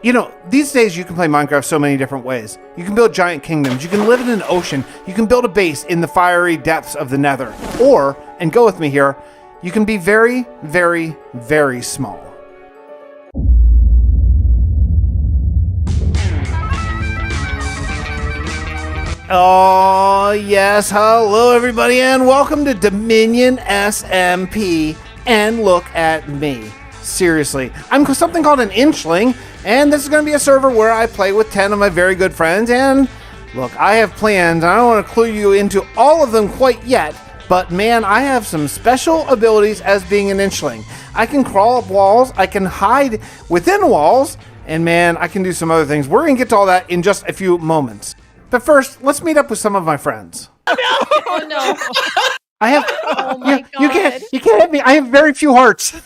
You know, these days you can play Minecraft so many different ways. You can build giant kingdoms, you can live in an ocean, you can build a base in the fiery depths of the nether. Or, and go with me here, you can be very, very, very small. Oh, yes, hello everybody and welcome to Dominion SMP, and look at me. Seriously, I'm something called an Inchiling, and this is going to be a server where I play with 10 of my very good friends, and look, I have plans, and I don't want to clue you into all of them quite yet, but man, I have some special abilities as being an Inchiling. I can crawl up walls, I can hide within walls, and man, I can do some other things. We're going to get to all that in just a few moments. But first, let's meet up with some of my friends. Oh no. I have. Oh my god. You can't hit me. I have very few hearts.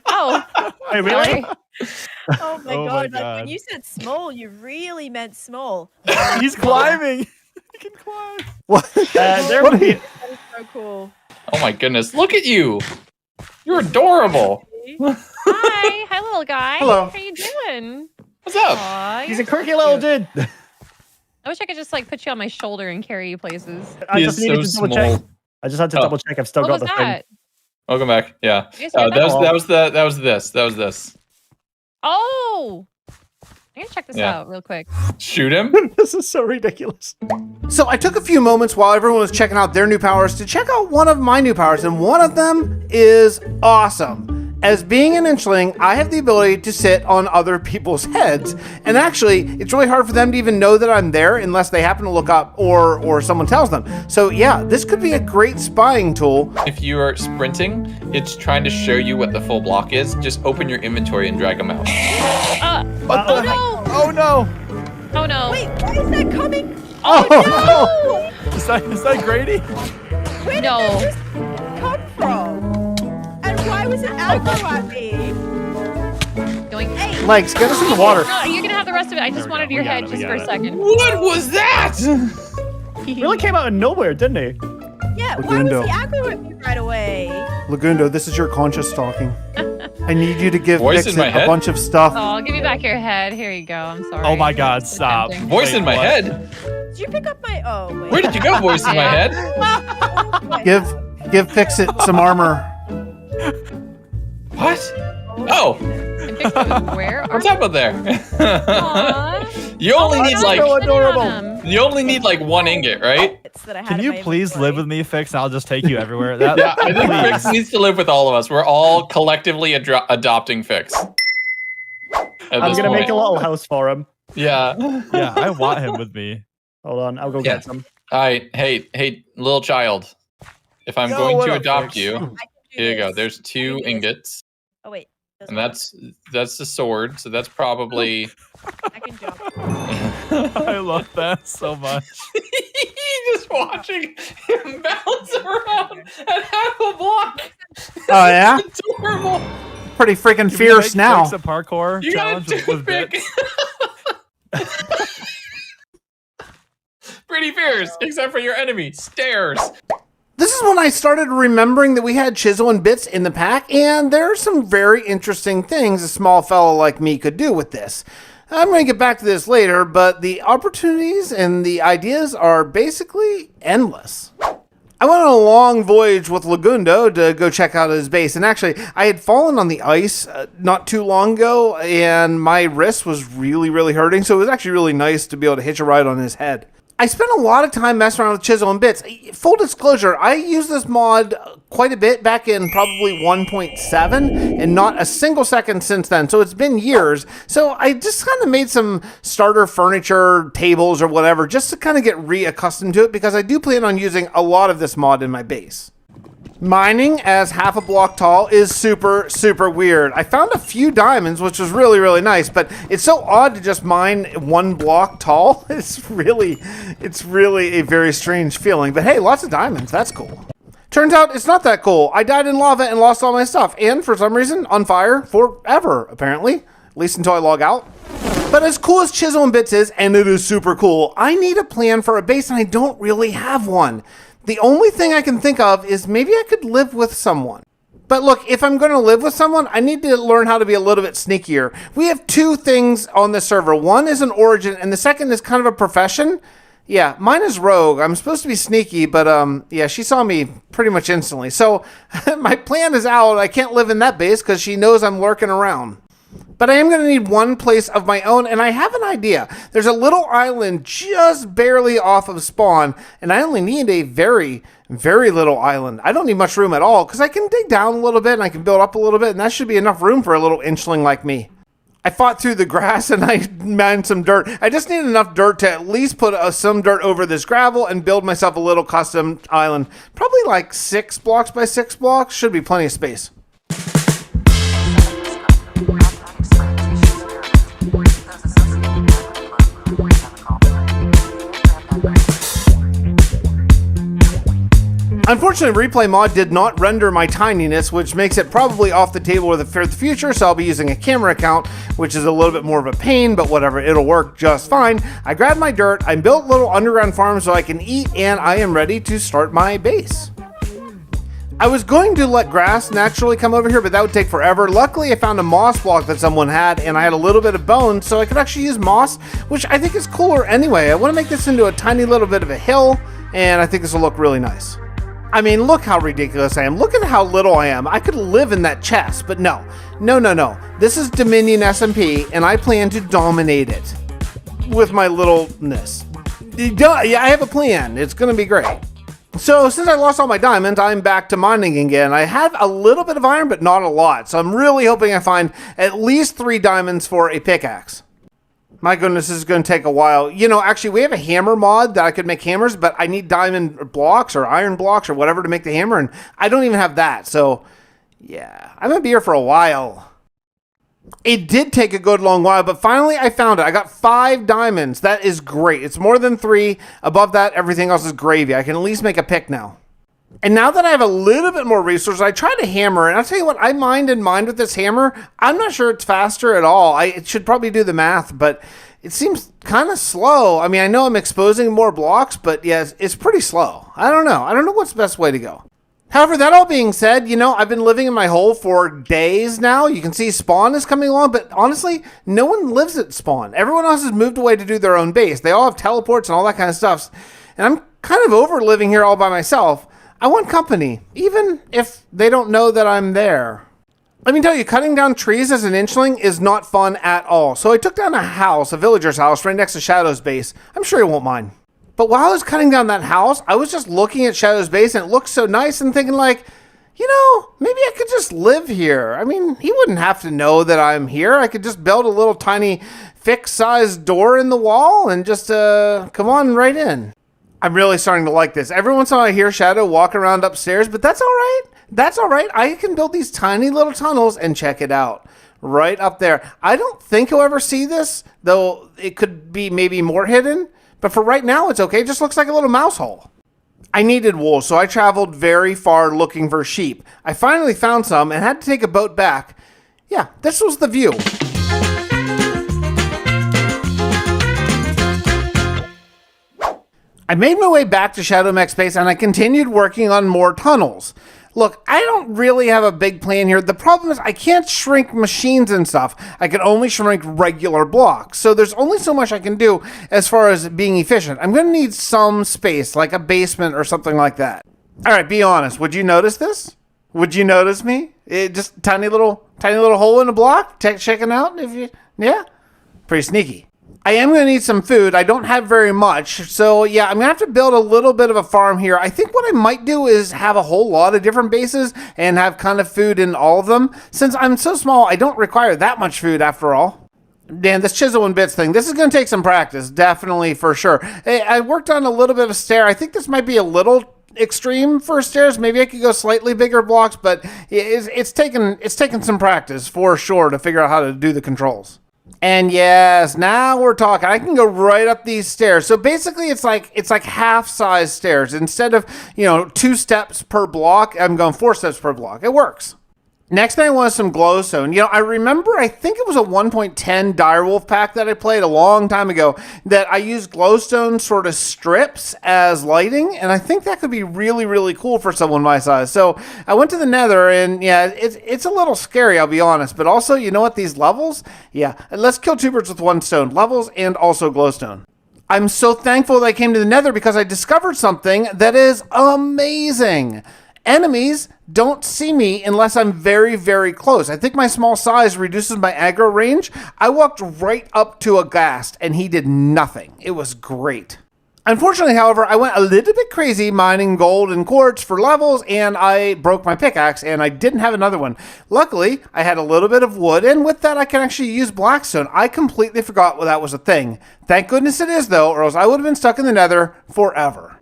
Oh. Wait, really? Oh my god. Like, when you said small, you really meant small. He's climbing. He can climb. What? There What would be. That is so cool. Oh my goodness, look at you! You're adorable! Hi, little guy. Hello. How you doing? What's up? Aw, He's you're a quirky so little cute. dude. I wish I could just like put you on my shoulder and carry you places. I He just is needed so to double check. small. I just had to Oh. double check. I've still What got was the thing. that? Welcome back. Yeah. You guys hear That that? was this. Oh! I'm gonna check this Yeah. out real quick. Shoot him? This is so ridiculous. So I took a few moments while everyone was checking out their new powers to check out one of my new powers, and one of them is awesome. As being an Inchiling, I have the ability to sit on other people's heads, and actually, it's really hard for them to even know that I'm there unless they happen to look up or someone tells them. So yeah, this could be a great spying tool. If you are sprinting, it's trying to show you what the full block is. Just open your inventory and drag them out. Oh no! Oh no! Oh no! Wait, why is that coming? Oh, Is that Grady? Where No. did that just come from? And why was it aggro at me? Going, hey! Legs, get us in the water. No, you're gonna have the rest of it. I just we wanted go. your We got head it, we just got for a it. second. What was that? He really came out of nowhere, didn't he? Yeah, why Legundo. was he aggro at me right away? Legundo, this is your conscious talking. I need you to give Voice in my Fixxitt a head? bunch of stuff. Oh, I'll give you back your head. Here you go. I'm sorry. Oh my God, It's so stop. tempting. Voice Wait, in my what? head? Did you pick up my... Oh, wait. Where did you go, voice in my head? Give Fixxitt some armor. What? Oh, And fix it. Where are what's up there? Aw. You only need that's like so adorable. you only need like 1 ingot, right? It's that I had Can in you my please inventory. live with me, Fix? I'll just take you everywhere. That, Yeah, I think please. Fix needs to live with all of us. We're all collectively adopting Fix. At I'm this gonna point. make a little house for him. Yeah. Yeah, I want him with me. Hold on, I'll go Yeah. get some. All right. Hey, little child. If I'm Yo, going what to up, adopt Fix? you, I can do here you go. this. There's 2 ingots, Oh, wait. Doesn't and that's the sword. So that's probably. work. I can jump. I love that so much. Just watching him bounce around at half a block. Oh yeah? It's adorable. Pretty freaking Can we fierce make now. Fix a parkour You got a challenge with toothpick. bits? Pretty fierce, except for your enemy, stairs. This is when I started remembering that we had chisel and bits in the pack, and there are some very interesting things a small fellow like me could do with this. I'm going to get back to this later, but the opportunities and the ideas are basically endless. I went on a long voyage with Legundo to go check out his base, and actually, I had fallen on the ice not too long ago, and my wrist was really, really hurting, so it was actually really nice to be able to hitch a ride on his head. I spent a lot of time messing around with chisel and bits. Full disclosure, I used this mod quite a bit back in probably 1.7 and not a single second since then. So it's been years. So I just kind of made some starter furniture, tables or whatever, just to kind of get reaccustomed to it because I do plan on using a lot of this mod in my base. Mining as half a block tall is super, super weird. I found a few diamonds, which was really, really nice, but it's so odd to just mine 1 block tall. It's really a very strange feeling. But hey, lots of diamonds. That's cool. Turns out it's not that cool. I died in lava and lost all my stuff, and for some reason, on fire forever, apparently. At least until I log out. But as cool as Chisel and Bits is, and it is super cool, I need a plan for a base, and I don't really have one. The only thing I can think of is maybe I could live with someone. But look, if I'm going to live with someone, I need to learn how to be a little bit sneakier. We have 2 things on the server. One is an origin, and the second is kind of a profession. Yeah, mine is rogue. I'm supposed to be sneaky, but yeah, she saw me pretty much instantly. So my plan is out. I can't live in that base because she knows I'm lurking around. But I am going to need one place of my own, and I have an idea. There's a little island just barely off of spawn, and I only need a very, very little island. I don't need much room at all, because I can dig down a little bit, and I can build up a little bit, and that should be enough room for a little inchling like me. I fought through the grass, and I mined some dirt. I just need enough dirt to at least put some dirt over this gravel and build myself a little custom island. Probably like 6 blocks by 6 blocks. Should be plenty of space. Unfortunately, Replay Mod did not render my tininess, which makes it probably off the table for the future, so I'll be using a camera account, which is a little bit more of a pain, but whatever, it'll work just fine. I grabbed my dirt, I built a little underground farm so I can eat, and I am ready to start my base. I was going to let grass naturally come over here, but that would take forever. Luckily, I found a moss block that someone had, and I had a little bit of bone, so I could actually use moss, which I think is cooler anyway. I want to make this into a tiny little bit of a hill, and I think this will look really nice. I mean, look how ridiculous I am. Look at how little I am. I could live in that chest, but no. No. This is Dominion SMP, and I plan to dominate it with my littleness. Yeah, I have a plan. It's going to be great. So, since I lost all my diamonds, I'm back to mining again. I have a little bit of iron, but not a lot. So, I'm really hoping I find at least 3 diamonds for a pickaxe. My goodness, this is going to take a while. You know, actually, we have a hammer mod that I could make hammers, but I need diamond blocks or iron blocks or whatever to make the hammer, and I don't even have that. So, yeah, I'm going to be here for a while. It did take a good long while, but finally I found it. I got 5 diamonds. That is great. It's more than 3. Above that, everything else is gravy. I can at least make a pick now. And now that I have a little bit more resources, I tried a hammer, and I'll tell you what, I mined with this hammer. I'm not sure it's faster at all. It should probably do the math, but it seems kind of slow. I mean, I know I'm exposing more blocks, but yes, it's pretty slow. I don't know. I don't know what's the best way to go. However, that all being said, you know, I've been living in my hole for days now. You can see spawn is coming along, but honestly, no one lives at spawn. Everyone else has moved away to do their own base. They all have teleports and all that kind of stuff. And I'm kind of over living here all by myself. I want company, even if they don't know that I'm there. Let me tell you, cutting down trees as an inchling is not fun at all. So I took down a house, a villager's house, right next to Shadow's base. I'm sure he won't mind. But while I was cutting down that house, I was just looking at Shadow's base and it looked so nice and thinking like, you know, maybe I could just live here. I mean, he wouldn't have to know that I'm here. I could just build a little tiny fixed-sized door in the wall and just come on right in. I'm really starting to like this. Every once in a while I hear Shadow walk around upstairs, but that's all right. That's all right. I can build these tiny little tunnels and check it out. Right up there. I don't think he'll ever see this, though it could be maybe more hidden. But for right now, it's okay. It just looks like a little mouse hole. I needed wool, so I traveled very far looking for sheep. I finally found some and had to take a boat back. Yeah, this was the view. I made my way back to ShadowMech's base and I continued working on more tunnels. Look, I don't really have a big plan here. The problem is I can't shrink machines and stuff. I can only shrink regular blocks. So there's only so much I can do as far as being efficient. I'm going to need some space, like a basement or something like that. All right, be honest. Would you notice this? Would you notice me? Just tiny little hole in a block? Checking out? Yeah? Pretty sneaky. I am going to need some food. I don't have very much. So yeah, I'm going to have to build a little bit of a farm here. I think what I might do is have a whole lot of different bases and have kind of food in all of them. Since I'm so small, I don't require that much food after all. Dan, this chisel and bits thing, this is going to take some practice. Definitely, for sure. Hey, I worked on a little bit of a stair. I think this might be a little extreme for stairs. Maybe I could go slightly bigger blocks, but it's taken some practice for sure to figure out how to do the controls. And yes, now we're talking. I can go right up these stairs. So basically it's like half-size stairs. Instead of, 2 steps per block, I'm going 4 steps per block. It works. Next thing I want is some glowstone. You know, I remember, I think it was a 1.10 direwolf pack that I played a long time ago that I used glowstone sort of strips as lighting, and I think that could be really, really cool for someone my size. So I went to the nether, and yeah, it's a little scary, I'll be honest, but also, you know what, these levels? Yeah, let's kill two birds with one stone. Levels and also glowstone. I'm so thankful that I came to the nether because I discovered something that is amazing. Enemies don't see me unless I'm very, very close. I think my small size reduces my aggro range. I walked right up to a ghast and he did nothing. It was great. Unfortunately, however, I went a little bit crazy mining gold and quartz for levels, and I broke my pickaxe, and I didn't have another one. Luckily, I had a little bit of wood, and with that, I can actually use blackstone. I completely forgot that was a thing. Thank goodness it is, though, or else I would have been stuck in the nether forever.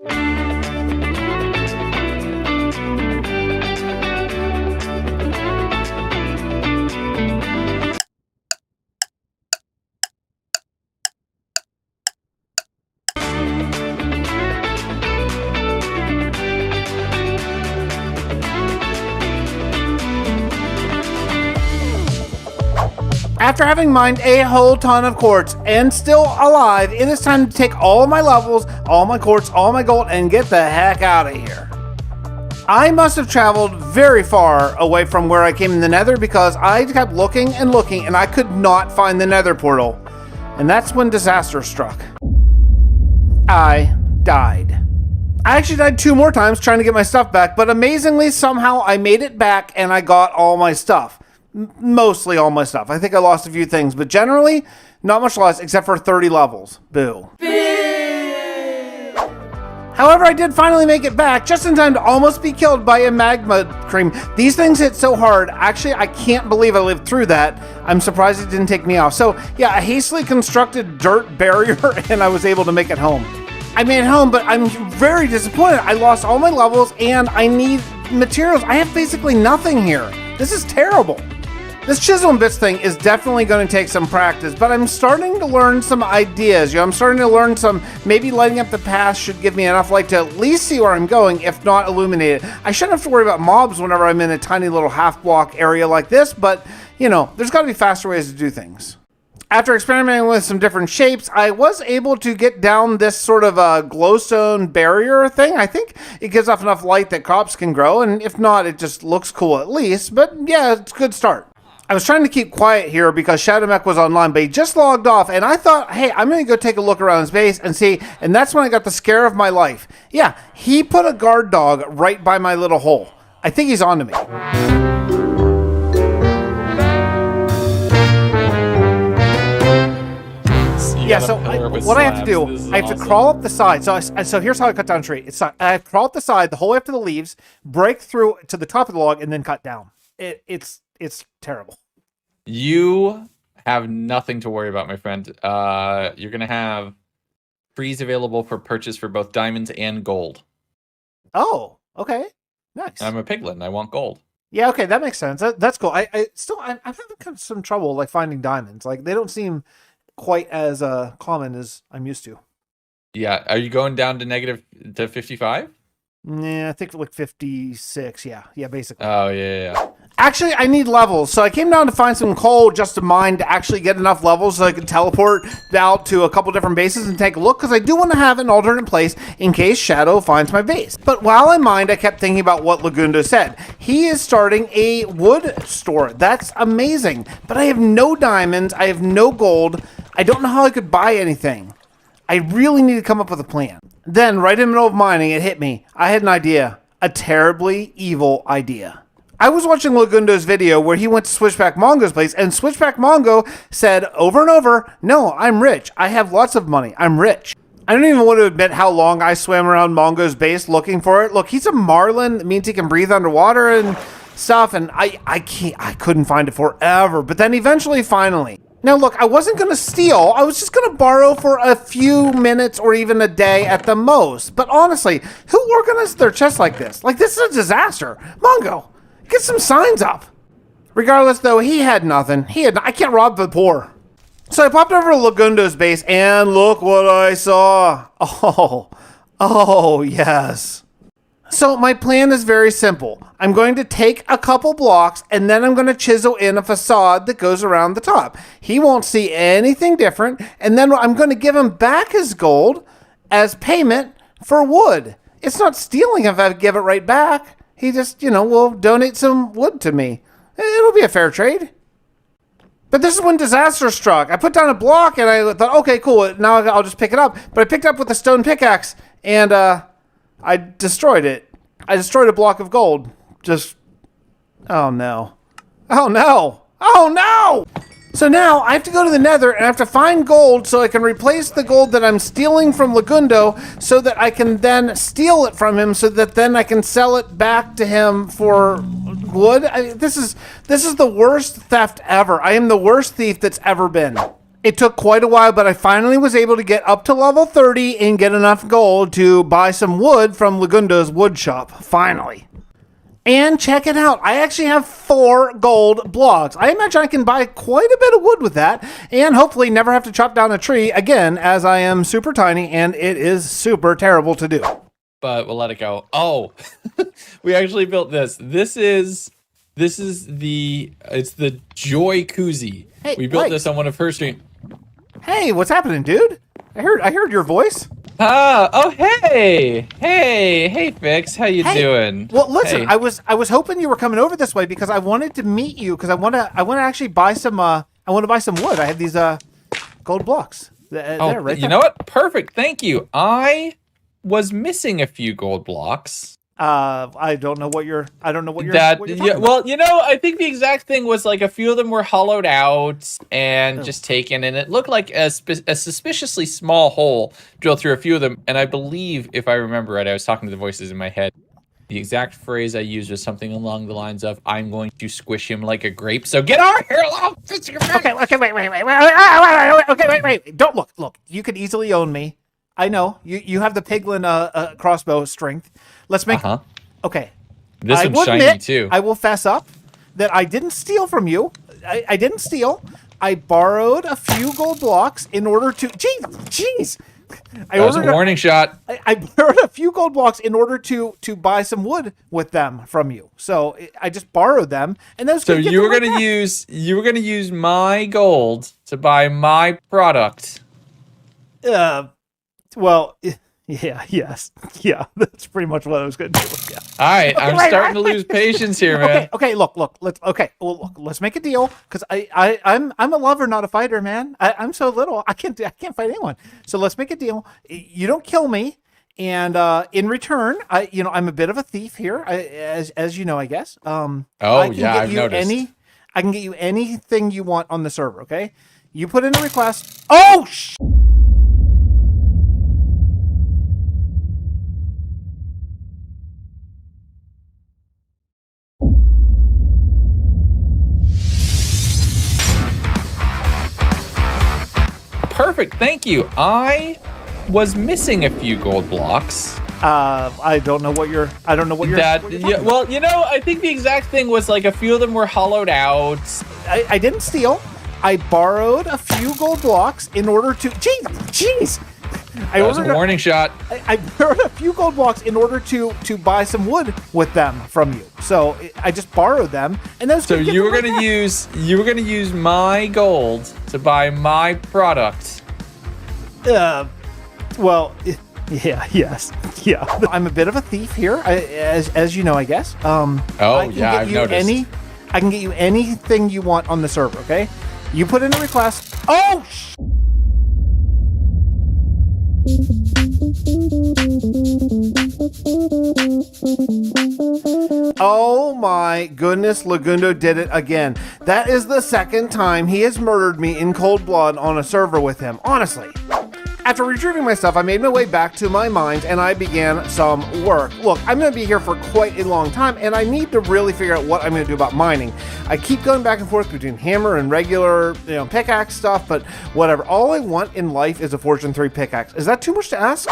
After having mined a whole ton of quartz and still alive, it is time to take all my levels, all my quartz, all my gold, and get the heck out of here. I must have traveled very far away from where I came in the nether because I kept looking and looking and I could not find the nether portal. And that's when disaster struck. I died. I actually died 2 more times trying to get my stuff back, but amazingly somehow I made it back and I got all my stuff. Mostly all my stuff. I think I lost a few things, but generally, not much loss except for 30 levels. Boo. However, I did finally make it back just in time to almost be killed by a magma cream. These things hit so hard. Actually, I can't believe I lived through that. I'm surprised it didn't take me off. So yeah, a hastily constructed dirt barrier and I was able to make it home. I made it home, but I'm very disappointed. I lost all my levels and I need materials. I have basically nothing here. This is terrible. This chisel and bits thing is definitely going to take some practice, but I'm starting to learn some ideas. You know, I'm starting to learn some, maybe lighting up the path should give me enough light to at least see where I'm going, if not illuminate it. I shouldn't have to worry about mobs whenever I'm in a tiny little half block area like this, but you know, there's got to be faster ways to do things. After experimenting with some different shapes, I was able to get down this sort of a glowstone barrier thing. I think it gives off enough light that crops can grow, and if not, it just looks cool at least, but yeah, it's a good start. I was trying to keep quiet here because ShadowMech was online, but he just logged off, and I thought, hey, I'm going to go take a look around his base and see, and that's when I got the scare of my life. Yeah, he put a guard dog right by my little hole. I think he's on to me. Yeah, so what I have to do, I have to crawl up the side. So here's how I cut down a tree. I have to crawl up the side the whole way up to the leaves, break through to the top of the log, and then cut down. It's terrible. You have nothing to worry about, my friend. You're going to have trees available for purchase for both diamonds and gold. Oh, okay. Nice. I'm a piglin. I want gold. Yeah, okay, that makes sense. That's cool. I'm having some trouble like finding diamonds. Like they don't seem quite as common as I'm used to. Yeah, are you going down to negative to 55? Yeah, I think like 56. Yeah, basically. Oh, yeah. Actually, I need levels, so I came down to find some coal just to mine to actually get enough levels so I could teleport out to a couple different bases and take a look, because I do want to have an alternate place in case Shadow finds my base. But while I mined, I kept thinking about what Legundo said. He is starting a wood store. That's amazing. But I have no diamonds. I have no gold. I don't know how I could buy anything. I really need to come up with a plan. Then, right in the middle of mining, it hit me. I had an idea. A terribly evil idea. I was watching Legundo's video where he went to SwitchBackMongo's place, and SwitchBackMongo said over and over, no, I'm rich. I have lots of money. I'm rich. I don't even want to admit how long I swam around Mongo's base looking for it. Look, he's a marlin. That means he can breathe underwater and stuff, and I couldn't find it forever. But then eventually, finally. Now look, I wasn't going to steal. I was just going to borrow for a few minutes or even a day at the most. But honestly, who organized their chests like this? Like, this is a disaster. Mongo, get some signs up. Regardless, though, he had nothing. I can't rob the poor. So I popped over to Legundo's base, and look what I saw. Oh, yes. So my plan is very simple. I'm going to take a couple blocks and then I'm going to chisel in a facade that goes around the top. He won't see anything different. And then I'm going to give him back his gold as payment for wood. It's not stealing if I give it right back. He just, will donate some wood to me. It'll be a fair trade. But this is when disaster struck. I put down a block and I thought, okay, cool. Now I'll just pick it up. But I picked it up with a stone pickaxe and I destroyed it. I destroyed a block of gold. Oh no. Oh no. Oh no! So now I have to go to the nether and I have to find gold so I can replace the gold that I'm stealing from Legundo so that I can then steal it from him so that then I can sell it back to him for wood. This is the worst theft ever. I am the worst thief that's ever been. It took quite a while, but I finally was able to get up to level 30 and get enough gold to buy some wood from Legundo's wood shop, finally. And check it out, I actually have 4 gold blocks. I imagine I can buy quite a bit of wood with that and hopefully never have to chop down a tree again as I am super tiny and it is super terrible to do. But we'll let it go. Oh, we actually built this. It's the Joy Koozie. Hey, we built Mike. this on one of her streams. Hey, what's happening, dude? I heard your voice. Hey, Fix, how you doing? Well, listen, Hey. I was hoping you were coming over this way because I wanted to meet you because I want to actually buy some wood. I have these gold blocks. There, right you there. know what? Perfect. Thank you. I was missing a few gold blocks. I don't know what you're talking about. Well, I think the exact thing was like a few of them were hollowed out and just taken, and it looked like a suspiciously small hole drilled through a few of them. And I believe, if I remember right, I was talking to the voices in my head. The exact phrase I used was something along the lines of, "I'm going to squish him like a grape." So get over here, little. Okay, wait. Don't look. You could easily own me. I know you have the piglin crossbow strength. Let's make. Okay. This I one's will shiny admit, too. I will fess up that I didn't steal from you. I didn't steal. I borrowed a few gold blocks in order to. Jeez. That was a warning shot. I borrowed a few gold blocks in order to buy some wood with them from you. So I just borrowed them, and those. So you were gonna use my gold to buy my product. Well, yes, that's pretty much what I was going to do. Yeah. All right, I'm starting to lose patience here, man. Okay, look. Let's make a deal because I'm a lover, not a fighter, man. I'm so little, I can't fight anyone. So let's make a deal. You don't kill me, and in return, I'm a bit of a thief here, as you know, I guess. I've noticed. I can get you anything you want on the server. Okay, you put in a request. Oh. Perfect, thank you. I was missing a few gold blocks. I don't know what you're. Well, I think the exact thing was like a few of them were hollowed out. I didn't steal. I borrowed a few gold blocks in order to. Jeez. That was a warning shot. I borrowed a few gold blocks in order to buy some wood with them from you. So I just borrowed them, and those. So you were gonna use my gold to buy my product. Well, yes. I'm a bit of a thief here, as you know, I guess. I've noticed. I can get you anything you want on the server. Okay, you put in a request. Oh. Oh my goodness, Legundo did it again. That is the second time he has murdered me in cold blood on a server with him, honestly. After retrieving my stuff, I made my way back to my mines and I began some work. Look, I'm going to be here for quite a long time and I need to really figure out what I'm going to do about mining. I keep going back and forth between hammer and regular, pickaxe stuff, but whatever. All I want in life is a Fortune 3 pickaxe. Is that too much to ask?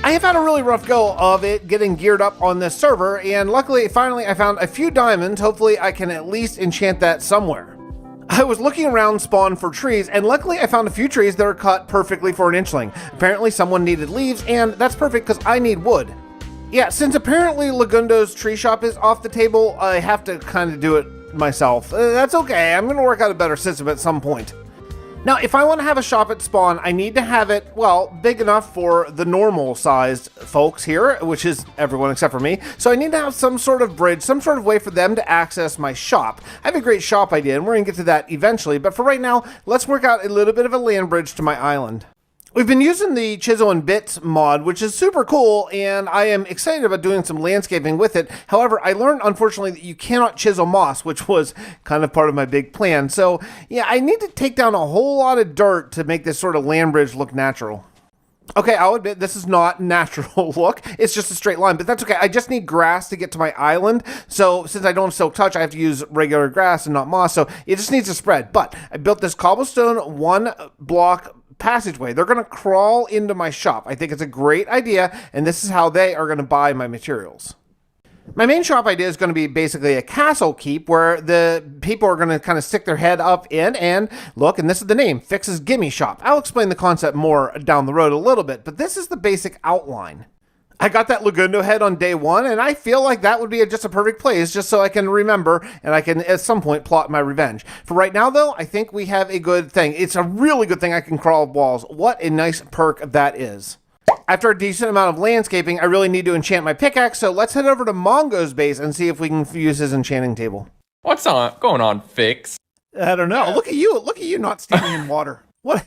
I have had a really rough go of it getting geared up on this server, and luckily, finally, I found a few diamonds. Hopefully, I can at least enchant that somewhere. I was looking around spawn for trees, and luckily I found a few trees that are cut perfectly for an inchling. Apparently someone needed leaves, and that's perfect because I need wood. Yeah, since apparently Legundo's tree shop is off the table, I have to kind of do it myself. That's okay, I'm going to work out a better system at some point. Now, if I want to have a shop at spawn, I need to have it, well, big enough for the normal sized folks here, which is everyone except for me. So I need to have some sort of bridge, some sort of way for them to access my shop. I have a great shop idea, and we're going to get to that eventually. But for right now, let's work out a little bit of a land bridge to my island. We've been using the Chisel and Bits mod, which is super cool, and I am excited about doing some landscaping with it. However, I learned, unfortunately, that you cannot chisel moss, which was kind of part of my big plan. So, yeah, I need to take down a whole lot of dirt to make this sort of land bridge look natural. Okay, I'll admit this is not natural look. It's just a straight line, but that's okay. I just need grass to get to my island. So since I don't have Silk Touch, I have to use regular grass and not moss. So it just needs to spread. But I built this cobblestone 1 block passageway. They're going to crawl into my shop. I think it's a great idea, and this is how they are going to buy my materials. My main shop idea is going to be basically a castle keep where the people are going to kind of stick their head up in and look, and this is the name, Fix's Gimme Shop. I'll explain the concept more down the road a little bit, but this is the basic outline. I got that Legundo head on day 1, and I feel like that would be just a perfect place just so I can remember and I can at some point plot my revenge. For right now, though, I think we have a good thing. It's a really good thing I can crawl up walls. What a nice perk that is. After a decent amount of landscaping, I really need to enchant my pickaxe, so let's head over to Mongo's base and see if we can use his enchanting table. What's going on, Fix? I don't know. Look at you not standing in water. What?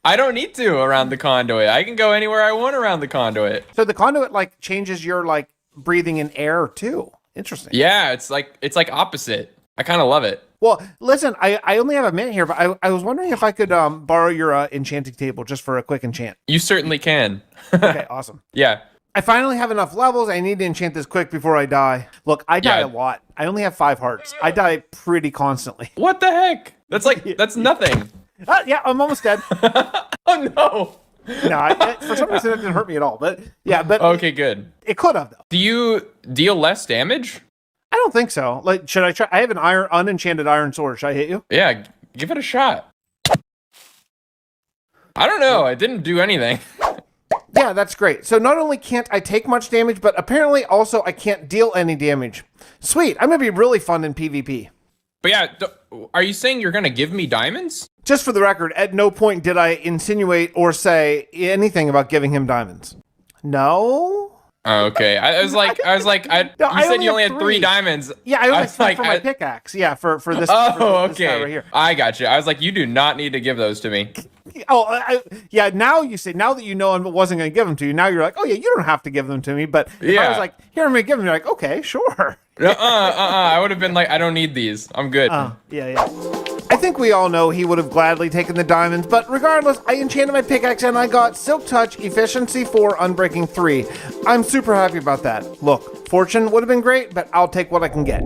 I don't need to around the conduit. I can go anywhere I want around the conduit. So the conduit like changes your like breathing in air too. Interesting. Yeah, it's like opposite. I kind of love it. Well, listen, I only have a minute here, but I was wondering if I could borrow your enchanting table just for a quick enchant. You certainly can. Okay, awesome. Yeah. I finally have enough levels. I need to enchant this quick before I die. Look, I die a lot. I only have 5 hearts. I die pretty constantly. What the heck? That's nothing. Yeah, I'm almost dead. Oh no. No, for some reason it didn't hurt me at all. But yeah, but okay, good. It could have though. Do you deal less damage? I don't think so. Like, should I try? I have an unenchanted iron sword. Should I hit you? Yeah, give it a shot. I don't know. I didn't do anything. Yeah, that's great. So not only can't I take much damage, but apparently also I can't deal any damage. Sweet. I'm gonna be really fun in PvP. But yeah, are you saying you're gonna give me diamonds? Just for the record, at no point did I insinuate or say anything about giving him diamonds. No. Okay, I was like, you said you only had 3 diamonds. Yeah, I only have 3 for my pickaxe. Yeah, for this. Oh, for this okay. guy right here. I got you. I was like, you do not need to give those to me. Oh, yeah. Now you say, now that you know I wasn't going to give them to you, now you're like, oh yeah, you don't have to give them to me. But if I was like, here, I'm going to give them, you're like, okay, sure. I would have been like, I don't need these. I'm good. Yeah. I think we all know he would have gladly taken the diamonds, but regardless, I enchanted my pickaxe and I got Silk Touch, Efficiency 4, Unbreaking 3. I'm super happy about that. Look, Fortune would have been great, but I'll take what I can get.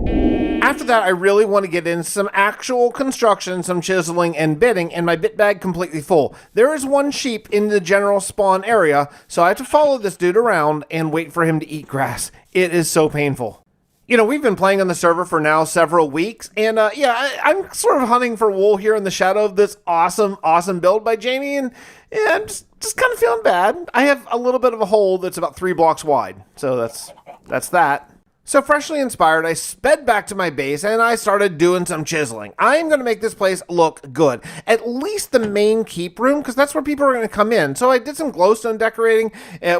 After that, I really want to get in some actual construction, some chiseling and bitting, and my bit bag completely full. There is 1 sheep in the general spawn area, so I have to follow this dude around and wait for him to eat grass. It is so painful. You know, we've been playing on the server for now several weeks, and I'm sort of hunting for wool here in the shadow of this awesome build by Jamie, and I'm just kind of feeling bad. I have a little bit of a hole that's about 3 blocks wide, so that's that. So freshly inspired, I sped back to my base and I started doing some chiseling. I'm going to make this place look good. At least the main keep room, because that's where people are going to come in. So I did some glowstone decorating,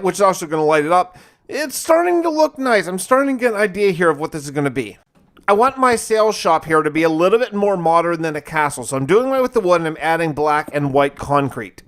which is also going to light it up. It's starting to look nice. I'm starting to get an idea here of what this is going to be. I want my sales shop here to be a little bit more modern than a castle. So I'm doing away with the wood and I'm adding black and white concrete.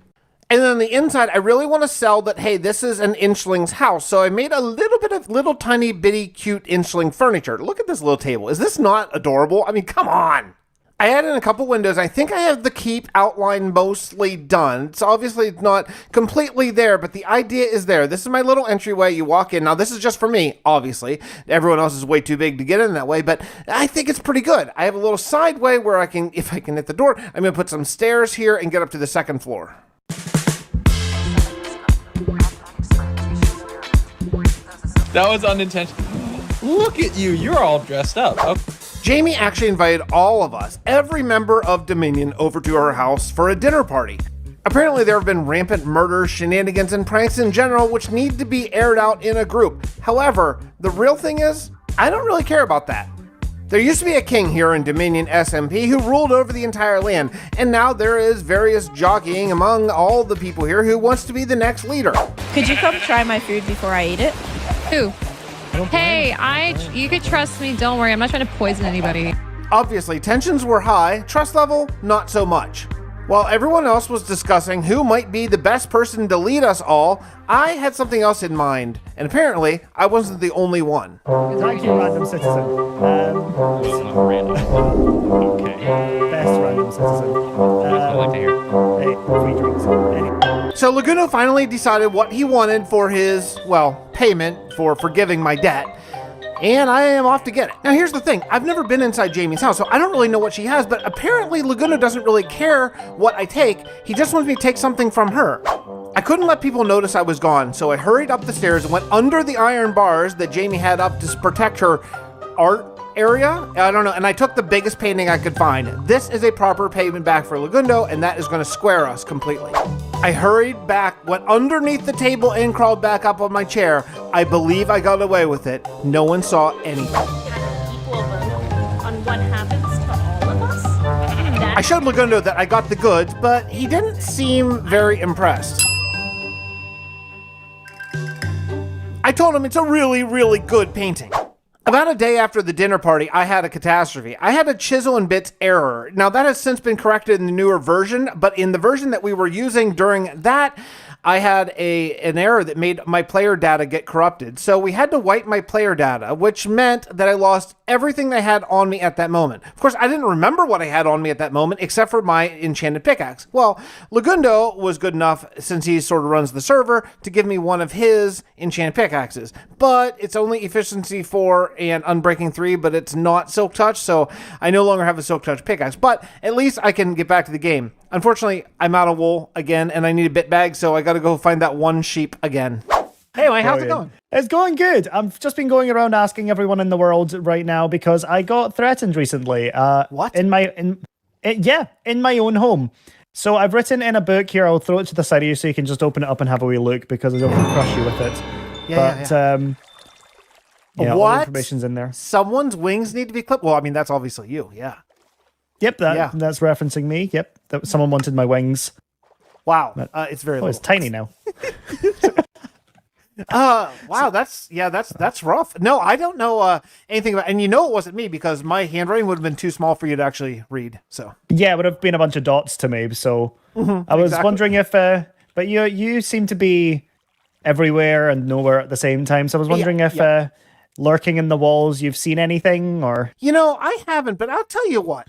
And then on the inside, I really want to sell that, hey, this is an Inchling's house. So I made a little bit of little tiny bitty cute Inchling furniture. Look at this little table. Is this not adorable? I mean, come on. I added in a couple windows. I think I have the keep outline mostly done. It's obviously not completely there, but the idea is there. This is my little entryway. You walk in. Now, this is just for me, obviously. Everyone else is way too big to get in that way, but I think it's pretty good. I have a little side way where I can, if I can hit the door, I'm going to put some stairs here and get up to the 2nd floor. That was unintentional. Look at you. You're all dressed up. Okay. Jamie actually invited all of us, every member of Dominion, over to her house for a dinner party. Apparently there have been rampant murders, shenanigans, and pranks in general which need to be aired out in a group. However, the real thing is, I don't really care about that. There used to be a king here in Dominion SMP who ruled over the entire land, and now there is various jockeying among all the people here who wants to be the next leader. Could you come try my food before I eat it? Ooh. Hey, you could trust me. Don't worry. I'm not trying to poison anybody. Obviously, tensions were high, trust level, not so much. While everyone else was discussing who might be the best person to lead us all, I had something else in mind, and apparently, I wasn't the only one. Thank you, random citizen. It's not random. Okay. Best random citizen. I like to hear. Hey, free drinks. Anyway. So Legundo finally decided what he wanted for his, well, payment for forgiving my debt. And I am off to get it. Now here's the thing, I've never been inside Jamie's house, so I don't really know what she has, but apparently Legundo doesn't really care what I take, he just wants me to take something from her. I couldn't let people notice I was gone, so I hurried up the stairs and went under the iron bars that Jamie had up to protect her art area. I don't know, and I took the biggest painting I could find. This is a proper payment back for Legundo, and that is gonna square us completely. I hurried back, went underneath the table, and crawled back up on my chair. I believe I got away with it. No one saw anything. Equal vote on what happens to all of us. I showed Legundo that I got the goods, but he didn't seem very impressed. I told him it's a really, really good painting. About a day after the dinner party, I had a catastrophe. I had a chisel and bits error. Now that has since been corrected in the newer version, but in the version that we were using during that, I had an error that made my player data get corrupted. So we had to wipe my player data, which meant that I lost everything I had on me at that moment. Of course, I didn't remember what I had on me at that moment, except for my enchanted pickaxe. Well, Legundo was good enough, since he sort of runs the server, to give me one of his enchanted pickaxes. But it's only efficiency 4 and unbreaking 3, but it's not silk touch, so I no longer have a silk touch pickaxe. But at least I can get back to the game. Unfortunately, I'm out of wool again, and I need a bit bag, so I gotta go find that one sheep again. Anyway, how's it going? It's going good. I've just been going around asking everyone in the world right now because I got threatened recently. What? In my own home. So I've written in a book here. I'll throw it to the side of you so you can just open it up and have a wee look because I don't want to crush you with it. All the information's in there. Someone's wings need to be clipped? Well, I mean, that's obviously you, yeah. Yep, that's referencing me. Yep, someone wanted my wings. Wow, it's very it's tiny now. Wow, that's rough. No, I don't know anything about, and you know it wasn't me because my handwriting would have been too small for you to actually read. So yeah, it would have been a bunch of dots to me. So I was wondering if, but you seem to be everywhere and nowhere at the same time. So I was wondering if lurking in the walls, you've seen anything, or I haven't. But I'll tell you what,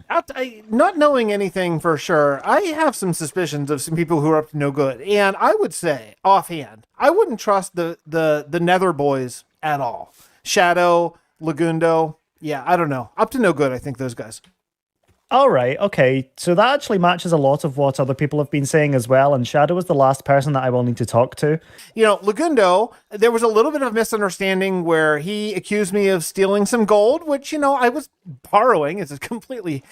not knowing anything for sure, I have some suspicions of some people who are up to no good, and I would say offhand, I wouldn't trust the Nether boys at all. Shadow, Legundo, yeah, I don't know, up to no good. I think those guys. All right, okay. So that actually matches a lot of what other people have been saying as well, and Shadow is the last person that I will need to talk to. Legundo, there was a little bit of misunderstanding where he accused me of stealing some gold, which, I was borrowing. It's a completely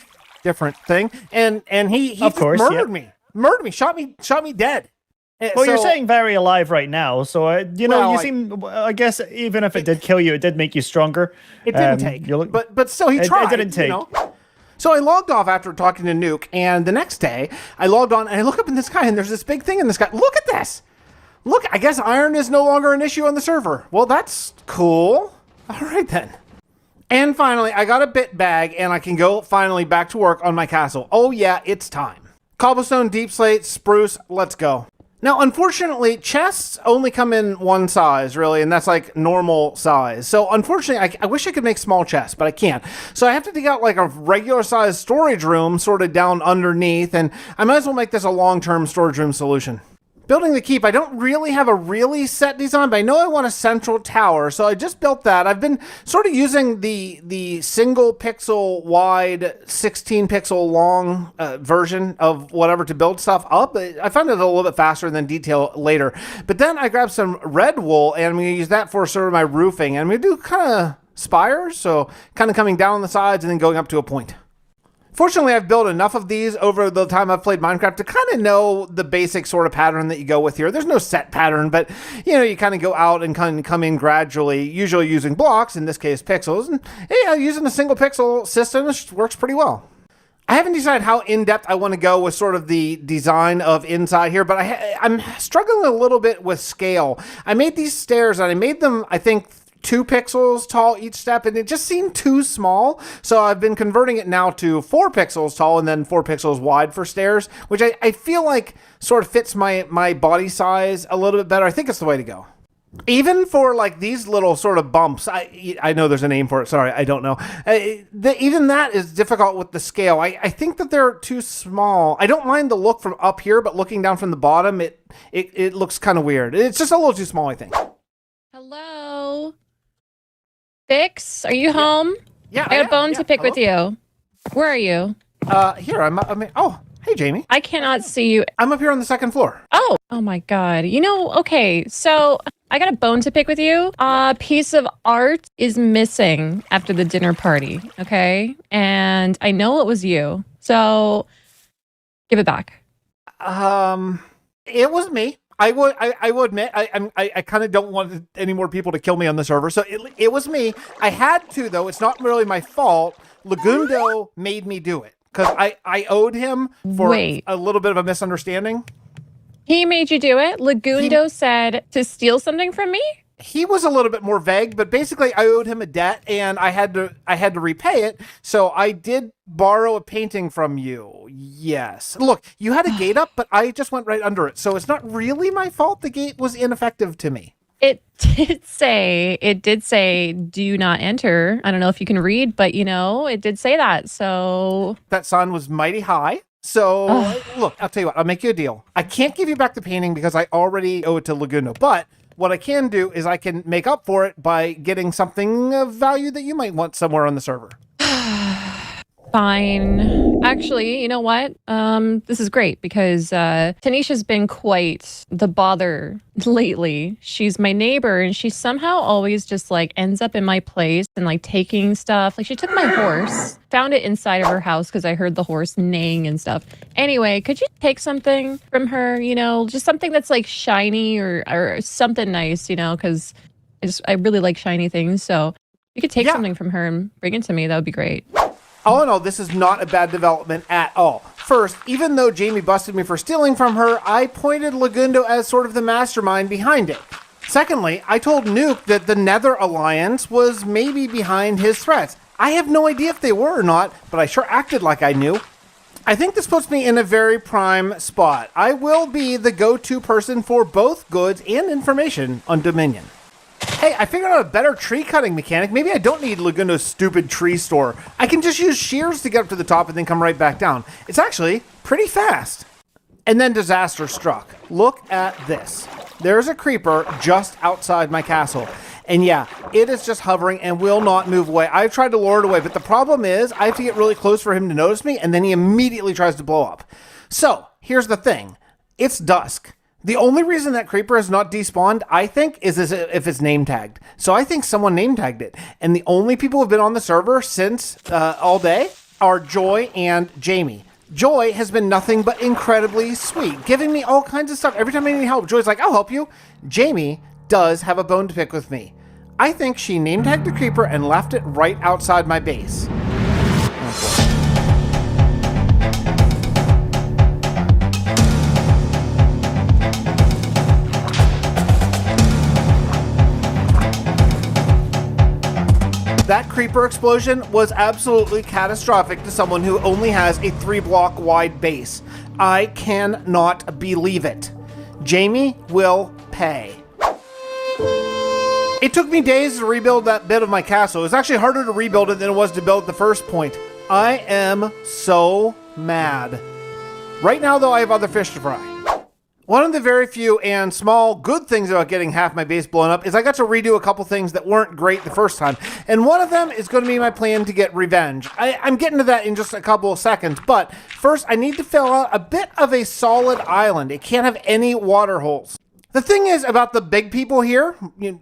different thing. And he of course, murdered me, shot me dead. Well, you're saying very alive right now, so you seem. I guess even if it did kill you, it did make you stronger. It didn't take, but still, he tried. It didn't take. So I logged off after talking to Nuke, and the next day I logged on and I look up in the sky, and there's this big thing in the sky. Look at this! Look, I guess iron is no longer an issue on the server. Well, that's cool. All right then. And finally, I got a bit bag, and I can go finally back to work on my castle. Oh yeah, it's time. Cobblestone, deep slate, spruce, let's go. Now, unfortunately, chests only come in one size, really, and that's like normal size. So, unfortunately, I wish I could make small chests, but I can't. So I have to dig out like a regular size storage room sort of down underneath, and I might as well make this a long-term storage room solution. Building the keep, I don't really have a really set design, but I know I want a central tower, so I just built that. I've been sort of using the single pixel wide, 16 pixel long version of whatever to build stuff up. I found it a little bit faster than detail later. But then I grabbed some red wool, and I'm going to use that for sort of my roofing. And I'm going to do kind of spires, so kind of coming down on the sides and then going up to a point. Fortunately, I've built enough of these over the time I've played Minecraft to kind of know the basic sort of pattern that you go with here. There's no set pattern, but you kind of go out and kind of come in gradually, usually using blocks, in this case pixels. And using a single pixel system works pretty well. I haven't decided how in-depth I want to go with sort of the design of inside here, but I'm struggling a little bit with scale. I made these stairs and I made them, I think, 2 pixels tall each step, and it just seemed too small. So I've been converting it now to 4 pixels tall and then 4 pixels wide for stairs, which I feel like sort of fits my body size a little bit better. I think it's the way to go. Even for like these little sort of bumps, I know there's a name for it. Sorry, I don't know. Even that is difficult with the scale. I think that they're too small. I don't mind the look from up here, but looking down from the bottom, it looks kind of weird. It's just a little too small, I think. Hello? Fix, are you home? Yeah, I got a bone to pick with you. Where are you? Here, oh, hey, Jamie. I cannot see you. I'm up here on the 2nd floor. Oh my God. Okay, so I got a bone to pick with you. A piece of art is missing after the dinner party, okay? And I know it was you, so give it back. It was me. I will admit, I kind of don't want any more people to kill me on the server, so it was me. I had to, though. It's not really my fault. Legundo made me do it, because I owed him for a little bit of a misunderstanding. He made you do it? Legundo said to steal something from me? He was a little bit more vague, but basically I owed him a debt and I had to repay it. So I did borrow a painting from you. Yes. Look, you had a gate up, but I just went right under it. So it's not really my fault the gate was ineffective to me. It did say, do not enter. I don't know if you can read, but it did say that. So that sign was mighty high. So look, I'll tell you what, I'll make you a deal. I can't give you back the painting because I already owe it to Legundo, but what I can do is I can make up for it by getting something of value that you might want somewhere on the server. Fine. Actually, you know what? This is great because Taneesha's been quite the bother lately. She's my neighbor and she somehow always just like ends up in my place and like taking stuff. Like she took my horse, found it inside of her house because I heard the horse neighing and stuff. Anyway, could you take something from her, just something that's like shiny or something nice, because I really like shiny things. So you could take something from her and bring it to me. That would be great. All in all, this is not a bad development at all. First, even though Jamie busted me for stealing from her, I pointed Legundo as sort of the mastermind behind it. Secondly, I told Nuke that the Nether Alliance was maybe behind his threats. I have no idea if they were or not, but I sure acted like I knew. I think this puts me in a very prime spot. I will be the go-to person for both goods and information on Dominion. Hey, I figured out a better tree cutting mechanic. Maybe I don't need Legundo's stupid tree store. I can just use shears to get up to the top and then come right back down. It's actually pretty fast. And then disaster struck. Look at this. There's a creeper just outside my castle. And yeah, it is just hovering and will not move away. I've tried to lure it away, but the problem is I have to get really close for him to notice me, and then he immediately tries to blow up. So, here's the thing. It's dusk. The only reason that creeper is not despawned, I think, is if it's name tagged. So I think someone name tagged it. And the only people who have been on the server since all day are Joy and Jamie. Joy has been nothing but incredibly sweet, giving me all kinds of stuff. Every time I need help, Joy's like, I'll help you. Jamie does have a bone to pick with me. I think she name tagged the creeper and left it right outside my base. That creeper explosion was absolutely catastrophic to someone who only has a 3-block wide base. I cannot believe it. Jamie will pay. It took me days to rebuild that bit of my castle. It was actually harder to rebuild it than it was to build the first point. I am so mad. Right now, though, I have other fish to fry. One of the very few and small good things about getting half my base blown up is I got to redo a couple things that weren't great the first time. And one of them is going to be my plan to get revenge. I'm getting to that in just a couple of seconds, but first I need to fill out a bit of a solid island. It can't have any water holes. The thing is about the big people here,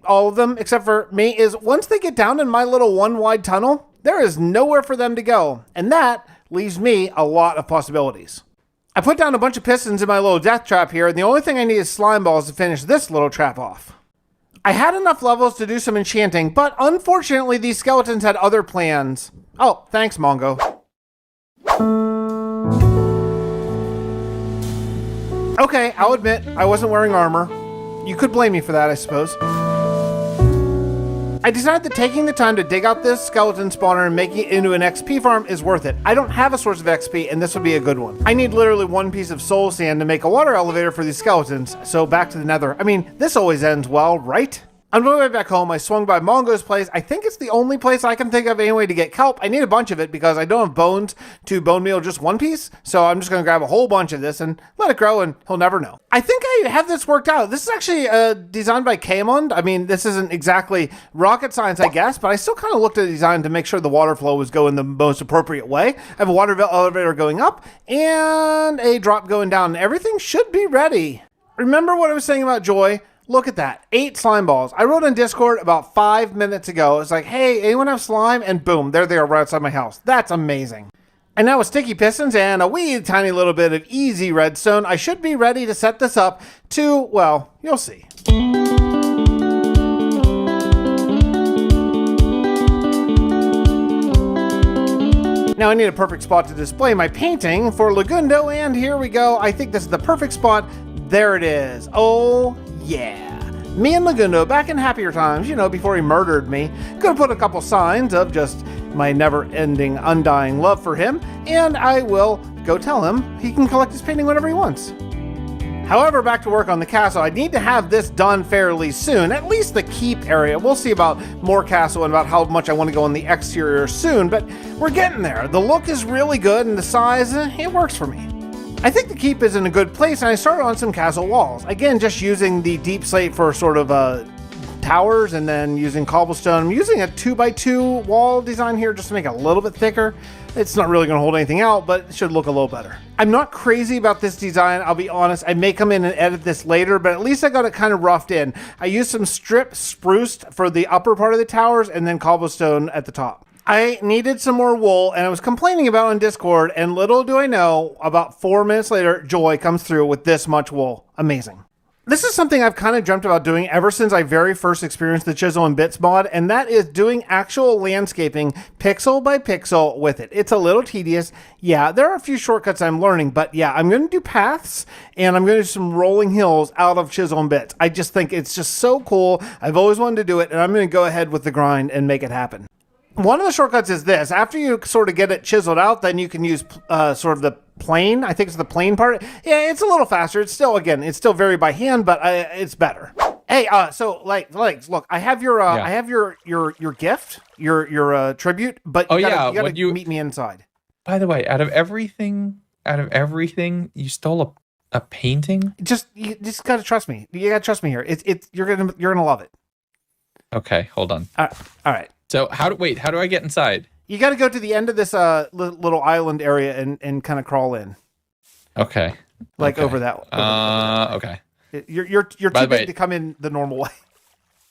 all of them except for me, is once they get down in my little one wide tunnel, there is nowhere for them to go. And that leaves me a lot of possibilities. I put down a bunch of pistons in my little death trap here, and the only thing I need is slime balls to finish this little trap off. I had enough levels to do some enchanting, but unfortunately these skeletons had other plans. Oh, thanks, Mongo. Okay, I'll admit, I wasn't wearing armor. You could blame me for that, I suppose. I decided that taking the time to dig out this skeleton spawner and making it into an XP farm is worth it. I don't have a source of XP, and this would be a good one. I need literally one piece of soul sand to make a water elevator for these skeletons, so back to the nether. I mean, this always ends well, right? On my way back home, I swung by Mongo's place. I think it's the only place I can think of anyway to get kelp. I need a bunch of it because I don't have bones to bone meal just one piece. So I'm just going to grab a whole bunch of this and let it grow and he'll never know. I think I have this worked out. This is actually designed by Kaemond. I mean, this isn't exactly rocket science, I guess, but I still kind of looked at the design to make sure the water flow was going the most appropriate way. I have a water elevator going up and a drop going down. Everything should be ready. Remember what I was saying about joy? Look at that, 8 slime balls. I wrote on Discord about 5 minutes ago. It's like, hey, anyone have slime? And boom, there they are right outside my house. That's amazing. And now with sticky pistons and a wee tiny little bit of easy redstone, I should be ready to set this up to, well, you'll see. Now I need a perfect spot to display my painting for Legundo, and here we go. I think this is the perfect spot. There it is. Oh, yeah. Me and Legundo back in happier times, you know, before he murdered me. Gonna put a couple signs of just my never-ending, undying love for him, and I will go tell him he can collect his painting whenever he wants. However, back to work on the castle. I need to have this done fairly soon, at least the keep area. We'll see about more castle and about how much I want to go on the exterior soon, but we're getting there. The look is really good, and the size, it works for me. I think the keep is in a good place, and I started on some castle walls. Again, just using the deep slate for sort of towers, and then using cobblestone. I'm using a 2x2 wall design here just to make it a little bit thicker. It's not really going to hold anything out, but it should look a little better. I'm not crazy about this design, I'll be honest. I may come in and edit this later, but at least I got it kind of roughed in. I used some strip spruced for the upper part of the towers, and then cobblestone at the top. I needed some more wool, and I was complaining about it on Discord, and little do I know, about 4 minutes later, Joy comes through with this much wool. Amazing. This is something I've kind of dreamt about doing ever since I very first experienced the Chisel and Bits mod, and that is doing actual landscaping pixel by pixel with it. It's a little tedious. Yeah, there are a few shortcuts I'm learning, but yeah, I'm going to do paths, and I'm going to do some rolling hills out of Chisel and Bits. I just think it's just so cool. I've always wanted to do it, and I'm going to go ahead with the grind and make it happen. One of the shortcuts is this. After you sort of get it chiseled out, then you can use sort of the plane. I think it's the plane part. Yeah, it's a little faster. It's still, again, it's still very by hand, but it's better. Hey, so like, look, I have your, I have your gift, your tribute, but you gotta meet me inside. By the way, out of everything, you stole a painting. You just gotta trust me. You gotta trust me here. You're gonna love it. Okay, hold on. All right. So how do I get inside? You got to go to the end of this little island area and kind of crawl in. Okay. Over that. Okay. You're too big to come in the normal way.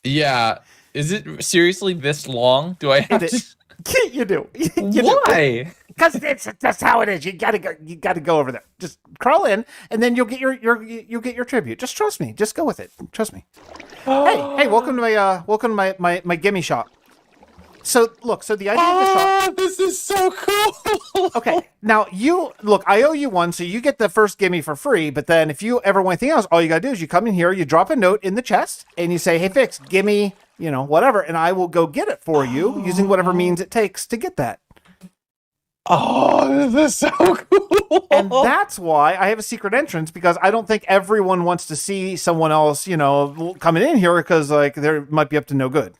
Yeah. Is it seriously this long? Do I have to? You do. Why? Because that's how it is. You gotta go over there. Just crawl in, and then you'll get your tribute. Just trust me. Just go with it. Trust me. Hey, welcome to my gimme shop. So look, the idea of the shop. This is so cool. Okay, now I owe you one, so you get the first gimme for free. But then if you ever want anything else, all you gotta do is you come in here, you drop a note in the chest, and you say, "Hey, Fix, gimme, whatever," and I will go get it for you using whatever means it takes to get that. Oh, this is so cool. And that's why I have a secret entrance, because I don't think everyone wants to see someone else, coming in here, because they might be up to no good.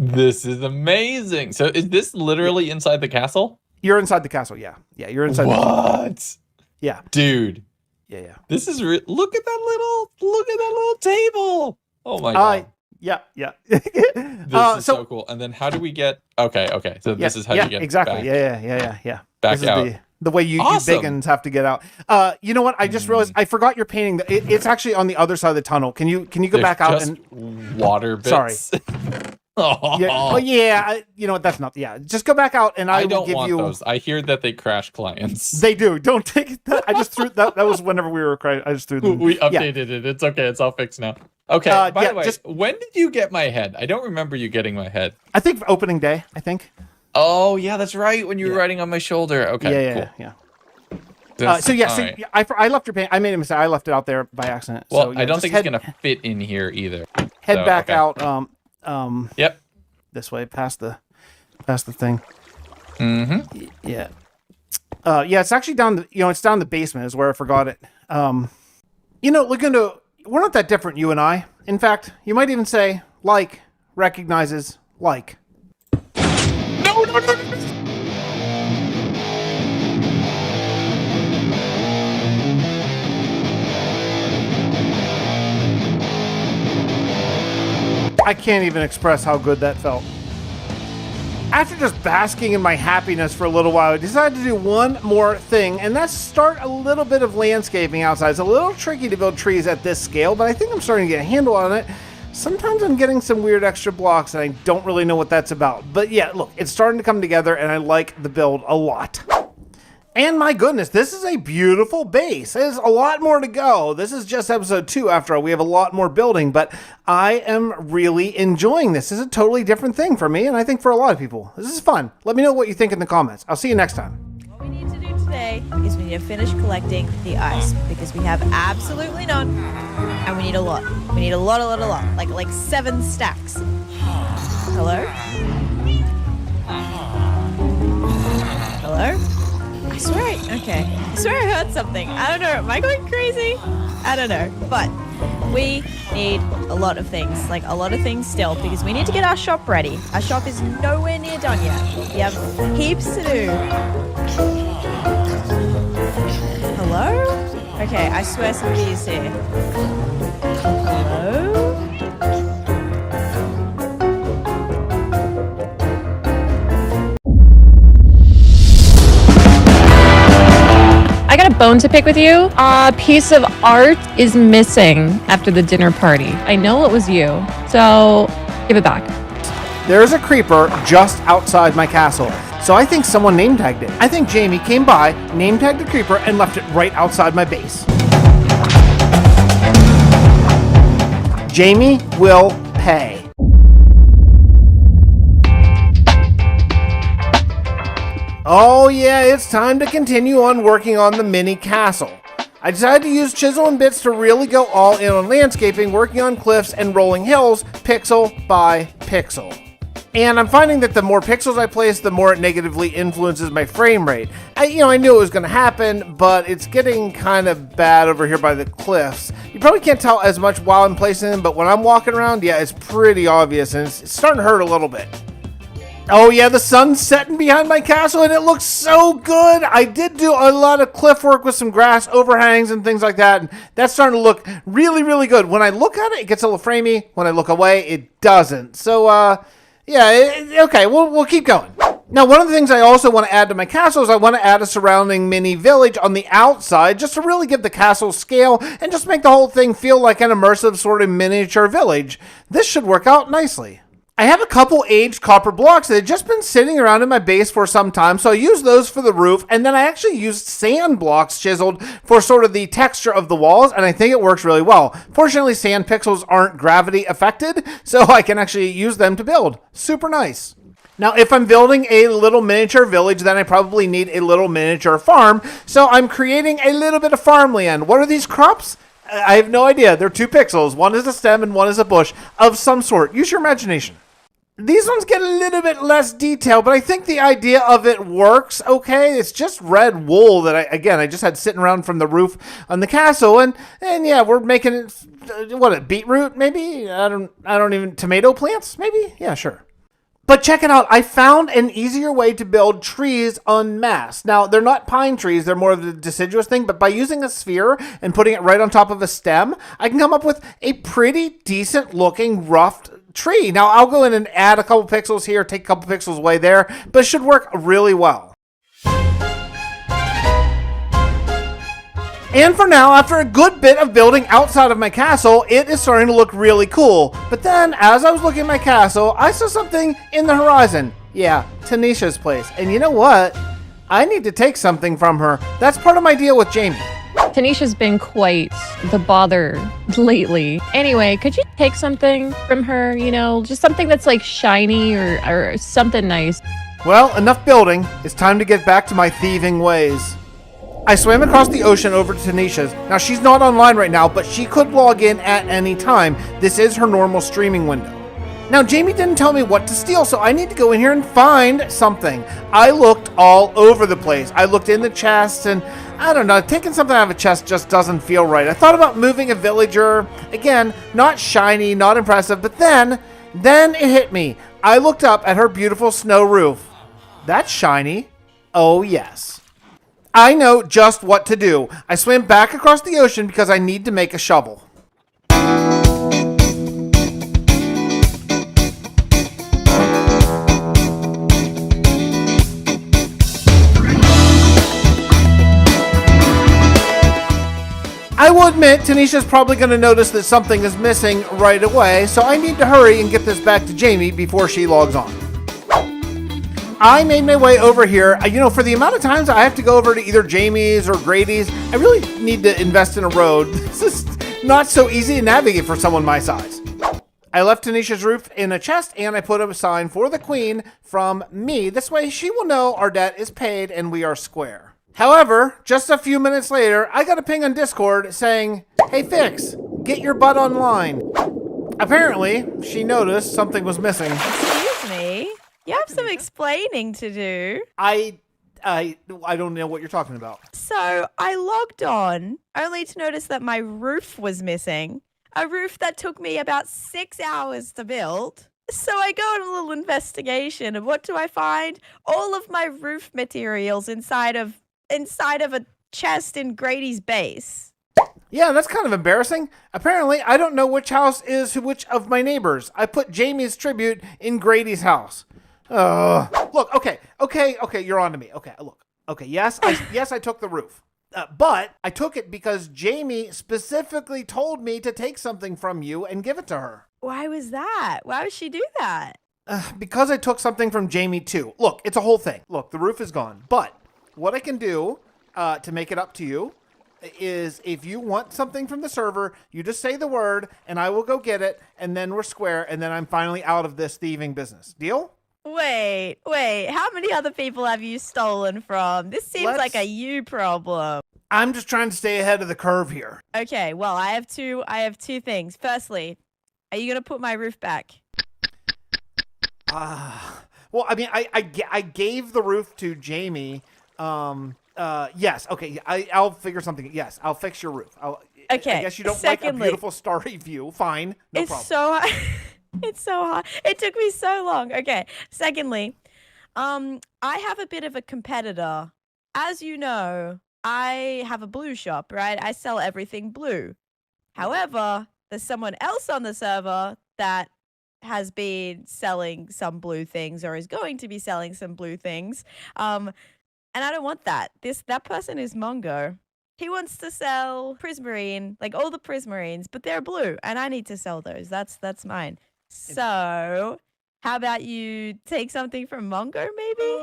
This is amazing. So is this literally inside the castle? You're inside the castle, yeah. Yeah, you're inside. What? Yeah. Dude. Yeah. This is look at that little table. Oh my god. Yeah. This is so cool. And then how do we get? Okay. So this is how you get exactly. back. Yeah. Back this out. Is The way you Awesome. biggins have to get out. You know what? I just realized I forgot your painting. It's actually on the other side of the tunnel. Can you go back out and water bits? Sorry. Yeah. Oh yeah. You know what? That's not. Yeah. Just go back out and I will don't give want you. those. I hear that they crash clients. They do. Don't take that. I just threw that. That was whenever we were. I just threw them. We updated it. It's okay. It's all fixed now. Okay. By the way, when did you get my head? I don't remember you getting my head. I think opening day. I think. Oh yeah, that's right. When you were riding on my shoulder. Okay. Yeah. Cool. So I left your paint. I made a mistake. I left it out there by accident. Well, so, I don't think it's gonna fit in here either. Head back out. Yep. This way, past the thing. Mm-hmm. Yeah. It's actually down. It's down the basement. Is where I forgot it. Legundo, we're not that different, you and I. In fact, you might even say like recognizes like. No. I can't even express how good that felt. After just basking in my happiness for a little while, I decided to do one more thing, and that's start a little bit of landscaping outside. It's a little tricky to build trees at this scale, but I think I'm starting to get a handle on it. Sometimes I'm getting some weird extra blocks, and I don't really know what that's about. But yeah, look, it's starting to come together, and I like the build a lot. And my goodness, this is a beautiful base. There's a lot more to go. This is just episode 2 after all. We have a lot more building, but I am really enjoying this. This is a totally different thing for me, and I think for a lot of people. This is fun. Let me know what you think in the comments. I'll see you next time. What we need to do today is we need to finish collecting the ice because we have absolutely none, and we need a lot. We need a lot. Like 7 stacks. Hello? Hello? I swear I heard something. I don't know. Am I going crazy? I don't know. But we need a lot of things. Like a lot of things still because we need to get our shop ready. Our shop is nowhere near done yet. We have heaps to do. Hello? Okay, I swear somebody is here. Hello? I got a bone to pick with you. A piece of art is missing after the dinner party. I know it was you, so give it back. There's a creeper just outside my castle, so I think someone name tagged it. I think Jamie came by, name tagged the creeper, and left it right outside my base. Jamie will pay. Oh yeah, it's time to continue on working on the mini castle. I decided to use chisel and bits to really go all in on landscaping, working on cliffs and rolling hills, pixel by pixel. And I'm finding that the more pixels I place, the more it negatively influences my frame rate. I knew it was going to happen, but it's getting kind of bad over here by the cliffs. You probably can't tell as much while I'm placing them, but when I'm walking around, yeah, it's pretty obvious, and it's starting to hurt a little bit. Oh yeah, the sun's setting behind my castle and it looks so good. I did do a lot of cliff work with some grass overhangs and things like that. And that's starting to look really, really good. When I look at it, it gets a little framey. When I look away, it doesn't. So, okay, we'll keep going. Now, one of the things I also want to add to my castle is I want to add a surrounding mini village on the outside just to really give the castle scale and just make the whole thing feel like an immersive sort of miniature village. This should work out nicely. I have a couple aged copper blocks that had just been sitting around in my base for some time, so I used those for the roof, and then I actually used sand blocks chiseled for sort of the texture of the walls, and I think it works really well. Fortunately, sand pixels aren't gravity affected, so I can actually use them to build. Super nice. Now, if I'm building a little miniature village, then I probably need a little miniature farm, so I'm creating a little bit of farmland. What are these crops? I have no idea. They're 2 pixels. One is a stem and one is a bush of some sort. Use your imagination. These ones get a little bit less detail, but I think the idea of it works okay. It's just red wool that I just had sitting around from the roof on the castle, and yeah, we're making it, beetroot maybe? I don't even, tomato plants maybe? Yeah, sure. But check it out, I found an easier way to build trees en masse. Now, they're not pine trees, they're more of the deciduous thing, but by using a sphere and putting it right on top of a stem, I can come up with a pretty decent looking rough tree. Now, I'll go in and add a couple pixels here, take a couple pixels away there, but it should work really well. And for now, after a good bit of building outside of my castle, it is starting to look really cool. But then, as I was looking at my castle, I saw something in the horizon. Yeah, Taneesha's place. And you know what? I need to take something from her. That's part of my deal with Jamie. Taneesha's been quite the bother lately. Anyway, could you take something from her? You know, just something that's like shiny or something nice. Well, enough building. It's time to get back to my thieving ways. I swam across the ocean over to Taneesha's. Now, she's not online right now, but she could log in at any time. This is her normal streaming window. Now, Jamie didn't tell me what to steal, so I need to go in here and find something. I looked all over the place. I looked in the chest, and I don't know, taking something out of a chest just doesn't feel right. I thought about moving a villager. Again, not shiny, not impressive, but then it hit me. I looked up at her beautiful snow roof. That's shiny. Oh, yes. I know just what to do. I swam back across the ocean because I need to make a shovel. I will admit, Taneesha's probably going to notice that something is missing right away, so I need to hurry and get this back to Jamie before she logs on. I made my way over here. You know, for the amount of times I have to go over to either Jamie's or Grady's, I really need to invest in a road. This is not so easy to navigate for someone my size. I left Taneesha's roof in a chest, and I put up a sign for the queen from me. This way she will know our debt is paid and we are square. However, just a few minutes later, I got a ping on Discord saying, "Hey Fix, get your butt online." Apparently, she noticed something was missing. Excuse me? You have some explaining to do. I don't know what you're talking about. So I logged on only to notice that my roof was missing. A roof that took me about 6 hours to build. So I go on a little investigation, and what do I find? All of my roof materials inside of a chest in Grady's base. Yeah, that's kind of embarrassing. Apparently, I don't know which house is which of my neighbors. I put Jamie's tribute in Grady's house. Look, okay, you're on to me. Okay, look. Okay, yes, I took the roof. But I took it because Jamie specifically told me to take something from you and give it to her. Why was that? Why would she do that? Because I took something from Jamie too. Look, it's a whole thing. Look, the roof is gone. But what I can do to make it up to you is if you want something from the server, you just say the word and I will go get it, and then we're square, and then I'm finally out of this thieving business. Deal? Wait. How many other people have you stolen from? This seems like a you problem. I'm just trying to stay ahead of the curve here. Okay, well, I have two things. Firstly, are you going to put my roof back? Well, I mean, I gave the roof to Jamie. Yes. Okay. I'll figure something. Yes, I'll fix your roof. Okay. I guess you don't like a beautiful starry view. Fine. No problem. So it's so hard. It took me so long. Okay. Secondly, I have a bit of a competitor. As you know, I have a blue shop, right? I sell everything blue. However, there's someone else on the server that has been selling some blue things or is going to be selling some blue things. And I don't want that. That person is Mongo. He wants to sell Prismarine, like all the Prismarines, but they're blue, and I need to sell those. That's mine. So, how about you take something from Mongo, maybe?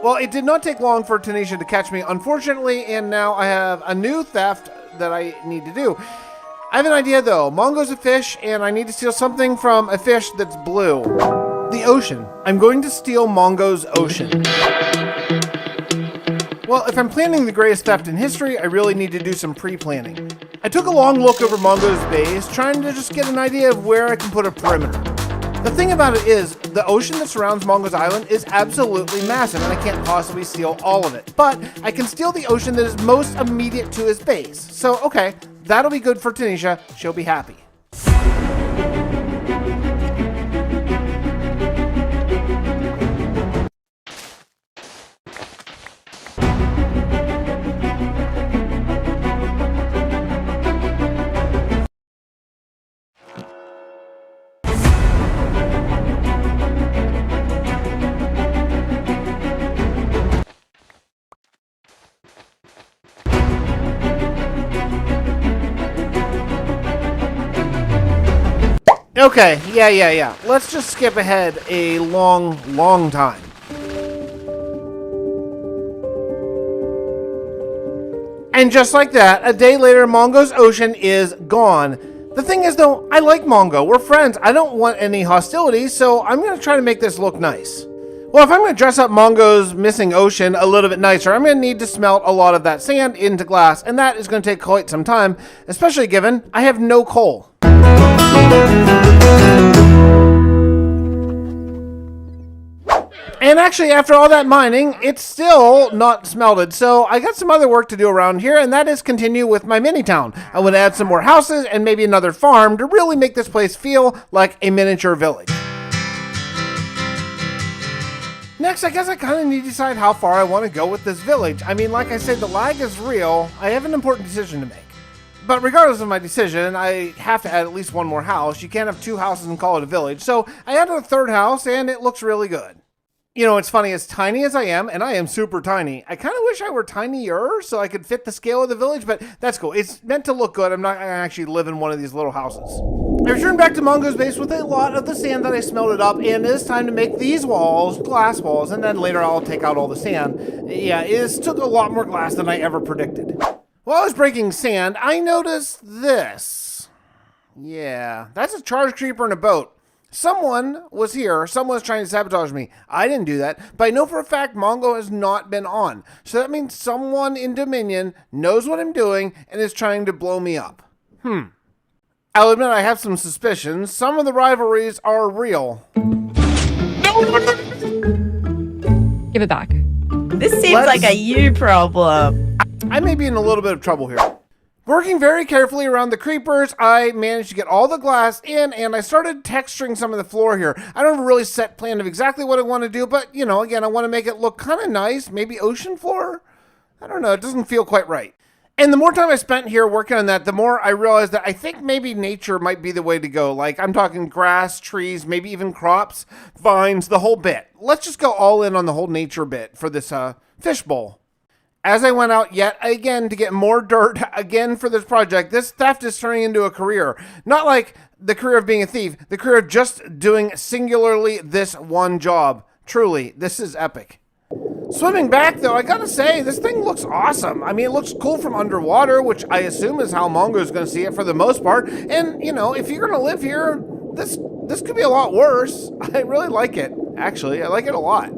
Well, it did not take long for Taneesha to catch me, unfortunately, and now I have a new theft that I need to do. I have an idea, though. Mongo's a fish, and I need to steal something from a fish that's blue. The ocean. I'm going to steal Mongo's ocean. Well, if I'm planning the greatest theft in history, I really need to do some pre-planning. I took a long look over Mongo's base, trying to just get an idea of where I can put a perimeter. The thing about it is, the ocean that surrounds Mongo's island is absolutely massive, and I can't possibly steal all of it. But I can steal the ocean that is most immediate to his base. So, okay, that'll be good for Taneesha. She'll be happy. Okay, yeah. Let's just skip ahead a long time. And just like that, a day later, Mongo's ocean is gone. The thing is, though, I like Mongo. We're friends. I don't want any hostility, so I'm going to try to make this look nice. Well, if I'm going to dress up Mongo's missing ocean a little bit nicer, I'm going to need to smelt a lot of that sand into glass, and that is going to take quite some time, especially given I have no coal. And actually, after all that mining, it's still not smelted. So I got some other work to do around here, and that is continue with my mini town. I want to add some more houses and maybe another farm to really make this place feel like a miniature village. Next, I guess I kind of need to decide how far I want to go with this village. I mean, like I said, the lag is real. I have an important decision to make. But regardless of my decision, I have to add at least one more house. You can't have 2 houses and call it a village. So I added a 3rd house, and it looks really good. You know, it's funny, as tiny as I am, and I am super tiny, I kind of wish I were tinier so I could fit the scale of the village, but that's cool. It's meant to look good. I'm not going to actually live in one of these little houses. I returned back to Mongo's base with a lot of the sand that I smelted up, and it is time to make these walls, glass walls, and then later I'll take out all the sand. Yeah, it took a lot more glass than I ever predicted. While I was breaking sand, I noticed this. Yeah, that's a charge creeper in a boat. Someone was here. Someone was trying to sabotage me. I didn't do that, but I know for a fact Mongo has not been on. So that means someone in Dominion knows what I'm doing and is trying to blow me up. I'll admit I have some suspicions. Some of the rivalries are real. Give it back. This seems like a you problem. I may be in a little bit of trouble here. Working very carefully around the creepers, I managed to get all the glass in, and I started texturing some of the floor here. I don't have a really set plan of exactly what I want to do, but, you know, again, I want to make it look kind of nice. Maybe ocean floor? I don't know. It doesn't feel quite right. And the more time I spent here working on that, the more I realized that I think maybe nature might be the way to go. Like, I'm talking grass, trees, maybe even crops, vines, the whole bit. Let's just go all in on the whole nature bit for this fishbowl. As I went out yet again to get more dirt again for this project, this theft is turning into a career. Not like the career of being a thief, the career of just doing singularly this one job. Truly, this is epic. Swimming back, though, I gotta say, this thing looks awesome. I mean, it looks cool from underwater, which I assume is how Mongo is going to see it for the most part. And, you know, if you're going to live here, this could be a lot worse. I really like it, actually. I like it a lot.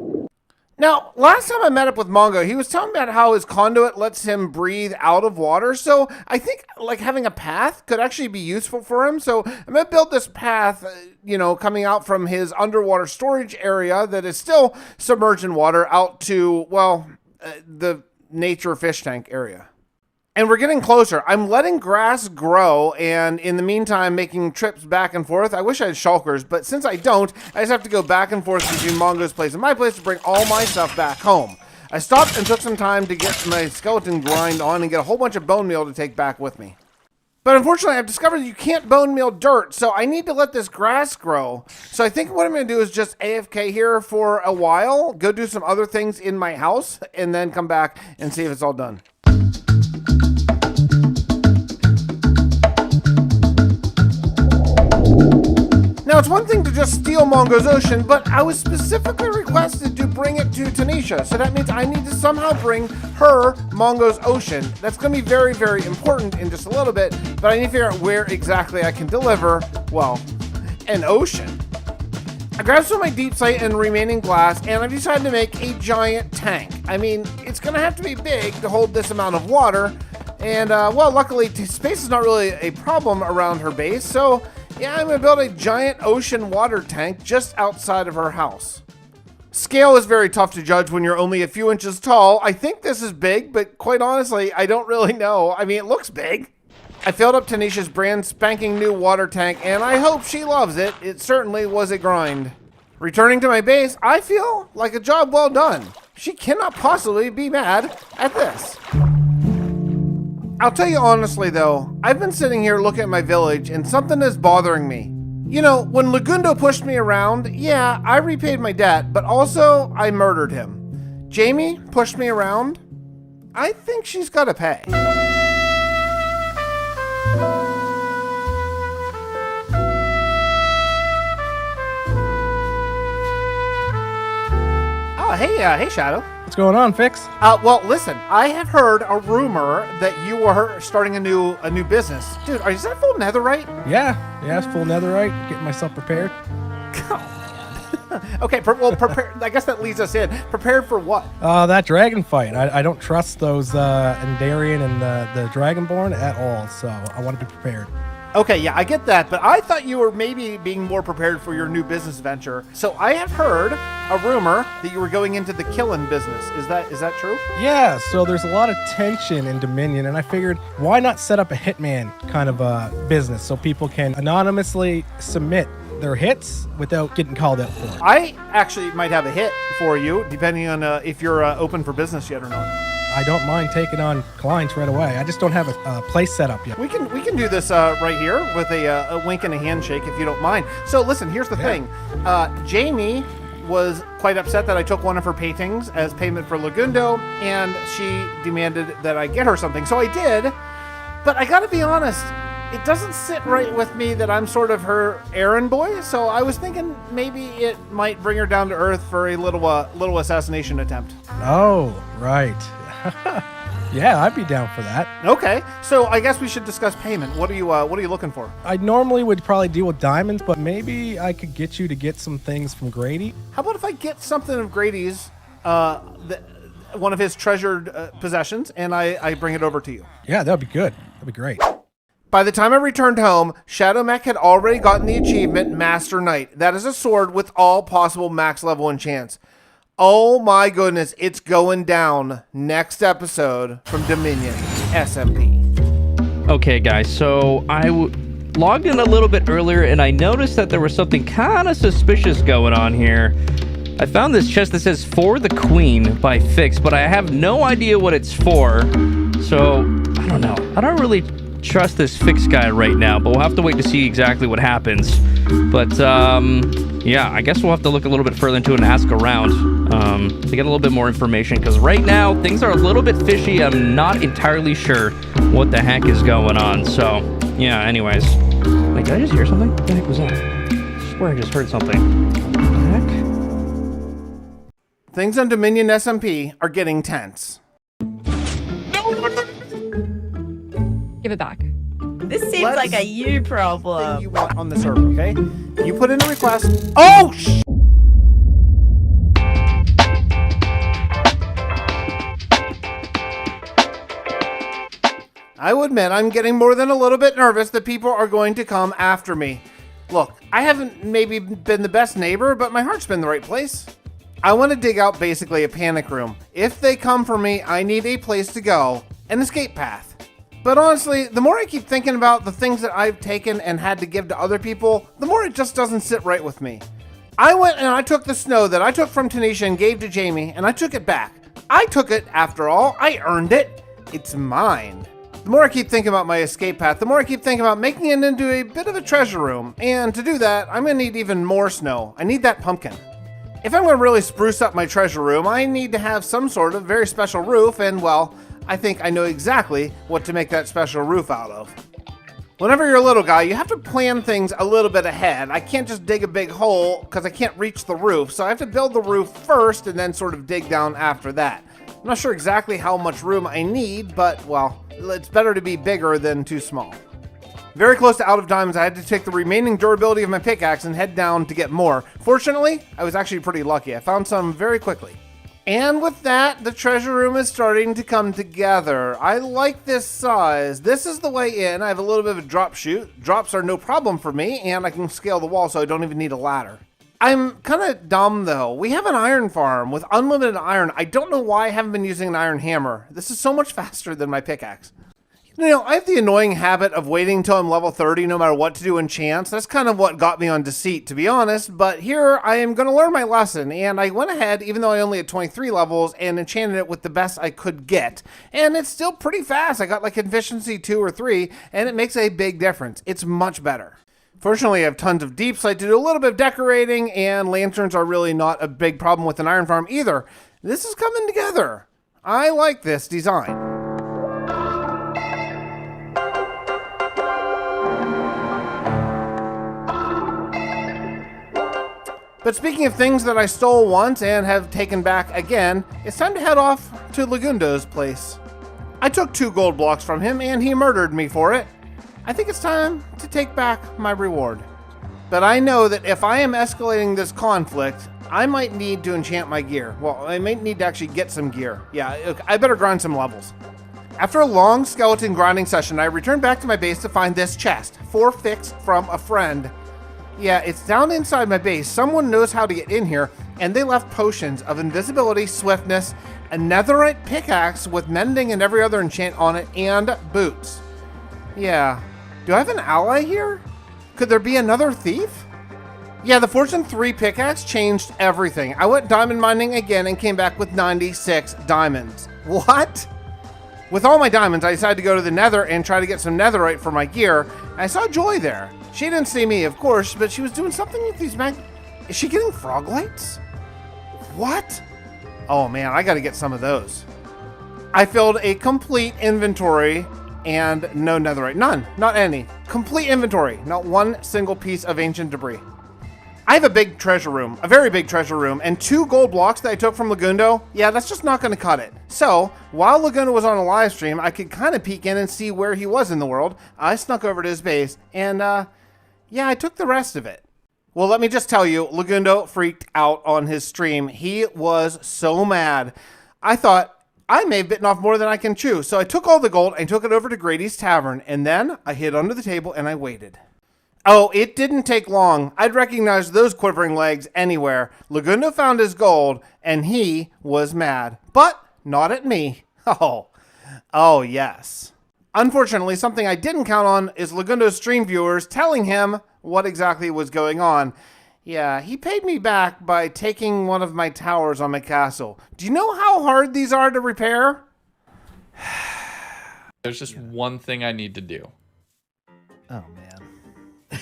Now, last time I met up with Mongo, he was telling me about how his conduit lets him breathe out of water. So I think like having a path could actually be useful for him. So I'm going to build this path, you know, coming out from his underwater storage area that is still submerged in water out to, well, the nature fish tank area. And we're getting closer. I'm letting grass grow, and in the meantime, making trips back and forth. I wish I had shulkers, but since I don't, I just have to go back and forth between Mongo's place and my place to bring all my stuff back home. I stopped and took some time to get my skeleton grind on and get a whole bunch of bone meal to take back with me. But unfortunately, I've discovered you can't bone meal dirt, so I need to let this grass grow. So I think what I'm going to do is just AFK here for a while, go do some other things in my house, and then come back and see if it's all done. Now, it's one thing to just steal Mongo's ocean, but I was specifically requested to bring it to Taneesha, so that means I need to somehow bring her Mongo's ocean. That's going to be very, very important in just a little bit, but I need to figure out where exactly I can deliver, well, an ocean. I grabbed some of my deep slate and remaining glass, and I've decided to make a giant tank. I mean, it's going to have to be big to hold this amount of water, and, well, luckily, space is not really a problem around her base, so yeah, I'm going to build a giant ocean water tank just outside of her house. Scale is very tough to judge when you're only a few inches tall. I think this is big, but quite honestly, I don't really know. I mean, it looks big. I filled up Taneesha's brand spanking new water tank, and I hope she loves it. It certainly was a grind. Returning to my base, I feel like a job well done. She cannot possibly be mad at this. I'll tell you honestly though, I've been sitting here looking at my village and something is bothering me. You know, when Legundo pushed me around, yeah, I repaid my debt, but also I murdered him. Jamie pushed me around. I think she's gotta pay. Oh, hey, Shadow. What's going on, Fix? Well, listen, I have heard a rumor that you are starting a new business. Dude, is that full netherite? Yeah, it's full netherite. Getting myself prepared. Okay, prepare. I guess that leads us in. Prepared for what? That dragon fight. I don't trust those Endarian and the Dragonborn at all, so I want to be prepared. Okay, yeah, I get that, but I thought you were maybe being more prepared for your new business venture. So I have heard a rumor that you were going into the killing business. Is that true? Yeah, so there's a lot of tension in Dominion, and I figured, why not set up a hitman kind of a business so people can anonymously submit their hits without getting called out for it. I actually might have a hit for you, depending on if you're open for business yet or not. I don't mind taking on clients right away. I just don't have a place set up yet. We can do this right here with a wink and a handshake if you don't mind. So listen, here's the thing. Jamie was quite upset that I took one of her paintings as payment for Legundo, and she demanded that I get her something. So I did, but I gotta be honest, it doesn't sit right with me that I'm sort of her errand boy. So I was thinking maybe it might bring her down to earth for a little assassination attempt. Oh, right. Yeah, I'd be down for that. Okay, so I guess we should discuss payment. What are you looking for? I normally would probably deal with diamonds, but maybe I could get you to get some things from Grady. How about if I get something of Grady's, one of his treasured possessions, and I bring it over to you? Yeah, that'd be good. That'd be great. By the time I returned home, ShadowMech had already gotten the achievement Master Knight. That is a sword with all possible max level enchants. Oh my goodness, it's going down next episode from Dominion SMP. Okay, guys, so I logged in a little bit earlier, and I noticed that there was something kind of suspicious going on here. I found this chest that says "For the Queen" by Fix, but I have no idea what it's for. So, I don't know. I don't really trust this Fix guy right now, but we'll have to wait to see exactly what happens. But, yeah, I guess we'll have to look a little bit further into it and ask around to get a little bit more information, because right now things are a little bit fishy. I'm not entirely sure what the heck is going on. So, yeah, anyways. Wait, did I just hear something? What the heck was that? I swear I just heard something. What the heck? Things on Dominion SMP are getting tense. Give it back. This seems like a you problem. Thing you want on the server, okay? You put in a request. Oh, I will admit, I'm getting more than a little bit nervous that people are going to come after me. Look, I haven't maybe been the best neighbor, but my heart's been the right place. I want to dig out basically a panic room. If they come for me, I need a place to go, an escape path. But honestly, the more I keep thinking about the things that I've taken and had to give to other people, the more it just doesn't sit right with me. I went and I took the snow that I took from Taneesha and gave to Jamie, and I took it back. I took it, after all. I earned it. It's mine. The more I keep thinking about my escape path, the more I keep thinking about making it into a bit of a treasure room. And to do that, I'm going to need even more snow. I need that pumpkin. If I'm going to really spruce up my treasure room, I need to have some sort of very special roof, and well, I think I know exactly what to make that special roof out of. Whenever you're a little guy, you have to plan things a little bit ahead. I can't just dig a big hole because I can't reach the roof, so I have to build the roof first and then sort of dig down after that. I'm not sure exactly how much room I need, but well, it's better to be bigger than too small. Very close to out of diamonds, I had to take the remaining durability of my pickaxe and head down to get more. Fortunately, I was actually pretty lucky. I found some very quickly. And with that, the treasure room is starting to come together. I like this size. This is the way in. I have a little bit of a drop chute. Drops are no problem for me, and I can scale the wall so I don't even need a ladder. I'm kind of dumb though. We have an iron farm with unlimited iron. I don't know why I haven't been using an iron hammer. This is so much faster than my pickaxe. You know, I have the annoying habit of waiting until I'm level 30 no matter what to do in chance. That's kind of what got me on Deceit, to be honest, but here I am going to learn my lesson, and I went ahead, even though I only had 23 levels, and enchanted it with the best I could get. And it's still pretty fast. I got like efficiency 2 or 3, and it makes a big difference. It's much better. Fortunately, I have tons of deep slate to do a little bit of decorating, and lanterns are really not a big problem with an iron farm either. This is coming together. I like this design. But speaking of things that I stole once and have taken back again, it's time to head off to Legundo's place. I took 2 gold blocks from him and he murdered me for it. I think it's time to take back my reward. But I know that if I am escalating this conflict, I might need to enchant my gear. Well, I might need to actually get some gear. Yeah, I better grind some levels. After a long skeleton grinding session, I returned back to my base to find this chest, 4 fixed from a friend. Yeah, it's down inside my base. Someone knows how to get in here, and they left potions of invisibility, swiftness, a netherite pickaxe with mending and every other enchant on it, and boots. Yeah. Do I have an ally here? Could there be another thief? Yeah, the Fortune 3 pickaxe changed everything. I went diamond mining again and came back with 96 diamonds. What? With all my diamonds, I decided to go to the nether and try to get some netherite for my gear. I saw Joy there. She didn't see me, of course, but she was doing something with these Is she getting frog lights? What? Oh man, I gotta get some of those. I filled a complete inventory and no netherite. None, not any. Complete inventory, not one single piece of ancient debris. I have a big treasure room, a very big treasure room, and 2 gold blocks that I took from Legundo. Yeah, that's just not gonna cut it. So, while Legundo was on a live stream, I could kind of peek in and see where he was in the world. I snuck over to his base, and yeah, I took the rest of it. Well, let me just tell you, Legundo freaked out on his stream. He was so mad. I thought, I may have bitten off more than I can chew. So I took all the gold and took it over to Grady's Tavern, and then I hid under the table and I waited. Oh, it didn't take long. I'd recognize those quivering legs anywhere. Legundo found his gold, and he was mad. But not at me. Oh yes. Unfortunately, something I didn't count on is Legundo's stream viewers telling him what exactly was going on. Yeah, he paid me back by taking one of my towers on my castle. Do you know how hard these are to repair? There's just one thing I need to do. Oh, man.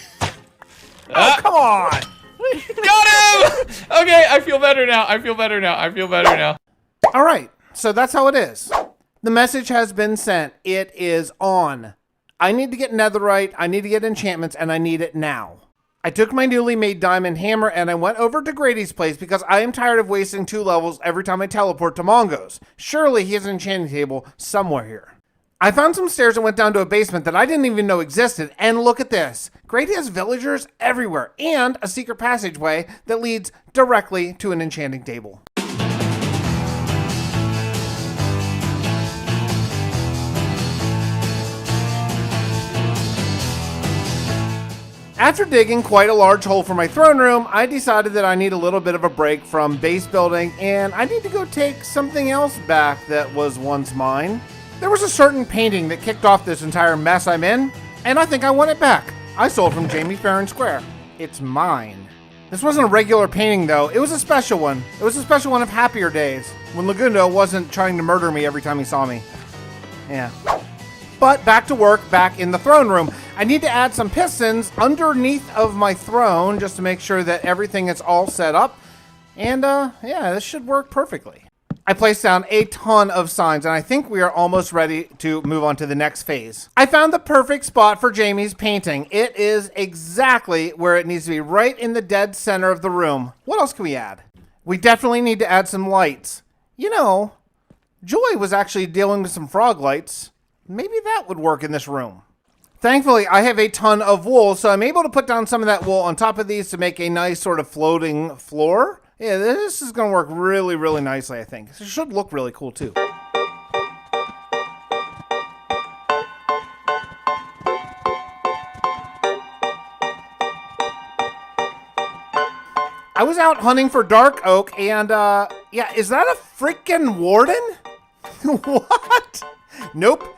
Oh, come on! Got him! Okay, I feel better now. I feel better now. All right, so that's how it is. The message has been sent. It is on. I need to get netherite, I need to get enchantments, and I need it now. I took my newly made diamond hammer and I went over to Grady's place because I am tired of wasting 2 levels every time I teleport to Mongo's. Surely he has an enchanting table somewhere here. I found some stairs and went down to a basement that I didn't even know existed, and look at this. Grady has villagers everywhere and a secret passageway that leads directly to an enchanting table. After digging quite a large hole for my throne room, I decided that I need a little bit of a break from base building and I need to go take something else back that was once mine. There was a certain painting that kicked off this entire mess I'm in, and I think I want it back. I sold from Jamie Fair and Square. It's mine. This wasn't a regular painting though, it was a special one. It was a special one of happier days, when Legundo wasn't trying to murder me every time he saw me. Yeah. But back to work, back in the throne room. I need to add some pistons underneath of my throne just to make sure that everything is all set up. And yeah, this should work perfectly. I placed down a ton of signs and I think we are almost ready to move on to the next phase. I found the perfect spot for Jamie's painting. It is exactly where it needs to be, right in the dead center of the room. What else can we add? We definitely need to add some lights. You know, Joy was actually dealing with some frog lights. Maybe that would work in this room. Thankfully, I have a ton of wool, so I'm able to put down some of that wool on top of these to make a nice sort of floating floor. Yeah, this is going to work really, really nicely, I think. It should look really cool, too. I was out hunting for dark oak, and, yeah, is that a freaking warden? What? Nope.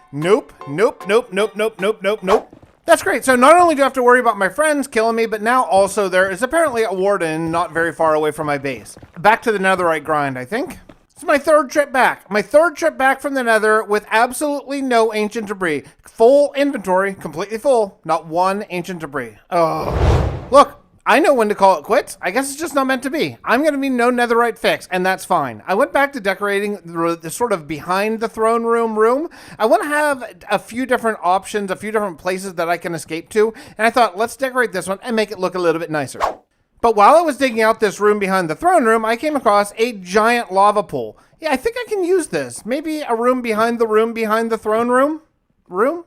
That's great. So not only do I have to worry about my friends killing me, but now also there is apparently a warden not very far away from my base. Back to the netherite grind, I think. It's my 3rd trip back. My 3rd trip back from the nether with absolutely no ancient debris. Full inventory, completely full. Not one ancient debris. Oh, look. I know when to call it quits. I guess it's just not meant to be. I'm going to be no netherite fix, and that's fine. I went back to decorating the sort of behind the throne room. I want to have a few different options, a few different places that I can escape to, and I thought, let's decorate this one and make it look a little bit nicer. But while I was digging out this room behind the throne room, I came across a giant lava pool. Yeah, I think I can use this. Maybe a room behind the throne room? Room?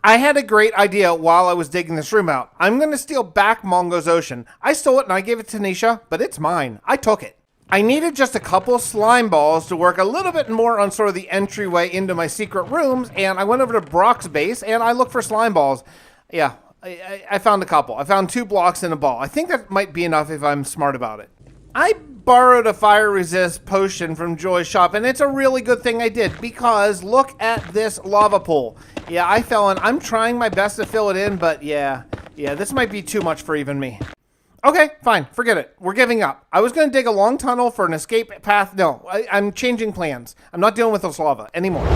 I had a great idea while I was digging this room out. I'm going to steal back Mongo's ocean. I stole it and I gave it to Taneesha, but it's mine. I took it. I needed just a couple slime balls to work a little bit more on sort of the entryway into my secret rooms, and I went over to Brock's base and I looked for slime balls. Yeah, I found a couple. I found 2 blocks and a ball. I think that might be enough if I'm smart about it. I borrowed a fire resist potion from Joy's shop, and it's a really good thing I did because look at this lava pool. Yeah, I fell in. I'm trying my best to fill it in, but yeah, this might be too much for even me. Okay, fine, forget it. We're giving up. I was going to dig a long tunnel for an escape path. No, I'm changing plans. I'm not dealing with this lava anymore.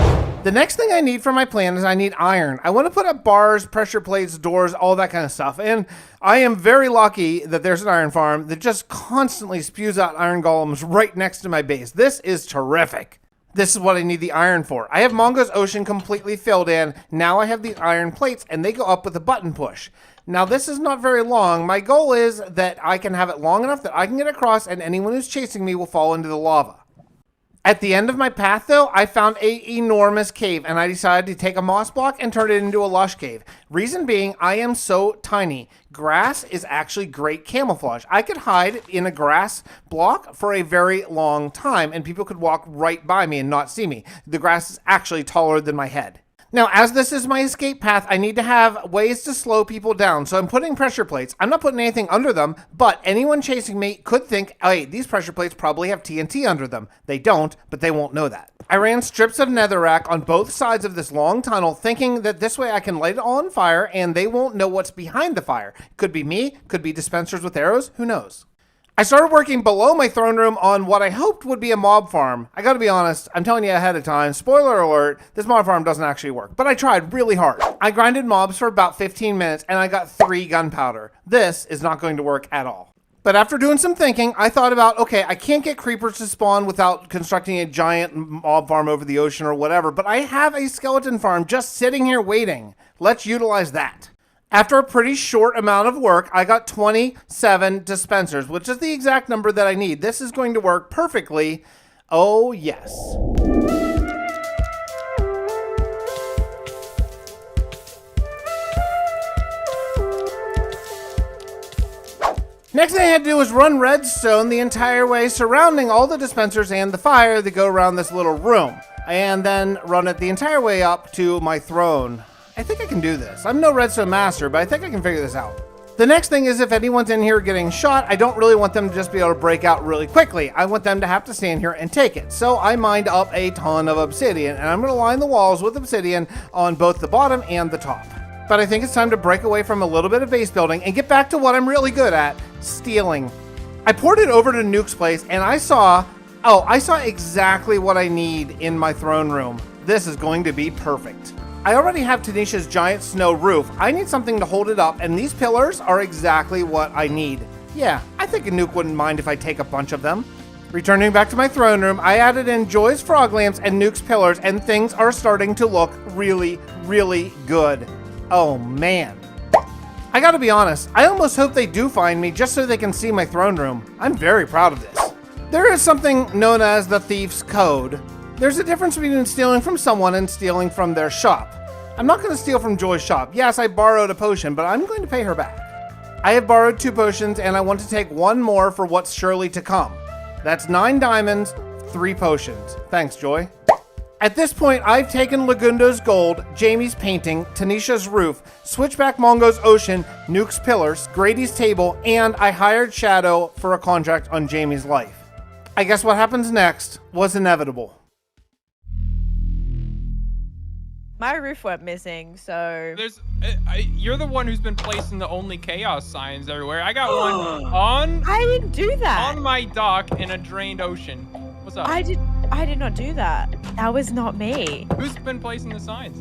The next thing I need for my plan is I need iron. I want to put up bars, pressure plates, doors, all that kind of stuff. And I am very lucky that there's an iron farm that just constantly spews out iron golems right next to my base. This is terrific. This is what I need the iron for. I have Mongo's ocean completely filled in. Now I have these iron plates and they go up with a button push. Now this is not very long. My goal is that I can have it long enough that I can get across and anyone who's chasing me will fall into the lava. At the end of my path though, I found an enormous cave and I decided to take a moss block and turn it into a lush cave. Reason being, I am so tiny. Grass is actually great camouflage. I could hide in a grass block for a very long time and people could walk right by me and not see me. The grass is actually taller than my head. Now, as this is my escape path, I need to have ways to slow people down. So I'm putting pressure plates. I'm not putting anything under them, but anyone chasing me could think, hey, these pressure plates probably have TNT under them. They don't, but they won't know that. I ran strips of netherrack on both sides of this long tunnel, thinking that this way I can light it all on fire and they won't know what's behind the fire. Could be me, could be dispensers with arrows, who knows? I started working below my throne room on what I hoped would be a mob farm. I gotta be honest, I'm telling you ahead of time, spoiler alert, this mob farm doesn't actually work, but I tried really hard. I grinded mobs for about 15 minutes and I got 3 gunpowder. This is not going to work at all. But after doing some thinking, I thought about, okay, I can't get creepers to spawn without constructing a giant mob farm over the ocean or whatever, but I have a skeleton farm just sitting here waiting. Let's utilize that. After a pretty short amount of work, I got 27 dispensers, which is the exact number that I need. This is going to work perfectly. Oh, yes. Next thing I had to do was run redstone the entire way, surrounding all the dispensers and the fire that go around this little room, and then run it the entire way up to my throne. I think I can do this. I'm no redstone master, but I think I can figure this out. The next thing is if anyone's in here getting shot, I don't really want them to just be able to break out really quickly. I want them to have to stand here and take it. So I mined up a ton of obsidian, and I'm going to line the walls with obsidian on both the bottom and the top. But I think it's time to break away from a little bit of base building and get back to what I'm really good at, stealing. I ported over to Nuke's place, and I saw exactly what I need in my throne room. This is going to be perfect. I already have Taneesha's giant snow roof. I need something to hold it up, and these pillars are exactly what I need. Yeah, I think a Nuke wouldn't mind if I take a bunch of them. Returning back to my throne room, I added in Joy's frog lamps and Nuke's pillars, and things are starting to look really, really good. Oh man. I gotta be honest, I almost hope they do find me just so they can see my throne room. I'm very proud of this. There is something known as the Thief's Code. There's a difference between stealing from someone and stealing from their shop. I'm not going to steal from Joy's shop. Yes, I borrowed a potion, but I'm going to pay her back. I have borrowed 2 potions, and I want to take 1 more for what's surely to come. That's 9 diamonds, 3 potions. Thanks, Joy. At this point, I've taken Legundo's gold, Jamie's painting, Taneesha's roof, SwitchBackMongo's ocean, Nuke's pillars, Grady's table, and I hired Shadow for a contract on Jamie's life. I guess what happens next was inevitable. My roof went missing, so... You're the one who's been placing the only chaos signs everywhere. I got one on... I didn't do that. On my dock in a drained ocean. What's up? I did not do that. That was not me. Who's been placing the signs?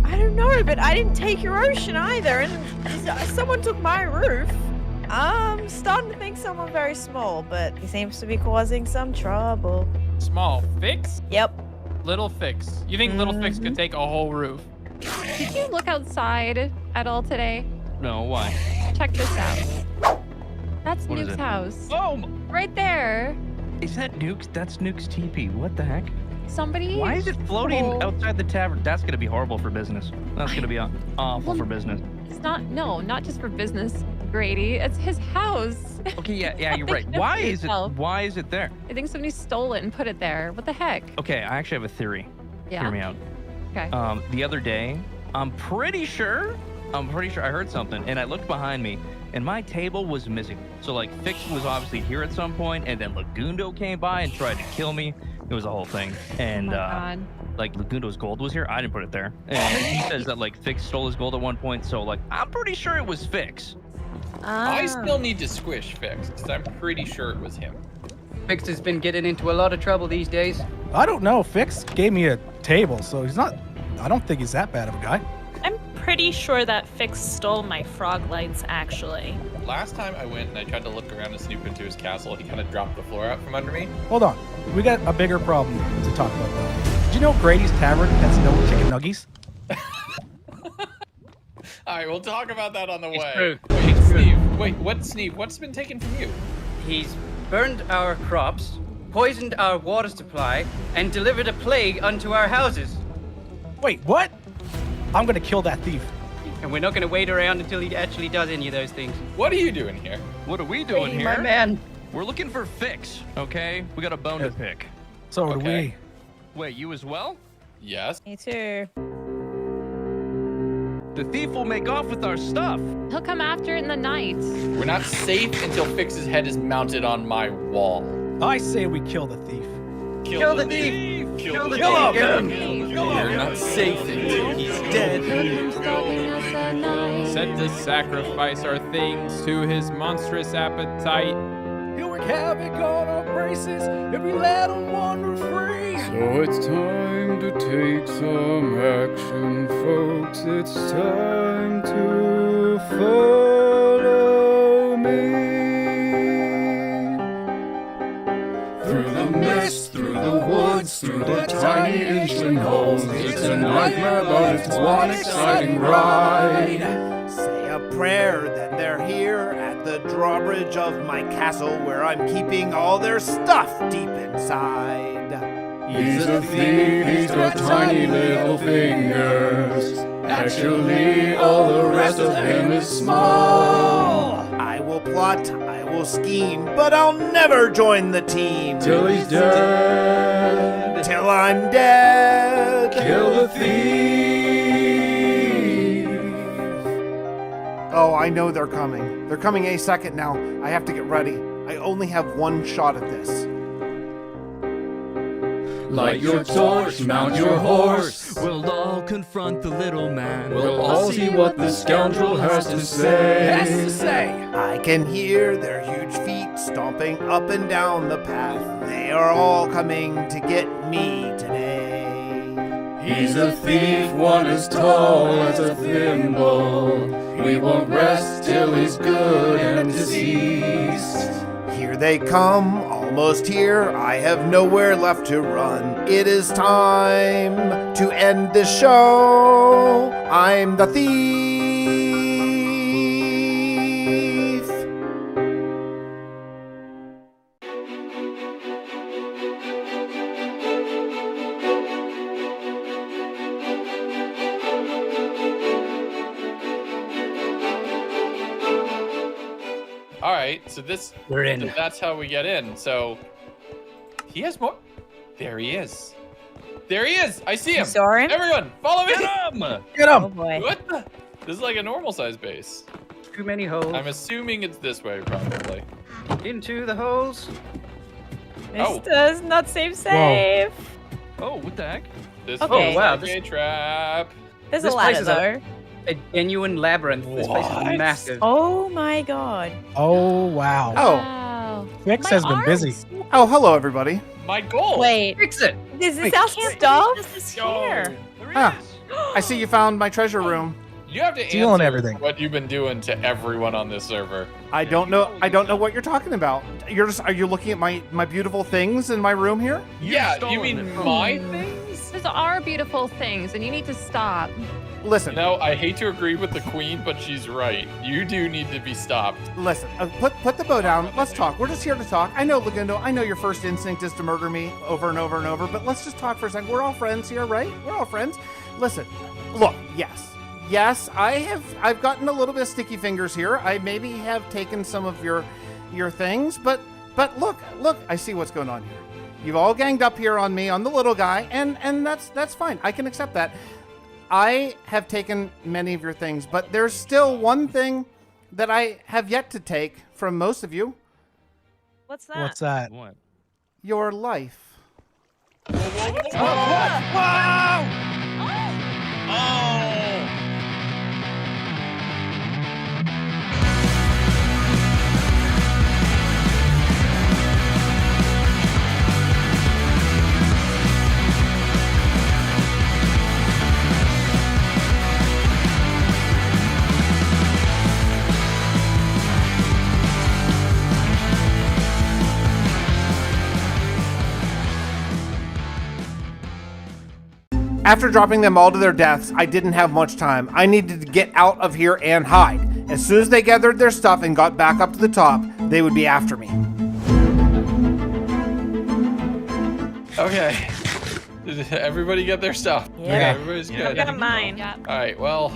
I don't know, but I didn't take your ocean either, and someone took my roof. I'm starting to think someone very small, but he seems to be causing some trouble. Small fix? Yep. Little Fix. You think Little Fix could take a whole roof? Did you look outside at all today? No, why? Check this out. That's What is Nuke's it? house. Oh, Right there. is that Nuke's? That's Nuke's teepee. What the heck? Somebody. Why is it floating stole- outside the tavern? That's gonna be horrible for business. That's gonna be awful for business. It's not just for business, Grady. It's his house. Okay, yeah, you're right. Why is it there? I think somebody stole it and put it there. What the heck? Okay, I actually have a theory. Yeah. Hear me out. Okay. The other day, I'm pretty sure I heard something, and I looked behind me, and my table was missing. So like, Fix was obviously here at some point, and then Legundo came by and tried to kill me. It was a whole thing. And oh my God. like Legundo's gold was here. I didn't put it there. And he says that like Fix stole his gold at one point. So like, I'm pretty sure it was Fix. I still need to squish Fix, because I'm pretty sure it was him. Fix has been getting into a lot of trouble these days. I don't know. Fix gave me a table, so he's not. I don't think he's that bad of a guy. I'm pretty sure that Fix stole my frog lights, actually. Last time I went and I tried to look around and snoop into his castle, he kind of dropped the floor out from under me. Hold on. We got a bigger problem to talk about though. Did you know Grady's Tavern has no chicken nuggies? All right, we'll talk about that on the way. true. Wait, It's true. Sneve. Wait, what, Sneve? What's been taken from you? He's burned our crops, poisoned our water supply, and delivered a plague unto our houses. Wait, what? I'm gonna kill that thief. And we're not going to wait around until he actually does any of those things. What are you doing here? What are we doing Hey, here? my man. We're looking for Fix. Okay, we got a bone to pick. So do Okay. we. Wait, you as well? Yes. Me too. The thief will make off with our stuff. He'll come after it in the night. We're not safe until Fix's head is mounted on my wall. I say we kill the thief. Kill the thief! Kill the Kill thief! him! You're not safe until he's dead. Set to sacrifice our things to his monstrous appetite. He'll wreak havoc on our braces if we let him wander free. So it's time to take some action, folks. It's time to follow me. Through the mist, through the woods, through the tiny Inchiling holes. It's a nightmare, but it's one exciting ride. Say a prayer that they're here at the drawbridge of my castle where I'm keeping all their stuff deep inside. He's a thief, he's got tiny little fingers. Actually, all the rest of him is small. I will plot, I will scheme, but I'll never join the team. Till he's dead. Till I'm dead. Kill the thief. Oh, I know they're coming. They're coming a second now. I have to get ready. I only have one shot at this. Light your torch, mount your horse. We'll all confront the little man. We'll all see what the scoundrel has to say. I can hear their huge feet stomping up and down the path. They are all coming to get me today. He's a thief, one as tall as a thimble. We won't rest till he's good and deceased. Here they come, almost here. I have nowhere left to run. It is time to end this show. I'm the thief. All right, so We're in. so that's how we get in. So he has more. There he is. There he is. I see him. You saw him? Everyone, follow me. Get Oh him! boy. What the? This is like a normal size base. Too many holes. I'm assuming it's this way, probably. Into the holes. Oh. This does not seem safe. Oh, what the heck? This Okay. feels Oh, wow, like a trap. There's This a place ladder is though. A genuine labyrinth. This place What? is massive. Oh my god. Oh, wow. Oh. Wow. Fix My has been arms. busy. Oh, hello, everybody. My goal. Wait, Fix it. is this Wait. our stuff? This is Yo. here. Ah, I see you found my treasure room. You have to Stealing answer everything. what you've been doing to everyone on this server. I don't know what you're talking about. Are you looking at my beautiful things in my room here? Yeah, you stolen mean it from my things? Those are beautiful things, and you need to stop. Listen. You know, I hate to agree with the queen, but she's right. You do need to be stopped. Listen, put the bow down. Let's talk. We're just here to talk. I know, Legundo, I know your first instinct is to murder me over and over and over, but let's just talk for a second. We're all friends here, right? We're all friends. Listen, look, yes, I've gotten a little bit of sticky fingers here. I maybe have taken some of your things, but look, I see what's going on here. You've all ganged up here on me, on the little guy, and that's fine. I can accept that. I have taken many of your things, but there's still one thing that I have yet to take from most of you. What's that? What's that? What? Your life. After dropping them all to their deaths, I didn't have much time. I needed to get out of here and hide. As soon as they gathered their stuff and got back up to the top, they would be after me. Okay. Did everybody get their stuff? Yeah. Everybody's I good. got mine. All right, well,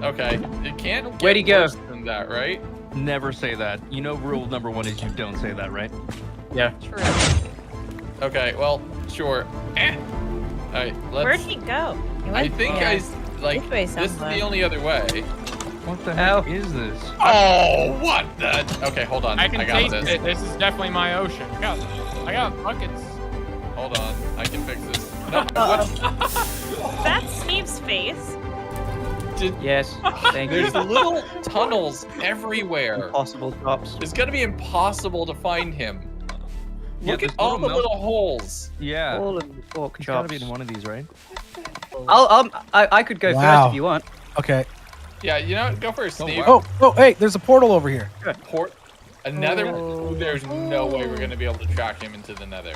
okay. It can't get Where'd he go? worse than that, right? Never say that. You know, rule number 1 is you don't say that, right? Yeah. True. Okay, well, sure. All right, let's... Where'd he go? I think This way this is somewhere. the only other way. What the Ow. heck is this? Oh, what the? Okay, hold on. I can got taste this. it. This is definitely my ocean. I got buckets. Hold on. I can fix this. No, That's Sneve's face. Yes. Thank you. There's little tunnels everywhere. Impossible drops. It's gonna be impossible to find him. Yeah, Look at there's all the little little holes. Yeah. All of the pork It's gotta chops. be in one of these, right? I could go Wow. first if you want. Okay. Yeah, you know what? Go first, Steve. Oh, hey, there's a portal over here. Port. Another. There's no way we're gonna be able to track him into the Nether.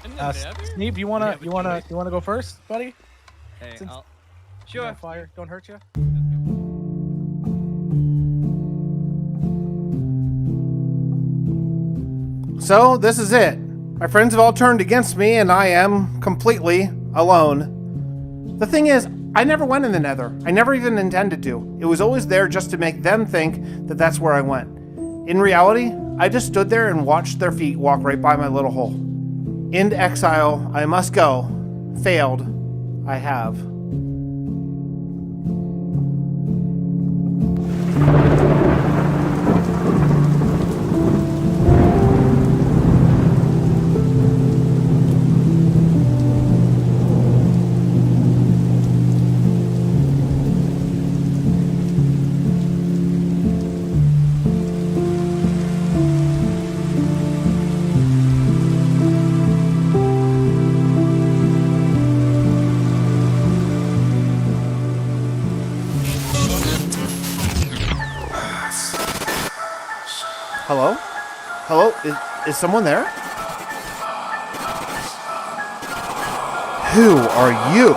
In the nether? Steve, you wanna go first, buddy? Hey, Since- I'll- Sure. Fire don't hurt you. So, this is it. My friends have all turned against me, and I am completely alone. The thing is, I never went in the Nether. I never even intended to. It was always there just to make them think that that's where I went. In reality, I just stood there and watched their feet walk right by my little hole. Into exile, I must go. Failed, I have. Hello? Hello? Is someone there? Who are you?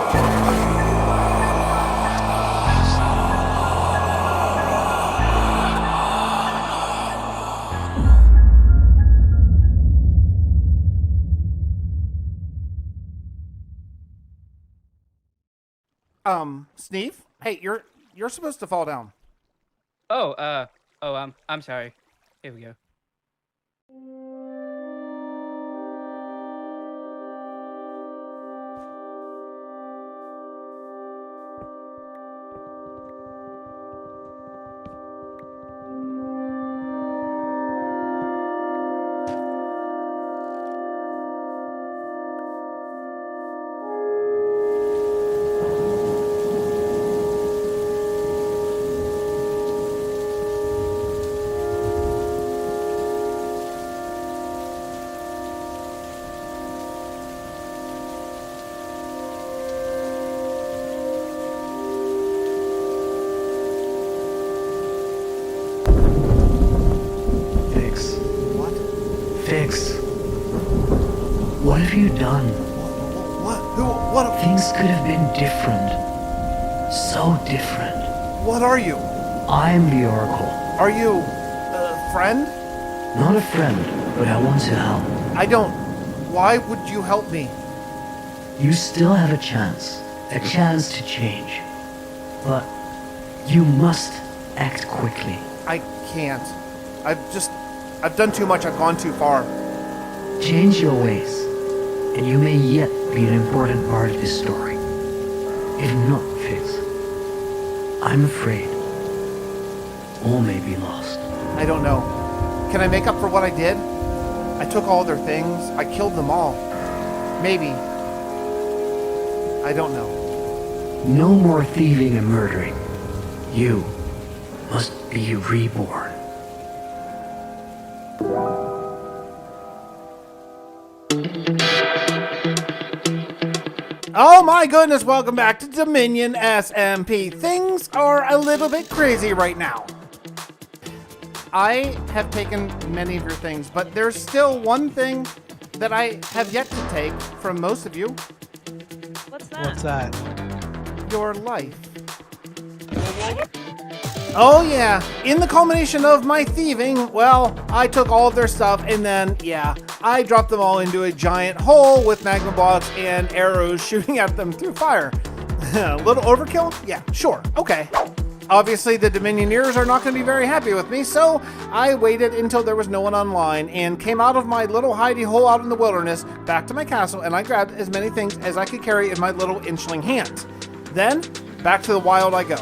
Sneeve? Hey, you're supposed to fall down. I'm sorry. Here we go. Fix. What have you done? What? Who? What? Things could have been different. So different. What are you? I'm the Oracle. Are you a friend? Not a friend, but I want to help. I don't. Why would you help me? You still have a chance to change. But you must act quickly. I can't. I've done too much. I've gone too far. Change your ways, and you may yet be an important part of this story. If not, Fix, I'm afraid all may be lost. I don't know. Can I make up for what I did? I took all their things. I killed them all. Maybe. I don't know. No more thieving and murdering. You must be reborn. Oh my goodness, welcome back to Dominion SMP. Things are a little bit crazy right now. I have taken many of your things, but there's still one thing that I have yet to take from most of you. What's that? What's that? Your life. Oh yeah, in the culmination of my thieving, well, I took all of their stuff and then, yeah, I dropped them all into a giant hole with magma blocks and arrows shooting at them through fire. A little overkill? Yeah, sure, okay. Obviously, the Dominioneers are not going to be very happy with me, so I waited until there was no one online and came out of my little hidey hole out in the wilderness back to my castle, and I grabbed as many things as I could carry in my little Inchiling hands. Then, back to the wild I go.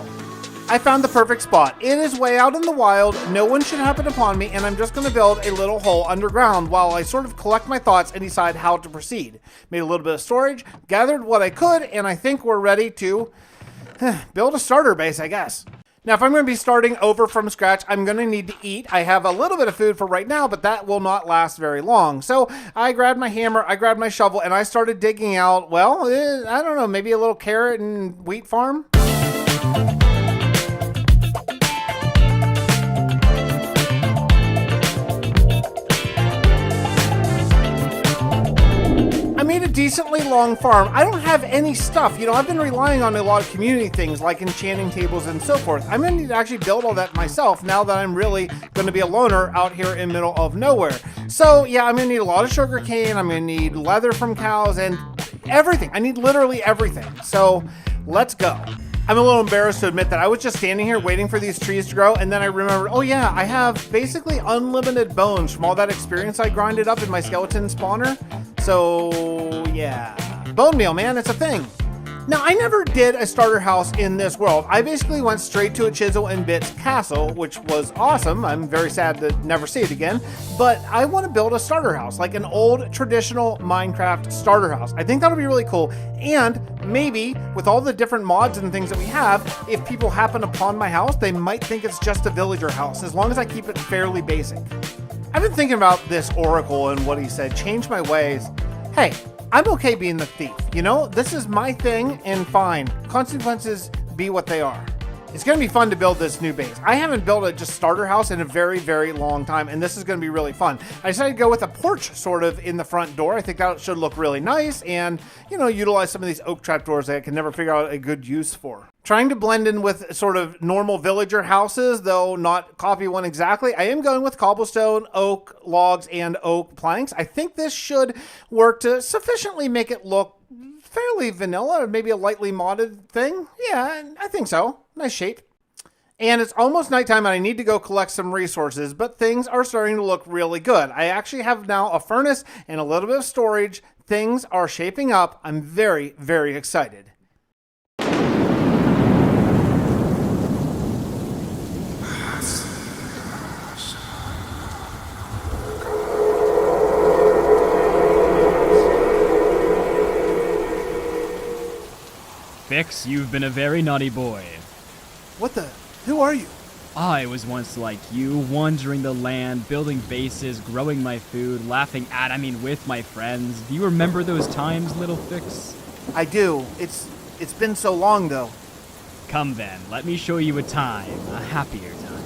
I found the perfect spot. It is way out in the wild, no one should happen upon me, and I'm just going to build a little hole underground while I sort of collect my thoughts and decide how to proceed. Made a little bit of storage, gathered what I could, and I think we're ready to build a starter base, I guess. Now, if I'm going to be starting over from scratch, I'm going to need to eat. I have a little bit of food for right now, but that will not last very long. So I grabbed my hammer, I grabbed my shovel, and I started digging out, well, I don't know, maybe a little carrot and wheat farm? I made a decently long farm. I don't have any stuff. You know, I've been relying on a lot of community things like enchanting tables and so forth. I'm going to need to actually build all that myself now that I'm really going to be a loner out here in the middle of nowhere. So yeah, I'm going to need a lot of sugar cane. I'm going to need leather from cows and everything. I need literally everything. So let's go. I'm a little embarrassed to admit that I was just standing here waiting for these trees to grow, and then I remembered, oh yeah, I have basically unlimited bones from all that experience I grinded up in my skeleton spawner. So yeah, bone meal, man, it's a thing. Now, I never did a starter house in this world. I basically went straight to a Chisel and Bits castle, which was awesome. I'm very sad to never see it again, but I want to build a starter house, like an old traditional Minecraft starter house. I think that'll be really cool. And maybe with all the different mods and things that we have, if people happen upon my house, they might think it's just a villager house, as long as I keep it fairly basic. I've been thinking about this Oracle and what he said, change my ways. Hey, I'm okay being the thief, you know? This is my thing, and fine. Consequences be what they are. It's going to be fun to build this new base. I haven't built a just starter house in a very, very long time, and this is going to be really fun. I decided to go with a porch sort of in the front door. I think that should look really nice and, you know, utilize some of these oak trapdoors that I can never figure out a good use for. Trying to blend in with sort of normal villager houses, though not copy one exactly. I am going with cobblestone, oak logs, and oak planks. I think this should work to sufficiently make it look fairly vanilla, or maybe a lightly modded thing. Yeah, I think so. Nice shape. And it's almost nighttime and I need to go collect some resources, but things are starting to look really good. I actually have now a furnace and a little bit of storage. Things are shaping up. I'm very, very excited. Fix, you've been a very naughty boy. What the? Who are you? I was once like you, wandering the land, building bases, growing my food, laughing with my friends. Do you remember those times, little Fix? I do. It's been so long, though. Come then, let me show you a time, a happier time.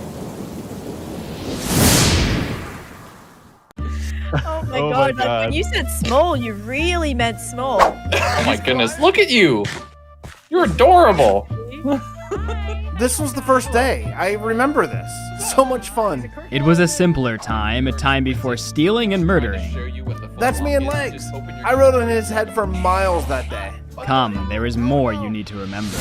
Oh my god, like when you said small, you really meant small. Oh my goodness, look at you! You're adorable! This was the first day. I remember this. So much fun. It was a simpler time, a time before stealing and murdering. That's me and Legs. I rode on his head for miles that day. Come, there is more you need to remember.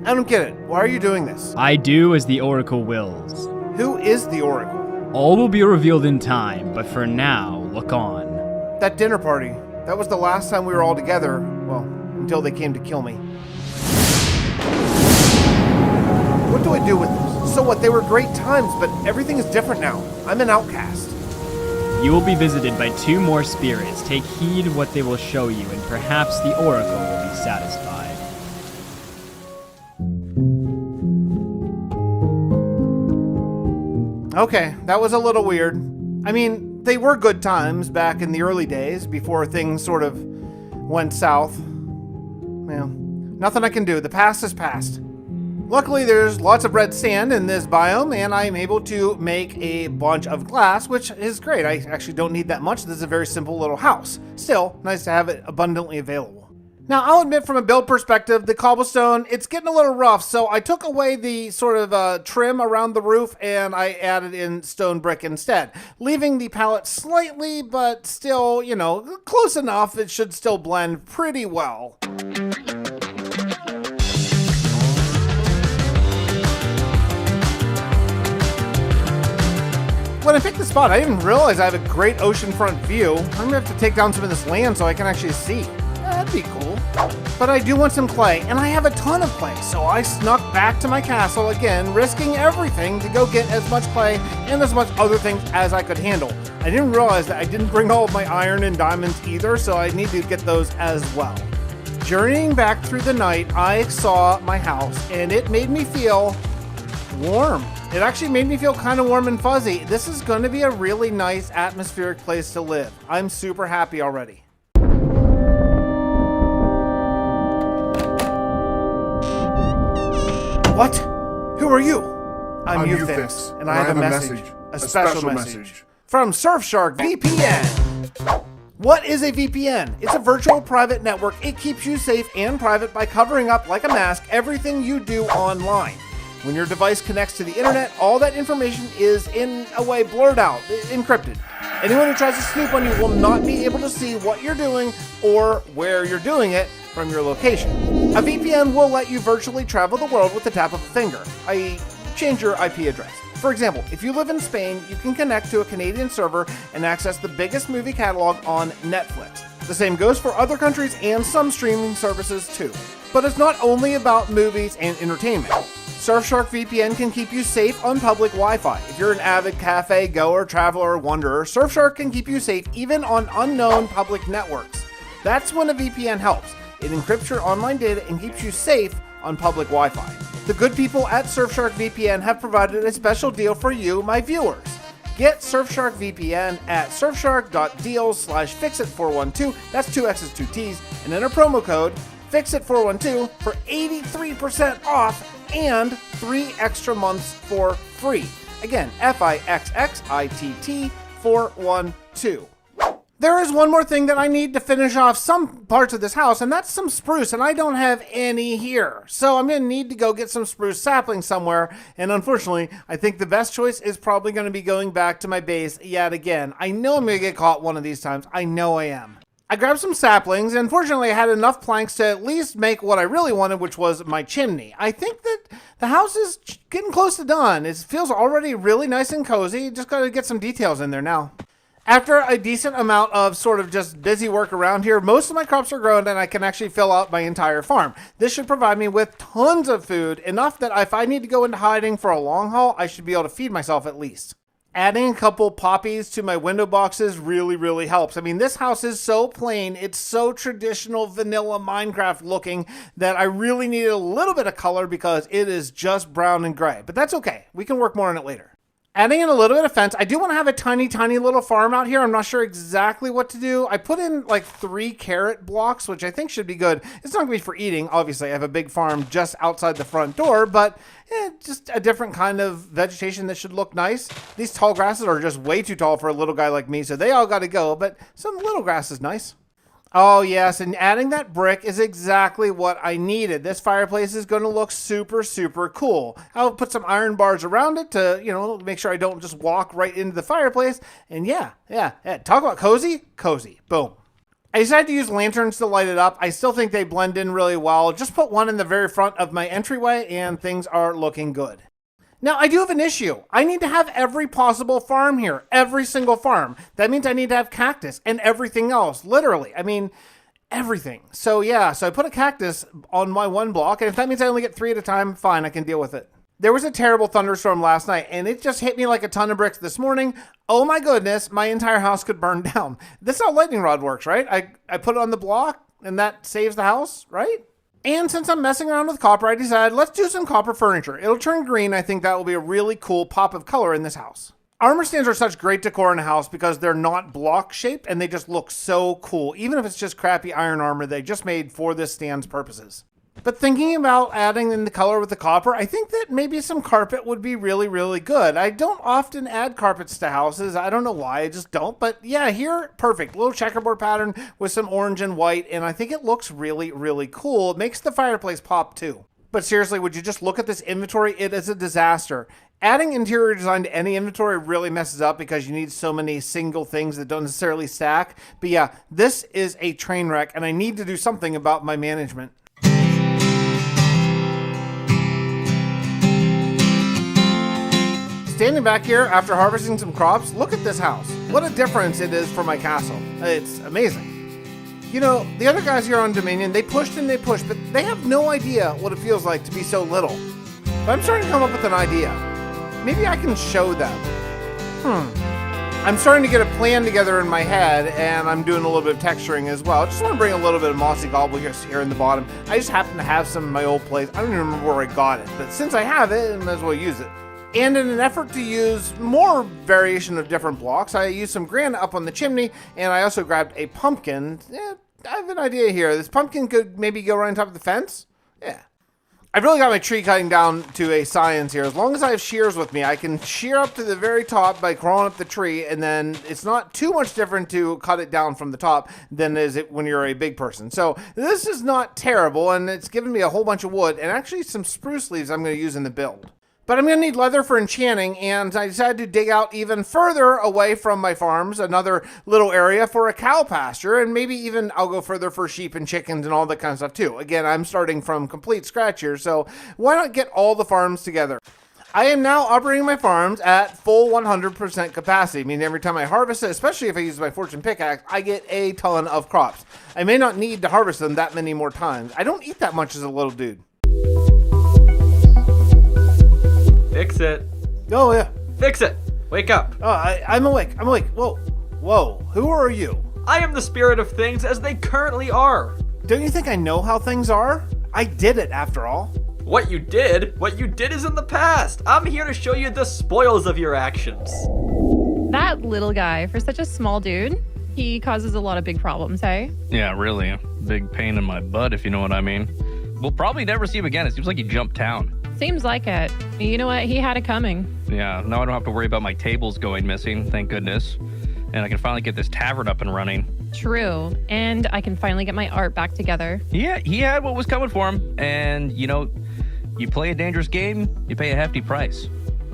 I don't get it. Why are you doing this? I do as the Oracle wills. Who is the Oracle? All will be revealed in time, but for now, look on. That dinner party. That was the last time we were all together. Well, until they came to kill me. What do I do with this? So what, they were great times, but everything is different now. I'm an outcast. You will be visited by 2 more spirits. Take heed what they will show you, and perhaps the Oracle will be satisfied. Okay, that was a little weird. I mean, they were good times back in the early days before things sort of went south. Well, nothing I can do. The past is past. Luckily, there's lots of red sand in this biome, and I'm able to make a bunch of glass, which is great. I actually don't need that much. This is a very simple little house. Still, nice to have it abundantly available. Now, I'll admit from a build perspective, the cobblestone, it's getting a little rough, so I took away the sort of trim around the roof and I added in stone brick instead, leaving the palette slightly, but still, you know, close enough. It should still blend pretty well. When I picked the spot, I didn't realize I have a great oceanfront view. I'm gonna have to take down some of this land so I can actually see. That'd be cool. But I do want some clay, and I have a ton of clay, so I snuck back to my castle again, risking everything to go get as much clay and as much other things as I could handle. I didn't realize that I didn't bring all of my iron and diamonds either, so I need to get those as well. Journeying back through the night, I saw my house, and it made me feel warm. It actually made me feel kind of warm and fuzzy. This is going to be a really nice atmospheric place to live. I'm super happy already. What? Who are you? I'm Fix, and I have a message. A special message. From Surfshark VPN. What is a VPN? It's a virtual private network. It keeps you safe and private by covering up like a mask everything you do online. When your device connects to the internet, all that information is in a way blurred out, encrypted. Anyone who tries to snoop on you will not be able to see what you're doing or where you're doing it from your location. A VPN will let you virtually travel the world with the tap of a finger, i.e. change your IP address. For example, if you live in Spain, you can connect to a Canadian server and access the biggest movie catalog on Netflix. The same goes for other countries and some streaming services too. But it's not only about movies and entertainment. Surfshark VPN can keep you safe on public Wi-Fi. If you're an avid cafe goer, traveler, or wanderer, Surfshark can keep you safe even on unknown public networks. That's when a VPN helps. It encrypts your online data and keeps you safe on public Wi-Fi. The good people at Surfshark VPN have provided a special deal for you, my viewers. Get Surfshark VPN at surfshark.deals/Fixxitt412, that's 2 X's, 2 T's, and enter promo code Fixxitt412 for 83% off and 3 extra months for free. Again, Fixxitt412. There is one more thing that I need to finish off some parts of this house, and that's some spruce, and I don't have any here. So I'm going to need to go get some spruce saplings somewhere, and unfortunately, I think the best choice is probably going to be going back to my base yet again. I know I'm going to get caught one of these times. I know I am. I grabbed some saplings, and fortunately I had enough planks to at least make what I really wanted, which was my chimney. I think that the house is getting close to done. It feels already really nice and cozy. Just got to get some details in there now. After a decent amount of sort of just busy work around here, most of my crops are grown and I can actually fill out my entire farm. This should provide me with tons of food, enough that if I need to go into hiding for a long haul, I should be able to feed myself at least. Adding a couple poppies to my window boxes really helps. I mean, this house is so plain, it's so traditional vanilla Minecraft looking that I really needed a little bit of color because it is just brown and gray. But that's okay, we can work more on it later. Adding in a little bit of fence, I do want to have a tiny little farm out here. I'm not sure exactly what to do. I put in like 3 carrot blocks, which I think should be good. It's not going to be for eating. Obviously, I have a big farm just outside the front door, but just a different kind of vegetation that should look nice. These tall grasses are just way too tall for a little guy like me, so they all got to go, but some little grass is nice. Oh, yes, and adding that brick is exactly what I needed. This fireplace is going to look super, super cool. I'll put some iron bars around it to, make sure I don't just walk right into the fireplace. And yeah, talk about cozy. Cozy. Boom. I decided to use lanterns to light it up. I still think they blend in really well. Just put one in the very front of my entryway, and things are looking good. Now, I do have an issue. I need to have every possible farm here. Every single farm. That means I need to have cactus and everything else. Literally. I mean, everything. So yeah, I put a cactus on my one block, and if that means I only get 3 at a time, fine, I can deal with it. There was a terrible thunderstorm last night, and it just hit me like a ton of bricks this morning. Oh my goodness, my entire house could burn down. This is how lightning rod works, right? I put it on the block, and that saves the house, right? And since I'm messing around with copper, I decided let's do some copper furniture. It'll turn green. I think that will be a really cool pop of color in this house. Armor stands are such great decor in a house because they're not block shaped and they just look so cool. Even if it's just crappy iron armor they just made for this stand's purposes. But thinking about adding in the color with the copper, I think that maybe some carpet would be really, really good. I don't often add carpets to houses. I don't know why, I just don't. But yeah, here, perfect. Little checkerboard pattern with some orange and white, and I think it looks really, really cool. It makes the fireplace pop too. But seriously, would you just look at this inventory? It is a disaster. Adding interior design to any inventory really messes up because you need so many single things that don't necessarily stack. But yeah, this is a train wreck, and I need to do something about my management. Standing back here after harvesting some crops, look at this house. What a difference it is for my castle. It's amazing. The other guys here on Dominion, they pushed and they pushed, but they have no idea what it feels like to be so little. But I'm starting to come up with an idea. Maybe I can show them. I'm starting to get a plan together in my head, and I'm doing a little bit of texturing as well. I just want to bring a little bit of mossy gobble here in the bottom. I just happen to have some in my old place. I don't even remember where I got it, but since I have it, I might as well use it. And in an effort to use more variation of different blocks, I used some granite up on the chimney, and I also grabbed a pumpkin. I have an idea here. This pumpkin could maybe go right on top of the fence. Yeah. I've really got my tree cutting down to a science here. As long as I have shears with me, I can shear up to the very top by crawling up the tree, and then it's not too much different to cut it down from the top than is it when you're a big person. So this is not terrible, and it's given me a whole bunch of wood, and actually some spruce leaves I'm going to use in the build. But I'm going to need leather for enchanting, and I decided to dig out even further away from my farms, another little area for a cow pasture, and maybe even I'll go further for sheep and chickens and all that kind of stuff too. Again, I'm starting from complete scratch here, so why not get all the farms together? I am now operating my farms at full 100% capacity, meaning every time I harvest it, especially if I use my fortune pickaxe, I get a ton of crops. I may not need to harvest them that many more times. I don't eat that much as a little dude. Fixxitt. Oh, yeah. Fixxitt. Wake up. Oh, I'm awake. Whoa. Who are you? I am the spirit of things as they currently are. Don't you think I know how things are? I did it, after all. What you did is in the past. I'm here to show you the spoils of your actions. That little guy, for such a small dude, he causes a lot of big problems, hey? Yeah, really. Big pain in my butt, if you know what I mean. We'll probably never see him again. It seems like he jumped town. Seems like it. You know what? He had it coming. Yeah, now I don't have to worry about my tables going missing, thank goodness. And I can finally get this tavern up and running. True. And I can finally get my art back together. Yeah, he had what was coming for him. And, you play a dangerous game, you pay a hefty price.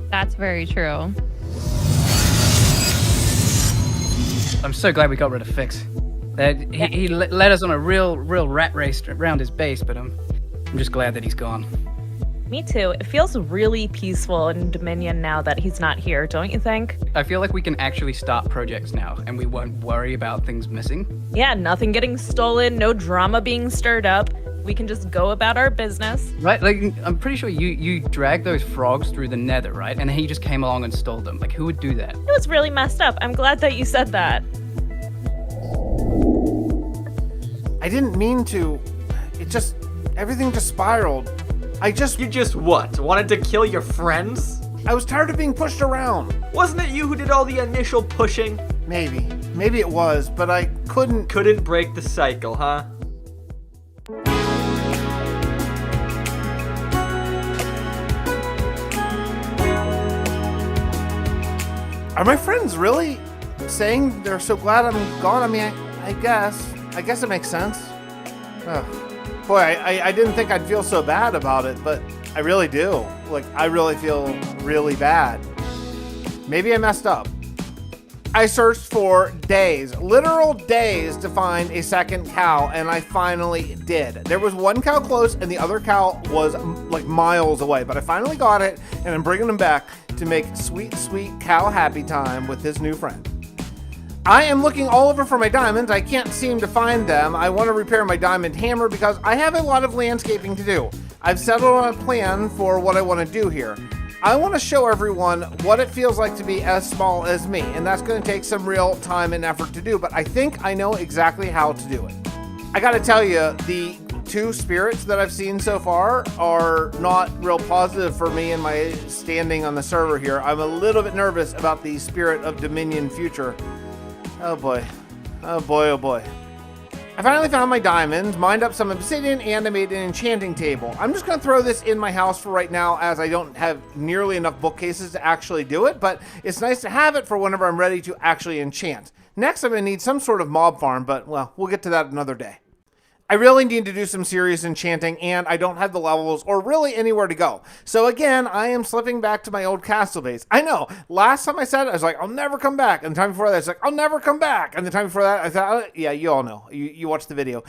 That's very true. I'm so glad we got rid of Fix. He led us on a real rat race around his base, but I'm just glad that he's gone. Me too. It feels really peaceful in Dominion now that he's not here, don't you think? I feel like we can actually start projects now, and we won't worry about things missing. Yeah, nothing getting stolen, no drama being stirred up. We can just go about our business. Right, like, I'm pretty sure you dragged those frogs through the nether, right? And he just came along and stole them. Like, who would do that? It was really messed up. I'm glad that you said that. I didn't mean to. Everything just spiraled. You just what? Wanted to kill your friends? I was tired of being pushed around. Wasn't it you who did all the initial pushing? Maybe it was, but I couldn't break the cycle, huh? Are my friends really saying they're so glad I'm gone? I mean, I guess. I guess it makes sense. Oh, boy, I didn't think I'd feel so bad about it, but I really do. Like, I really feel really bad. Maybe I messed up. I searched for days, literal days, to find a second cow, and I finally did. There was one cow close, and the other cow was like miles away, but I finally got it, and I'm bringing him back to make sweet, sweet cow happy time with his new friend. I am looking all over for my diamonds. I can't seem to find them. I want to repair my diamond hammer because I have a lot of landscaping to do. I've settled on a plan for what I want to do here. I want to show everyone what it feels like to be as small as me, and that's going to take some real time and effort to do, but I think I know exactly how to do it. I got to tell you, the 2 spirits that I've seen so far are not real positive for me and my standing on the server here. I'm a little bit nervous about the Spirit of Dominion future. Oh boy. Oh boy, oh boy. I finally found my diamonds, mined up some obsidian, and I made an enchanting table. I'm just going to throw this in my house for right now as I don't have nearly enough bookcases to actually do it, but it's nice to have it for whenever I'm ready to actually enchant. Next, I'm going to need some sort of mob farm, but, well, we'll get to that another day. I really need to do some serious enchanting, and I don't have the levels or really anywhere to go. So again, I am slipping back to my old castle base. I know, last time I said it, I was like, I'll never come back. And the time before that, I was like, I'll never come back. And the time before that, I thought, oh, yeah, you all know. You watched the video.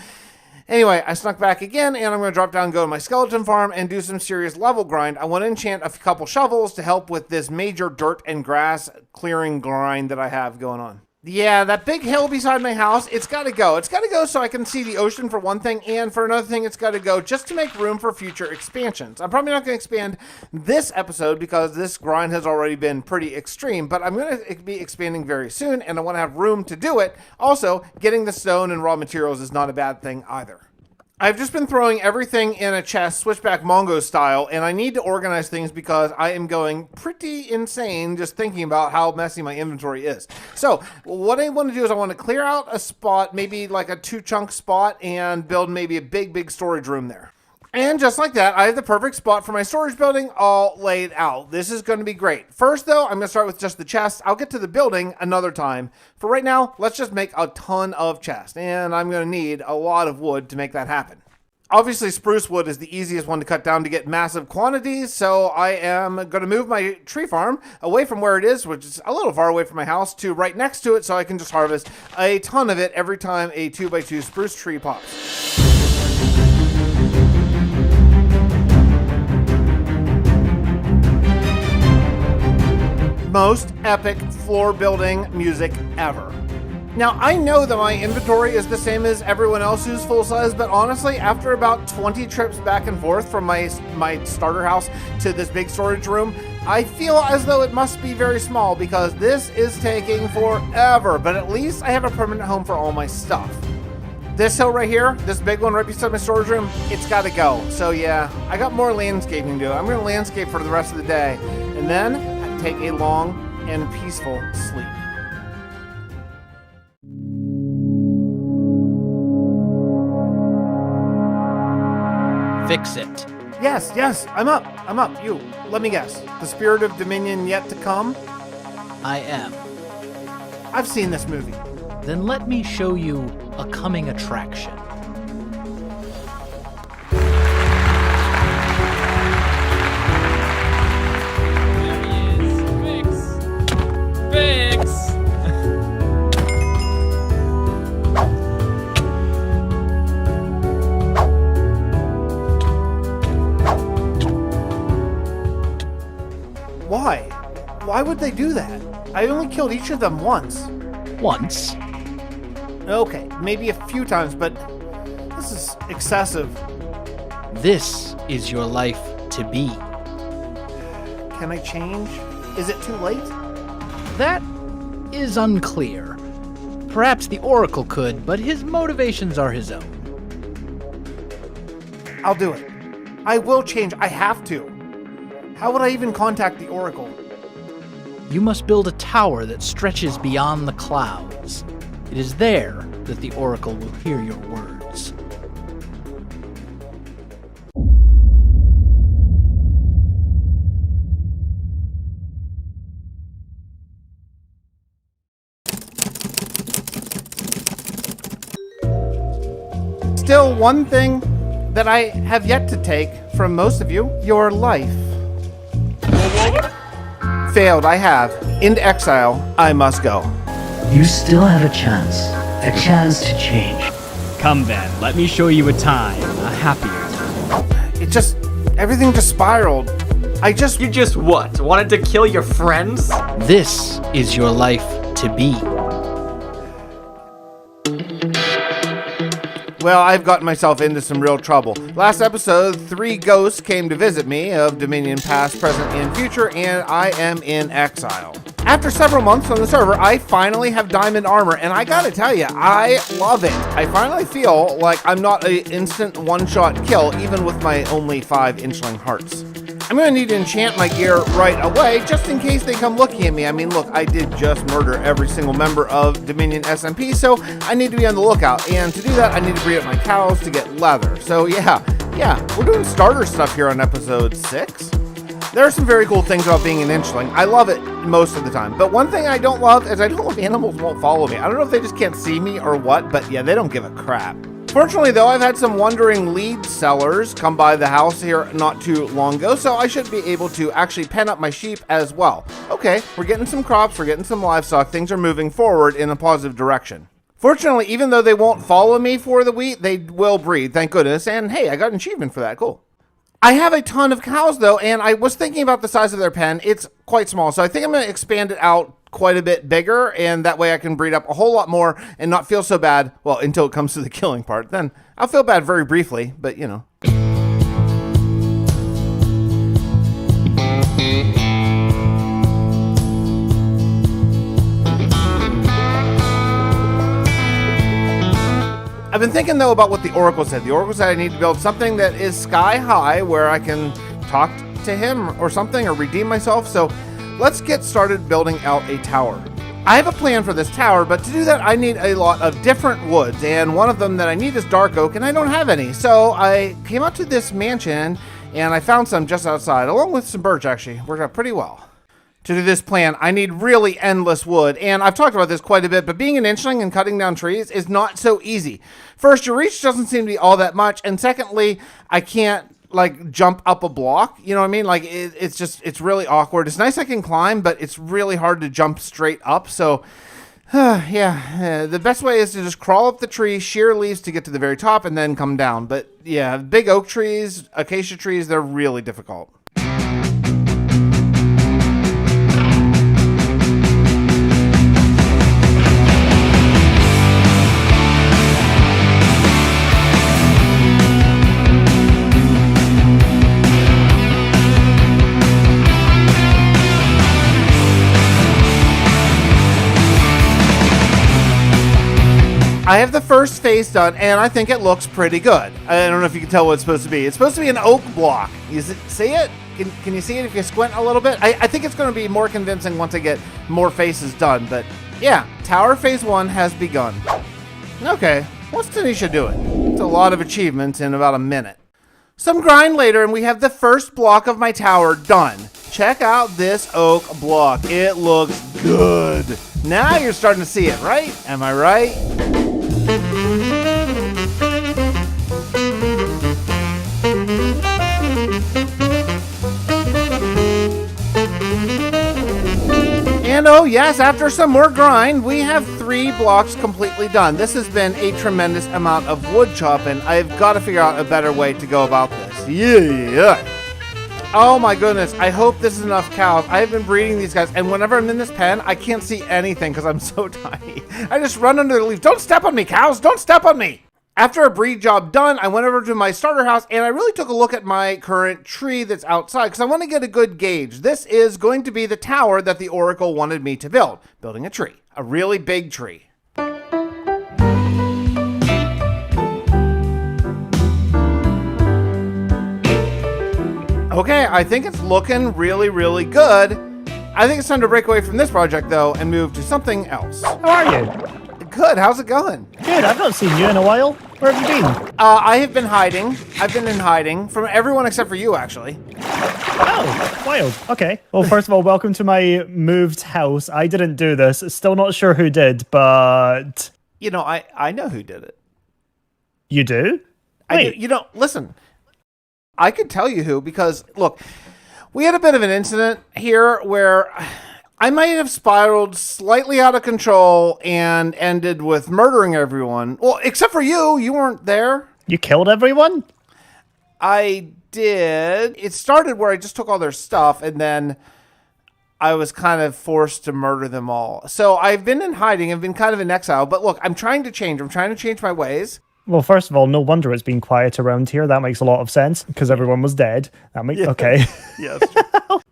Anyway, I snuck back again, and I'm going to drop down and go to my skeleton farm and do some serious level grind. I want to enchant a couple shovels to help with this major dirt and grass clearing grind that I have going on. Yeah, that big hill beside my house, it's got to go. It's got to go so I can see the ocean for one thing, and for another thing, it's got to go just to make room for future expansions. I'm probably not going to expand this episode because this grind has already been pretty extreme, but I'm going to be expanding very soon, and I want to have room to do it. Also, getting the stone and raw materials is not a bad thing either. I've just been throwing everything in a chest, SwitchBackMongo style, and I need to organize things because I am going pretty insane just thinking about how messy my inventory is. So what I want to do is I want to clear out a spot, maybe like a 2-chunk spot, and build maybe a big storage room there. And just like that, I have the perfect spot for my storage building all laid out. This is going to be great. First, though, I'm going to start with just the chest. I'll get to the building another time. For right now, let's just make a ton of chests. And I'm going to need a lot of wood to make that happen. Obviously, spruce wood is the easiest one to cut down to get massive quantities, so I am going to move my tree farm away from where it is, which is a little far away from my house, to right next to it, so I can just harvest a ton of it every time a 2x2 spruce tree pops. Most epic floor building music ever. Now, I know that my inventory is the same as everyone else who's full size, but honestly, after about 20 trips back and forth from my starter house to this big storage room, I feel as though it must be very small because this is taking forever, but at least I have a permanent home for all my stuff. This hill right here, this big one right beside my storage room, it's got to go. So yeah, I got more landscaping to do. I'm going to landscape for the rest of the day, and then take a long and peaceful sleep. Fixxitt. Yes, I'm up. You, let me guess. The Spirit of Dominion yet to come? I am. I've seen this movie. Then let me show you a coming attraction. Why would they do that? I only killed each of them once. Once? Okay, maybe a few times, but this is excessive. This is your life to be. Can I change? Is it too late? That is unclear. Perhaps the Oracle could, but his motivations are his own. I'll do it. I will change. I have to. How would I even contact the Oracle? You must build a tower that stretches beyond the clouds. It is there that the Oracle will hear your words. still one thing that I have yet to take from most of you, your life. Failed, I have. Into exile, I must go. You still have a chance to change. Come then, let me show you a time, a happier time. Everything just spiraled. You just what? Wanted to kill your friends? This is your life to be. Well, I've gotten myself into some real trouble. Last episode, 3 ghosts came to visit me of Dominion past, present, and future, and I am in exile. After several months on the server, I finally have diamond armor, and I gotta tell you, I love it. I finally feel like I'm not an instant one-shot kill, even with my only 5 Inchiling hearts. I'm gonna need to enchant my gear right away, just in case they come looking at me. I mean, look, I did just murder every single member of Dominion SMP, so I need to be on the lookout. And to do that, I need to breed up my cows to get leather. So yeah, we're doing starter stuff here on episode 6. There are some very cool things about being an Inchiling. I love it most of the time. But one thing I don't love is I don't love animals won't follow me. I don't know if they just can't see me or what, but yeah, they don't give a crap. Fortunately, though, I've had some wandering lead sellers come by the house here not too long ago, so I should be able to actually pen up my sheep as well. Okay, we're getting some crops, we're getting some livestock, things are moving forward in a positive direction. Fortunately, even though they won't follow me for the wheat, they will breed, thank goodness, and hey, I got an achievement for that, cool. I have a ton of cows, though, and I was thinking about the size of their pen. It's quite small, so I think I'm going to expand it out quite a bit bigger, and that way I can breed up a whole lot more and not feel so bad, well, until it comes to the killing part. Then I'll feel bad very briefly, but you know. I've been thinking, though, about what the Oracle said. The Oracle said I need to build something that is sky high where I can talk to him or something or redeem myself. So let's get started building out a tower. I have a plan for this tower, but to do that, I need a lot of different woods. And one of them that I need is dark oak, and I don't have any. So I came up to this mansion, and I found some just outside, along with some birch, actually. Worked out pretty well. To do this plan, I need really endless wood, and I've talked about this quite a bit, but being an Inchiling and cutting down trees is not so easy. First, your reach doesn't seem to be all that much, and secondly, I can't, like, jump up a block, you know what I mean? Like, it's really awkward. It's nice I can climb, but it's really hard to jump straight up, so, the best way is to just crawl up the tree, shear leaves to get to the very top, and then come down. But, yeah, big oak trees, acacia trees, they're really difficult. I have the first phase done, and I think it looks pretty good. I don't know if you can tell what it's supposed to be. It's supposed to be an oak block. You see it? Can you see it if you squint a little bit? I think it's going to be more convincing once I get more faces done. But yeah, Tower Phase 1 has begun. Okay, what's Taneesha doing? It's a lot of achievements in about a minute. Some grind later, and we have the first block of my tower done. Check out this oak block. It looks good. Now you're starting to see it, right? Am I right? And oh yes, after some more grind, we have 3 blocks completely done. This has been a tremendous amount of wood chopping. I've got to figure out a better way to go about this. Yeah. Oh my goodness, I hope this is enough cows. I have been breeding these guys, and whenever I'm in this pen, I can't see anything because I'm so tiny. I just run under the leaves. Don't step on me, cows! Don't step on me! After a breed job done, I went over to my starter house, and I really took a look at my current tree that's outside because I want to get a good gauge. This is going to be the tower that the Oracle wanted me to build. Building a tree. A really big tree. Okay, I think it's looking really, really good. I think it's time to break away from this project, though, and move to something else. How are you? Good, how's it going? Good, I've not seen you in a while. Where have you been? I have been hiding. I've been in hiding from everyone except for you, actually. Oh, wild. Okay. Well, first of all, welcome to my moved house. I didn't do this. Still not sure who did, but... You know, I know who did it. You do? I do. Listen, I could tell you who, because look, we had a bit of an incident here where I might have spiraled slightly out of control and ended with murdering everyone. Well, except for you. You weren't there. You killed everyone? I did. It started where I just took all their stuff, and then I was kind of forced to murder them all. So I've been in hiding. I've been kind of in exile. But look, I'm trying to change. I'm trying to change my ways. Well, first of all, no wonder it's been quiet around here. That makes a lot of sense, because everyone was dead. Okay. Yes.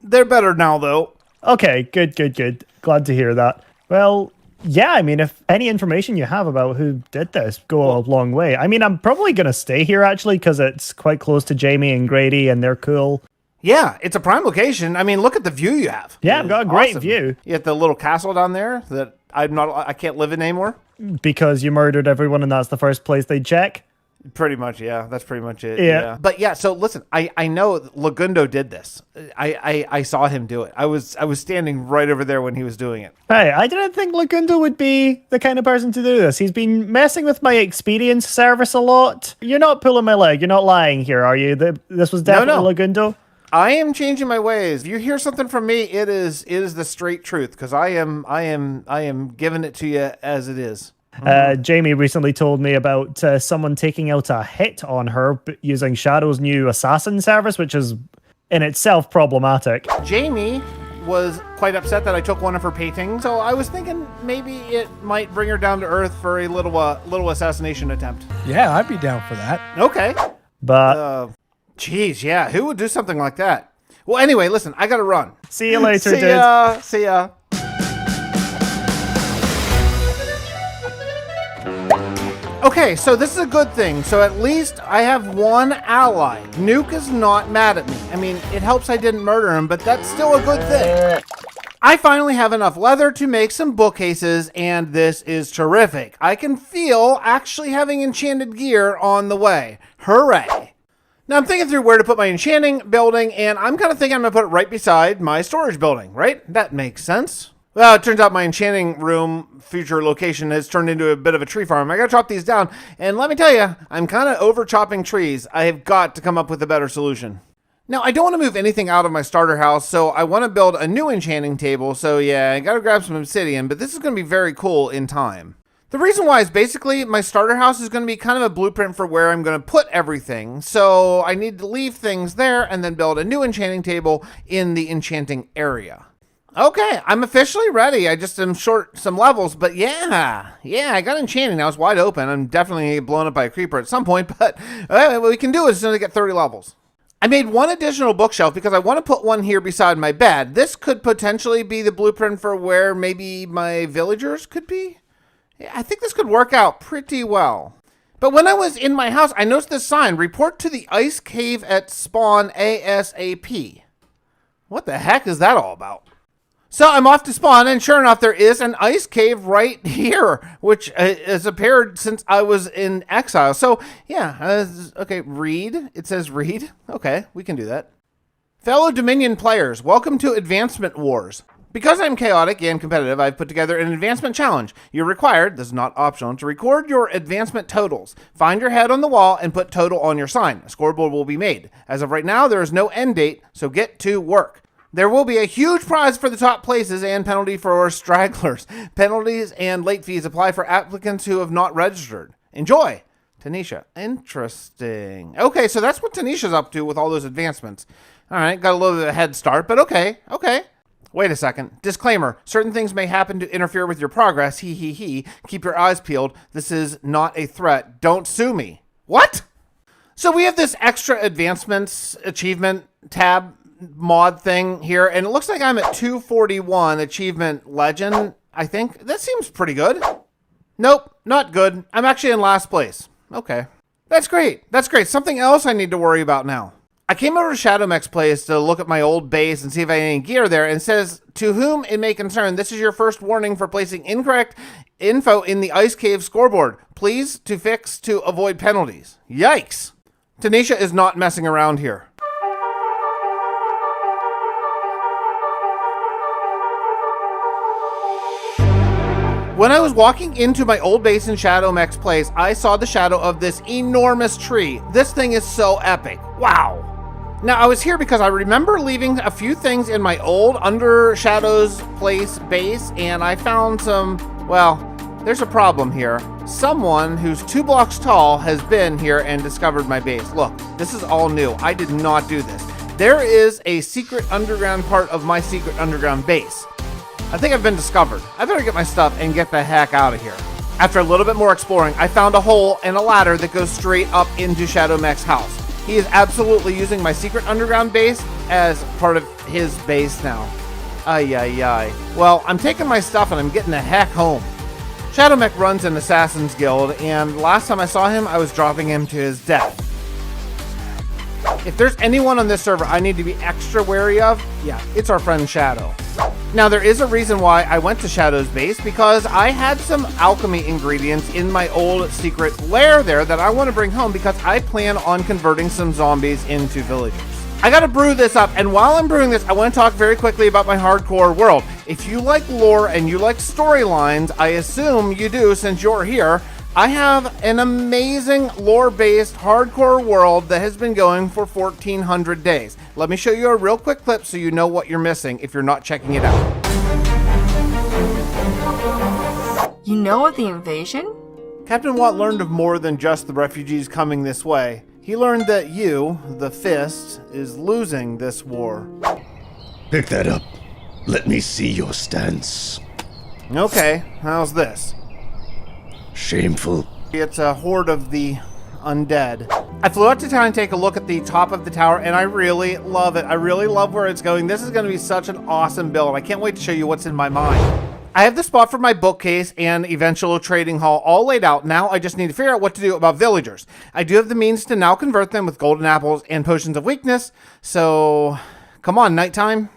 They're better now, though. Okay, good. Glad to hear that. Well, yeah, I mean, if any information you have about who did this, go a long way. I mean, I'm probably going to stay here, actually, because it's quite close to Jamie and Grady, and they're cool. Yeah, it's a prime location. I mean, look at the view you have. Yeah, I've got a great view. You have the little castle down there that I can't live in anymore. Because you murdered everyone, and that's the first place they check? Pretty much, yeah. That's pretty much it. Yeah. But yeah, so listen, I know Legundo did this. I saw him do it. I was standing right over there when he was doing it. Hey, I didn't think Legundo would be the kind of person to do this. He's been messing with my experience service a lot. You're not pulling my leg. You're not lying here, are you? This was definitely Legundo? I am changing my ways. If you hear something from me, it is the straight truth, because I am giving it to you as it is. Jamie recently told me about someone taking out a hit on her using Shadow's new assassin service, which is in itself problematic. Jamie was quite upset that I took one of her paintings, so I was thinking maybe it might bring her down to earth for a little assassination attempt. Yeah, I'd be down for that. Okay. But geez, yeah, who would do something like that? Well, anyway, listen, I gotta run. See you later, dude. See ya. Okay, so this is a good thing. So at least I have one ally. Nuke is not mad at me. I mean, it helps I didn't murder him, but that's still a good thing. I finally have enough leather to make some bookcases, and this is terrific. I can feel actually having enchanted gear on the way. Hooray. Now I'm thinking through where to put my enchanting building, and I'm kind of thinking I'm going to put it right beside my storage building, right? That makes sense. Well, it turns out my enchanting room future location has turned into a bit of a tree farm. I gotta chop these down, and let me tell you, I'm kind of over chopping trees. I have got to come up with a better solution. Now, I don't want to move anything out of my starter house, so I want to build a new enchanting table, so yeah, I gotta grab some obsidian, but this is gonna be very cool in time. The reason why is basically my starter house is going to be kind of a blueprint for where I'm going to put everything. So I need to leave things there and then build a new enchanting table in the enchanting area. Okay, I'm officially ready. I just am short some levels, but yeah, I got enchanting now. It's wide open. I'm definitely going to get blown up by a creeper at some point, but what we can do is soon as I get 30 levels. I made one additional bookshelf because I want to put one here beside my bed. This could potentially be the blueprint for where maybe my villagers could be. Yeah, I think this could work out pretty well. But when I was in my house, I noticed this sign, report to the ice cave at spawn ASAP. What the heck is that all about? So I'm off to spawn, and sure enough, there is an ice cave right here, which has appeared since I was in exile. So yeah, okay, read. It says read. Okay, we can do that. Fellow Dominion players, welcome to Advancement Wars. Because I'm chaotic and competitive, I've put together an advancement challenge. You're required, this is not optional, to record your advancement totals. Find your head on the wall and put total on your sign. A scoreboard will be made. As of right now, there is no end date, so get to work. There will be a huge prize for the top places and penalty for stragglers. Penalties and late fees apply for applicants who have not registered. Enjoy! Taneesha. Interesting. Okay, so that's what Taneesha's up to with all those advancements. All right, got a little bit of a head start, but okay. Wait a second. Disclaimer. Certain things may happen to interfere with your progress. Keep your eyes peeled. This is not a threat. Don't sue me. What? So we have this extra advancements achievement tab mod thing here, and it looks like I'm at 241 achievement legend, I think. That seems pretty good. Nope, not good. I'm actually in last place. Okay. That's great. Something else I need to worry about now. I came over to ShadowMech's place to look at my old base and see if I had any gear there, and it says, to whom it may concern, this is your first warning for placing incorrect info in the Ice Cave scoreboard. Please to fix to avoid penalties. Yikes. Taneesha is not messing around here. When I was walking into my old base in ShadowMech's place, I saw the shadow of this enormous tree. This thing is so epic. Wow. Now, I was here because I remember leaving a few things in my old Under Shadow's place base, and I found some, well, there's a problem here. Someone who's 2 blocks tall has been here and discovered my base. Look, this is all new. I did not do this. There is a secret underground part of my secret underground base. I think I've been discovered. I better get my stuff and get the heck out of here. After a little bit more exploring, I found a hole and a ladder that goes straight up into ShadowMech's house. He is absolutely using my secret underground base as part of his base now. Ay, ay, ay. Well, I'm taking my stuff and I'm getting the heck home. ShadowMech runs an Assassin's Guild, and last time I saw him, I was dropping him to his death. If there's anyone on this server I need to be extra wary of, yeah, it's our friend Shadow. Now, there is a reason why I went to Shadow's base, because I had some alchemy ingredients in my old secret lair there that I want to bring home because I plan on converting some zombies into villagers. I gotta brew this up, and while I'm brewing this, I want to talk very quickly about my hardcore world. If you like lore and you like storylines, I assume you do since you're here, I have an amazing lore-based hardcore world that has been going for 1,400 days. Let me show you a real quick clip so you know what you're missing if you're not checking it out. You know of the invasion? Captain Watt learned of more than just the refugees coming this way. He learned that you, the Fist, is losing this war. Pick that up. Let me see your stance. Okay, how's this? Shameful. It's a horde of the undead. I flew out to town and take a look at the top of the tower, and I really love it. I really love where it's going. This is going to be such an awesome build. I can't wait to show you what's in my mind. I have the spot for my bookcase and eventual trading hall all laid out. Now I just need to figure out what to do about villagers. I do have the means to now convert them with golden apples and potions of weakness. So, come on, nighttime.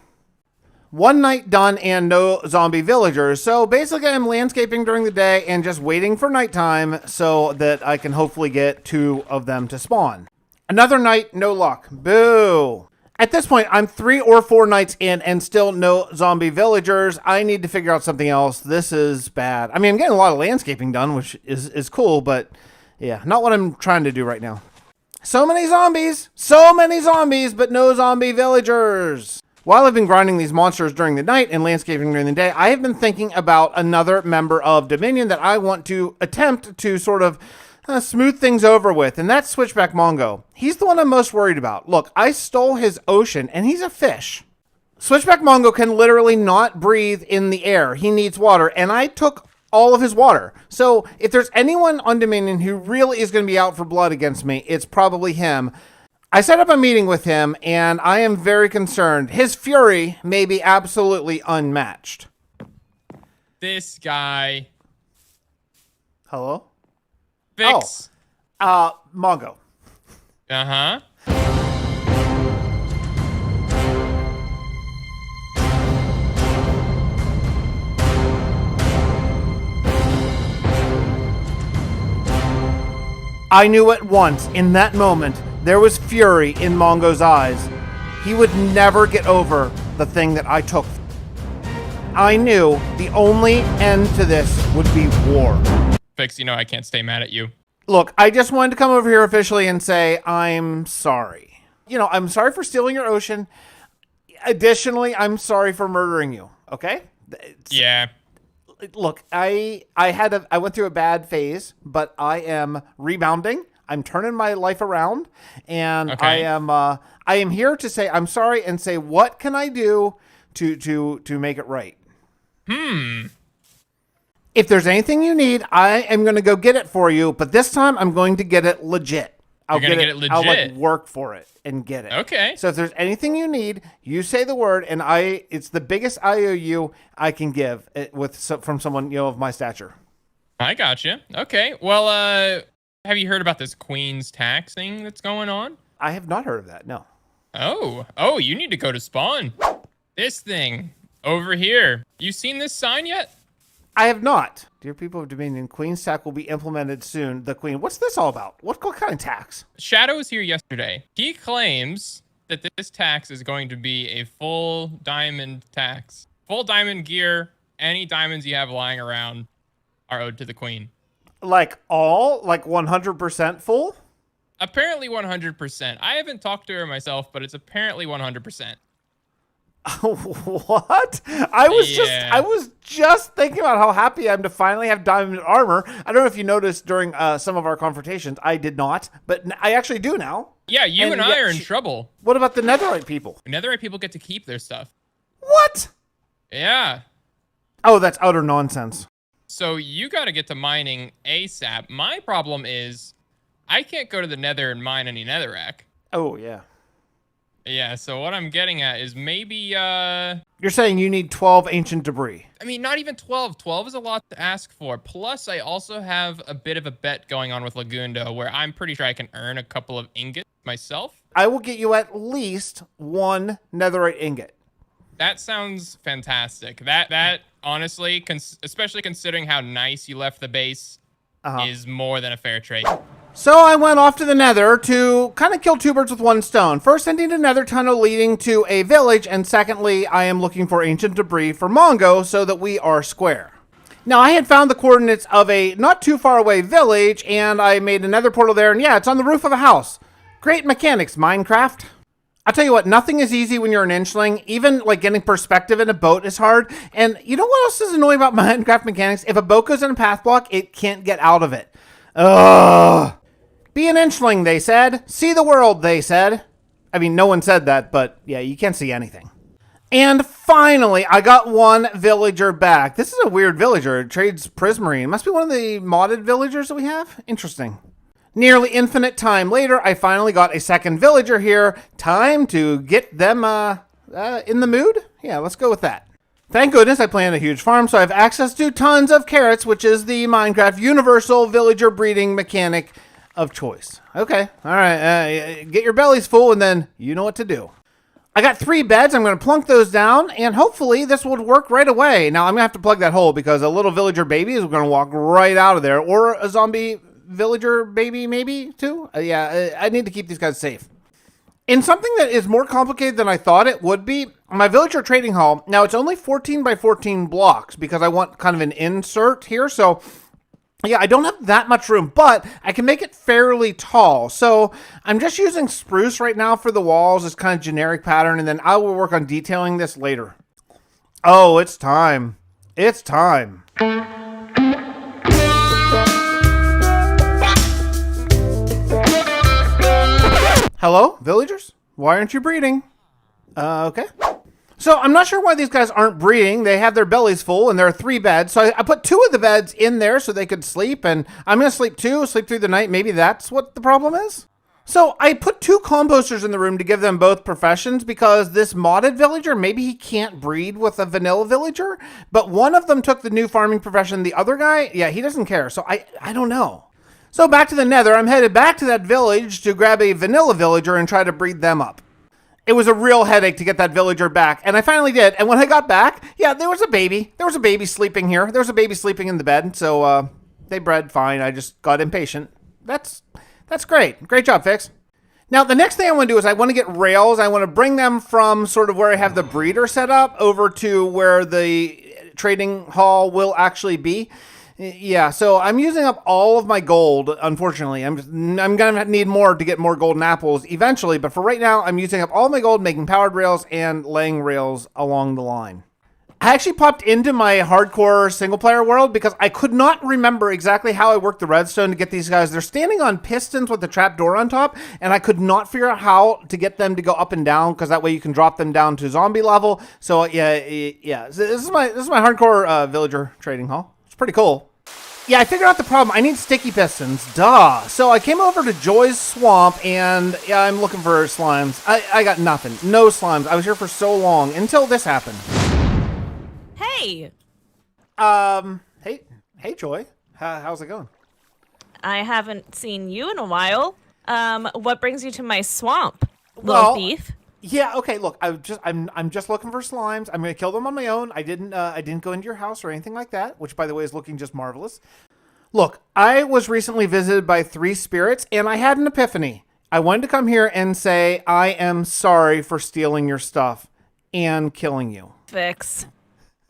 1 night done and no zombie villagers. So basically I'm landscaping during the day and just waiting for nighttime so that I can hopefully get 2 of them to spawn. Another night, no luck. Boo. At this point, I'm 3 or 4 nights in and still no zombie villagers. I need to figure out something else. This is bad. I mean, I'm getting a lot of landscaping done, which is cool, but yeah, not what I'm trying to do right now. So many zombies, but no zombie villagers. While I've been grinding these monsters during the night and landscaping during the day, I have been thinking about another member of Dominion that I want to attempt to sort of smooth things over with, and that's SwitchBackMongo. He's the one I'm most worried about. Look, I stole his ocean, and he's a fish. SwitchBackMongo can literally not breathe in the air. He needs water, and I took all of his water. So if there's anyone on Dominion who really is going to be out for blood against me, it's probably him. I set up a meeting with him, and I am very concerned. His fury may be absolutely unmatched. This guy. Hello? Fix. Oh, Mongo. Uh-huh. I knew at once, in that moment, there was fury in Mongo's eyes. He would never get over the thing that I took. I knew the only end to this would be war. Fix, you know I can't stay mad at you. Look, I just wanted to come over here officially and say I'm sorry. You know, I'm sorry for stealing your ocean. Additionally, I'm sorry for murdering you, okay? Yeah. Look, I went through a bad phase, but I am rebounding. I'm turning my life around, and okay. I am here to say I'm sorry and say what can I do to make it right. If there's anything you need, I am going to go get it for you, but this time I'm going to get it legit. You're going to get it legit? I'll like work for it and get it. Okay. So if there's anything you need, you say the word, and it's the biggest IOU I can give from someone, you know, of my stature. I gotcha. Okay. Well, have you heard about this Queen's tax thing that's going on? I have not heard of that, no. Oh, you need to go to Spawn. This thing over here. You seen this sign yet? I have not. Dear people of Dominion, Queen's tax will be implemented soon. The Queen. What's this all about? What kind of tax? Shadow was here yesterday. He claims that this tax is going to be a full diamond tax. Full diamond gear, any diamonds you have lying around. are owed to the queen. Like 100% full? Apparently 100%. I haven't talked to her myself, but it's apparently 100%. What? I was just thinking about how happy I am to finally have diamond armor. I don't know if you noticed during some of our confrontations. I did not, but I actually do now. Yeah, you and I are in trouble. What about the netherite people? Netherite people get to keep their stuff. What? Yeah. Oh, that's utter nonsense. So you got to get to mining ASAP. My problem is I can't go to the nether and mine any netherrack. Oh, yeah. Yeah, so what I'm getting at is maybe, You're saying you need 12 ancient debris. I mean, not even 12. 12 is a lot to ask for. Plus, I also have a bit of a bet going on with Legundo where I'm pretty sure I can earn a couple of ingots myself. I will get you at least 1 netherite ingot. That sounds fantastic. That honestly, especially considering how nice you left the base, is more than a fair trade. So I went off to the nether to kind of kill 2 birds with 1 stone. First, I need a nether tunnel leading to a village, and secondly, I am looking for ancient debris for Mongo so that we are square. Now, I had found the coordinates of a not too far away village, and I made a nether portal there, and yeah, it's on the roof of a house. Great mechanics, Minecraft. I'll tell you what, nothing is easy when you're an inchling. Even like getting perspective in a boat is hard. And you know what else is annoying about Minecraft mechanics? If a boat goes in a path block, it can't get out of it. Ugh. Be an inchling, they said. See the world, they said. I mean, no one said that, but yeah, you can't see anything. And finally, I got 1 villager back. This is a weird villager. It trades prismarine. It must be one of the modded villagers that we have. Interesting. Nearly infinite time later, I finally got a 2nd villager here. Time to get them in the mood? Yeah, let's go with that. Thank goodness I planted a huge farm, so I have access to tons of carrots, which is the Minecraft universal villager breeding mechanic of choice. Okay, all right, get your bellies full, and then you know what to do. I got 3 beds. I'm going to plunk those down, and hopefully this will work right away. Now, I'm going to have to plug that hole because a little villager baby is going to walk right out of there, or a zombie villager baby maybe too. I need to keep these guys safe. In something that is more complicated than I thought it would be, my villager trading hall, now it's only 14 by 14 blocks because I want kind of an insert here. So yeah, I don't have that much room, but I can make it fairly tall. So I'm just using spruce right now for the walls, this kind of generic pattern, and then I will work on detailing this later. Oh, it's time. It's time. Hello, villagers? Why aren't you breeding? Okay. So I'm not sure why these guys aren't breeding. They have their bellies full and there are 3 beds. So I put 2 of the beds in there so they could sleep, and I'm going to sleep too, sleep through the night. Maybe that's what the problem is. So I put 2 composters in the room to give them both professions because this modded villager, maybe he can't breed with a vanilla villager, but one of them took the new farming profession. The other guy, yeah, he doesn't care. So I don't know. So back to the nether, I'm headed back to that village to grab a vanilla villager and try to breed them up. It was a real headache to get that villager back, and I finally did. And when I got back, yeah, there was a baby. There was a baby sleeping here. There was a baby sleeping in the bed, so they bred fine. I just got impatient. That's great. Great job, Fix. Now, the next thing I want to do is I want to get rails. I want to bring them from sort of where I have the breeder set up over to where the trading hall will actually be. Yeah, so I'm using up all of my gold, unfortunately. I'm going to need more to get more golden apples eventually, but for right now, I'm using up all my gold making powered rails and laying rails along the line. I actually popped into my hardcore single-player world because I could not remember exactly how I worked the redstone to get these guys. They're standing on pistons with the trapdoor on top, and I could not figure out how to get them to go up and down because that way you can drop them down to zombie level. So yeah. So this is my hardcore villager trading hall. It's pretty cool. Yeah, I figured out the problem. I need sticky pistons. Duh. So I came over to Joy's swamp, and yeah, I'm looking for slimes. I got nothing. No slimes. I was here for so long until this happened. Hey. Hey, Joy. How's it going? I haven't seen you in a while. What brings you to my swamp, Well, little thief? Yeah, okay, look, I'm just looking for slimes. I'm gonna kill them on my own. I didn't go into your house or anything like that, which by the way is looking just marvelous. Look, I was recently visited by 3 spirits and I had an epiphany. I wanted to come here and say I am sorry for stealing your stuff and killing you. Fix.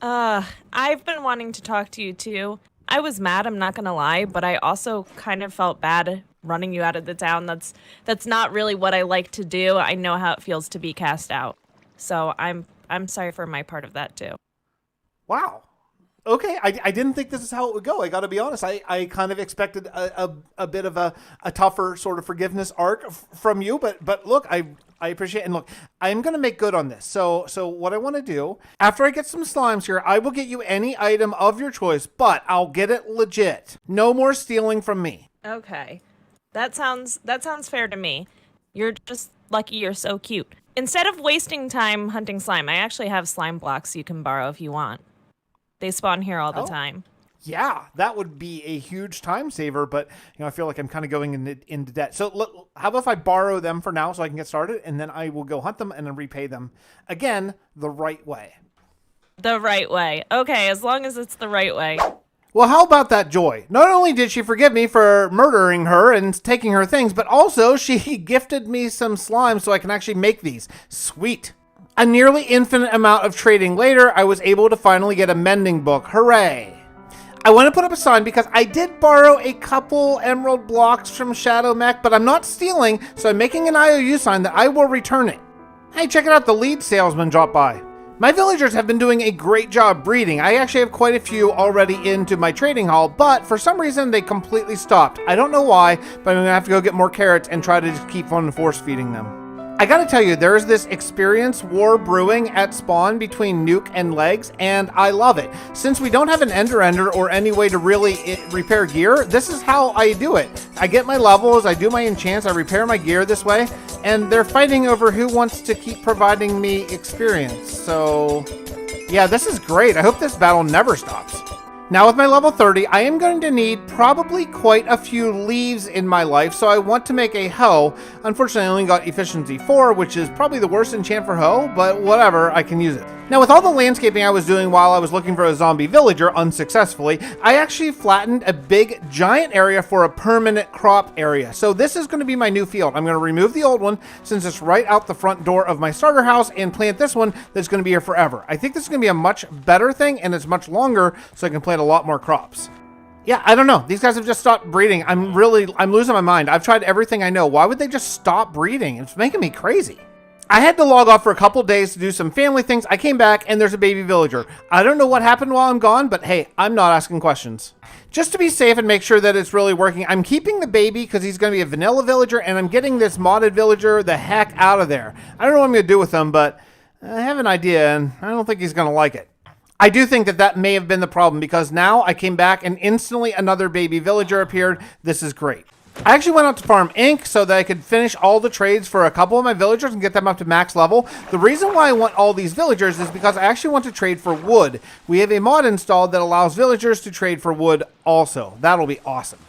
I've been wanting to talk to you too. I was mad, I'm not gonna lie, but I also kind of felt bad running you out of the town. That's not really what I like to do. I know how it feels to be cast out. So I'm sorry for my part of that too. Wow. Okay, I didn't think this is how it would go. I got to be honest. I kind of expected a bit of a tougher sort of forgiveness arc from you, but look, I appreciate it. And look, I'm going to make good on this. So what I want to do, after I get some slimes here, I will get you any item of your choice, but I'll get it legit. No more stealing from me. Okay. That sounds fair to me. You're just lucky you're so cute. Instead of wasting time hunting slime, I actually have slime blocks you can borrow if you want. They spawn here all the time. Yeah, that would be a huge time saver, but I feel like I'm kind of going into debt. So look, how about if I borrow them for now so I can get started, and then I will go hunt them and then repay them again the right way. The right way. Okay, as long as it's the right way. Well, how about that Joy? Not only did she forgive me for murdering her and taking her things, but also she gifted me some slime so I can actually make these. Sweet. A nearly infinite amount of trading later, I was able to finally get a mending book. Hooray! I want to put up a sign because I did borrow a couple emerald blocks from ShadowMech, but I'm not stealing, so I'm making an IOU sign that I will return it. Hey, check it out, the lead salesman dropped by. My villagers have been doing a great job breeding. I actually have quite a few already into my trading hall, but for some reason they completely stopped. I don't know why, but I'm going to have to go get more carrots and try to just keep on force feeding them. I gotta tell you, there's this experience war brewing at spawn between Nuke and Legs, and I love it. Since we don't have an Ender or any way to really repair gear, this is how I do it. I get my levels, I do my enchants, I repair my gear this way, and they're fighting over who wants to keep providing me experience. So, yeah, this is great. I hope this battle never stops. Now with my level 30, I am going to need probably quite a few leaves in my life, so I want to make a hoe. Unfortunately, I only got efficiency 4, which is probably the worst enchant for hoe, but whatever, I can use it. Now with all the landscaping I was doing while I was looking for a zombie villager unsuccessfully, I actually flattened a big giant area for a permanent crop area. So this is going to be my new field. I'm going to remove the old one since it's right out the front door of my starter house and plant this one that's going to be here forever. I think this is going to be a much better thing and it's much longer so I can plant a lot more crops. Yeah, I don't know. These guys have just stopped breeding. I'm losing my mind. I've tried everything I know. Why would they just stop breeding? It's making me crazy. I had to log off for a couple days to do some family things. I came back and there's a baby villager. I don't know what happened while I'm gone, but hey, I'm not asking questions. Just to be safe and make sure that it's really working, I'm keeping the baby because he's going to be a vanilla villager and I'm getting this modded villager the heck out of there. I don't know what I'm going to do with him, but I have an idea and I don't think he's going to like it. I do think that may have been the problem because now I came back and instantly another baby villager appeared. This is great. I actually went out to farm ink so that I could finish all the trades for a couple of my villagers and get them up to max level. The reason why I want all these villagers is because I actually want to trade for wood. We have a mod installed that allows villagers to trade for wood also. That'll be awesome.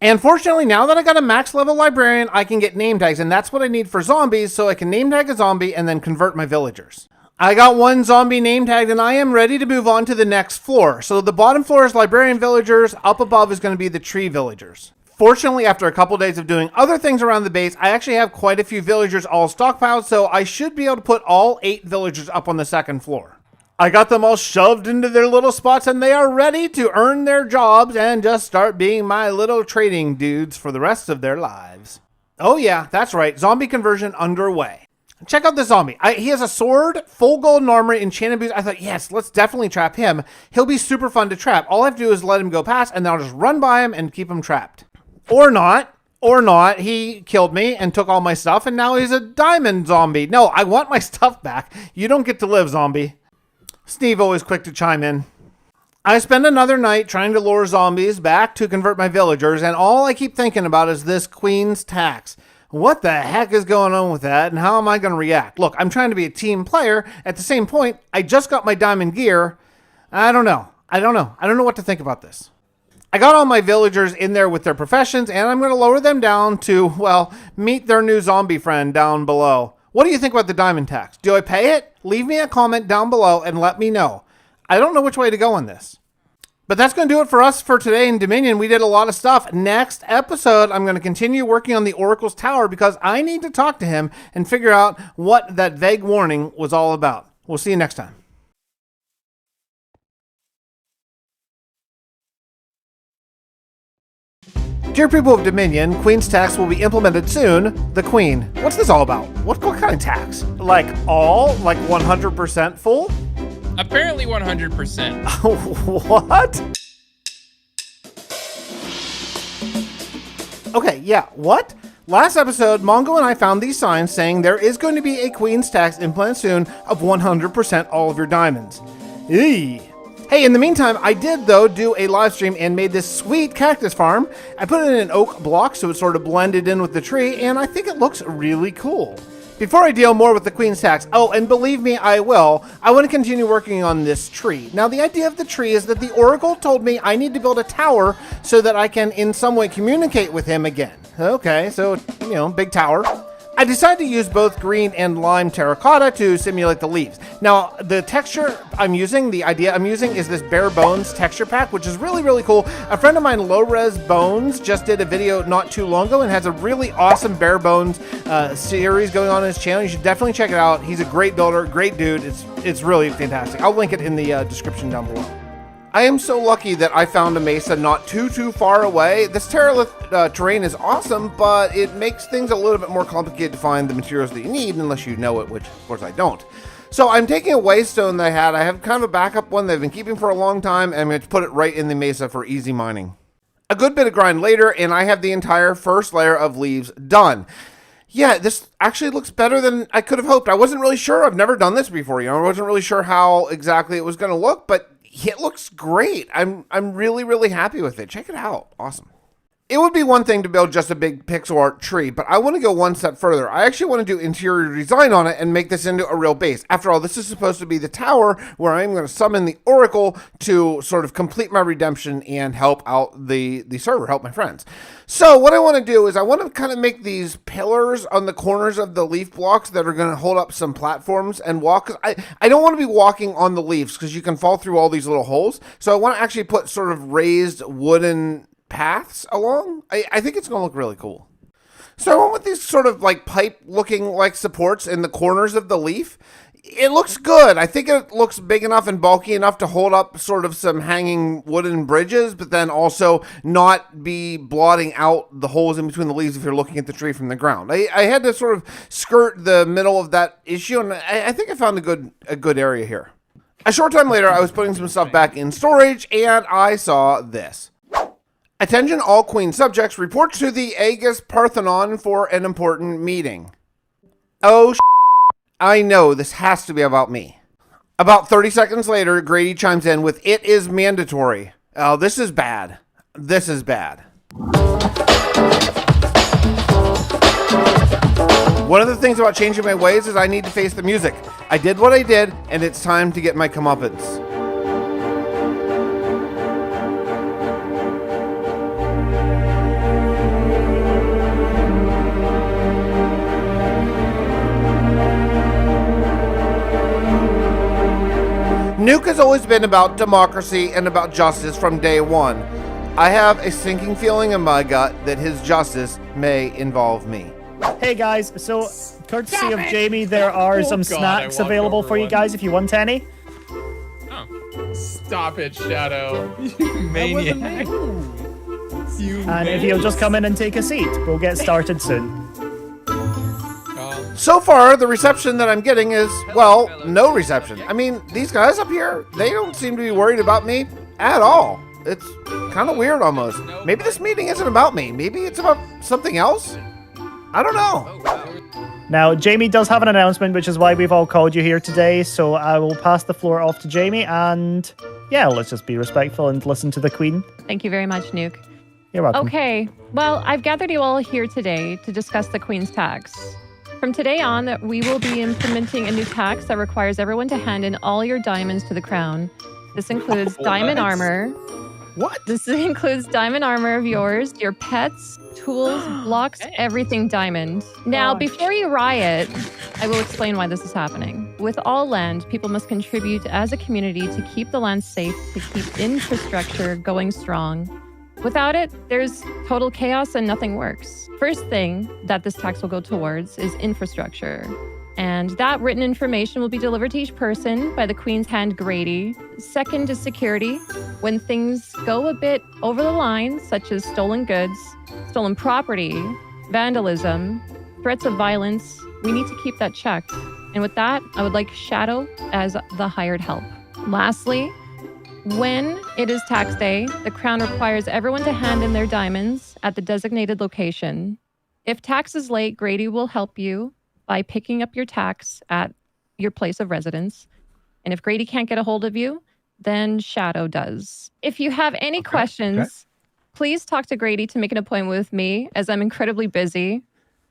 And fortunately, now that I got a max level librarian, I can get name tags, and that's what I need for zombies, so I can name tag a zombie and then convert my villagers. I got one zombie name tagged and I am ready to move on to the next floor. So the bottom floor is librarian villagers, up above is going to be the tree villagers. Fortunately, after a couple days of doing other things around the base, I actually have quite a few villagers all stockpiled, so I should be able to put all 8 villagers up on the second floor. I got them all shoved into their little spots and they are ready to earn their jobs and just start being my little trading dudes for the rest of their lives. Oh yeah, that's right, zombie conversion underway. Check out the zombie. He has a sword, full golden armor, enchanted boots. I thought, yes, let's definitely trap him. He'll be super fun to trap. All I have to do is let him go past and then I'll just run by him and keep him trapped. Or not. He killed me and took all my stuff and now he's a diamond zombie. No, I want my stuff back. You don't get to live, zombie. Sneve always quick to chime in. I spend another night trying to lure zombies back to convert my villagers and all I keep thinking about is this queen's tax. What the heck is going on with that and how am I going to react? Look, I'm trying to be a team player. At the same point, I just got my diamond gear. I don't know what to think about this. I got all my villagers in there with their professions, and I'm going to lower them down to, well, meet their new zombie friend down below. What do you think about the diamond tax? Do I pay it? Leave me a comment down below and let me know. I don't know which way to go on this. But that's going to do it for us for today in Dominion. We did a lot of stuff. Next episode, I'm going to continue working on the Oracle's Tower because I need to talk to him and figure out what that vague warning was all about. We'll see you next time. Dear people of Dominion, Queen's tax will be implemented soon. The Queen. What's this all about? What kind of tax? Like all? Like 100% full? Apparently 100%. What? Okay, yeah, what? Last episode, Mongo and I found these signs saying there is going to be a Queen's tax implemented soon of 100% all of your diamonds. Eee. Hey, in the meantime, I did, though, do a live stream and made this sweet cactus farm. I put it in an oak block so it sort of blended in with the tree, and I think it looks really cool. Before I deal more with the Queen's tax, oh, and believe me, I will, I want to continue working on this tree. Now, the idea of the tree is that the Oracle told me I need to build a tower so that I can in some way communicate with him again. Okay, so, you know, big tower. I decided to use both green and lime terracotta to simulate the leaves. Now, the texture I'm using, the idea I'm using is this bare bones texture pack, which is really, really cool. A friend of mine, Low Res Bones, just did a video not too long ago and has a really awesome bare bones series going on his channel. You should definitely check it out. He's a great builder, great dude. It's really fantastic. I'll link it in the description down below. I am so lucky that I found a mesa not too far away. This terralith terrain is awesome, but it makes things a little bit more complicated to find the materials that you need unless you know it, which of course I don't. So I'm taking a waystone that I had. I have kind of a backup one that I've been keeping for a long time, and I'm going to put it right in the mesa for easy mining. A good bit of grind later, and I have the entire first layer of leaves done. Yeah, this actually looks better than I could have hoped. I wasn't really sure. I've never done this before, you know. I wasn't really sure how exactly it was going to look, but it looks great. I'm really, really happy with it. Check it out. Awesome. It would be one thing to build just a big pixel art tree, but I want to go one step further. I actually want to do interior design on it and make this into a real base. After all, this is supposed to be the tower where I'm going to summon the Oracle to sort of complete my redemption and help out the server, help my friends. So what I want to do is I want to kind of make these pillars on the corners of the leaf blocks that are going to hold up some platforms and walk. I don't want to be walking on the leaves because you can fall through all these little holes. So I want to actually put sort of raised wooden paths along. I think it's going to look really cool. So I went with these sort of like pipe looking like supports in the corners of the leaf. It looks good. I think it looks big enough and bulky enough to hold up sort of some hanging wooden bridges, but then also not be blotting out the holes in between the leaves if you're looking at the tree from the ground. I had to sort of skirt the middle of that issue, and I think I found a good area here. A short time later, I was putting some stuff back in storage, and I saw this. Attention all Queen subjects, report to the Aegis Parthenon for an important meeting. Oh, I know this has to be about me. About 30 seconds later, Grady chimes in with, "It is mandatory." Oh, this is bad. This is bad. One of the things about changing my ways is I need to face the music. I did what I did, and it's time to get my comeuppance. Nuke has always been about democracy and about justice from day one. I have a sinking feeling in my gut that his justice may involve me. Hey guys, so courtesy of Jamie, there are some snacks available for you guys if you want any. Oh. Stop it, Shadow. You maniac. And if you'll just come in and take a seat, we'll get started soon. So far, the reception that I'm getting is, well, no reception. I mean, these guys up here, they don't seem to be worried about me at all. It's kind of weird almost. Maybe this meeting isn't about me. Maybe it's about something else? I don't know. Now, Jamie does have an announcement, which is why we've all called you here today. So I will pass the floor off to Jamie. And yeah, let's just be respectful and listen to the Queen. Thank you very much, Nuke. You're welcome. Okay, well, I've gathered you all here today to discuss the Queen's tax. From today on, we will be implementing a new tax that requires everyone to hand in all your diamonds to the crown. This includes diamond armor. What? This includes diamond armor of yours, your pets, tools, blocks, everything diamond. Now, before you riot, I will explain why this is happening. With all land, people must contribute as a community to keep the land safe, to keep infrastructure going strong. Without it, there's total chaos and nothing works. First thing that this tax will go towards is infrastructure. And that written information will be delivered to each person by the Queen's Hand Grady. Second is security. When things go a bit over the line, such as stolen goods, stolen property, vandalism, threats of violence, we need to keep that checked. And with that, I would like Shadow as the hired help. Lastly, when it is tax day, the Crown requires everyone to hand in their diamonds at the designated location. If tax is late, Grady will help you by picking up your tax at your place of residence. And if Grady can't get a hold of you, then Shadow does. If you have any questions, please talk to Grady to make an appointment with me, as I'm incredibly busy.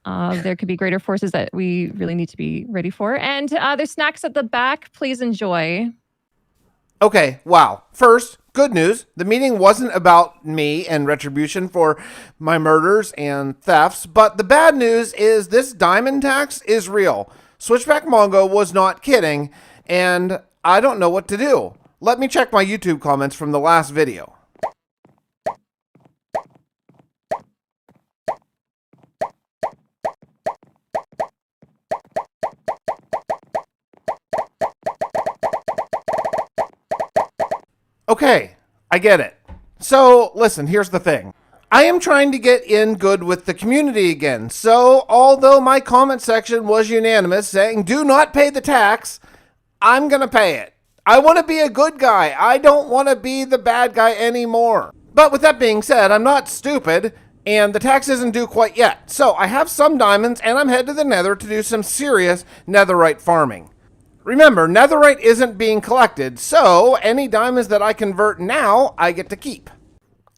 There could be greater forces that we really need to be ready for. And there's snacks at the back. Please enjoy. Okay, wow. First, good news. The meeting wasn't about me and retribution for my murders and thefts, but the bad news is this diamond tax is real. SwitchBackMongo was not kidding, and I don't know what to do. Let me check my YouTube comments from the last video. Okay, I get it. So, listen, here's the thing. I am trying to get in good with the community again. So, although my comment section was unanimous saying, do not pay the tax, I'm going to pay it. I want to be a good guy. I don't want to be the bad guy anymore. But with that being said, I'm not stupid, and the tax isn't due quite yet. So, I have some diamonds, and I'm headed to the nether to do some serious netherite farming. Remember, netherite isn't being collected, so any diamonds that I convert now, I get to keep.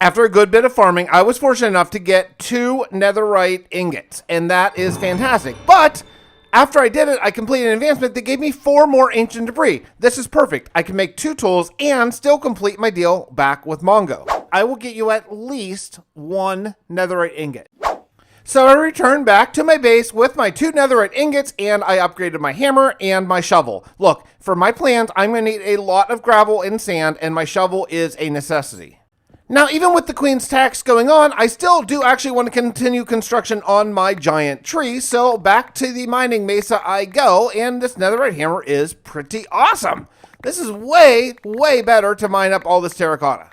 After a good bit of farming, I was fortunate enough to get 2 netherite ingots, and that is fantastic. But after I did it, I completed an advancement that gave me 4 more ancient debris. This is perfect. I can make 2 tools and still complete my deal back with Mongo. I will get you at least 1 netherite ingot. So I returned back to my base with my 2 netherite ingots, and I upgraded my hammer and my shovel. Look, for my plans, I'm going to need a lot of gravel and sand, and my shovel is a necessity. Now, even with the Queen's tax going on, I still do actually want to continue construction on my giant tree, so back to the mining mesa I go, and this netherite hammer is pretty awesome. This is way, way better to mine up all this terracotta.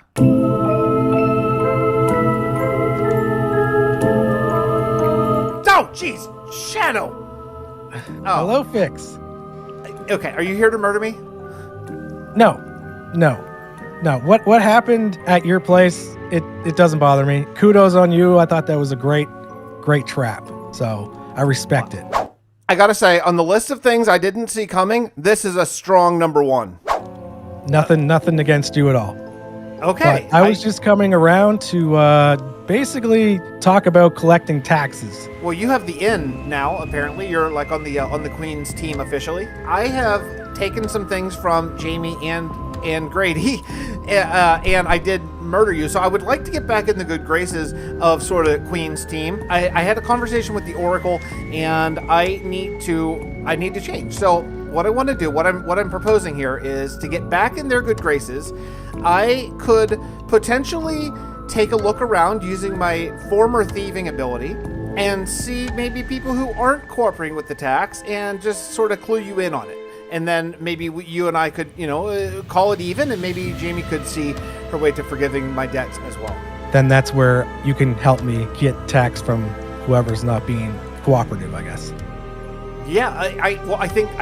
Oh, jeez, Shadow. Oh. Hello, Fix. Okay, are you here to murder me? No. What happened at your place? It doesn't bother me. Kudos on you. I thought that was a great trap. So I respect it. I gotta say, on the list of things I didn't see coming, this is a strong number 1. Nothing against you at all. Okay. But I was just coming around to basically talk about collecting taxes. Well, you have the inn now. Apparently, you're like on the Queen's team officially. I have taken some things from Jamie and Grady, and I did murder you. So I would like to get back in the good graces of sort of Queen's team. I had a conversation with the Oracle, and I need to change. So what I want to do, what I'm proposing here, is to get back in their good graces. I could potentially take a look around using my former thieving ability and see maybe people who aren't cooperating with the tax and just sort of clue you in on it. And then maybe you and I could, call it even, and maybe Jamie could see her way to forgiving my debts as well. Then that's where you can help me get tax from whoever's not being cooperative, I guess. Yeah, I think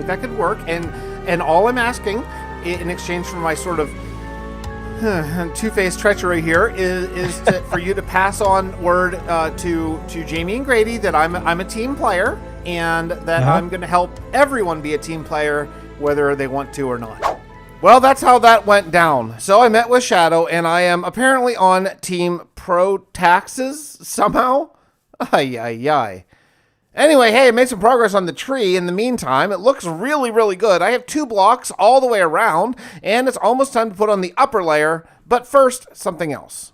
that could work. And all I'm asking in exchange for my sort of two-faced treachery here is for you to pass on word to Jamie and Grady that I'm a team player, and that I'm going to help everyone be a team player, whether they want to or not. Well, that's how that went down. So I met with Shadow, and I am apparently on Team Pro Taxes somehow. Ay. Anyway, hey, I made some progress on the tree in the meantime. It looks really, really good. I have 2 blocks all the way around, and it's almost time to put on the upper layer. But first, something else.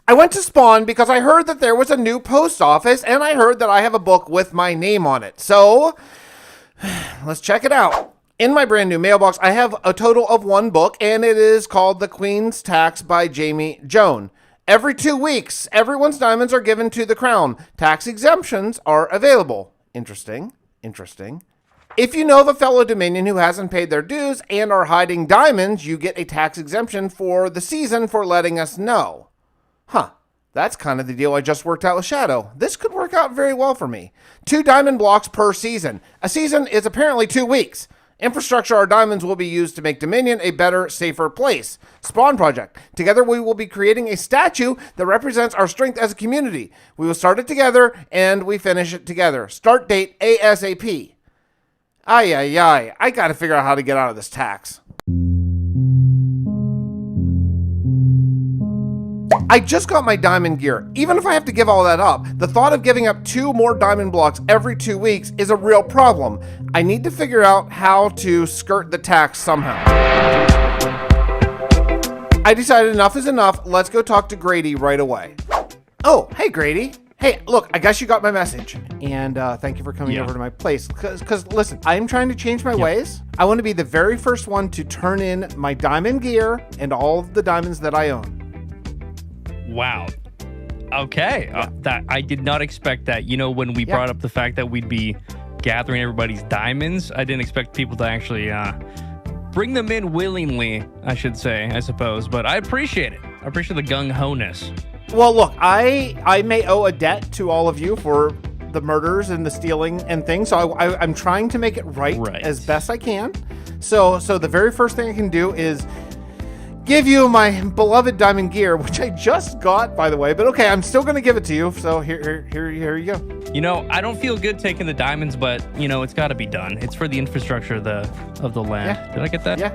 I went to Spawn because I heard that there was a new post office, and I heard that I have a book with my name on it. So, let's check it out. In my brand new mailbox, I have a total of 1 book, and it is called The Queen's Tax by Jamiejoan. Every 2 weeks, everyone's diamonds are given to the crown. Tax exemptions are available. Interesting. Interesting. If you know of a fellow Dominion who hasn't paid their dues and are hiding diamonds, you get a tax exemption for the season for letting us know. Huh. That's kind of the deal I just worked out with Shadow. This could work out very well for me. 2 diamond blocks per season. A season is apparently 2 weeks. Infrastructure or diamonds will be used to make Dominion a better, safer place. Spawn project. Together we will be creating a statue that represents our strength as a community. We will start it together and we finish it together. Start date ASAP. Ay, ay, ay. I gotta figure out how to get out of this tax. I just got my diamond gear. Even if I have to give all that up, the thought of giving up 2 more diamond blocks every 2 weeks is a real problem. I need to figure out how to skirt the tax somehow. I decided enough is enough. Let's go talk to Grady right away. Oh, hey Grady. Hey, look, I guess you got my message. And thank you for coming over to my place. Because listen, I'm trying to change my ways. I want to be the very first one to turn in my diamond gear and all of the diamonds that I own. Wow. Okay. That I did not expect that. You know, when we brought up the fact that we'd be gathering everybody's diamonds, I didn't expect people to actually bring them in willingly, I should say, I suppose. But I appreciate it. I appreciate the gung-ho-ness. Well, look, I may owe a debt to all of you for the murders and the stealing and things. So I'm trying to make it right as best I can. So the very first thing I can do is give you my beloved diamond gear, which I just got, by the way. But okay, I'm still going to give it to you. So here you go. You know, I don't feel good taking the diamonds, but you know, it's got to be done. It's for the infrastructure of the land. Yeah. Did I get that? Yeah.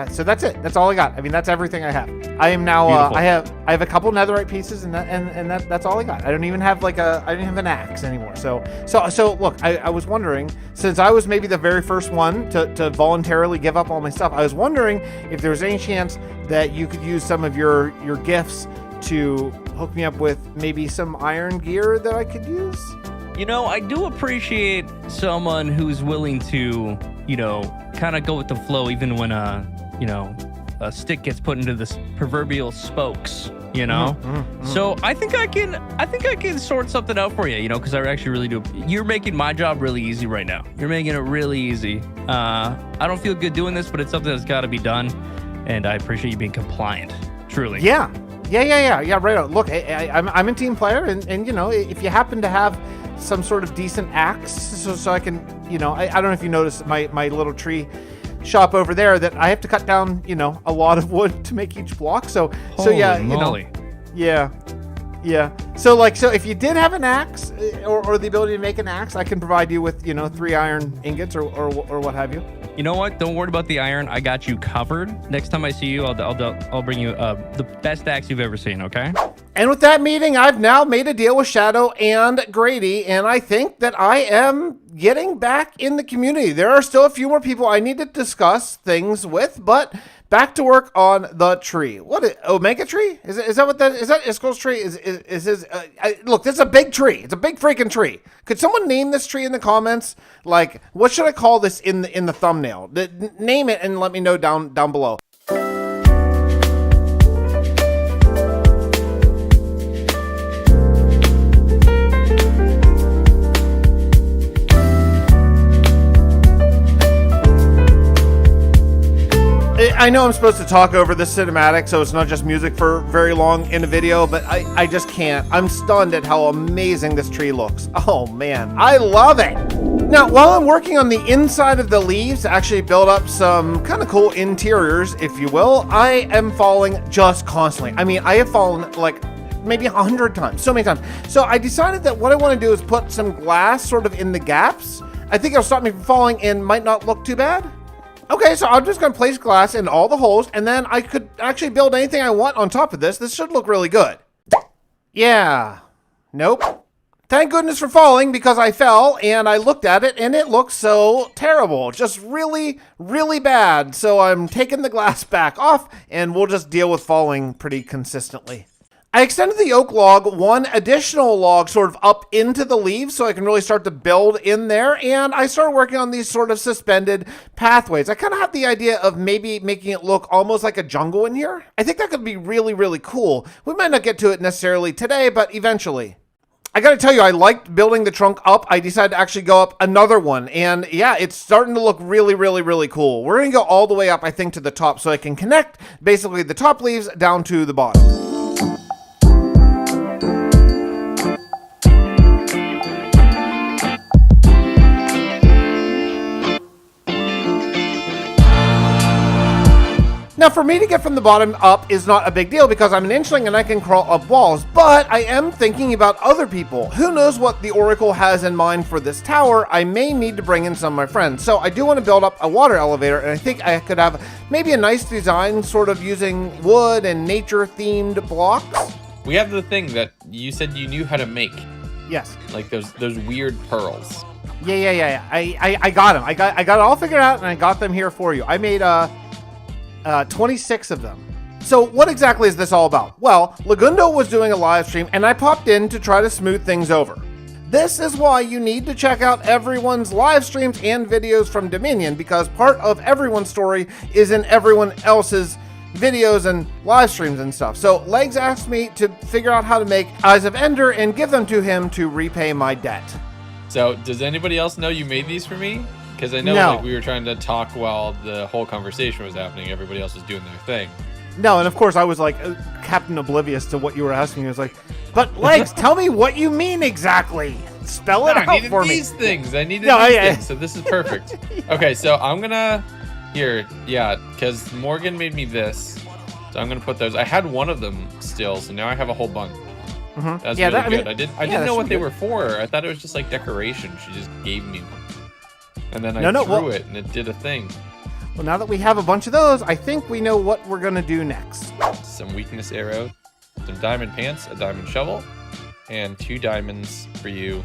So that's it. That's all I got. I mean, that's everything I have. I am now. I have a couple netherite pieces, and that's all I got. I don't even have an axe anymore. So look, I was wondering, since I was maybe the very first one to voluntarily give up all my stuff, I was wondering if there was any chance that you could use some of your gifts to hook me up with maybe some iron gear that I could use. You know, I do appreciate someone who's willing to, you know, kind of go with the flow, even when a stick gets put into the proverbial spokes, you know. So I think I can sort something out for you, you know, because I actually really do. You're making my job really easy right now. You're making it really easy. I don't feel good doing this, but it's something that's got to be done, and I appreciate you being compliant. Truly. Yeah. Right on. Look, I'm a team player, and you know, if you happen to have some sort of decent axe, so I can, you know, I don't know if you noticed my little tree shop over there that I have to cut down, you know, a lot of wood to make each block. So yeah, you know, yeah. So if you did have an axe or the ability to make an axe, I can provide you with, you know, 3 iron ingots or what have you. You know what? Don't worry about the iron. I got you covered. Next time I see you, I'll bring you the best axe you've ever seen. Okay. And with that meeting, I've now made a deal with Shadow and Grady, and I think that I am getting back in the community. There are still a few more people I need to discuss things with, but back to work on the tree. What is Omega tree? Is that what that is? That Iskol's tree? Is his? Look, this is a big tree. It's a big freaking tree. Could someone name this tree in the comments? Like, what should I call this in the thumbnail? Name it and let me know down below. I know I'm supposed to talk over this cinematic, so it's not just music for very long in a video, but I just can't. I'm stunned at how amazing this tree looks. Oh man, I love it. Now, while I'm working on the inside of the leaves to actually build up some kind of cool interiors, if you will, I am falling just constantly. I mean, I have fallen like maybe 100 times, so many times. So I decided that what I want to do is put some glass sort of in the gaps. I think it'll stop me from falling and might not look too bad. Okay, so I'm just going to place glass in all the holes, and then I could actually build anything I want on top of this. This should look really good. Yeah. Nope. Thank goodness for falling, because I fell, and I looked at it, and it looks so terrible. Just really, really bad. So I'm taking the glass back off, and we'll just deal with falling pretty consistently. I extended the oak log 1 additional log sort of up into the leaves so I can really start to build in there, and I started working on these sort of suspended pathways. I kind of have the idea of maybe making it look almost like a jungle in here. I think that could be really, really cool. We might not get to it necessarily today, but eventually. I gotta tell you, I liked building the trunk up. I decided to actually go up another one. And yeah, it's starting to look really, really, really cool. We're gonna go all the way up, I think, to the top so I can connect basically the top leaves down to the bottom. Now, for me to get from the bottom up is not a big deal because I'm an inchling and I can crawl up walls, but I am thinking about other people. Who knows what the Oracle has in mind for this tower? I may need to bring in some of my friends. So I do want to build up a water elevator, and I think I could have maybe a nice design sort of using wood and nature-themed blocks. We have the thing that you said you knew how to make. Yes. Like those weird pearls. Yeah. I got them. I got it all figured out, and I got them here for you. I made 26 of them. So what exactly is this all about? Well, Legundo was doing a live stream and I popped in to try to smooth things over. This is why you need to check out everyone's live streams and videos from Dominion, because part of everyone's story is in everyone else's videos and live streams and stuff. So Legs asked me to figure out how to make Eyes of Ender and give them to him to repay my debt. So does anybody else know you made these for me? Because I know like, we were trying to talk while the whole conversation was happening. Everybody else was doing their thing. No, and of course I was like Captain Oblivious to what you were asking. I was like, but Legs, tell me what you mean exactly. Spell it out for me. I needed these things. Things. So this is perfect. Okay, so I'm gonna because Morgan made me this. So I'm gonna put those. I had one of them still, so now I have a whole bunch. That's really good. I didn't know what they were for. I thought it was just like decoration. She just gave me one. And then I threw it, and it did a thing. Well, now that we have a bunch of those, I think we know what we're going to do next. Some weakness arrow, some diamond pants, a diamond shovel, and 2 diamonds for you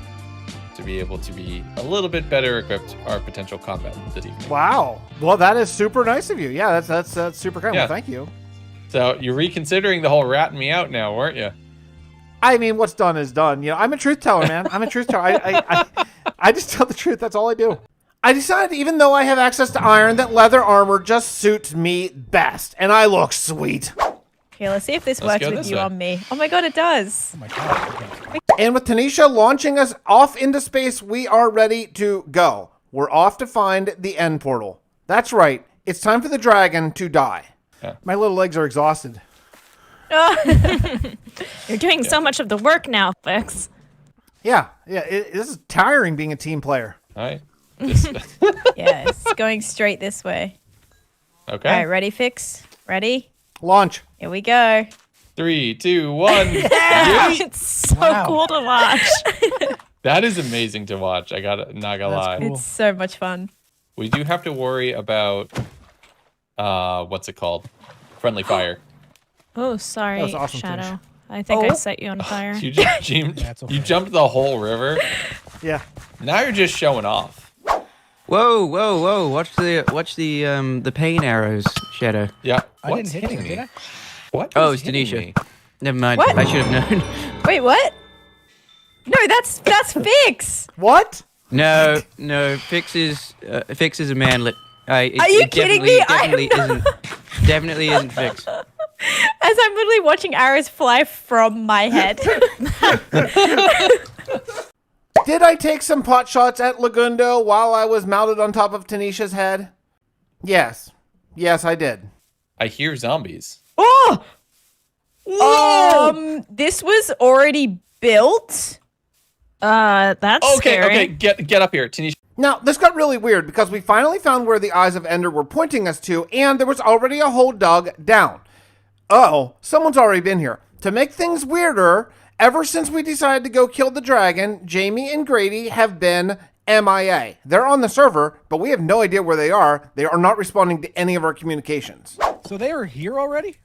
to be able to be a little bit better equipped for our potential combat this evening. Wow. Well, that is super nice of you. Yeah, that's super kind. Yeah. Well, thank you. So you're reconsidering the whole ratting me out now, weren't you? I mean, what's done is done. You know, I'm a truth teller, man. I'm a truth teller. I just tell the truth. That's all I do. I decided, even though I have access to iron, that leather armor just suits me best, and I look sweet. Okay, let's see if this works with you on me. Oh my god, it does. Oh my god. And with Taneesha launching us off into space, we are ready to go. We're off to find the end portal. That's right. It's time for the dragon to die. Yeah. My little legs are exhausted. You're doing so much of the work now, Fix. Yeah. This is tiring being a team player. All right. Yes, going straight this way. Okay. All right, ready, Fix? Ready? Launch. Here we go. 3, 2, 1. Yeah! It's so cool to watch. That is amazing to watch. I not gonna lie. Cool. It's so much fun. We do have to worry about what's it called? Friendly fire. Oh, sorry, That was awesome, Shadow. Taneesha. I think I set you on fire. You just you jumped the whole river. Yeah. Now you're just showing off. Whoa! Watch the pain arrows, Shadow. Yeah. I didn't hit him, did I? What? Oh, it's Taneesha. Never mind. What? I should have known. Wait, what? No, that's Fix. What? No. Fix is a manlet. Are you kidding me? Definitely isn't Fix. As I'm literally watching arrows fly from my head. Did I take some pot shots at Legundo while I was mounted on top of Taneesha's head? Yes. Yes, I did. I hear zombies. Oh! This was already built? That's scary. Okay, get up here, Taneesha. Now, this got really weird because we finally found where the Eyes of Ender were pointing us to, and there was already a hole dug down. Uh-oh, someone's already been here. To make things weirder, ever since we decided to go kill the dragon, Jamie and Grady have been MIA. They're on the server, but we have no idea where they are. They are not responding to any of our communications. So they are here already?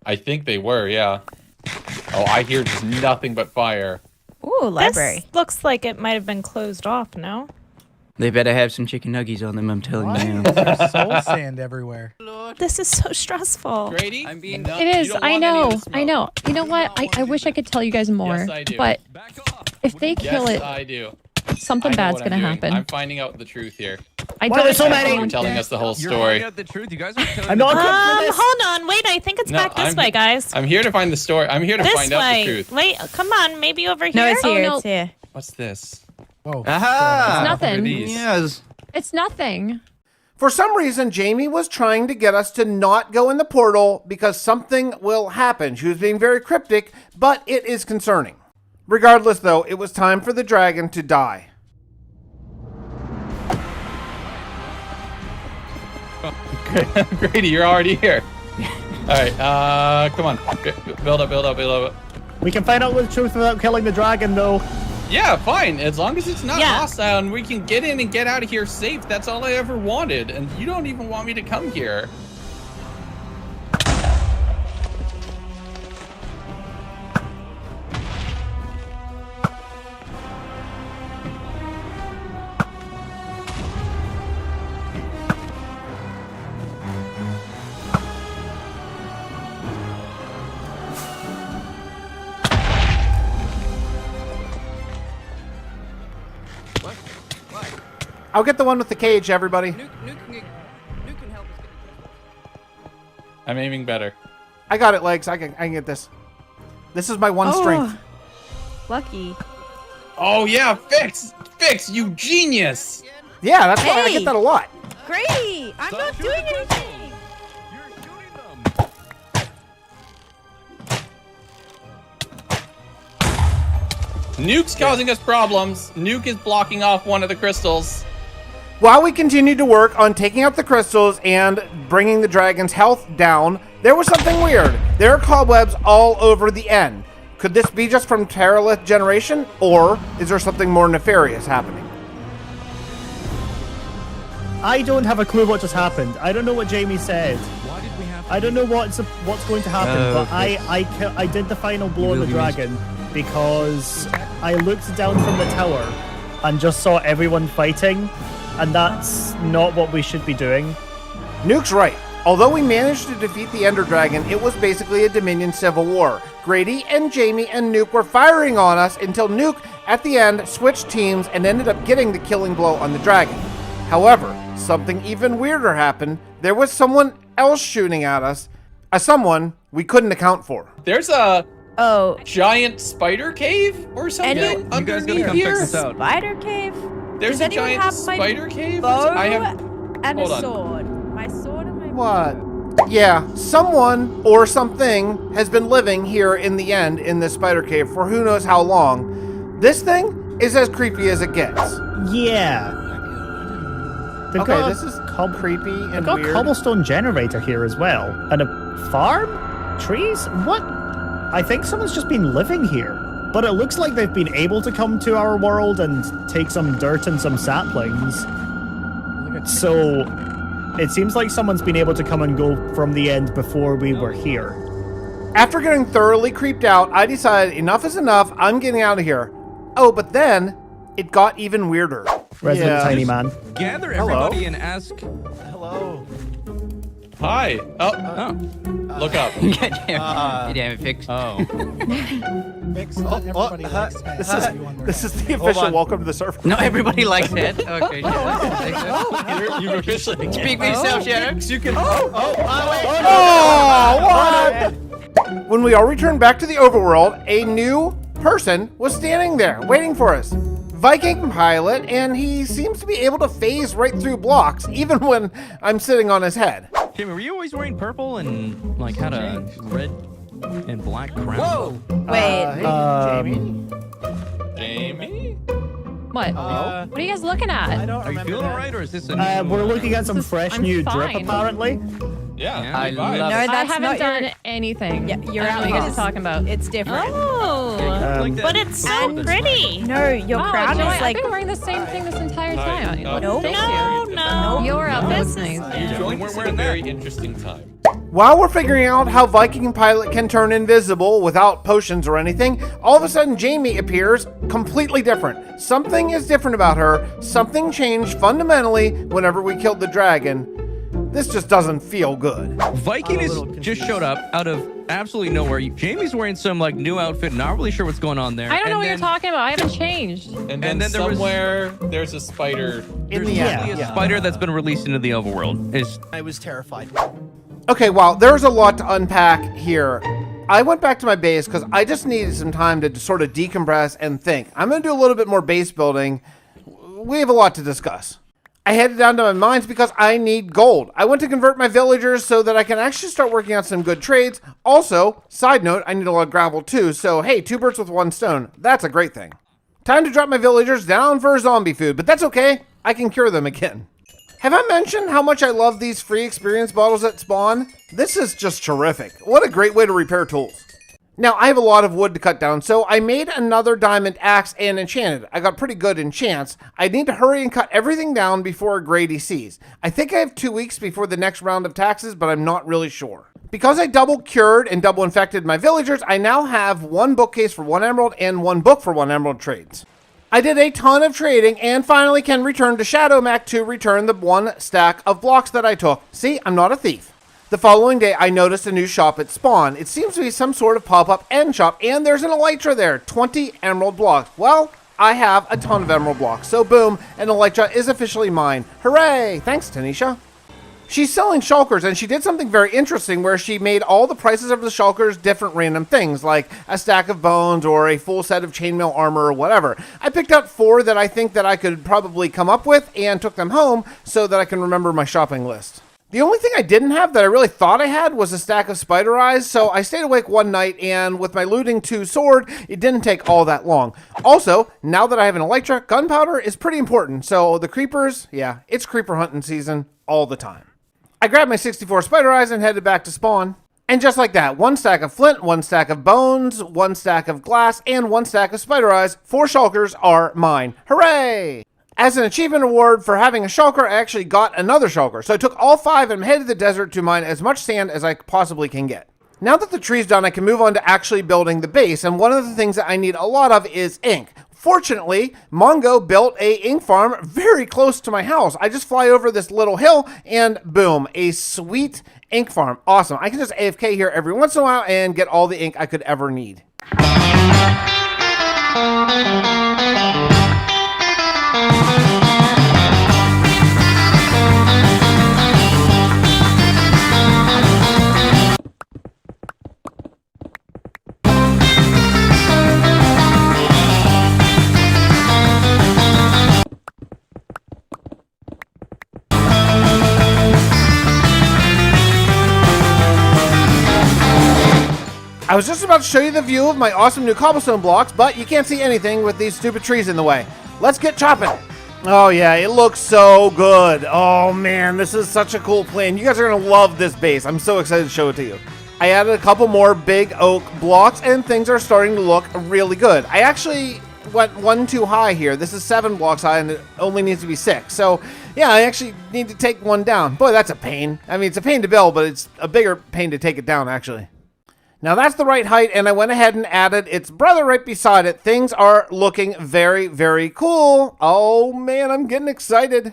I think they were, yeah. Oh, I hear just nothing but fire. Ooh, library. This looks like it might have been closed off, no? They better have some chicken nuggies on them, I'm telling you. There's soul sand everywhere. This is so stressful. Grady? It is. I know. You know what? I wish I could tell you guys more. Yes, I do. But if they kill Yes, it, I do. Something I know bad's what I'm gonna doing. happen. I'm finding out the truth here. I Why don't there's so know. many? You're telling us the whole You're story. finding out the truth. You guys are telling I'm not good for this. Hold on. Wait, I think it's No, back this I'm- way, guys. I'm here to find the story. I'm here to This find out the way. truth. Wait, come on. Maybe over here. No, it's here. no. It's here. What's this? Whoa. Aha! It's nothing. What are these? Yes. It's nothing. For some reason, Jamie was trying to get us to not go in the portal because something will happen. She was being very cryptic, but it is concerning. Regardless, though, it was time for the dragon to die. Grady, you're already here. All right, come on. Build up. We can find out the truth without killing the dragon, though. Yeah, fine. As long as it's not Yeah. hostile and we can get in and get out of here safe. That's all I ever wanted. And you don't even want me to come here. I'll get the one with the cage, everybody. I'm aiming better. I got it, Legs. I can get this. This is my one strength. Lucky. Oh, yeah, Fix, you genius. Yeah, that's why I Hey! get that a lot. Grady, I'm not doing anything. Nuke's causing us problems. Nuke is blocking off one of the crystals. While we continued to work on taking out the crystals and bringing the dragon's health down, there was something weird. There are cobwebs all over the end. Could this be just from Terralith generation, or is there something more nefarious happening? I don't have a clue what just happened. I don't know what Jamie said. Why did we have? I don't know what's going to happen, but okay. I did the final blow on will the be missed. dragon because I looked down from the tower and just saw everyone fighting, and that's not what we should be doing. Nuke's right. Although we managed to defeat the Ender Dragon, it was basically a Dominion civil war. Grady and Jamie and Nuke were firing on us until Nuke, at the end, switched teams and ended up getting the killing blow on the dragon. However, something even weirder happened. There was someone else shooting at us, a someone we couldn't account for. There's a Oh, giant spider cave or something Any- You guys gotta underneath come here. fix this out. spider cave. There's Does a anyone giant have my spider cave. bow I have. and Hold a on. sword. My sword and my What? Yeah, someone or something has been living here in the end in this spider cave for who knows how long. This thing is as creepy as it gets. Yeah. They've Okay, got this is creepy They've and got weird. a cobblestone generator here as well, and a farm, trees. What? I think someone's just been living here. But it looks like they've been able to come to our world and take some dirt and some saplings. So it seems like someone's been able to come and go from the end before we were here. After getting thoroughly creeped out, I decided enough is enough. I'm getting out of here. Oh, but then it got even weirder. Resident Tiny Man. Gather Hello? everybody and ask. Hello. Hi. Oh. Look up. Damn it, Fix. Oh. Fix that. Everybody likes head. This is the official on. welcome to the server. No, everybody likes head. Okay. You've officially. Speak for yourself, Shadow. You can. Oh, what? When we all returned back to the overworld, a new person was standing there waiting for us. Viking pilot, and he seems to be able to phase right through blocks, even when I'm sitting on his head. Jamie, were you always wearing purple and like had a red and black crown? Whoa. Wait. Jamie? Jamie? What? What are you guys looking I at? don't Are you remember feeling that. alright, or is this a new? We're looking at some fresh I'm new drip, fine. apparently. Yeah. I good love vibes. it. No, I that's haven't not done your. anything. Yeah, you're I don't know what you guys are talking about. It's different. Oh, but it's so pretty. No, your Wow, crown Joy, is like. I've been wearing the same thing this entire Hi. time. No, Thank No, you. no. Your outfit's This is- nice. You yeah. joined We're us at a wearing very interesting time. While we're figuring out how Viking pilot can turn invisible without potions or anything, all of a sudden Jamie appears completely different. Something is different about her. Something changed fundamentally whenever we killed the dragon. This just doesn't feel good. Viking is just showed up out of absolutely nowhere. Jamie's wearing some like new outfit. Not really sure what's going on there. I don't know what you're talking about. I haven't changed. And then there's a spider. In the end. A spider that's been released into the overworld. I was terrified. Okay, well, there's a lot to unpack here. I went back to my base because I just needed some time to sort of decompress and think. I'm going to do a little bit more base building. We have a lot to discuss. I headed down to my mines because I need gold. I want to convert my villagers so that I can actually start working on some good trades. Also, side note, I need a lot of gravel too. So, hey, 2 birds with 1 stone. That's a great thing. Time to drop my villagers down for zombie food, but that's okay. I can cure them again. Have I mentioned how much I love these free experience bottles that spawn? This is just terrific. What a great way to repair tools. Now, I have a lot of wood to cut down, so I made another diamond axe and enchanted. I got pretty good enchants. I need to hurry and cut everything down before Grady sees. I think I have 2 weeks before the next round of taxes, but I'm not really sure. Because I double cured and double infected my villagers, I now have 1 bookcase for 1 emerald and 1 book for 1 emerald trades. I did a ton of trading and finally can return to ShadowMech to return the 1 stack of blocks that I took. See, I'm not a thief. The following day, I noticed a new shop at spawn. It seems to be some sort of pop-up end shop, and there's an elytra there, 20 emerald blocks. Well, I have a ton of emerald blocks, so boom, an elytra is officially mine. Hooray! Thanks, Taneesha. She's selling shulkers, and she did something very interesting where she made all the prices of the shulkers different random things, like a stack of bones or a full set of chainmail armor or whatever. I picked up 4 that I think that I could probably come up with and took them home so that I can remember my shopping list. The only thing I didn't have that I really thought I had was a stack of spider eyes, so I stayed awake one night, and with my looting 2 sword, it didn't take all that long. Also, now that I have an elytra, gunpowder is pretty important, so the creepers, yeah, it's creeper hunting season all the time. I grabbed my 64 spider eyes and headed back to spawn. And just like that, 1 stack of flint, 1 stack of bones, 1 stack of glass, and 1 stack of spider eyes. 4 shulkers are mine. Hooray! As an achievement award for having a shulker, I actually got another shulker. So I took all 5 and headed to the desert to mine as much sand as I possibly can get. Now that the tree's done, I can move on to actually building the base. And one of the things that I need a lot of is ink. Fortunately, Mongo built a ink farm very close to my house. I just fly over this little hill and boom, a sweet ink farm. Awesome. I can just AFK here every once in a while and get all the ink I could ever need. I was just about to show you the view of my awesome new cobblestone blocks, but you can't see anything with these stupid trees in the way. Let's get chopping. Oh yeah, it looks so good. Oh man, this is such a cool plan. You guys are gonna love this base. I'm so excited to show it to you. I added a couple more big oak blocks and things are starting to look really good. I actually went 1 too high here. This is 7 blocks high and it only needs to be 6. So yeah, I actually need to take 1 down. Boy, that's a pain. I mean, it's a pain to build, but it's a bigger pain to take it down actually. Now that's the right height, and I went ahead and added its brother right beside it. Things are looking very, very cool. Oh man, I'm getting excited.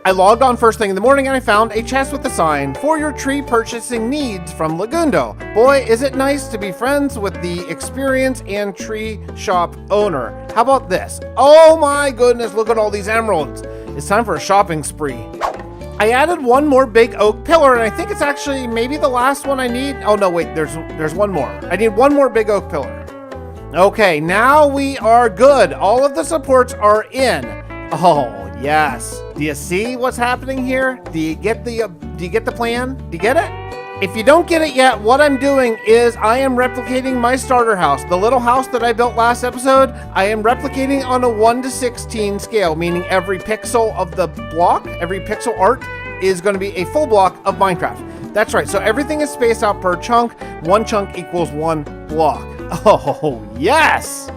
I logged on first thing in the morning and I found a chest with a sign, "For your tree purchasing needs," from Legundo. Boy, is it nice to be friends with the experience and tree shop owner. How about this? Oh my goodness, look at all these emeralds. It's time for a shopping spree. I added 1 more big oak pillar, and I think it's actually maybe the last one I need. Oh no, wait, there's 1 more. I need 1 more big oak pillar. Okay, now we are good. All of the supports are in. Oh, yes. Do you see what's happening here? Do you get the plan? Do you get it? If you don't get it yet, what I'm doing is I am replicating my starter house. The little house that I built last episode, I am replicating on a 1:16 scale, meaning every pixel of the block, every pixel art is going to be a full block of Minecraft. That's right. So everything is spaced out per chunk. 1 chunk equals 1 block. Oh, yes.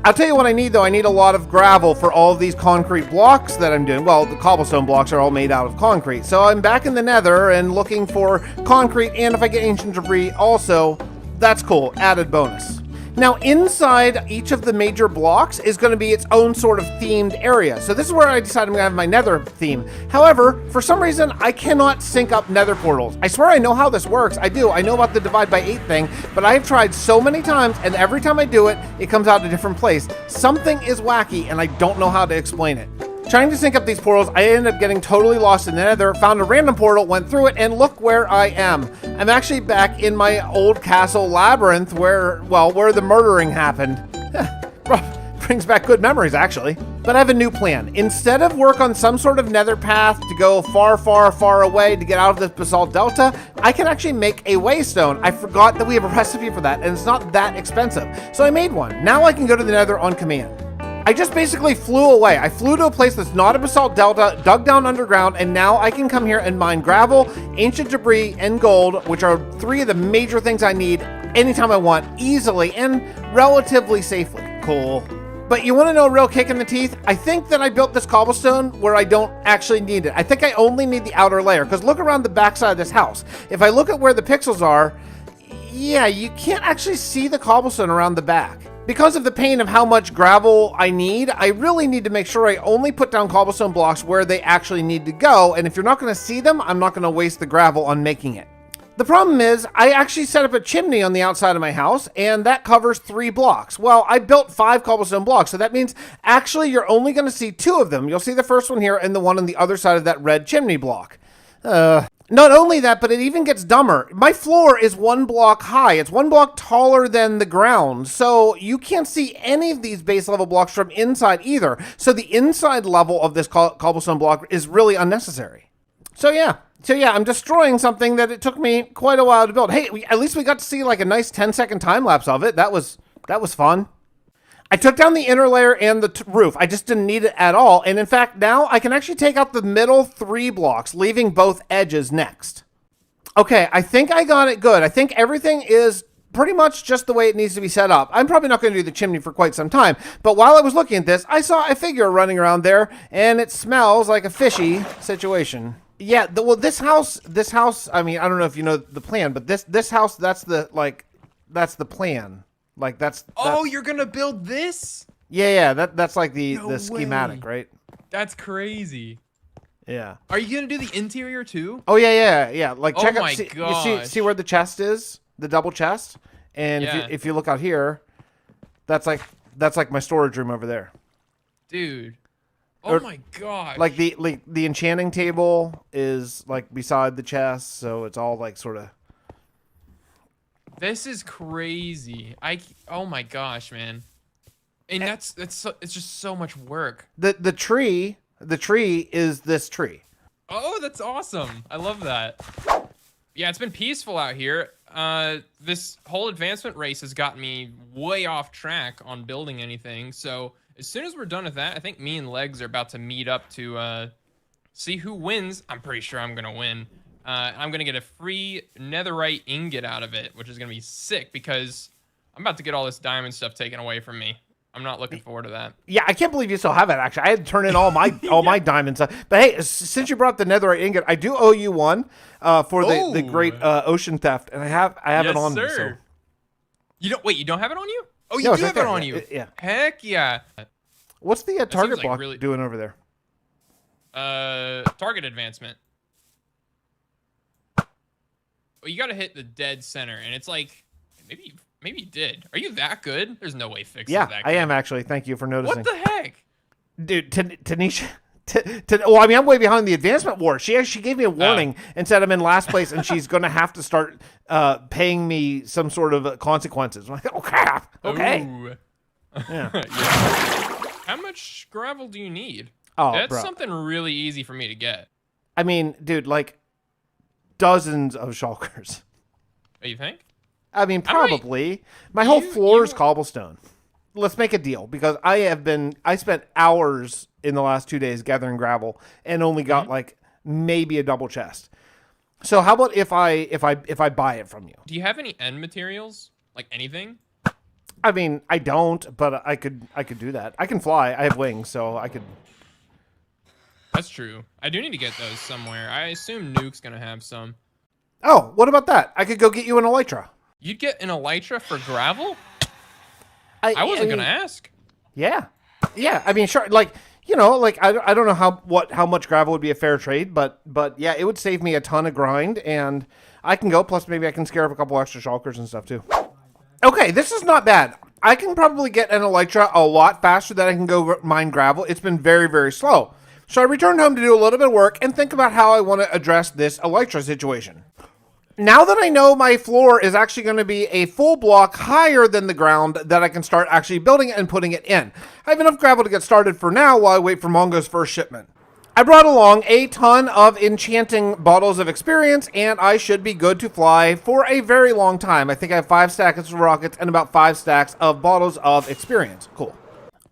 I'll tell you what I need, though. I need a lot of gravel for all of these concrete blocks that I'm doing. Well, the cobblestone blocks are all made out of concrete. So I'm back in the nether and looking for concrete, and if I get ancient debris also, that's cool. Added bonus. Now, inside each of the major blocks is going to be its own sort of themed area. So this is where I decided I'm going to have my nether theme. However, for some reason, I cannot sync up nether portals. I swear I know how this works. I do. I know about the divide by 8 thing, but I've tried so many times, and every time I do it, it comes out a different place. Something is wacky, and I don't know how to explain it. Trying to sync up these portals, I ended up getting totally lost in the nether, found a random portal, went through it, and look where I am. I'm actually back in my old castle labyrinth where the murdering happened. Brings back good memories, actually. But I have a new plan. Instead of work on some sort of nether path to go far, far, far away to get out of this basalt delta, I can actually make a waystone. I forgot that we have a recipe for that, and it's not that expensive. So I made one. Now I can go to the nether on command. I just basically flew away. I flew to a place that's not a basalt delta, dug down underground, and now I can come here and mine gravel, ancient debris, and gold, which are 3 of the major things I need anytime I want, easily and relatively safely. Cool. But you want to know a real kick in the teeth? I think that I built this cobblestone where I don't actually need it. I think I only need the outer layer, because look around the backside of this house. If I look at where the pixels are, yeah, you can't actually see the cobblestone around the back. Because of the pain of how much gravel I need, I really need to make sure I only put down cobblestone blocks where they actually need to go, and if you're not going to see them, I'm not going to waste the gravel on making it. The problem is, I actually set up a chimney on the outside of my house, and that covers 3 blocks. Well, I built 5 cobblestone blocks, so that means actually you're only going to see 2 of them. You'll see the first one here and the one on the other side of that red chimney block. Not only that, but it even gets dumber. My floor is 1 block high. It's 1 block taller than the ground. So you can't see any of these base level blocks from inside either. So the inside level of this cobblestone block is really unnecessary. So yeah, I'm destroying something that it took me quite a while to build. Hey, at least we got to see like a nice 10-second time lapse of it. That was fun. I took down the inner layer and the roof. I just didn't need it at all. And in fact, now I can actually take out the middle 3 blocks, leaving both edges next. Okay, I think I got it good. I think everything is pretty much just the way it needs to be set up. I'm probably not going to do the chimney for quite some time, but while I was looking at this, I saw a figure running around there, and it smells like a fishy situation. Yeah, this house, I mean, I don't know if you know the plan, but this house, that's the plan. Like that's you're gonna build this? Yeah, that's like the schematic, right? That's crazy. Yeah. Are you gonna do the interior too? Oh yeah. Like check out. You see where the chest is, the double chest, and if you look out here, that's like my storage room over there. Dude. Oh my gosh. Like the enchanting table is like beside the chest, so it's all like sort of. This is crazy. Oh my gosh, man. And it's just so much work. The tree is this tree. Oh, that's awesome. I love that. Yeah, it's been peaceful out here. This whole advancement race has gotten me way off track on building anything. So as soon as we're done with that, I think me and Legs are about to meet up to see who wins. I'm pretty sure I'm gonna win. I'm going to get a free netherite ingot out of it, which is going to be sick because I'm about to get all this diamond stuff taken away from me. I'm not looking forward to that. Yeah, I can't believe you still have it, actually. I had to turn in all my my diamond stuff. But hey, since you brought up the netherite ingot, I do owe you one for the great ocean theft, and I have it on me. So. You don't have it on you? Oh, you No, do it's have right it on there. you. Yeah. Heck yeah. What's the target block really... doing over there? Target advancement. Well, you got to hit the dead center, and it's like maybe you did. Are you that good? There's no way Fix is that good. I am actually. Thank you for noticing. What the heck? Dude, Taneesha. Well, I mean, I'm way behind the advancement war. She gave me a warning and said I'm in last place, and she's going to have to start paying me some sort of consequences. I'm like, oh crap. Okay. Ooh. Yeah. How much gravel do you need? Oh, that's something really easy for me to get. I mean, dude, like dozens of shulkers. Oh, you think? I mean, probably. My whole floor is cobblestone. Let's make a deal, because I spent hours in the last 2 days gathering gravel and only got like maybe a double chest. So how about if I buy it from you? Do you have any end materials? Like anything? I mean, I don't, but I could do that. I can fly. I have wings, so I could. That's true. I do need to get those somewhere. I assume Nuke's gonna have some. Oh, what about that? I could go get you an elytra. You'd get an elytra for gravel? I wasn't gonna ask. Yeah. Yeah, I mean, sure, like, you know, like, I don't know how much gravel would be a fair trade, but yeah, it would save me a ton of grind, and I can go, plus maybe I can scare up a couple extra shulkers and stuff, too. Okay, this is not bad. I can probably get an elytra a lot faster than I can go mine gravel. It's been very, very slow. So I returned home to do a little bit of work and think about how I want to address this elytra situation. Now that I know my floor is actually going to be a full block higher than the ground, that I can start actually building it and putting it in. I have enough gravel to get started for now while I wait for Mongo's first shipment. I brought along a ton of enchanting bottles of experience, and I should be good to fly for a very long time. I think I have 5 stacks of rockets and about 5 stacks of bottles of experience. Cool.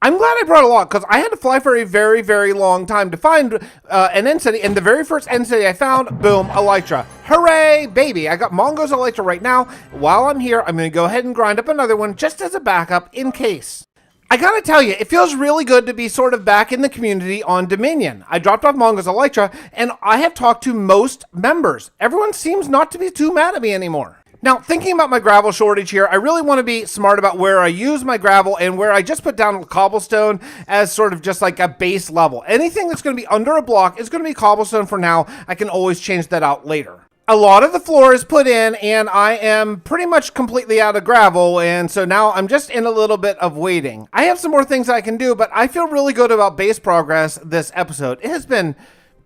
I'm glad I brought a lot, because I had to fly for a very, very long time to find an end city, and the very first end city I found, boom, elytra. Hooray, baby. I got Mongo's elytra right now. While I'm here, I'm going to go ahead and grind up another one just as a backup in case. I gotta tell you, it feels really good to be sort of back in the community on Dominion. I dropped off Mongo's elytra, and I have talked to most members. Everyone seems not to be too mad at me anymore. Now, thinking about my gravel shortage here, I really want to be smart about where I use my gravel and where I just put down cobblestone as sort of just like a base level. Anything that's going to be under a block is going to be cobblestone for now. I can always change that out later. A lot of the floor is put in, and I am pretty much completely out of gravel, and so now I'm just in a little bit of waiting. I have some more things I can do, but I feel really good about base progress this episode. It has been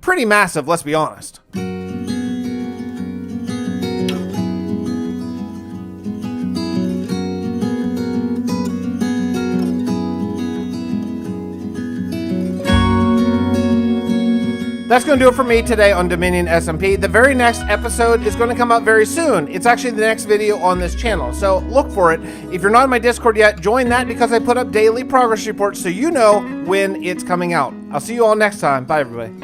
pretty massive, let's be honest. That's going to do it for me today on Dominion SMP. The very next episode is going to come out very soon. It's actually the next video on this channel, so look for it. If you're not in my Discord yet, join that because I put up daily progress reports so you know when it's coming out. I'll see you all next time. Bye, everybody.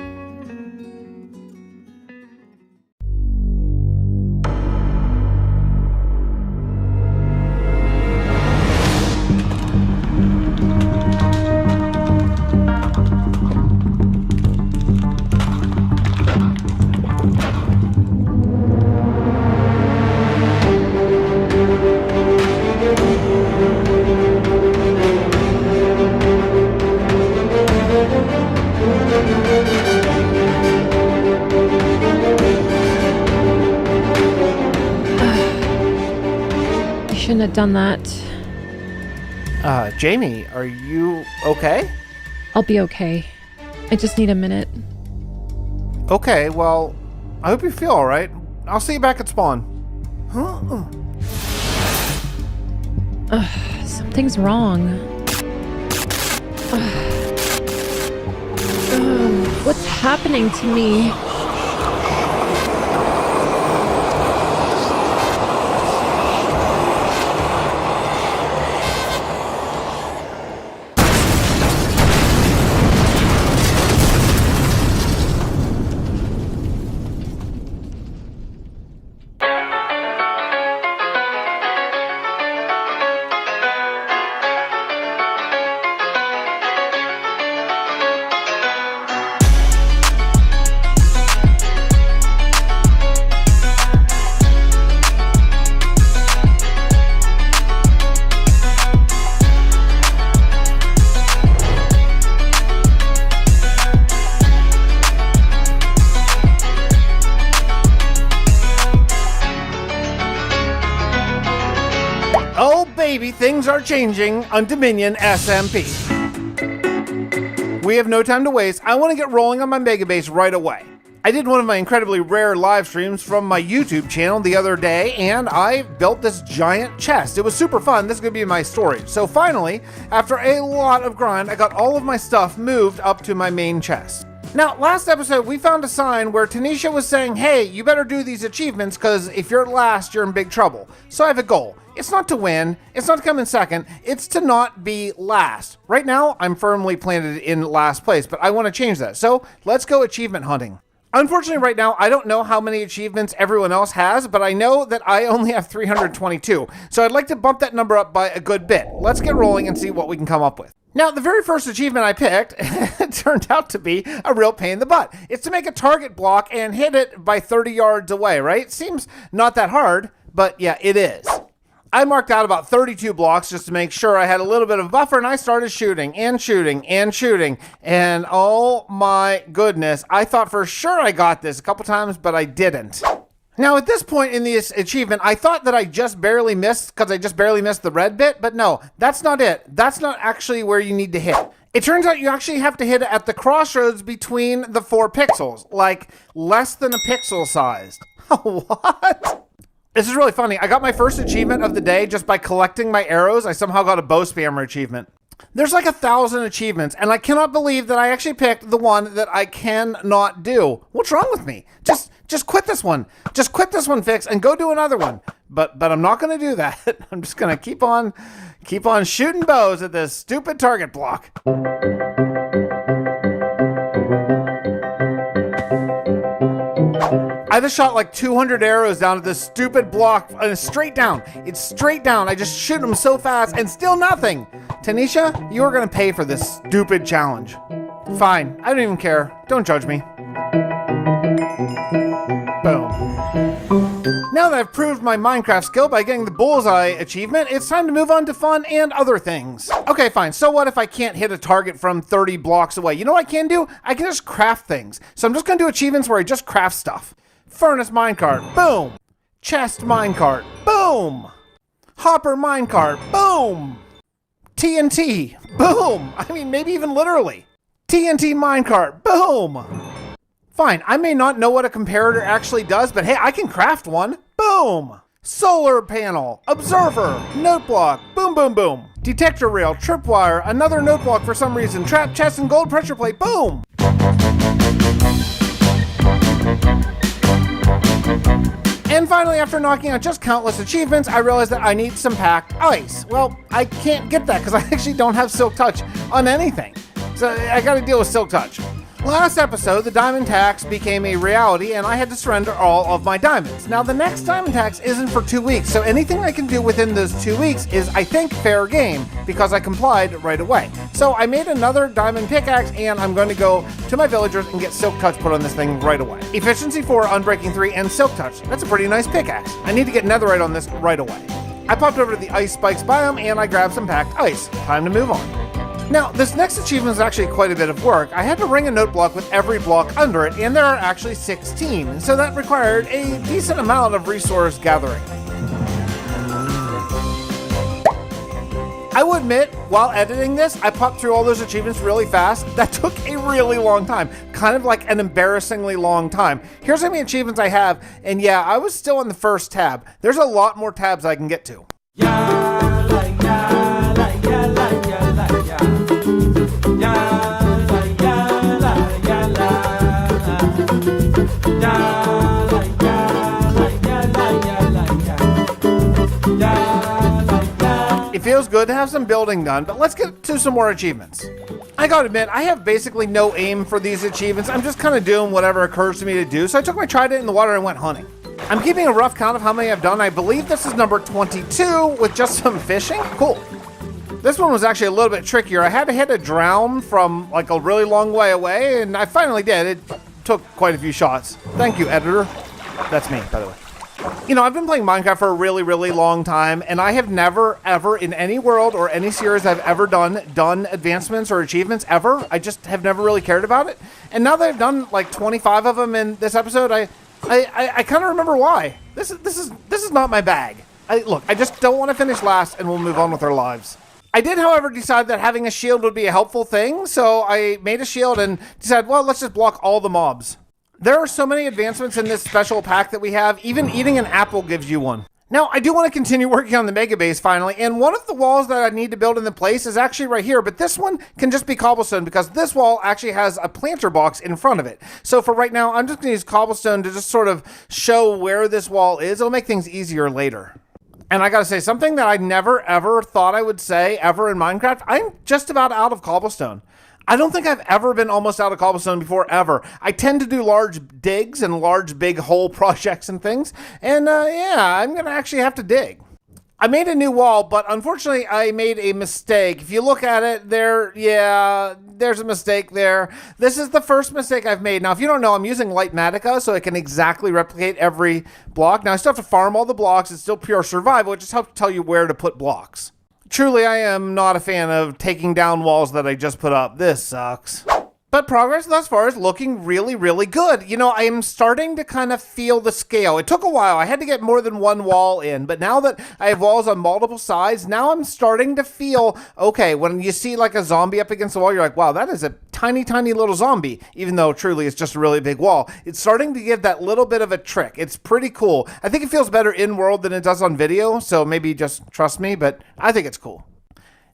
Shouldn't have done that. Jamie, are you okay? I'll be okay. I just need a minute. Okay, well, I hope you feel alright. I'll see you back at spawn. Something's wrong. What's happening to me? Baby, things are changing on Dominion SMP. We have no time to waste. I want to get rolling on my MegaBase right away. I did one of my incredibly rare live streams from my YouTube channel the other day, and I built this giant chest. It was super fun. This is going to be my story. So finally, after a lot of grind, I got all of my stuff moved up to my main chest. Now, last episode, we found a sign where Taneesha was saying, hey, you better do these achievements because if you're last, you're in big trouble. So I have a goal. It's not to win. It's not to come in second. It's to not be last. Right now, I'm firmly planted in last place, but I want to change that. So let's go achievement hunting. Unfortunately, right now, I don't know how many achievements everyone else has, but I know that I only have 322. So I'd like to bump that number up by a good bit. Let's get rolling and see what we can come up with. Now, the very first achievement I picked turned out to be a real pain in the butt. It's to make a target block and hit it by 30 yards away, right? Seems not that hard, but yeah, it is. I marked out about 32 blocks just to make sure I had a little bit of buffer, and I started shooting and shooting and shooting. And oh my goodness, I thought for sure I got this a couple times, but I didn't. Now, at this point in this achievement, I thought that I just barely missed because I just barely missed the red bit, but no, that's not it. That's not actually where you need to hit. It turns out you actually have to hit it at the crossroads between the 4 pixels, like less than a pixel sized. What? This is really funny. I got my first achievement of the day just by collecting my arrows. I somehow got a bow spammer achievement. There's like 1,000 achievements, and I cannot believe that I actually picked the one that I cannot do. What's wrong with me? Just quit this one. Just quit this one, Fix, and go do another one. But I'm not going to do that. I'm just going to keep on shooting bows at this stupid target block. I just shot like 200 arrows down at this stupid block, and it's straight down. It's straight down. I just shoot them so fast and still nothing. Taneesha, you are going to pay for this stupid challenge. Fine. I don't even care. Don't judge me. Boom. Now that I've proved my Minecraft skill by getting the bullseye achievement, it's time to move on to fun and other things. Okay, fine. So what if I can't hit a target from 30 blocks away? You know what I can do? I can just craft things. So I'm just going to do achievements where I just craft stuff. Furnace minecart, boom. Chest minecart, boom. Hopper minecart, boom. TNT, boom. I mean, maybe even literally. TNT minecart, boom. Fine, I may not know what a comparator actually does, but hey, I can craft one. Boom. Solar panel, observer, note block, boom, boom, boom. Detector rail, tripwire, another note block for some reason, trap chest and gold pressure plate, boom. And finally, after knocking out just countless achievements, I realized that I need some packed ice. Well, I can't get that because I actually don't have Silk Touch on anything. So I gotta deal with Silk Touch. Last episode, the diamond tax became a reality and I had to surrender all of my diamonds. Now, the next diamond tax isn't for 2 weeks, so anything I can do within those 2 weeks is, I think, fair game because I complied right away. So I made another diamond pickaxe and I'm going to go to my villagers and get Silk Touch put on this thing right away. Efficiency 4, Unbreaking 3, and Silk Touch. That's a pretty nice pickaxe. I need to get netherite on this right away. I popped over to the Ice Spikes biome and I grabbed some packed ice. Time to move on. Now, this next achievement is actually quite a bit of work. I had to ring a note block with every block under it, and there are actually 16, so that required a decent amount of resource gathering. I will admit, while editing this, I popped through all those achievements really fast. That took a really long time, kind of like an embarrassingly long time. Here's how many achievements I have, and yeah, I was still on the first tab. There's a lot more tabs I can get to. It feels good to have some building done, but let's get to some more achievements. I gotta admit, I have basically no aim for these achievements. I'm just kind of doing whatever occurs to me to do, so I took my trident in the water and went hunting. I'm keeping a rough count of how many I've done. I believe this is number 22 with just some fishing. Cool. This one was actually a little bit trickier. I had to hit a drown from like a really long way away, and I finally did. It took quite a few shots. Thank you, editor. That's me, by the way. You know, I've been playing Minecraft for a really, really long time, and I have never, ever, in any world or any series I've ever done advancements or achievements, ever. I just have never really cared about it. And now that I've done like 25 of them in this episode, I kind of remember why. This is not my bag. Look, I just don't want to finish last, and we'll move on with our lives. I did, however, decide that having a shield would be a helpful thing, so I made a shield and decided, well, let's just block all the mobs. There are so many advancements in this special pack that we have. Even eating an apple gives you one. Now, I do want to continue working on the MegaBase finally, and one of the walls that I need to build in the place is actually right here, but this one can just be cobblestone because this wall actually has a planter box in front of it. So for right now, I'm just going to use cobblestone to just sort of show where this wall is. It'll make things easier later. And I gotta say, something that I never ever thought I would say ever in Minecraft, I'm just about out of cobblestone. I don't think I've ever been almost out of cobblestone before, ever. I tend to do large digs and large big hole projects and things. And yeah, I'm going to actually have to dig. I made a new wall, but unfortunately I made a mistake. If you look at it there, yeah, there's a mistake there. This is the first mistake I've made. Now, if you don't know, I'm using Lightmatica, so it can exactly replicate every block. Now, I still have to farm all the blocks. It's still pure survival. It just helps tell you where to put blocks. Truly, I am not a fan of taking down walls that I just put up. This sucks. But progress thus far is looking really, really good. You know, I am starting to kind of feel the scale. It took a while. I had to get more than one wall in. But now that I have walls on multiple sides, now I'm starting to feel, okay, when you see like a zombie up against the wall, you're like, wow, that is a tiny, tiny little zombie. Even though truly it's just a really big wall. It's starting to give that little bit of a trick. It's pretty cool. I think it feels better in world than it does on video. So maybe just trust me, but I think it's cool.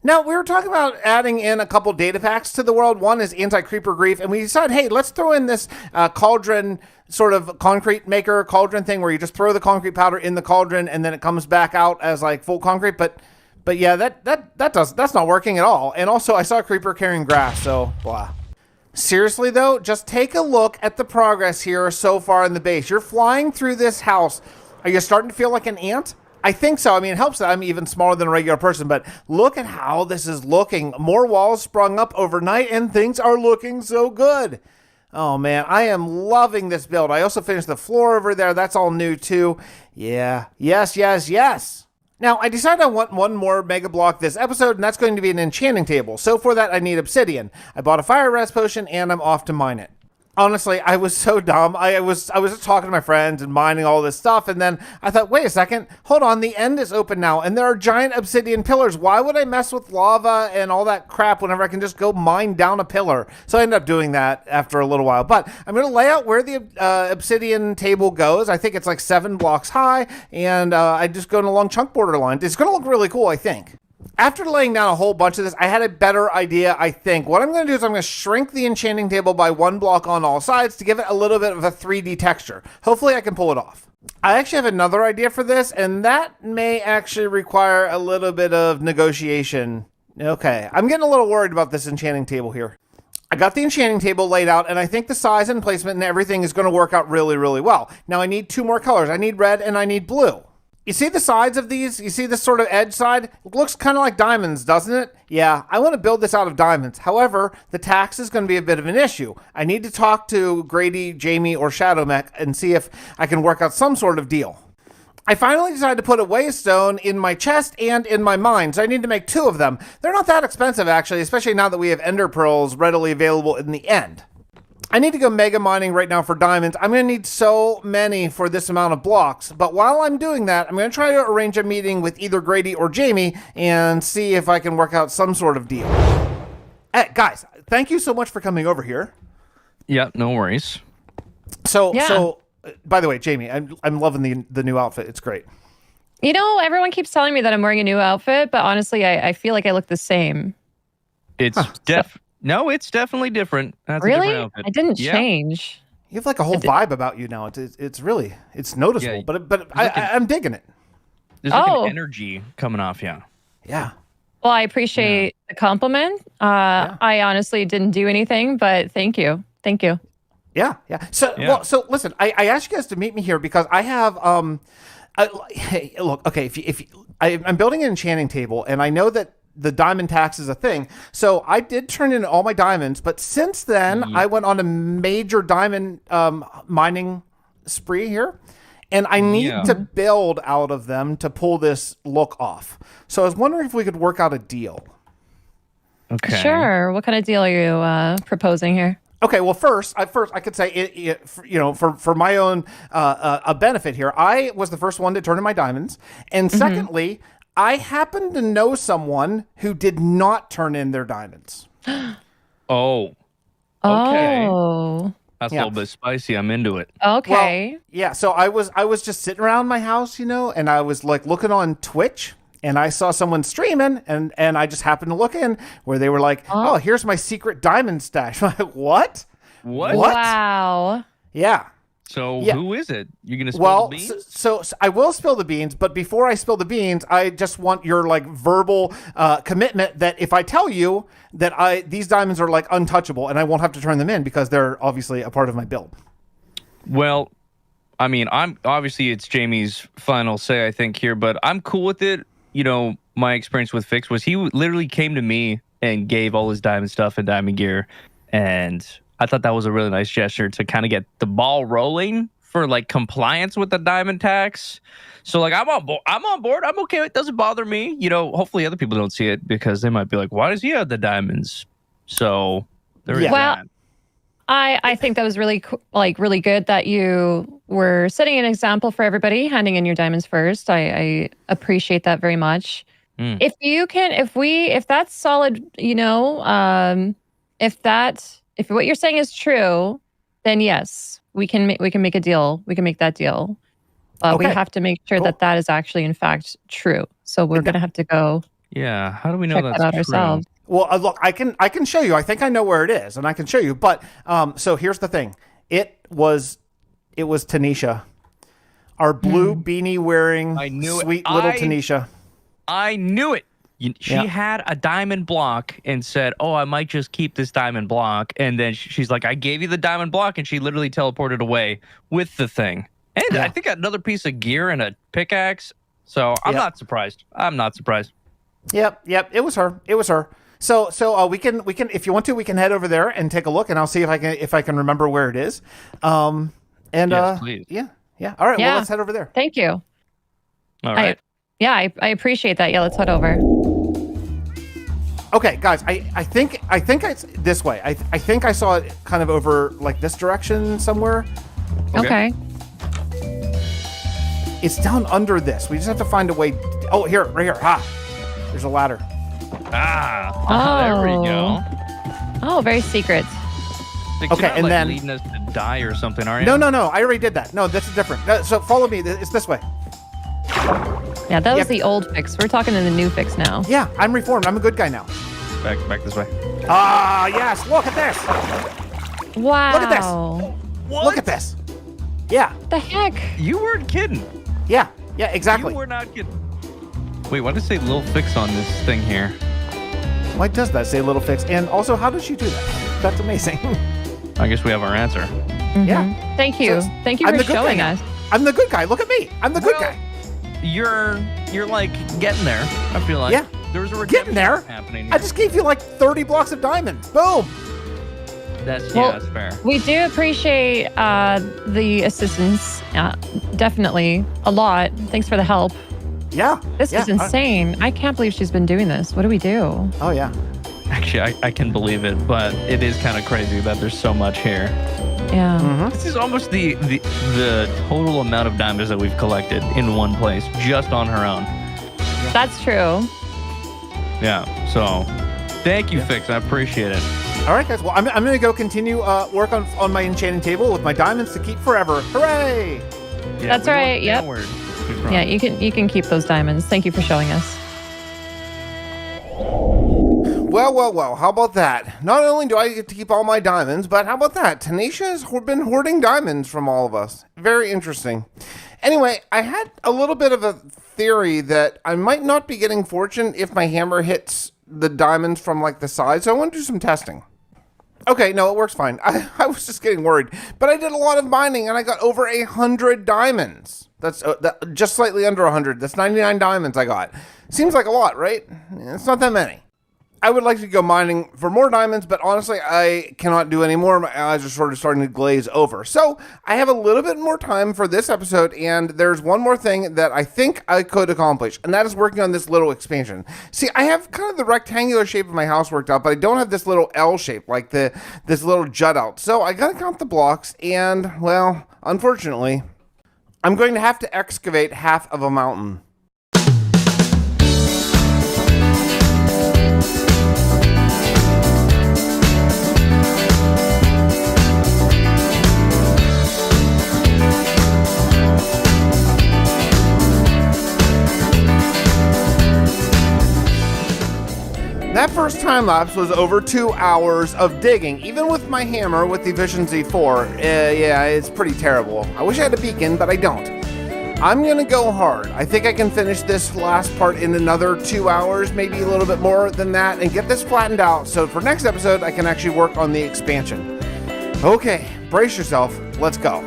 Now, we were talking about adding in a couple data packs to the world. One is Anti-Creeper Grief, and we decided, hey, let's throw in this cauldron sort of concrete maker cauldron thing where you just throw the concrete powder in the cauldron and then it comes back out as like full concrete. But yeah, that's not working at all. And also, I saw a creeper carrying grass, so blah. Seriously, though, just take a look at the progress here so far in the base. You're flying through this house. Are you starting to feel like an ant? I think so. I mean, it helps that I'm even smaller than a regular person, but look at how this is looking. More walls sprung up overnight, and things are looking so good. Oh, man, I am loving this build. I also finished the floor over there. That's all new, too. Yeah. Yes, yes, yes. Now, I decided I want one more mega block this episode, and that's going to be an enchanting table. So for that, I need obsidian. I bought a fire rest potion, and I'm off to mine it. Honestly, I was so dumb. I was just talking to my friends and mining all this stuff, and then I thought, wait a second, hold on, the end is open now, and there are giant obsidian pillars. Why would I mess with lava and all that crap whenever I can just go mine down a pillar? So I ended up doing that after a little while. But I'm going to lay out where the obsidian table goes. I think it's like 7 blocks high, and I just go in a long chunk border line. It's going to look really cool, I think. After laying down a whole bunch of this, I had a better idea, I think. What I'm going to do is I'm going to shrink the enchanting table by 1 block on all sides to give it a little bit of a 3D texture. Hopefully I can pull it off. I actually have another idea for this, and that may actually require a little bit of negotiation. Okay, I'm getting a little worried about this enchanting table here. I got the enchanting table laid out, and I think the size and placement and everything is going to work out really, really well. Now I need 2 more colors. I need red and I need blue. You see the sides of these? You see this sort of edge side? It looks kind of like diamonds, doesn't it? Yeah, I want to build this out of diamonds. However, the tax is going to be a bit of an issue. I need to talk to Grady, Jamie, or ShadowMech and see if I can work out some sort of deal. I finally decided to put a waystone in my chest and in my mine, so I need to make 2 of them. They're not that expensive, actually, especially now that we have ender pearls readily available in the end. I need to go mega mining right now for diamonds. I'm going to need so many for this amount of blocks. But while I'm doing that, I'm going to try to arrange a meeting with either Grady or Jamie and see if I can work out some sort of deal. Hey, guys, thank you so much for coming over here. Yeah, no worries. So, by the way, Jamie, I'm loving the new outfit. It's great. You know, everyone keeps telling me that I'm wearing a new outfit, but honestly, I feel like I look the same. It's No, it's definitely different. That's really? A different outfit. I didn't change. You have like a whole vibe about you now. It's really noticeable. Yeah, but I'm digging it. There's like an energy coming off, yeah. Yeah. Well, I appreciate the compliment. I honestly didn't do anything, but thank you. Thank you. Yeah, yeah. So, well, so listen, I asked you guys to meet me here because I have hey, look, okay, I'm building an enchanting table, and I know that the diamond tax is a thing. So I did turn in all my diamonds, but since then I went on a major diamond mining spree here, and I need to build out of them to pull this look off. So I was wondering if we could work out a deal. Okay. Sure. What kind of deal are you proposing here? Okay, well, first I could say, for my own a benefit here, I was the first one to turn in my diamonds, and secondly, I happen to know someone who did not turn in their diamonds. Oh. Okay. Oh. That's a little bit spicy. I'm into it. Okay. Well, yeah, so I was just sitting around my house, and I was like looking on Twitch, and I saw someone streaming, and I just happened to look in where they were like, oh, here's my secret diamond stash. I'm like, what? What? Wow. Yeah. So Yeah. who is it? You gonna spill the beans? So I will spill the beans, but before I spill the beans, I just want your like verbal commitment that if I tell you that these diamonds are like untouchable and I won't have to turn them in because they're obviously a part of my build. Well, I mean, obviously it's Jamie's final say, I think, here, but I'm cool with it. You know, my experience with Fix was he literally came to me and gave all his diamond stuff and diamond gear, and I thought that was a really nice gesture to kind of get the ball rolling for like compliance with the diamond tax. So like I'm on board. I'm okay. It doesn't bother me. You know, hopefully other people don't see it because they might be like, why does he have the diamonds? So there is that. I think that was really really good that you were setting an example for everybody, handing in your diamonds first. I appreciate that very much. If you can, if that's solid, you know, if what you're saying is true, then yes, we can make a deal. We can make that deal. We have to make sure that is actually in fact true. So we're gonna have to go. Yeah, how do we know check that's that out true? ourselves. Well, look, I can show you. I think I know where it is, and I can show you. But so here's the thing: it was Taneesha, our blue beanie wearing sweet little Taneesha. I knew it. She had a diamond block and said, "Oh, I might just keep this diamond block." And then she's like, "I gave you the diamond block," and she literally teleported away with the thing. And I think another piece of gear and a pickaxe. So I'm not surprised. I'm not surprised. Yep. It was her. So we can if you want to, we can head over there and take a look, and I'll see if I can remember where it is. Yes, please. Yeah. All right. Well, let's head over there. Thank you. All right. I appreciate that. Yeah, let's head over. Okay, guys, I think it's this way. I think I saw it kind of over like this direction somewhere. Okay. It's down under this. We just have to find a way. Oh, here, right here. Ha! There's a ladder. There we go. Oh, very secret. Like, Okay, you're not, and like, then leading us to die or something, are you? No. I already did that. No, this is different. So follow me. It's this way. Yeah, that was the old Fix. We're talking to the new Fix now. Yeah, I'm reformed. I'm a good guy now. Back this way. Yes. Look at this. Wow. Look at this. Look at this. Yeah. The heck? You weren't kidding. Yeah, exactly. You were not kidding. Wait, why does it say little Fix on this thing here? Why does that say little Fix? And also, how does she do that? That's amazing. I guess we have our answer. Yeah. Thank you. Thank you I'm for the good showing guy us. now. I'm the good guy. Look at me. I'm the good guy. You're like getting there. I feel like. Yeah. There's a Getting there. happening here. I just gave you like 30 blocks of diamonds. Boom. That's fair. We do appreciate the assistance. Definitely a lot. Thanks for the help. Yeah. This is insane. I can't believe she's been doing this. What do we do? Oh, yeah. Actually, I can believe it, but it is kind of crazy that there's so much here. Yeah. This is almost the total amount of diamonds that we've collected in one place, just on her own. That's true. Yeah. So, thank you, Fix. I appreciate it. All right, guys. Well, I'm going to go continue work on my enchanting table with my diamonds to keep forever. Hooray! Yeah, That's right. Yep. Downward. Yeah, you can keep those diamonds. Thank you for showing us. Well. How about that? Not only do I get to keep all my diamonds, but how about that? Taneesha has been hoarding diamonds from all of us. Very interesting. Anyway, I had a little bit of a theory that I might not be getting fortune if my hammer hits the diamonds from like the side, so I want to do some testing. Okay, no, it works fine. I was just getting worried, but I did a lot of mining and I got over 100 diamonds. That's just slightly under 100. That's 99 diamonds I got. Seems like a lot, right? It's not that many. I would like to go mining for more diamonds, but honestly, I cannot do any more. My eyes are sort of starting to glaze over. So I have a little bit more time for this episode, and there's one more thing that I think I could accomplish, and that is working on this little expansion. See, I have kind of the rectangular shape of my house worked out, but I don't have this little L shape, like this little jut out. So I gotta count the blocks, and, well, unfortunately, I'm going to have to excavate half of a mountain. That first time lapse was over 2 hours of digging, even with my hammer with the efficiency 4. Yeah, it's pretty terrible. I wish I had a beacon, but I don't. I'm gonna go hard. I think I can finish this last part in another 2 hours, maybe a little bit more than that, and get this flattened out so for next episode I can actually work on the expansion. Okay, brace yourself. Let's go.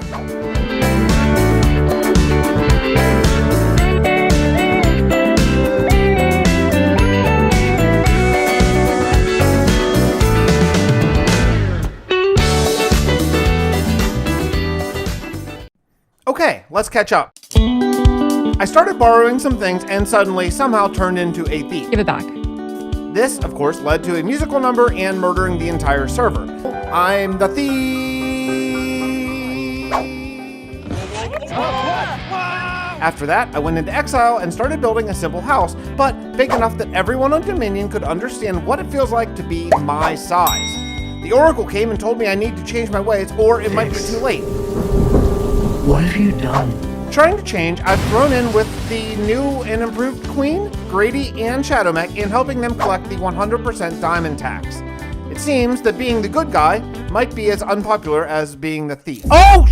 Okay, let's catch up. I started borrowing some things and suddenly somehow turned into a thief. Give it back. This, of course, led to a musical number and murdering the entire server. I'm the thief! After that, I went into exile and started building a simple house, but big enough that everyone on Dominion could understand what it feels like to be my size. The Oracle came and told me I need to change my ways or it might be too late. What have you done? Trying to change, I've thrown in with the new and improved Queen, Grady, and ShadowMech in helping them collect the 100% diamond tax. It seems that being the good guy might be as unpopular as being the thief. Oh,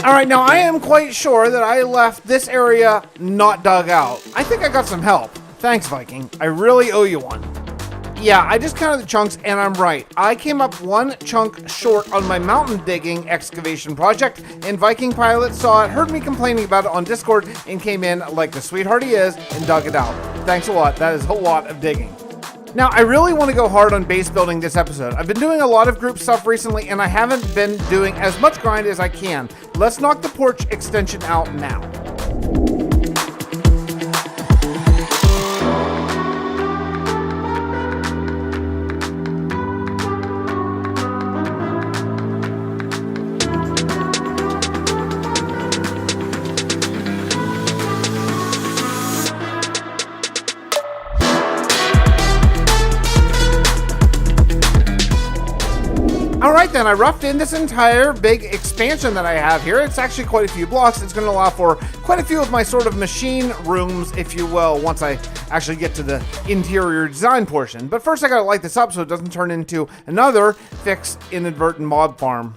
Alright, now I am quite sure that I left this area not dug out. I think I got some help. Thanks, Viking. I really owe you one. Yeah, I just counted the chunks and I'm right. I came up one chunk short on my mountain digging excavation project, and Viking Pilot saw it, heard me complaining about it on Discord, and came in like the sweetheart he is and dug it out. Thanks a lot. That is a lot of digging. Now, I really want to go hard on base building this episode. I've been doing a lot of group stuff recently and I haven't been doing as much grind as I can. Let's knock the porch extension out now. Alright then, I roughed in this entire big expansion that I have here. It's actually quite a few blocks. It's going to allow for quite a few of my sort of machine rooms, if you will, once I actually get to the interior design portion. But first I gotta light this up so it doesn't turn into another fixed inadvertent mob farm.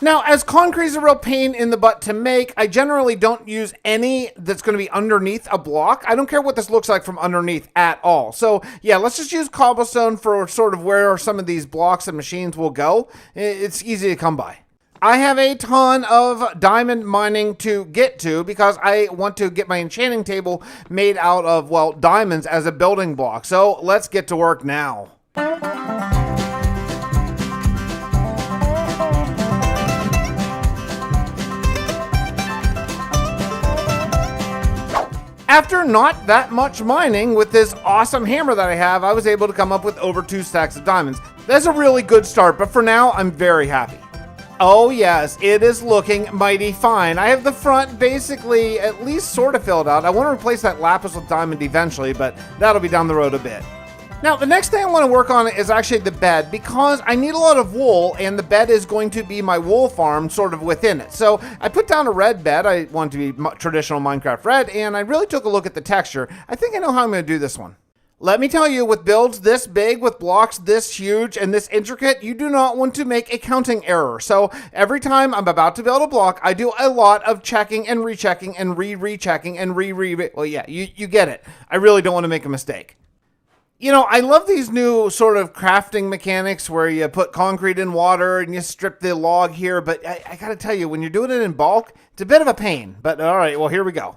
Now, as concrete is a real pain in the butt to make, I generally don't use any that's going to be underneath a block. I don't care what this looks like from underneath at all. So yeah, let's just use cobblestone for sort of where some of these blocks and machines will go. It's easy to come by. I have a ton of diamond mining to get to because I want to get my enchanting table made out of, well, diamonds as a building block. So let's get to work now. After not that much mining with this awesome hammer that I have, I was able to come up with over 2 stacks of diamonds. That's a really good start, but for now, I'm very happy. Oh yes, it is looking mighty fine. I have the front basically at least sort of filled out. I want to replace that lapis with diamond eventually, but that'll be down the road a bit. Now, the next thing I want to work on is actually the bed, because I need a lot of wool, and the bed is going to be my wool farm sort of within it. So I put down a red bed. I want it to be traditional Minecraft red, and I really took a look at the texture. I think I know how I'm going to do this one. Let me tell you, with builds this big, with blocks this huge and this intricate, you do not want to make a counting error. So every time I'm about to build a block, I do a lot of checking and rechecking and rechecking and well, yeah, you get it. I really don't want to make a mistake. You know, I love these new sort of crafting mechanics where you put concrete in water and you strip the log here, but I gotta tell you, when you're doing it in bulk, it's a bit of a pain. But all right, well, here we go.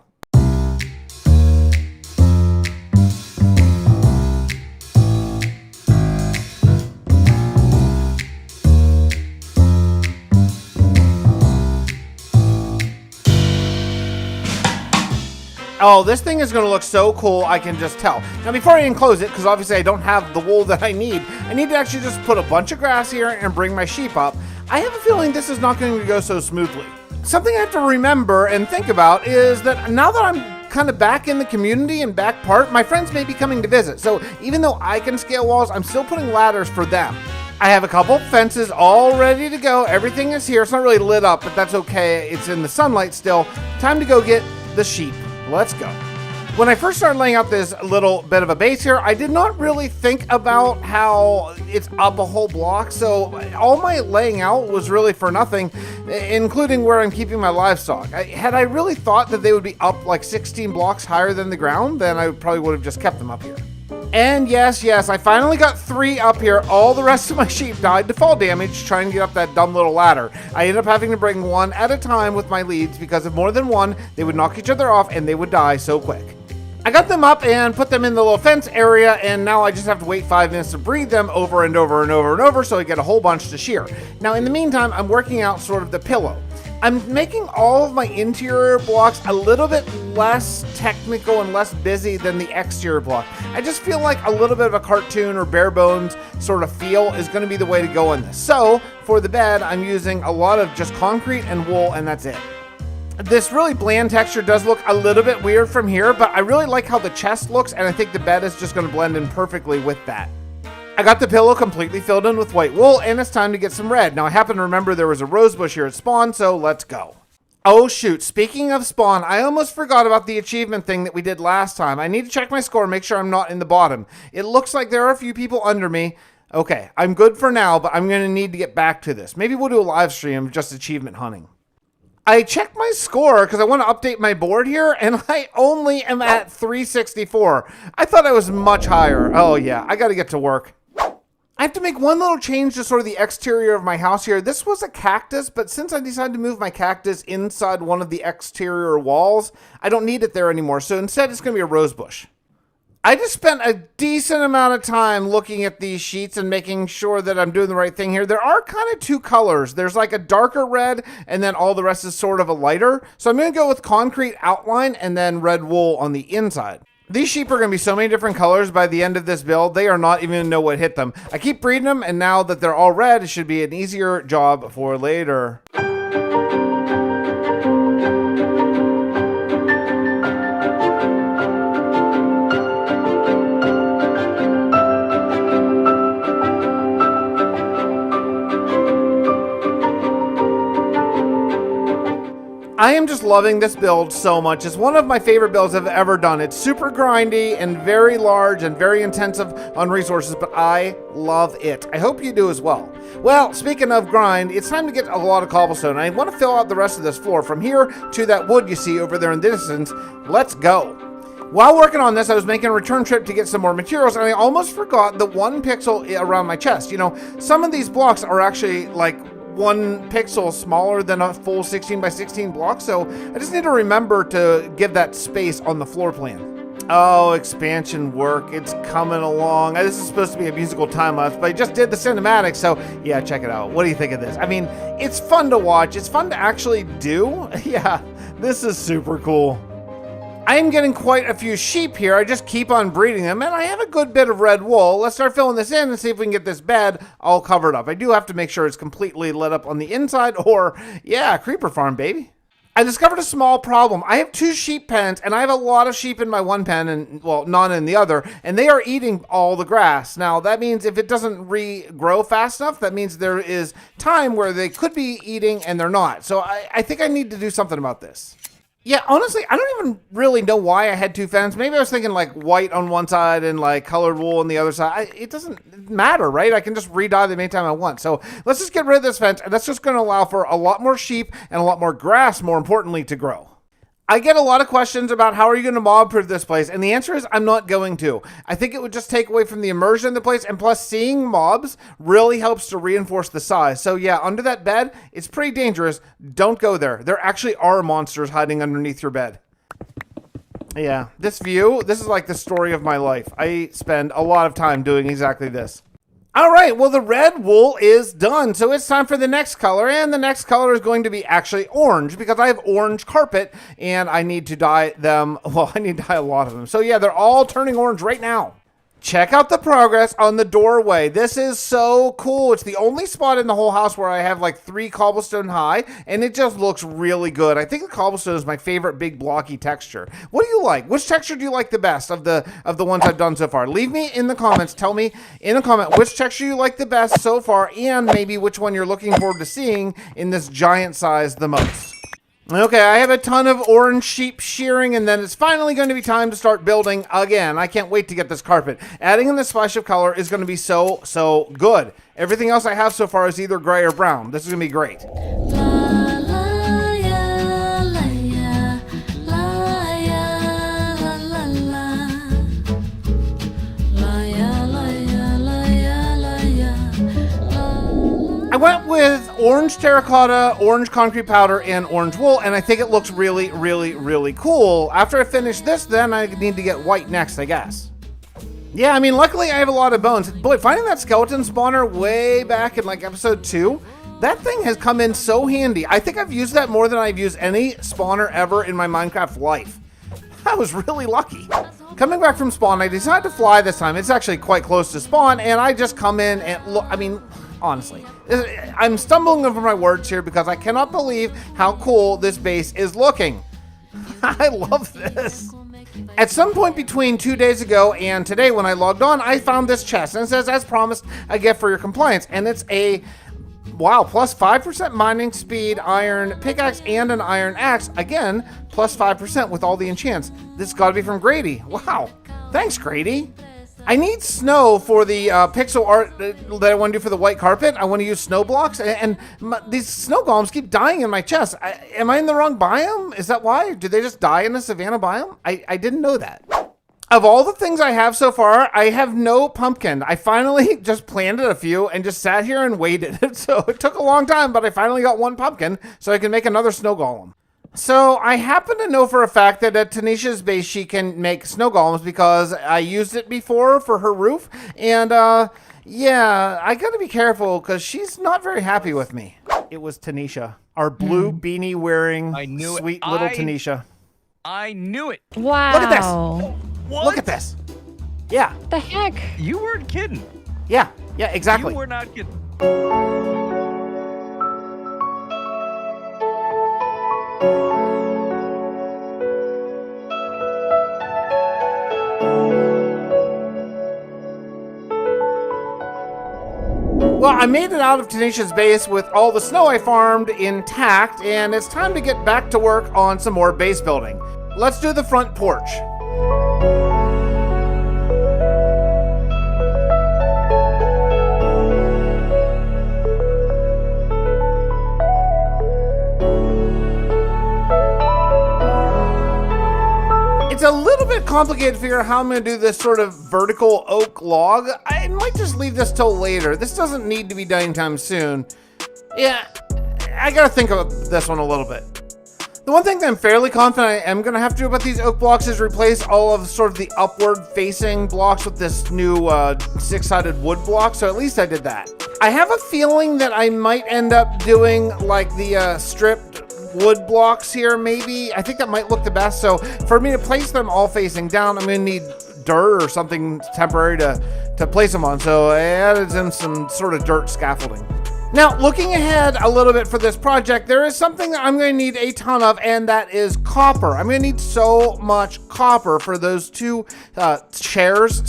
Oh, this thing is going to look so cool, I can just tell. Now, before I enclose it, because obviously I don't have the wool that I need to actually just put a bunch of grass here and bring my sheep up. I have a feeling this is not going to go so smoothly. Something I have to remember and think about is that now that I'm kind of back in the community and back part, my friends may be coming to visit. So even though I can scale walls, I'm still putting ladders for them. I have a couple fences all ready to go. Everything is here. It's not really lit up, but that's okay. It's in the sunlight still. Time to go get the sheep. Let's go. When I first started laying out this little bit of a base here, I did not really think about how it's up a whole block, so all my laying out was really for nothing, including where I'm keeping my livestock. Had I really thought that they would be up like 16 blocks higher than the ground, then I probably would have just kept them up here. And yes, I finally got 3 up here. All the rest of my sheep died to fall damage trying to get up that dumb little ladder. I ended up having to bring 1 at a time with my leads because if more than 1, they would knock each other off and they would die so quick. I got them up and put them in the little fence area, and now I just have to wait 5 minutes to breed them over and over and over and over so I get a whole bunch to shear. Now, in the meantime, I'm working out sort of the pillow. I'm making all of my interior blocks a little bit less technical and less busy than the exterior block. I just feel like a little bit of a cartoon or bare bones sort of feel is going to be the way to go in this. So, for the bed, I'm using a lot of just concrete and wool, and that's it. This really bland texture does look a little bit weird from here, but I really like how the chest looks, and I think the bed is just going to blend in perfectly with that. I got the pillow completely filled in with white wool, and it's time to get some red. Now, I happen to remember there was a rose bush here at spawn, so let's go. Oh shoot, speaking of spawn, I almost forgot about the achievement thing that we did last time. I need to check my score, make sure I'm not in the bottom. It looks like there are a few people under me. Okay, I'm good for now, but I'm going to need to get back to this. Maybe we'll do a live stream of just achievement hunting. I checked my score because I want to update my board here, and I only am at 364. I thought I was much higher. Oh yeah, I got to get to work. I have to make one little change to sort of the exterior of my house here. This was a cactus, but since I decided to move my cactus inside one of the exterior walls, I don't need it there anymore. So instead, it's going to be a rose bush. I just spent a decent amount of time looking at these sheets and making sure that I'm doing the right thing here. There are kind of 2 colors. There's like a darker red, and then all the rest is sort of a lighter. So I'm going to go with concrete outline and then red wool on the inside. These sheep are going to be so many different colors by the end of this build, they are not even going to know what hit them. I keep breeding them, and now that they're all red, it should be an easier job for later. I am just loving this build so much. It's one of my favorite builds I've ever done. It's super grindy and very large and very intensive on resources, but I love it. I hope you do as well. Well, speaking of grind, it's time to get a lot of cobblestone. I want to fill out the rest of this floor from here to that wood you see over there in the distance. Let's go. While working on this, I was making a return trip to get some more materials, and I almost forgot the 1 pixel around my chest. You know, some of these blocks are actually like 1 pixel smaller than a full 16 by 16 block, so I just need to remember to give that space on the floor plan. Oh, expansion work, it's coming along. This is supposed to be a musical time-lapse, but I just did the cinematic, so yeah, check it out. What do you think of this? I mean, it's fun to watch. It's fun to actually do. Yeah, this is super cool. I am getting quite a few sheep here. I just keep on breeding them, and I have a good bit of red wool. Let's start filling this in and see if we can get this bed all covered up. I do have to make sure it's completely lit up on the inside, or yeah, creeper farm, baby. I discovered a small problem. I have 2 sheep pens, and I have a lot of sheep in my one pen, and well, none in the other, and they are eating all the grass. Now, that means if it doesn't regrow fast enough, that means there is time where they could be eating and they're not. So I think I need to do something about this. Yeah, honestly, I don't even really know why I had 2 fans. Maybe I was thinking like white on one side and like colored wool on the other side. It doesn't matter, right? I can just re-dye them anytime I want. So let's just get rid of this fence, and that's just going to allow for a lot more sheep and a lot more grass, more importantly, to grow. I get a lot of questions about how are you going to mob-proof this place, and the answer is I'm not going to. I think it would just take away from the immersion of the place, and plus seeing mobs really helps to reinforce the size. So yeah, under that bed, it's pretty dangerous. Don't go there. There actually are monsters hiding underneath your bed. Yeah, this view, this is like the story of my life. I spend a lot of time doing exactly this. All right, well, the red wool is done, so it's time for the next color, and the next color is going to be actually orange, because I have orange carpet, and I need to dye them. Well, I need to dye a lot of them. So yeah, they're all turning orange right now. Check out the progress on the doorway. This is so cool. It's the only spot in the whole house where I have like 3 cobblestone high, and it just looks really good. I think the cobblestone is my favorite big blocky texture. What do you like? Which texture do you like the best of the ones I've done so far? Leave me in the comments. Tell me in a comment which texture you like the best so far, and maybe which one you're looking forward to seeing in this giant size the most. Okay, I have a ton of orange sheep shearing, and then it's finally going to be time to start building again. I can't wait to get this carpet. Adding in the splash of color is going to be so good. Everything else I have so far is either gray or brown. This is going to be great. I went with orange terracotta, orange concrete powder, and orange wool, and I think it looks really cool. After I finish this, then I need to get white next, I guess. Yeah, I mean, luckily I have a lot of bones. Boy, finding that skeleton spawner way back in like episode 2, that thing has come in so handy. I think I've used that more than I've used any spawner ever in my Minecraft life. I was really lucky. Coming back from spawn, I decided to fly this time. It's actually quite close to spawn, and I just come in and look, I mean, honestly, I'm stumbling over my words here because I cannot believe how cool this base is looking. I love this. At some point between 2 days ago and today when I logged on, I found this chest, and it says, as promised, a gift for your compliance, and it's a, wow, plus 5% mining speed, iron pickaxe, and an iron axe. Again, plus 5% with all the enchants. This has got to be from Grady. Wow. Thanks, Grady. I need snow for the pixel art that I want to do for the white carpet. I want to use snow blocks, and these snow golems keep dying in my chest. Am I in the wrong biome? Is that why? Did they just die in the savanna biome? I didn't know that. Of all the things I have so far, I have no pumpkin. I finally just planted a few and just sat here and waited. So it took a long time, but I finally got 1 pumpkin so I can make another snow golem. So I happen to know for a fact that at Taneesha's base, she can make snow golems because I used it before for her roof. And yeah, I gotta be careful because she's not very happy with me. It was Taneesha, our blue beanie wearing sweet little Taneesha. I knew it. Wow. Look at this. What? Look at this. Yeah. The heck? You weren't kidding. Yeah, exactly. You were not kidding. Well, I made it out of Taneesha's base with all the snow I farmed intact, and it's time to get back to work on some more base building. Let's do the front porch. It's a little bit complicated to figure out how I'm going to do this sort of vertical oak log. I might just leave this till later. This doesn't need to be done anytime soon. Yeah, I got to think about this one a little bit. The one thing that I'm fairly confident I am going to have to do about these oak blocks is replace all of sort of the upward facing blocks with this new 6-sided wood block. So at least I did that. I have a feeling that I might end up doing like the stripped wood blocks here, maybe. I think that might look the best. So for me to place them all facing down, I'm going to need dirt or something temporary to place them on. So I added in some sort of dirt scaffolding. Now, looking ahead a little bit for this project, there is something that I'm going to need a ton of, and that is copper. I'm going to need so much copper for those 2 seats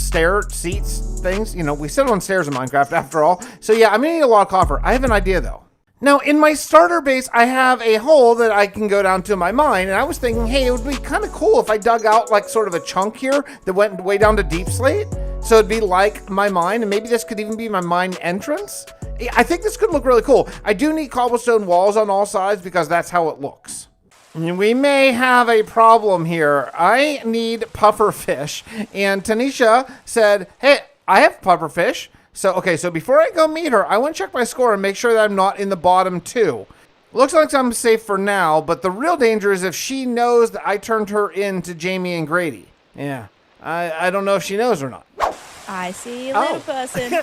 things. You know, we sit on stairs in Minecraft after all. So yeah, I'm going to need a lot of copper. I have an idea though. Now, in my starter base, I have a hole that I can go down to my mine, and I was thinking, hey, it would be kind of cool if I dug out like sort of a chunk here that went way down to deep slate. So it'd be like my mine, and maybe this could even be my mine entrance. I think this could look really cool. I do need cobblestone walls on all sides because that's how it looks. We may have a problem here. I need puffer fish, and Taneesha said, hey, I have puffer fish. So, okay, so before I go meet her, I want to check my score and make sure that I'm not in the bottom 2. Looks like I'm safe for now, but the real danger is if she knows that I turned her in to Jamie and Grady. Yeah, I don't know if she knows or not. I see you, little person.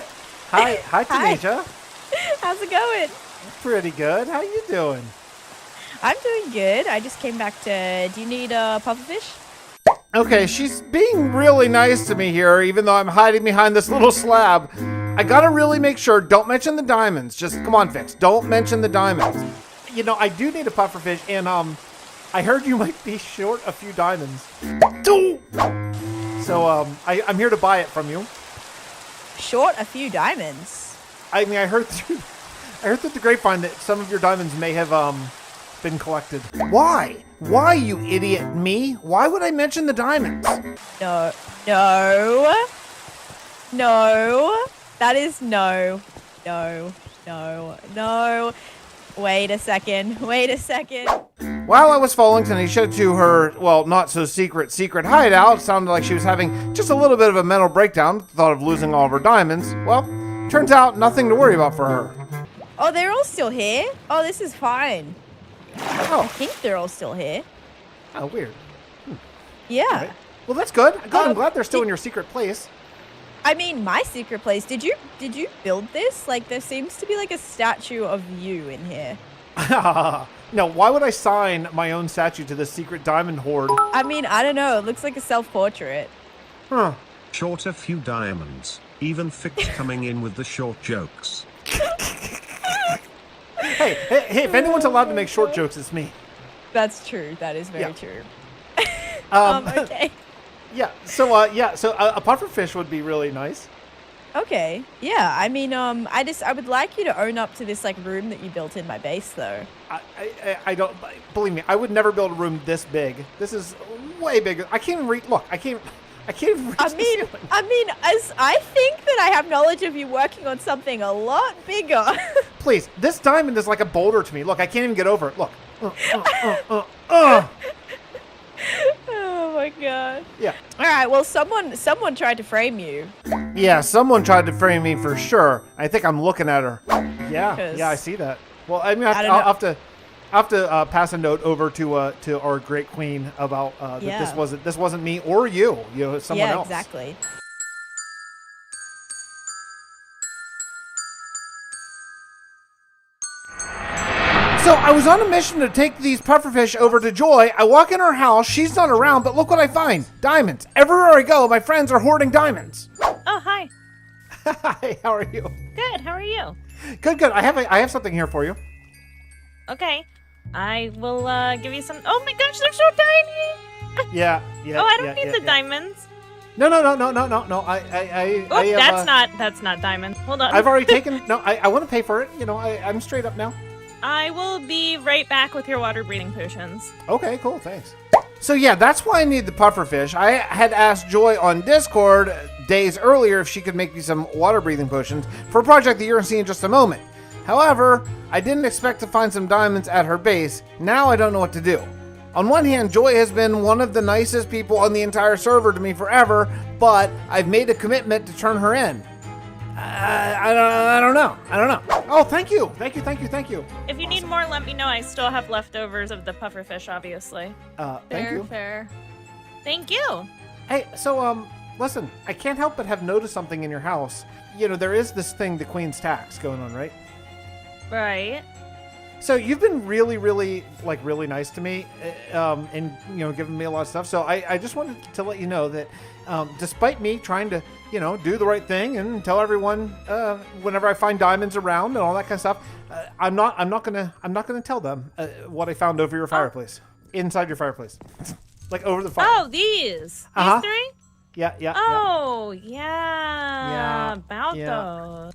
Hi, Taneesha. How's it going? Pretty good. How you doing? I'm doing good. I just came back to... Do you need a puffer fish? Okay, she's being really nice to me here, even though I'm hiding behind this little slab. I gotta really make sure, don't mention the diamonds. Just, come on, Fix, don't mention the diamonds. You know, I do need a pufferfish, and I heard you might be short a few diamonds. So, I'm here to buy it from you. Short a few diamonds? I mean, I heard through the grapevine that some of your diamonds may have, been collected. Why? Why, you idiot me? Why would I mention the diamonds? No. That is no. Wait a second. While I was following Taneesha to her, well, not so secret hideout, it sounded like she was having just a little bit of a mental breakdown, thought of losing all of her diamonds. Well, turns out nothing to worry about for her. Oh, they're all still here? Oh, this is fine. Oh. I think they're all still here. Oh, weird. Yeah. Right. Well, that's good. I'm glad they're still in your secret place. I mean, my secret place. Did you build this? Like, there seems to be like a statue of you in here. No, why would I sign my own statue to the secret diamond hoard? I mean, I don't know. It looks like a self-portrait. Huh. Short a few diamonds. Even Fix coming in with the short jokes. Hey, if anyone's allowed to make short jokes, it's me. That's true. That is very true. Okay. So a pufferfish would be really nice. Okay. Yeah. I mean, I would like you to own up to this like room that you built in my base, though. I don't believe me. I would never build a room this big. This is way bigger. I can't even reach. Look, I can't even reach the ceiling. I mean, as I think that I have knowledge of you working on something a lot bigger. Please, this diamond is like a boulder to me. Look, I can't even get over it. Look. Oh my god. Yeah. All right. Well, someone tried to frame you. Yeah, someone tried to frame me for sure. I think I'm looking at her. Yeah, I see that. Well, I mean, I'll have to pass a note over to our great queen about that this wasn't me or you. You know, it's someone else. Yeah, exactly. So I was on a mission to take these pufferfish over to Joy. I walk in her house. She's not around, but look what I find. Diamonds. Everywhere I go, my friends are hoarding diamonds. Oh, hi. Hi, how are you? Good. How are you? Good. I have something here for you. Okay. I will give you some. Oh my gosh, they're so tiny. Yeah. Oh, I don't need the diamonds. No. That's not diamonds. Hold on. I've already taken. No, I want to pay for it. You know, I'm straight up now. I will be right back with your water breathing potions. Okay, cool, thanks. So yeah, that's why I need the pufferfish. I had asked Joy on Discord days earlier if she could make me some water breathing potions for a project that you're going to see in just a moment. However, I didn't expect to find some diamonds at her base. Now I don't know what to do. On one hand, Joy has been one of the nicest people on the entire server to me forever, but I've made a commitment to turn her in. I don't know. Oh, thank you. If you need more, let me know. I still have leftovers of the pufferfish, obviously. Thank you. Fair. Thank you. Hey, so, listen, I can't help but have noticed something in your house. You know, there is this thing, the Queen's Tax, going on, right? Right. So you've been really, really nice to me, and, you know, giving me a lot of stuff. So I just wanted to let you know that, despite me trying to, you know, do the right thing and tell everyone whenever I find diamonds around and all that kind of stuff, I'm not gonna tell them what I found over your fireplace, inside your fireplace, like over the fire. Oh, these three? Yeah. Oh, yeah. About those.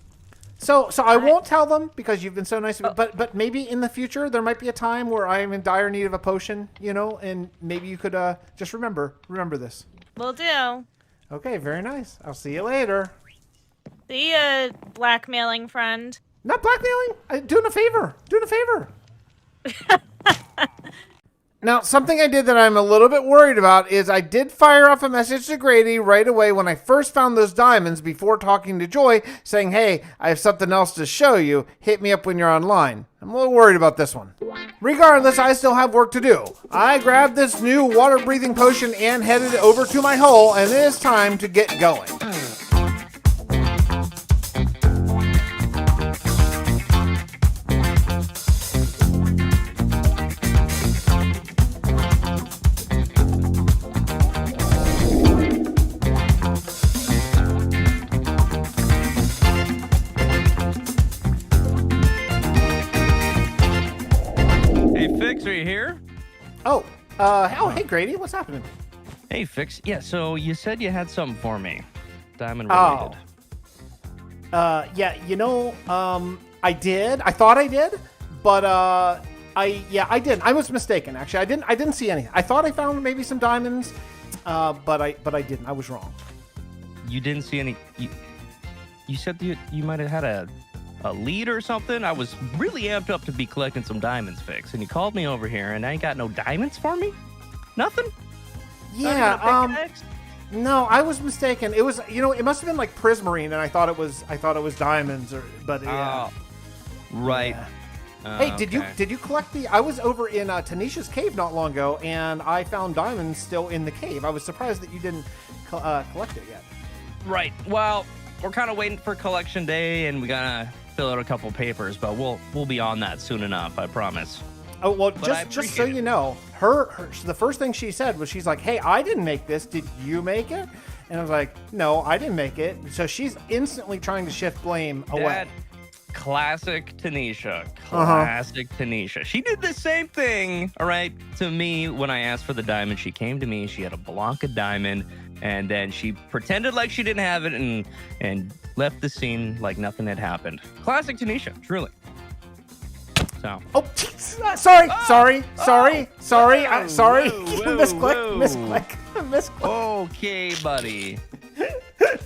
So I won't tell them because you've been so nice to me, but maybe in the future there might be a time where I am in dire need of a potion, you know, and maybe you could just remember this. Will do. Okay, very nice. I'll see you later. See ya, blackmailing friend. Not blackmailing. Doing a favor. Now, something I did that I'm a little bit worried about is I did fire off a message to Grady right away when I first found those diamonds before talking to Joy, saying, hey, I have something else to show you. Hit me up when you're online. I'm a little worried about this one. Regardless, I still have work to do. I grabbed this new water-breathing potion and headed over to my hole, and it is time to get going. Oh, hey, Grady, what's happening? Hey, Fix. Yeah, so you said you had something for me. Diamond related. Yeah, I did. I thought I did, but I didn't. I was mistaken, actually. I didn't see any. I thought I found maybe some diamonds, but I didn't. I was wrong. You didn't see any. You said you might have had a lead or something. I was really amped up to be collecting some diamonds, Fix, and you called me over here, and I ain't got no diamonds for me. Nothing. Yeah. No, I was mistaken. It was, it must have been like prismarine, and I thought it was diamonds, but yeah. Right. Yeah. Hey, did you collect the? I was over in Taneesha's cave not long ago, and I found diamonds still in the cave. I was surprised that you didn't collect it yet. Right. Well, we're kind of waiting for collection day, and we gotta fill out a couple papers, but we'll be on that soon enough. I promise. Oh well, just so you know, her the first thing she said was, she's like, "Hey, I didn't make this. Did you make it?" And I was like, "No, I didn't make it." So she's instantly trying to shift blame away. Classic Taneesha. Classic Taneesha. She did the same thing, all right, to me when I asked for the diamond. She came to me. She had a block of diamond, and then she pretended like she didn't have it and left the scene like nothing had happened. Classic Taneesha, truly. So. Oh, sorry. Misclick. Okay, buddy.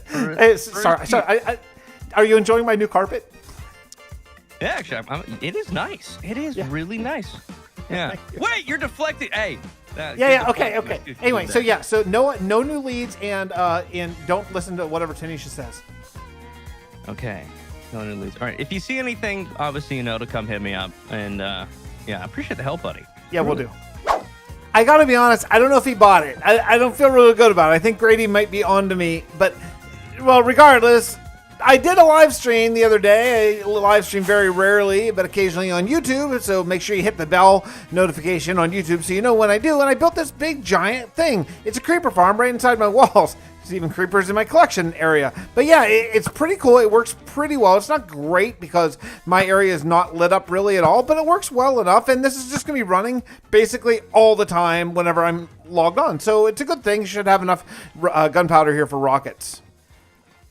Hey, sorry. Are you enjoying my new carpet? Yeah, actually, it is nice. It is really nice. Yeah. Wait, you're deflecting. Hey. Okay. Anyway, so no new leads, and don't listen to whatever Taneesha says. Okay. No new leads. All right. If you see anything, obviously to come hit me up, and I appreciate the help, buddy. Yeah, we'll do. I gotta be honest. I don't know if he bought it. I don't feel really good about it. I think Grady might be on to me, but well, regardless. I did a live stream the other day. I live stream very rarely, but occasionally on YouTube. So make sure you hit the bell notification on YouTube so you know when I do. And I built this big giant thing. It's a creeper farm right inside my walls. There's even creepers in my collection area. But yeah, it's pretty cool. It works pretty well. It's not great because my area is not lit up really at all, but it works well enough. And this is just going to be running basically all the time whenever I'm logged on. So it's a good thing. You should have enough gunpowder here for rockets.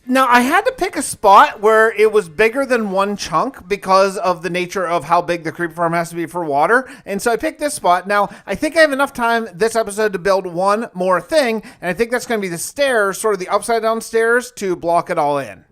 Now, I had to pick a spot where it was bigger than one chunk because of the nature of how big the creeper farm has to be for water. And so I picked this spot. Now, I think I have enough time this episode to build one more thing. And I think that's going to be the stairs, sort of the upside down stairs, to block it all in.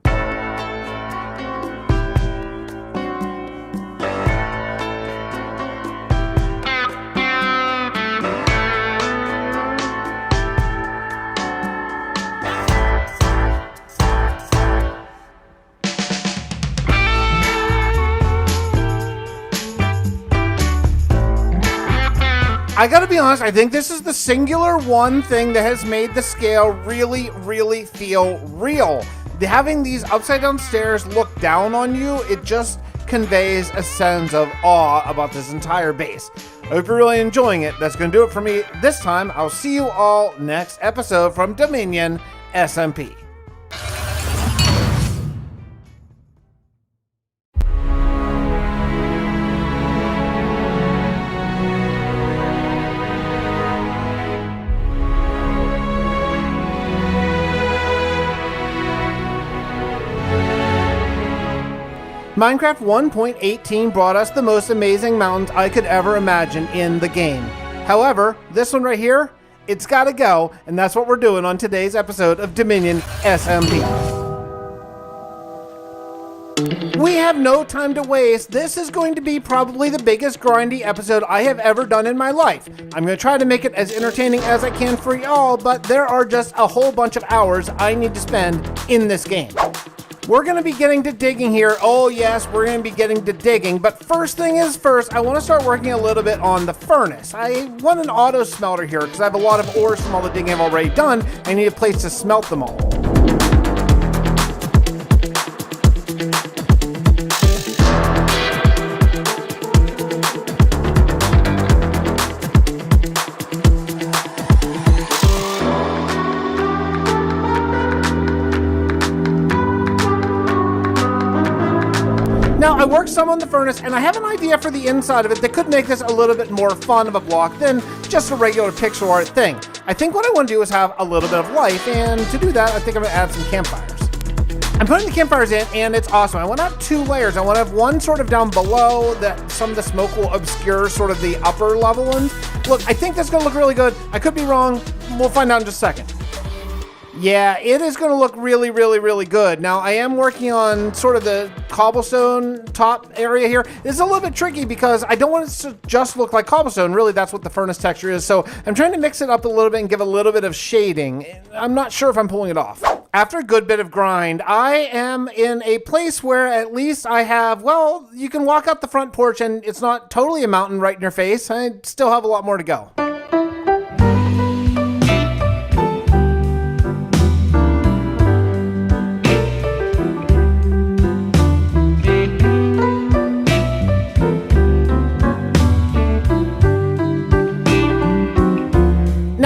I gotta be honest, I think this is the singular one thing that has made the scale really, really feel real. Having these upside down stairs look down on you, it just conveys a sense of awe about this entire base. I hope you're really enjoying it. That's gonna do it for me this time. I'll see you all next episode from Dominion SMP. Minecraft 1.18 brought us the most amazing mountains I could ever imagine in the game. However, this one right here, it's gotta go, and that's what we're doing on today's episode of Dominion SMP. We have no time to waste. This is going to be probably the biggest grindy episode I have ever done in my life. I'm going to try to make it as entertaining as I can for y'all, but there are just a whole bunch of hours I need to spend in this game. We're going to be getting to digging here. Oh yes, we're going to be getting to digging. But first thing is first, I want to start working a little bit on the furnace. I want an auto smelter here because I have a lot of ores from all the digging I've already done. I need a place to smelt them all. Now, I worked some on the furnace, and I have an idea for the inside of it that could make this a little bit more fun of a block than just a regular pixel art thing. I think what I want to do is have a little bit of life, and to do that, I think I'm going to add some campfires. I'm putting the campfires in, and it's awesome. I want to have 2 layers. I want to have one sort of down below that some of the smoke will obscure sort of the upper level ones. Look, I think that's going to look really good. I could be wrong. We'll find out in just a second. Yeah, it is going to look really, really, really good. Now, I am working on sort of the cobblestone top area here. It's a little bit tricky because I don't want it to just look like cobblestone. Really, that's what the furnace texture is. So I'm trying to mix it up a little bit and give a little bit of shading. I'm not sure if I'm pulling it off. After a good bit of grind, I am in a place where at least I have, well, you can walk out the front porch and it's not totally a mountain right in your face. I still have a lot more to go.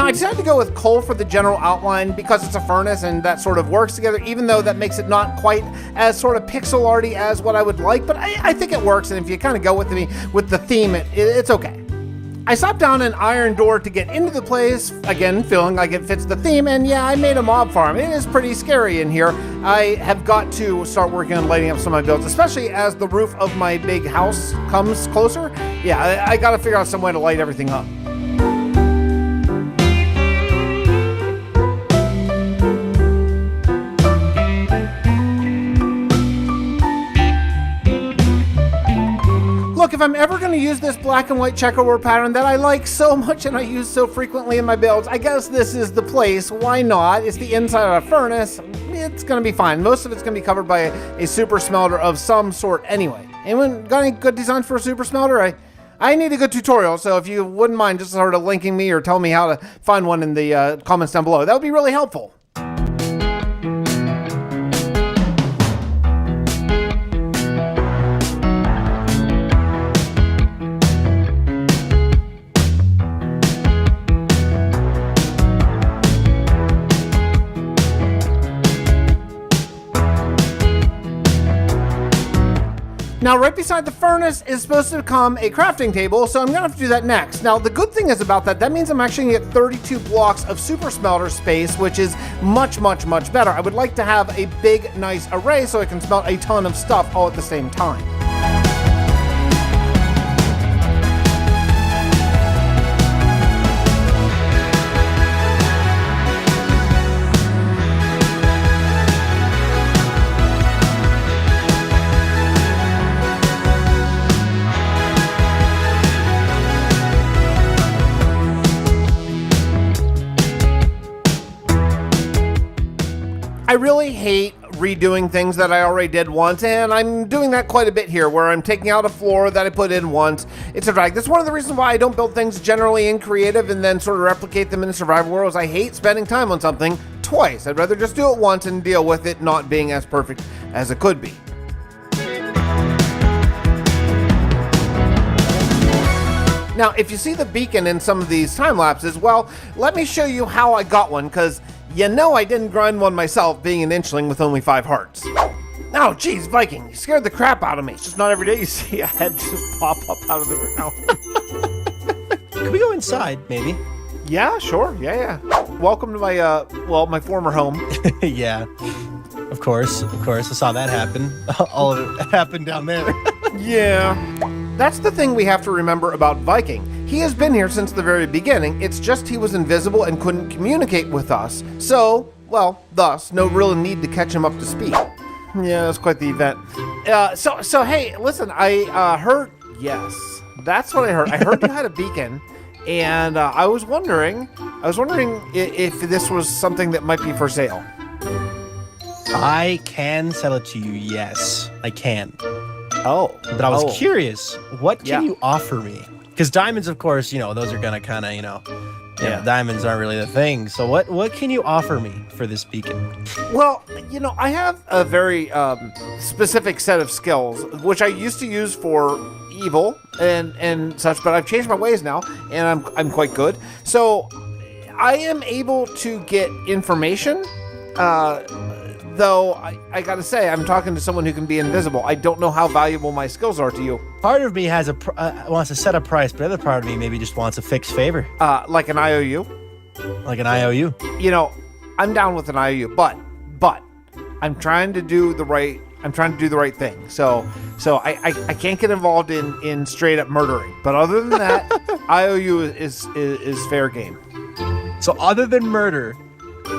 I decided to go with coal for the general outline because it's a furnace and that sort of works together, even though that makes it not quite as sort of pixel arty as what I would like, but I think it works, and if you kind of go with me with the theme, it's okay. I stopped down an iron door to get into the place, again, feeling like it fits the theme, and yeah, I made a mob farm. It is pretty scary in here. I have got to start working on lighting up some of my builds, especially as the roof of my big house comes closer. Yeah, I gotta figure out some way to light everything up. Look, if I'm ever going to use this black and white checkerboard pattern that I like so much and I use so frequently in my builds, I guess this is the place. Why not? It's the inside of a furnace. It's going to be fine. Most of it's going to be covered by a super smelter of some sort anyway. Anyone got any good designs for a super smelter? I need a good tutorial, so if you wouldn't mind just sort of linking me or telling me how to find one in the comments down below, that would be really helpful. Now, right beside the furnace is supposed to come a crafting table, so I'm gonna have to do that next. Now, the good thing is about that means I'm actually gonna get 32 blocks of super smelter space, which is much, much, much better. I would like to have a big, nice array so I can smelt a ton of stuff all at the same time. I really hate redoing things that I already did once, and I'm doing that quite a bit here, where I'm taking out a floor that I put in once. It's a drag. That's one of the reasons why I don't build things generally in creative and then sort of replicate them in survival worlds. I hate spending time on something twice. I'd rather just do it once and deal with it not being as perfect as it could be. Now, if you see the beacon in some of these time lapses, well, let me show you how I got one, because you know I didn't grind one myself, being an Inchiling with only 5 hearts. Oh, geez, Viking, you scared the crap out of me. It's just not every day you see a head just pop up out of the ground. Can we go inside, maybe? Yeah, sure. Yeah. Welcome to my, my former home. Yeah, of course. I saw that happen. All of it happened down there. Yeah. That's the thing we have to remember about Viking. He has been here since the very beginning. It's just he was invisible and couldn't communicate with us. So, well, thus, no real need to catch him up to speed. Yeah, that's quite the event. So hey, listen, I heard, yes, that's what I heard. I heard you had a beacon, and I was wondering if this was something that might be for sale. I can sell it to you, yes, I can. Oh. But I was curious, what can you offer me? Because diamonds, of course, those are gonna kind of, diamonds aren't really the thing. So what can you offer me for this beacon? Well, I have a very specific set of skills, which I used to use for evil and such, but I've changed my ways now, and I'm quite good. So I am able to get information Though, I gotta say, I'm talking to someone who can be invisible. I don't know how valuable my skills are to you. Part of me has wants to set a price, but the other part of me maybe just wants a fixed favor. Like an IOU? Like an IOU. You know, I'm down with an IOU, but I'm trying to do the right thing. So I can't get involved in straight up murdering. But other than that, IOU is fair game. So other than murder,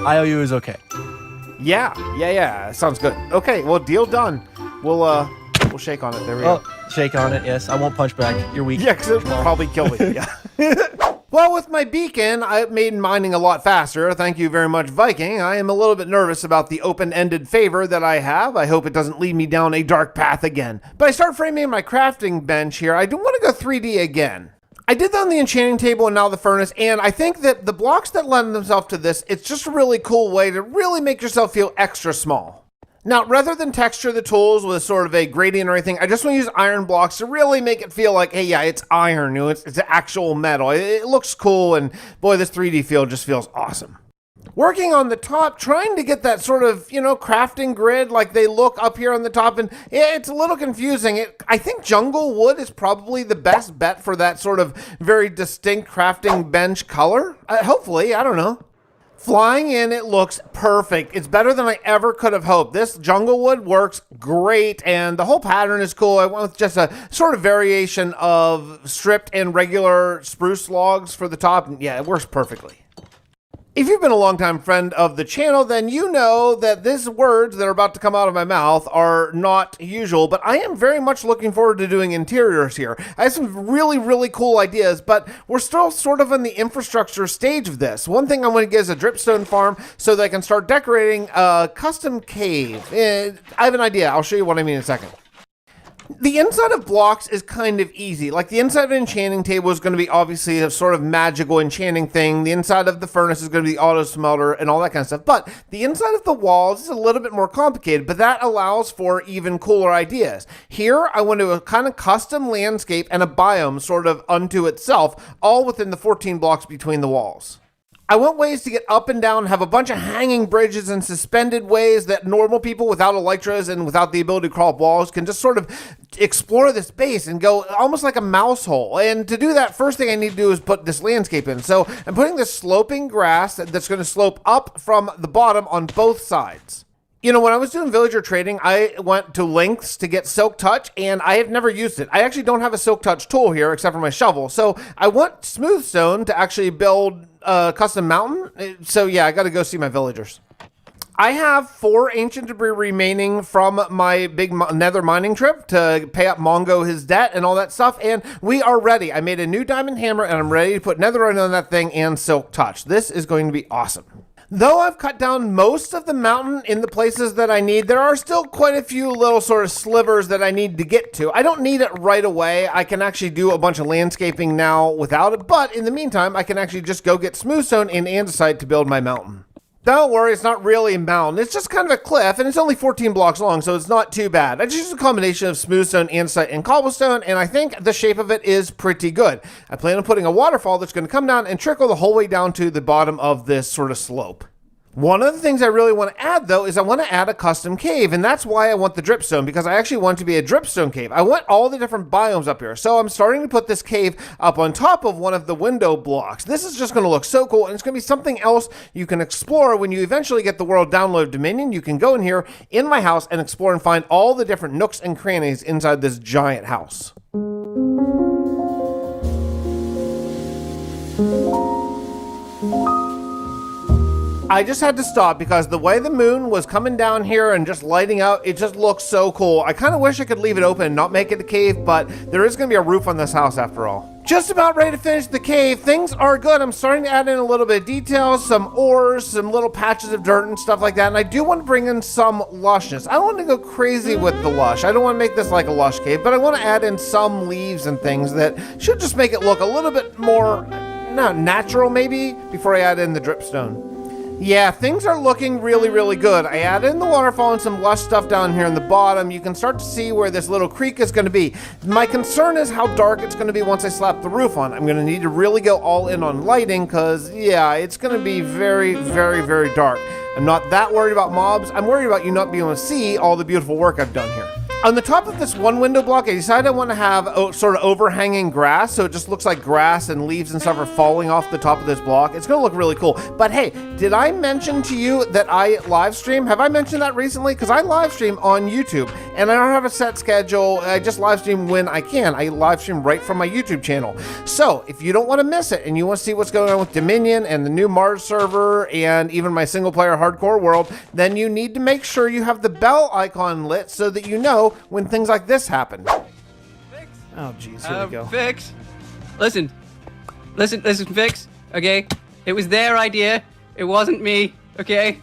IOU is okay. Yeah. Sounds good. Okay, well, deal done. We'll shake on it. There we go. Shake on it. Yes, I won't punch back. You're weak. Yeah, because it'll probably kill me. Yeah. Well, with my beacon, I made mining a lot faster. Thank you very much, Viking. I am a little bit nervous about the open-ended favor that I have. I hope it doesn't lead me down a dark path again. But I start framing my crafting bench here. I do want to go 3D again. I did that on the enchanting table and now the furnace, and I think that the blocks that lend themselves to this, it's just a really cool way to really make yourself feel extra small. Now, rather than texture the tools with sort of a gradient or anything, I just want to use iron blocks to really make it feel like, hey, yeah, it's iron, you know, it's actual metal. It looks cool, and boy, this 3D feel just feels awesome. Working on the top, trying to get that sort of, you know, crafting grid like they look up here on the top, and it's a little confusing. I think jungle wood is probably the best bet for that sort of very distinct crafting bench color. Hopefully, I don't know. Flying in, it looks perfect. It's better than I ever could have hoped. This jungle wood works great, and the whole pattern is cool. I went with just a sort of variation of stripped and regular spruce logs for the top, and yeah, it works perfectly. If you've been a longtime friend of the channel, then you know that these words that are about to come out of my mouth are not usual, but I am very much looking forward to doing interiors here. I have some really, really cool ideas, but we're still sort of in the infrastructure stage of this. One thing I want to get is a dripstone farm so that I can start decorating a custom cave. I have an idea. I'll show you what I mean in a second. The inside of blocks is kind of easy. Like the inside of an enchanting table is going to be obviously a sort of magical enchanting thing. The inside of the furnace is going to be auto smelter and all that kind of stuff. But the inside of the walls is a little bit more complicated, but that allows for even cooler ideas. Here, I want to kind of custom landscape and a biome sort of unto itself, all within the 14 blocks between the walls. I want ways to get up and down, have a bunch of hanging bridges and suspended ways that normal people without elytras and without the ability to crawl up walls can just sort of explore this base and go almost like a mouse hole. And to do that, first thing I need to do is put this landscape in. So I'm putting this sloping grass that's going to slope up from the bottom on both sides. You know, when I was doing villager trading, I went to lengths to get Silk Touch, and I have never used it. I actually don't have a Silk Touch tool here except for my shovel. So I want Smooth Stone to actually build a custom mountain. So yeah, I got to go see my villagers. I have 4 ancient debris remaining from my big nether mining trip to pay up Mongo his debt and all that stuff, and we are ready. I made a new diamond hammer, and I'm ready to put netherite on that thing and Silk Touch. This is going to be awesome. Though I've cut down most of the mountain in the places that I need, there are still quite a few little sort of slivers that I need to get to. I don't need it right away. I can actually do a bunch of landscaping now without it, but in the meantime, I can actually just go get smoothstone and andesite to build my mountain. Don't worry, it's not really a mountain. It's just kind of a cliff, and it's only 14 blocks long, so it's not too bad. I just used a combination of smoothstone, andesite, and cobblestone, and I think the shape of it is pretty good. I plan on putting a waterfall that's going to come down and trickle the whole way down to the bottom of this sort of slope. One of the things I really want to add, though, is I want to add a custom cave, and that's why I want the dripstone, because I actually want it to be a dripstone cave. I want all the different biomes up here, so I'm starting to put this cave up on top of one of the window blocks. This is just going to look so cool, and it's going to be something else you can explore when you eventually get the World Download Dominion. You can go in here in my house and explore and find all the different nooks and crannies inside this giant house. I just had to stop because the way the moon was coming down here and just lighting out, it just looks so cool. I kind of wish I could leave it open and not make it a cave, but there is going to be a roof on this house after all. Just about ready to finish the cave. Things are good. I'm starting to add in a little bit of details, some ores, some little patches of dirt and stuff like that. And I do want to bring in some lushness. I don't want to go crazy with the lush. I don't want to make this like a lush cave, but I want to add in some leaves and things that should just make it look a little bit more natural maybe before I add in the dripstone. Yeah, things are looking really, really good. I added in the waterfall and some lush stuff down here in the bottom. You can start to see where this little creek is going to be. My concern is how dark it's going to be once I slap the roof on. I'm going to need to really go all in on lighting because, yeah, it's going to be very, very, very dark. I'm not that worried about mobs. I'm worried about you not being able to see all the beautiful work I've done here. On the top of this one window block, I decided I want to have sort of overhanging grass, so it just looks like grass and leaves and stuff are falling off the top of this block. It's going to look really cool. But hey, did I mention to you that I live stream? Have I mentioned that recently? Because I live stream on YouTube, and I don't have a set schedule. I just live stream when I can. I live stream right from my YouTube channel. So if you don't want to miss it, and you want to see what's going on with Dominion and the new Mars server, and even my single-player hardcore world, then you need to make sure you have the bell icon lit so that you know when things like this happen. Oh, jeez, here we go. Fix. Listen, Fix. Okay, it was their idea. It wasn't me. Okay.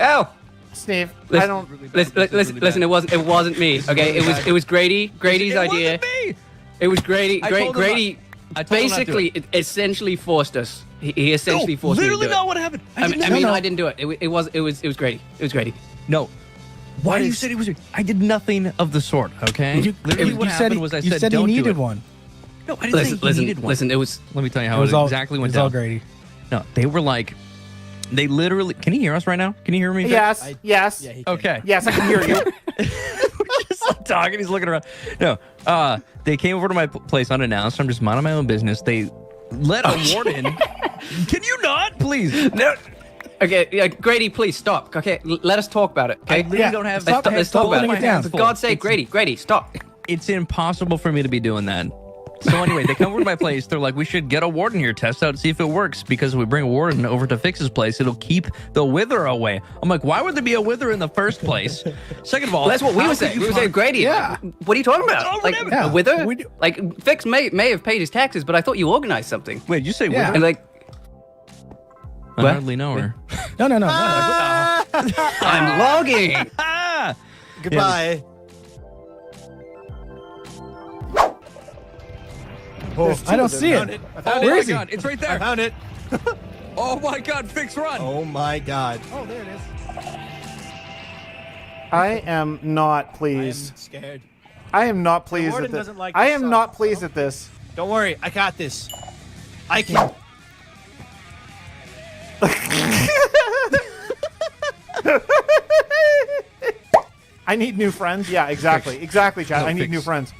Ow. Steve, listen, I don't. Listen. It wasn't me. Okay, it was Grady's idea. It wasn't me. It was Grady. Grady I told him not to do basically essentially forced us. He essentially forced me to do it. Literally not what happened. I didn't do it. It was Grady. It was Grady. No. Why you said it was? I did nothing of the sort. Okay. Literally, what happened was I said you don't needed do it. one. No, I didn't say he needed one. Listen, it was. Let me tell you how it exactly went down. It was all Grady. No, they were like, they literally. Can you hear us right now? Can you hear me? Yes. Yes. Yeah, Okay. Yes, I can hear you. We're just like talking. He's looking around. No. They came over to my place unannounced. I'm just minding my own business. They let a warden. Can you not, please? No. Okay, Grady, please stop. Okay, let us talk about it. Okay, I literally don't have. Let's talk about it. Down. For God's sake, Grady, stop. It's impossible for me to be doing that. So anyway, they come over to my place. They're like, we should get a warden here, test out, see if it works. Because if we bring a warden over to Fix's place, it'll keep the wither away. I'm like, why would there be a wither in the first place? Second of all, that's what we were saying. We were saying, Grady. Yeah. What are you talking about? Like a wither? Like Fix may have paid his taxes, but I thought you organized something. Wait, you say Yeah. wither? And like. I hardly know her. No. I'm logging. Goodbye. I don't see it. Oh Where my is he? God, it's right there. I found it. Oh my God, Fix, run. Oh my God. Oh, there it is. I am not pleased. I'm scared. I am not pleased warden at this. doesn't like I the am sun. not pleased at this. Don't worry, I got this. I can. I need new friends. Yeah, exactly. Exactly, Chad. No, I need Fix. new friends.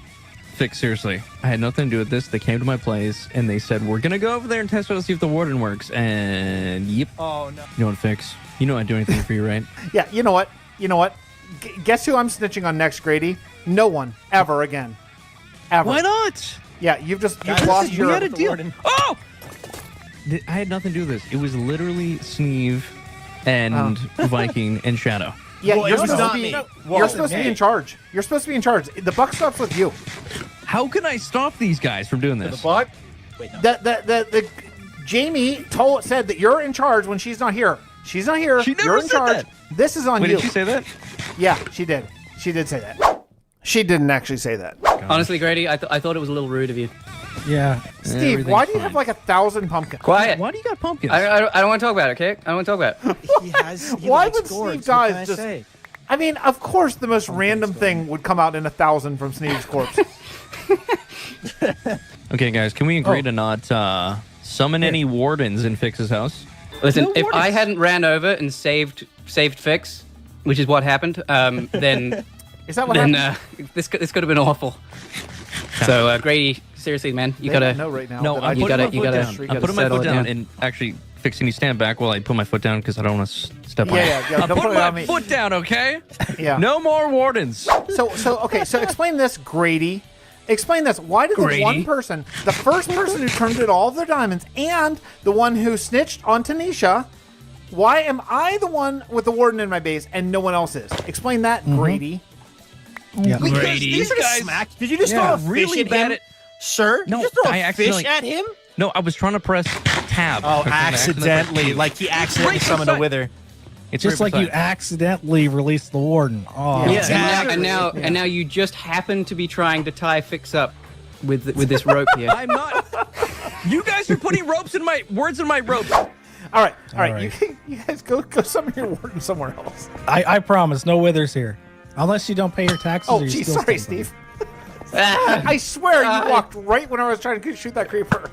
Fix, seriously. I had nothing to do with this. They came to my place and they said, we're going to go over there and test out to see if the warden works. And yep. Oh, no. You know what, Fix? You know I'd do anything for you, right? Yeah, you know what? Guess who I'm snitching on next, Grady? No one. Ever again. Ever. Why not? Yeah, you've lost your... We had a deal. Oh! I had nothing to do with this. It was literally Sneve and Viking and Shadow. Yeah, Well, you're it was supposed not to be. me. You're supposed to be in charge. You're supposed to be in charge. The buck stops with you. How can I stop these guys from doing this? The buck? Wait, no. The Jamie said that you're in charge when she's not here. She's not here. She never You're in said charge. that. This is on Wait, you. did she say that? Yeah, she did. She did say that. She didn't actually say that. Honestly, Grady, I thought it was a little rude of you. Yeah. Steve, why do you have like 1,000 pumpkins? Quiet. Why do you got pumpkins? I don't want to talk about it, okay? I don't want to talk about it. Why would Steve guys just... I mean, of course the most random thing would come out in 1,000 from Sneeve's corpse. Okay, guys, can we agree to not summon any wardens in Fix's house? Listen, No if wardens. I hadn't ran over and saved Fix, which is what happened, then Is that what happened? this could have been awful. So Grady, seriously, man, you gotta know right now. No, that I'm you putting gotta- my you foot gotta- down. you I'm gotta putting my settle foot it down down. and actually, Fix, can you stand back while I put my foot down because I don't want to step on it. Yeah, I'm don't put putting it on my me. foot down, okay? Yeah. No more wardens. So explain this, Grady. Explain this. Why did the Grady? one person, the first person who turned in all of their diamonds and the one who snitched on Taneesha, why am I the one with the warden in my base and no one else is? Explain that, Grady. Yeah. Grady. These guys smack. Did you just throw a fish really at bad him? at- Sir? No, Did you just throw I a accidentally- fish at him? No, I was trying to press tab. Oh, Okay, I accidentally. Like he accidentally Right summoned a beside- wither. It's Just right like you beside. accidentally released the warden. Oh, Yeah, and now you just happen to be trying to tie Fix up with this rope here. I'm not. You guys are putting words in my ropes. All right. right. You guys go summon your warden somewhere else. I promise, no withers here. Unless you don't pay your taxes. Oh, or you're geez, still sorry, stealing. Steve. I swear you walked right when I was trying to shoot that creeper.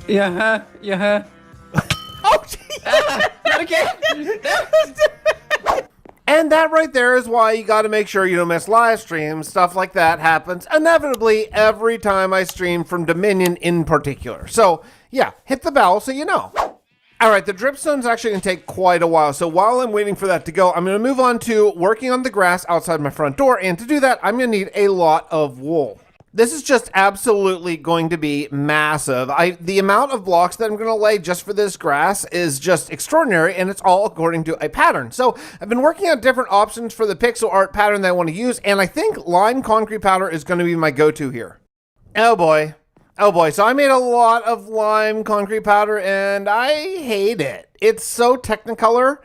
Yeah. Oh, geez. Okay. And that right there is why you got to make sure you don't miss live streams. Stuff like that happens inevitably every time I stream from Dominion in particular. So yeah, hit the bell so you know. All right, the dripstone's actually going to take quite a while. So while I'm waiting for that to go, I'm going to move on to working on the grass outside my front door. And to do that, I'm going to need a lot of wool. This is just absolutely going to be massive. The amount of blocks that I'm going to lay just for this grass is just extraordinary, and it's all according to a pattern. So I've been working on different options for the pixel art pattern that I want to use, and I think lime concrete powder is going to be my go-to here. Oh boy. Oh boy. So I made a lot of lime concrete powder, and I hate it. It's so Technicolor.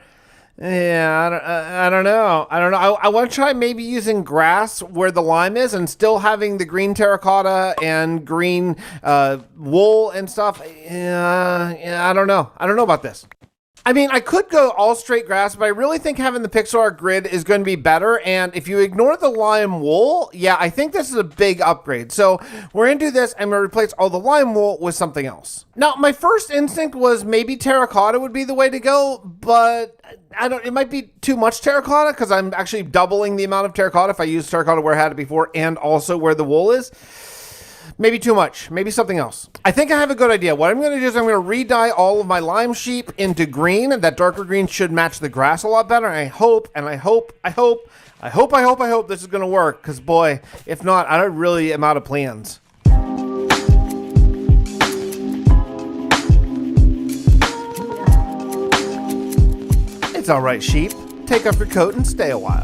Yeah, I don't know. I want to try maybe using grass where the lime is and still having the green terracotta and green wool and stuff. Yeah, I don't know. I don't know about this. I mean, I could go all straight grass, but I really think having the pixel art grid is going to be better. And if you ignore the lime wool, yeah, I think this is a big upgrade. So we're going to do this. I'm going to replace all the lime wool with something else. Now, my first instinct was maybe terracotta would be the way to go, but it might be too much terracotta because I'm actually doubling the amount of terracotta if I use terracotta where I had it before and also where the wool is. Maybe too much. Maybe something else. I think I have a good idea. What I'm going to do is I'm going to re-dye all of my lime sheep into green, and that darker green should match the grass a lot better. And I hope this is going to work, because boy, if not, I really am out of plans. It's all right, sheep. Take off your coat and stay a while.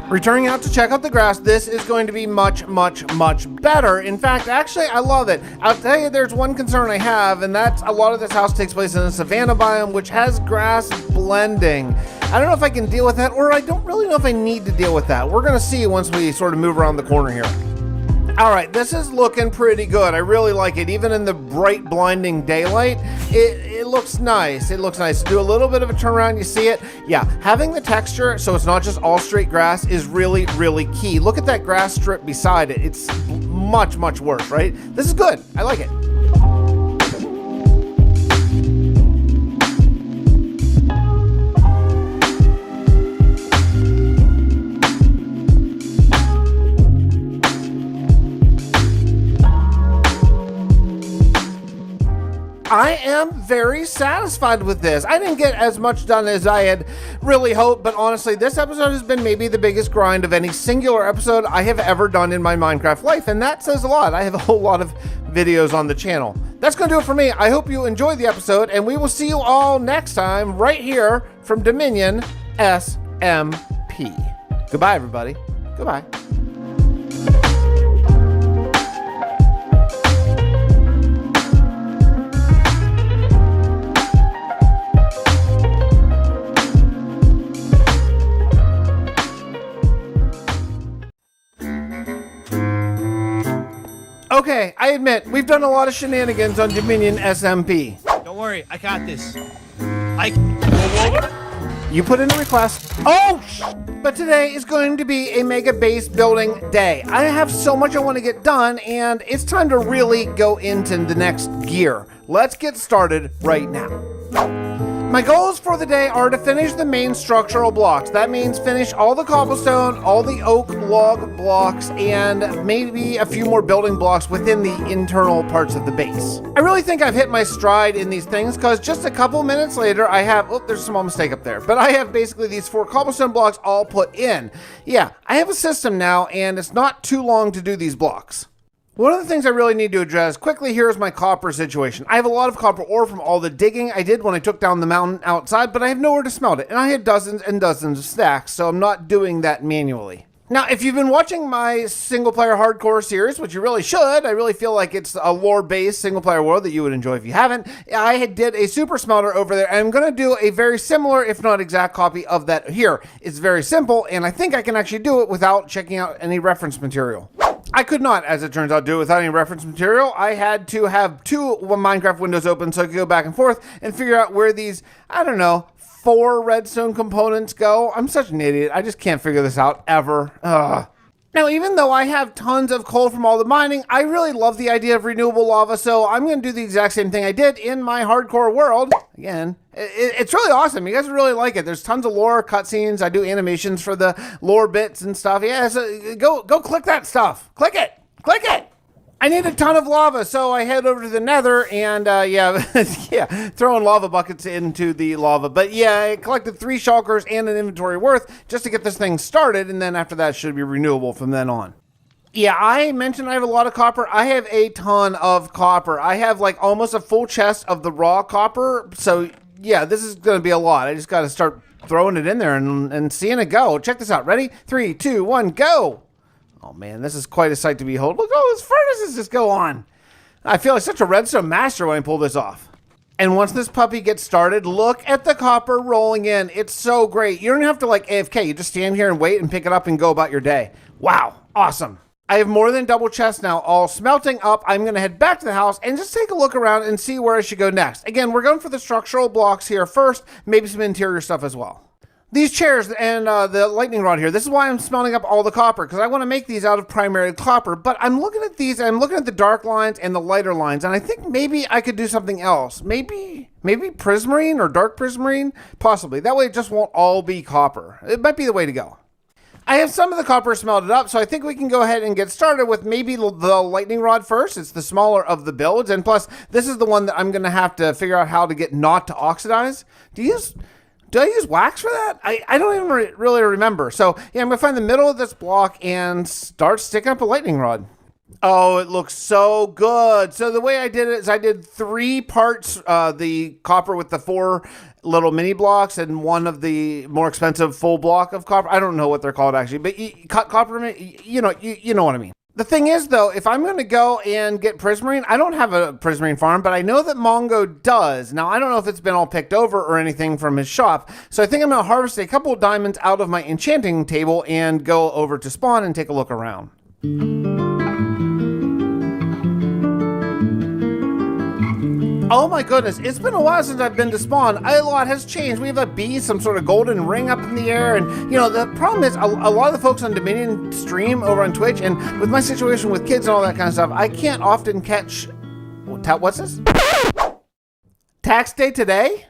Returning out to check out the grass, this is going to be much, much, much better. In fact, actually, I love it. I'll tell you, there's one concern I have, and that's a lot of this house takes place in a savanna biome, which has grass blending. I don't know if I can deal with that, or I don't really know if I need to deal with that. We're going to see once we sort of move around the corner here. All right, this is looking pretty good. I really like it. Even in the bright, blinding daylight, it looks nice. It looks nice. Do a little bit of a turnaround, you see it? Yeah, having the texture so it's not just all straight grass is really, really key. Look at that grass strip beside it. It's much, much worse, right? This is good. I like it. I am very satisfied with this. I didn't get as much done as I had really hoped, but honestly, this episode has been maybe the biggest grind of any singular episode I have ever done in my Minecraft life, and that says a lot. I have a whole lot of videos on the channel. That's going to do it for me. I hope you enjoyed the episode, and we will see you all next time right here from Dominion SMP. Goodbye, everybody. Goodbye. Okay, I admit, we've done a lot of shenanigans on Dominion SMP. Don't worry, I got this. You put in a request. Oh, but today is going to be a MegaBase building day. I have so much I want to get done, and it's time to really go into the next gear. Let's get started right now. My goals for the day are to finish the main structural blocks. That means finish all the cobblestone, all the oak log blocks, and maybe a few more building blocks within the internal parts of the base. I really think I've hit my stride in these things because just a couple minutes later I have, oh, there's a small mistake up there, but I have basically these 4 cobblestone blocks all put in. Yeah, I have a system now, and it's not too long to do these blocks. One of the things I really need to address quickly here is my copper situation. I have a lot of copper ore from all the digging I did when I took down the mountain outside, but I have nowhere to smelt it, and I had dozens and dozens of stacks, so I'm not doing that manually. Now, if you've been watching my single-player hardcore series, which you really should, I really feel like it's a lore-based single-player world that you would enjoy if you haven't, I did a super smelter over there, and I'm going to do a very similar, if not exact copy of that here. It's very simple, and I think I can actually do it without checking out any reference material. I could not, as it turns out, do it without any reference material. I had to have 2 Minecraft windows open so I could go back and forth and figure out where these, I don't know, 4 redstone components go. I'm such an idiot. I just can't figure this out ever. Ugh. Now, even though I have tons of coal from all the mining, I really love the idea of renewable lava, so I'm going to do the exact same thing I did in my hardcore world. Again, it's really awesome. You guys really like it. There's tons of lore cutscenes. I do animations for the lore bits and stuff. Yeah, so go click that stuff. Click it. Click it. I need a ton of lava, so I head over to the nether and, yeah, throwing lava buckets into the lava. But, yeah, I collected 3 shulkers and an inventory worth just to get this thing started, and then after that, it should be renewable from then on. Yeah, I mentioned I have a lot of copper. I have a ton of copper. I have, like, almost a full chest of the raw copper, so, yeah, this is going to be a lot. I just got to start throwing it in there and seeing it go. Check this out. Ready? 3, 2, 1, go! Oh man, this is quite a sight to behold. Look at all those furnaces just go on. I feel like such a redstone master when I pull this off. And once this puppy gets started, look at the copper rolling in. It's so great. You don't have to like AFK. You just stand here and wait and pick it up and go about your day. Wow, awesome. I have more than double chests now, all smelting up. I'm going to head back to the house and just take a look around and see where I should go next. Again, we're going for the structural blocks here first, maybe some interior stuff as well. These chairs and the lightning rod here, this is why I'm smelting up all the copper, because I want to make these out of primary copper, but I'm looking at these, and I'm looking at the dark lines and the lighter lines, and I think maybe I could do something else. Maybe prismarine or dark prismarine? Possibly. That way it just won't all be copper. It might be the way to go. I have some of the copper smelted up, so I think we can go ahead and get started with maybe the lightning rod first. It's the smaller of the builds, and plus, this is the one that I'm going to have to figure out how to get not to oxidize. Do I use wax for that? I don't even really remember. So, yeah, I'm going to find the middle of this block and start sticking up a lightning rod. Oh, it looks so good. So the way I did it is I did 3 parts, the copper with the 4 little mini blocks and one of the more expensive full block of copper. I don't know what they're called actually, but cut copper, you know what I mean. The thing is, though, if I'm going to go and get prismarine, I don't have a prismarine farm, but I know that Mongo does. Now, I don't know if it's been all picked over or anything from his shop, so I think I'm going to harvest a couple of diamonds out of my enchanting table and go over to spawn and take a look around. Oh my goodness, it's been a while since I've been to spawn. A lot has changed. We have a bee, some sort of golden ring up in the air, and you know, the problem is a lot of the folks on Dominion stream over on Twitch, and with my situation with kids and all that kind of stuff, I can't often catch... What's this? Tax day today?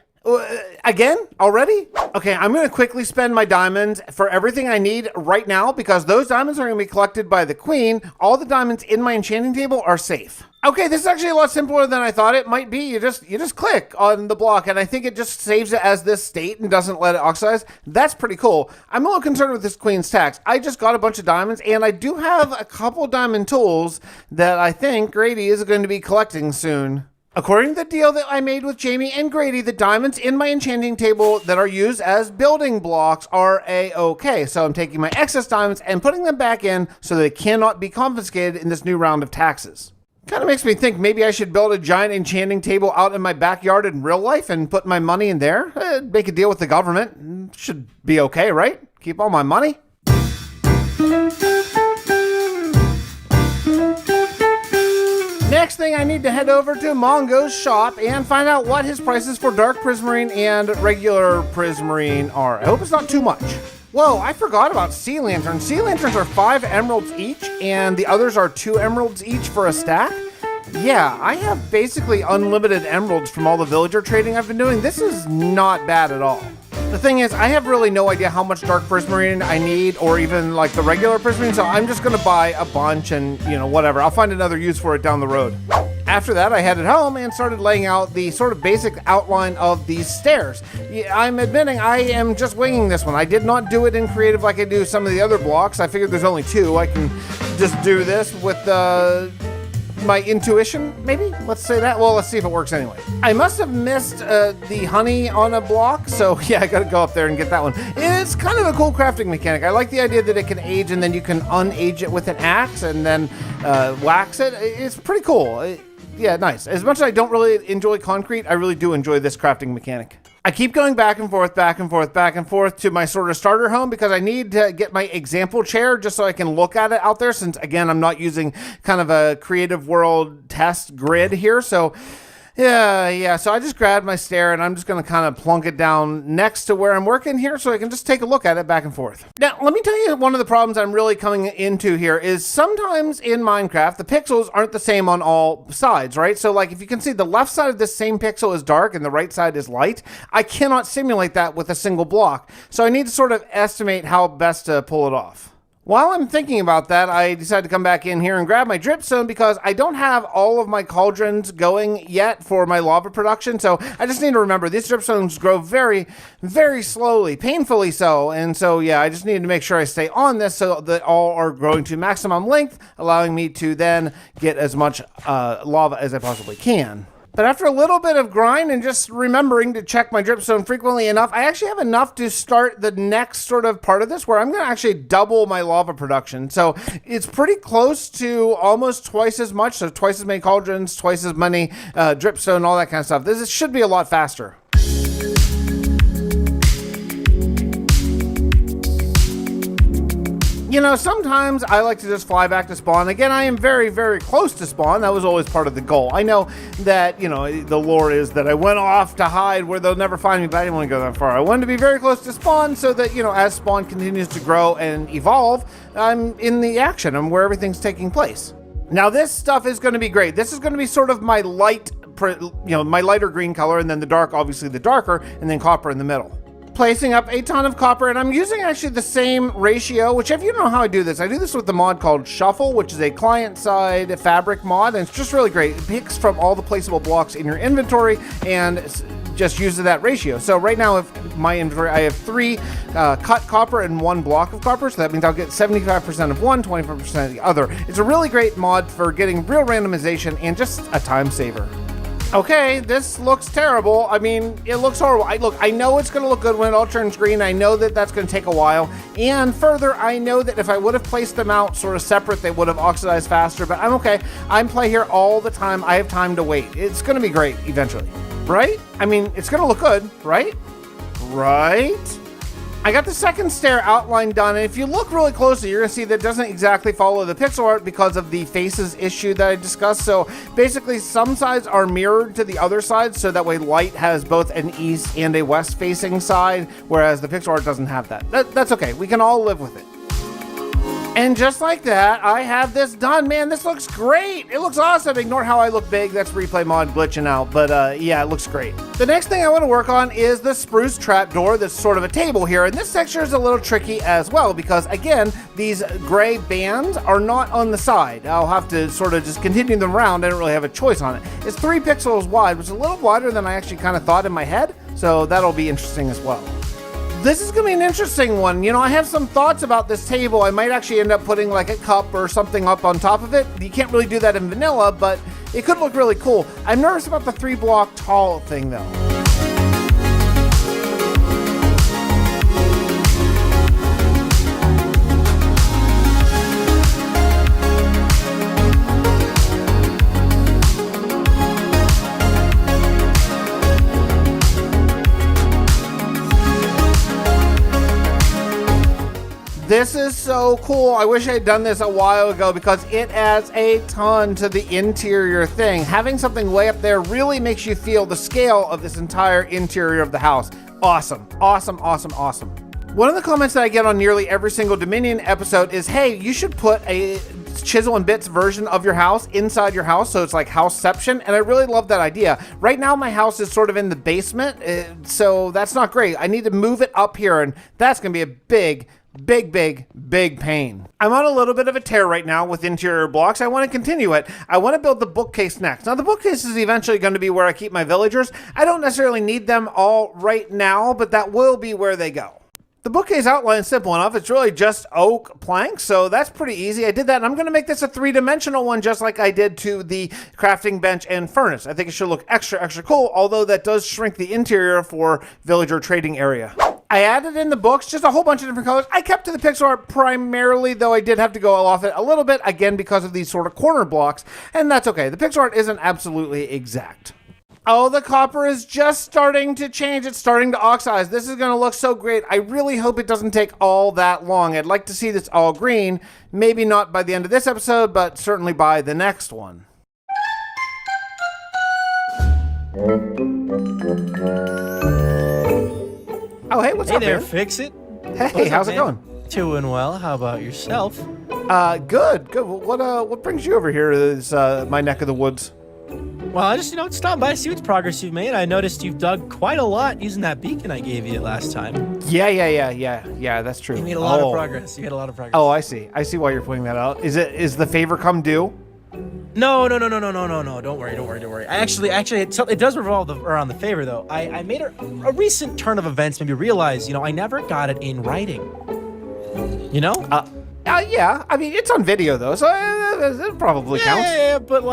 Again? Already? Okay, I'm going to quickly spend my diamonds for everything I need right now because those diamonds are going to be collected by the queen. All the diamonds in my enchanting table are safe. Okay, this is actually a lot simpler than I thought it might be. You just click on the block, and I think it just saves it as this state and doesn't let it oxidize. That's pretty cool. I'm a little concerned with this queen's tax. I just got a bunch of diamonds, and I do have a couple diamond tools that I think Grady is going to be collecting soon. According to the deal that I made with Jamie and Grady, the diamonds in my enchanting table that are used as building blocks are A-okay. So I'm taking my excess diamonds and putting them back in so they cannot be confiscated in this new round of taxes. Kind of makes me think maybe I should build a giant enchanting table out in my backyard in real life and put my money in there. Make a deal with the government. Should be okay, right? Keep all my money. Next thing, I need to head over to Mongo's shop and find out what his prices for dark prismarine and regular prismarine are. I hope it's not too much. Whoa, I forgot about sea lanterns. Sea lanterns are 5 emeralds each, and the others are 2 emeralds each for a stack. Yeah, I have basically unlimited emeralds from all the villager trading I've been doing. This is not bad at all. The thing is, I have really no idea how much dark prismarine I need, or even like the regular prismarine, so I'm just gonna buy a bunch and, you know, whatever. I'll find another use for it down the road. After that, I headed home and started laying out the sort of basic outline of these stairs. I'm admitting I am just winging this one. I did not do it in creative like I do some of the other blocks. I figured there's only 2. I can just do this with my intuition, maybe? Let's say that. Well, let's see if it works anyway. I must have missed the honey on a block, so yeah, I gotta go up there and get that one. It's kind of a cool crafting mechanic. I like the idea that it can age and then you can unage it with an axe and then wax it. It's pretty cool. Yeah, nice. As much as I don't really enjoy concrete, I really do enjoy this crafting mechanic. I keep going back and forth to my sort of starter home because I need to get my example chair just so I can look at it out there since, again, I'm not using kind of a creative world test grid here. So, Yeah, so I just grabbed my stair and I'm just going to kind of plunk it down next to where I'm working here so I can just take a look at it back and forth. Now, let me tell you, one of the problems I'm really coming into here is sometimes in Minecraft, the pixels aren't the same on all sides, right? So like if you can see the left side of this same pixel is dark and the right side is light, I cannot simulate that with a single block. So I need to sort of estimate how best to pull it off. While I'm thinking about that, I decided to come back in here and grab my dripstone because I don't have all of my cauldrons going yet for my lava production. So I just need to remember these dripstones grow very, very slowly, painfully so. And so, yeah, I just need to make sure I stay on this so that all are growing to maximum length, allowing me to then get as much lava as I possibly can. But after a little bit of grind and just remembering to check my dripstone frequently enough, I actually have enough to start the next sort of part of this where I'm going to actually double my lava production. So it's pretty close to almost twice as much. So twice as many cauldrons, twice as many dripstone, all that kind of stuff. This should be a lot faster. You know, sometimes I like to just fly back to spawn. Again, I am very, very close to spawn. That was always part of the goal. I know that, you know, the lore is that I went off to hide where they'll never find me, but I didn't want to go that far. I wanted to be very close to spawn so that, you know, as spawn continues to grow and evolve, I'm in the action. I'm where everything's taking place. Now, this stuff is going to be great. This is going to be sort of my light, you know, my lighter green color, and then the dark, obviously the darker, and then copper in the middle. Placing up a ton of copper, and I'm using actually the same ratio, which if you don't know how I do this with the mod called Shuffle, which is a client-side fabric mod, and it's just really great. It picks from all the placeable blocks in your inventory and just uses that ratio. So right now, if my inventory, I have 3 cut copper and 1 block of copper, so that means I'll get 75% of one, 25% of the other. It's a really great mod for getting real randomization and just a time saver. Okay, this looks terrible. I mean, it looks horrible. I know it's going to look good when it all turns green. I know that that's going to take a while. And further, I know that if I would have placed them out sort of separate, they would have oxidized faster. But I'm okay. I'm play here all the time. I have time to wait. It's going to be great eventually. Right? I mean, it's going to look good, right? Right? I got the second stair outline done, and if you look really closely, you're going to see that it doesn't exactly follow the pixel art because of the faces issue that I discussed. So basically, some sides are mirrored to the other side, so that way light has both an east and a west facing side, whereas the pixel art doesn't have that. That's okay. We can all live with it. And just like that, I have this done. Man, this looks great. It looks awesome. Ignore how I look big. That's replay mod glitching out. But yeah, it looks great. The next thing I want to work on is the spruce trapdoor that's sort of a table here. And this texture is a little tricky as well because, again, these gray bands are not on the side. I'll have to sort of just continue them around. I don't really have a choice on it. It's 3 pixels wide, which is a little wider than I actually kind of thought in my head. So that'll be interesting as well. This is going to be an interesting one. You know, I have some thoughts about this table. I might actually end up putting like a cup or something up on top of it. You can't really do that in vanilla, but it could look really cool. I'm nervous about the 3 block tall thing though. This is so cool. I wish I had done this a while ago because it adds a ton to the interior thing. Having something way up there really makes you feel the scale of this entire interior of the house. Awesome, awesome, awesome, awesome. One of the comments that I get on nearly every single Dominion episode is, hey, you should put a Chisel and Bits version of your house inside your house, so it's like houseception, and I really love that idea. Right now my house is sort of in the basement, so that's not great. I need to move it up here, and that's gonna be a big pain. I'm on a little bit of a tear right now with interior blocks. I want to continue it. I want to build the bookcase next. Now the bookcase is eventually going to be where I keep my villagers. I don't necessarily need them all right now, but that will be where they go. The bookcase outline is simple enough. It's really just oak planks, so that's pretty easy. I did that, and I'm going to make this a 3-dimensional one just like I did to the crafting bench and furnace. I think it should look extra cool, although that does shrink the interior for villager trading area. I added in the books just a whole bunch of different colors. I kept to the pixel art primarily, though I did have to go off it a little bit, again, because of these sort of corner blocks, and that's okay. The pixel art isn't absolutely exact. Oh, the copper is just starting to change. It's starting to oxidize. This is going to look so great. I really hope it doesn't take all that long. I'd like to see this all green. Maybe not by the end of this episode, but certainly by the next one. Oh, hey, what's hey up, there, man? Fixxitt. Hey, how's it going? Doing well. How about yourself? Good. What brings you over here? Is my neck of the woods? Well, I just, stopped by to see what progress you've made. I noticed you've dug quite a lot using that beacon I gave you last time. Yeah, that's true. You made a lot of progress. You made a lot of progress. Oh, I see why you're pointing that out. Is the favor come due? No. Don't worry. It does revolve around the favor, though. I made a recent turn of events made me realize, I never got it in writing. Yeah. I mean, it's on video though, so it probably counts. Yeah, but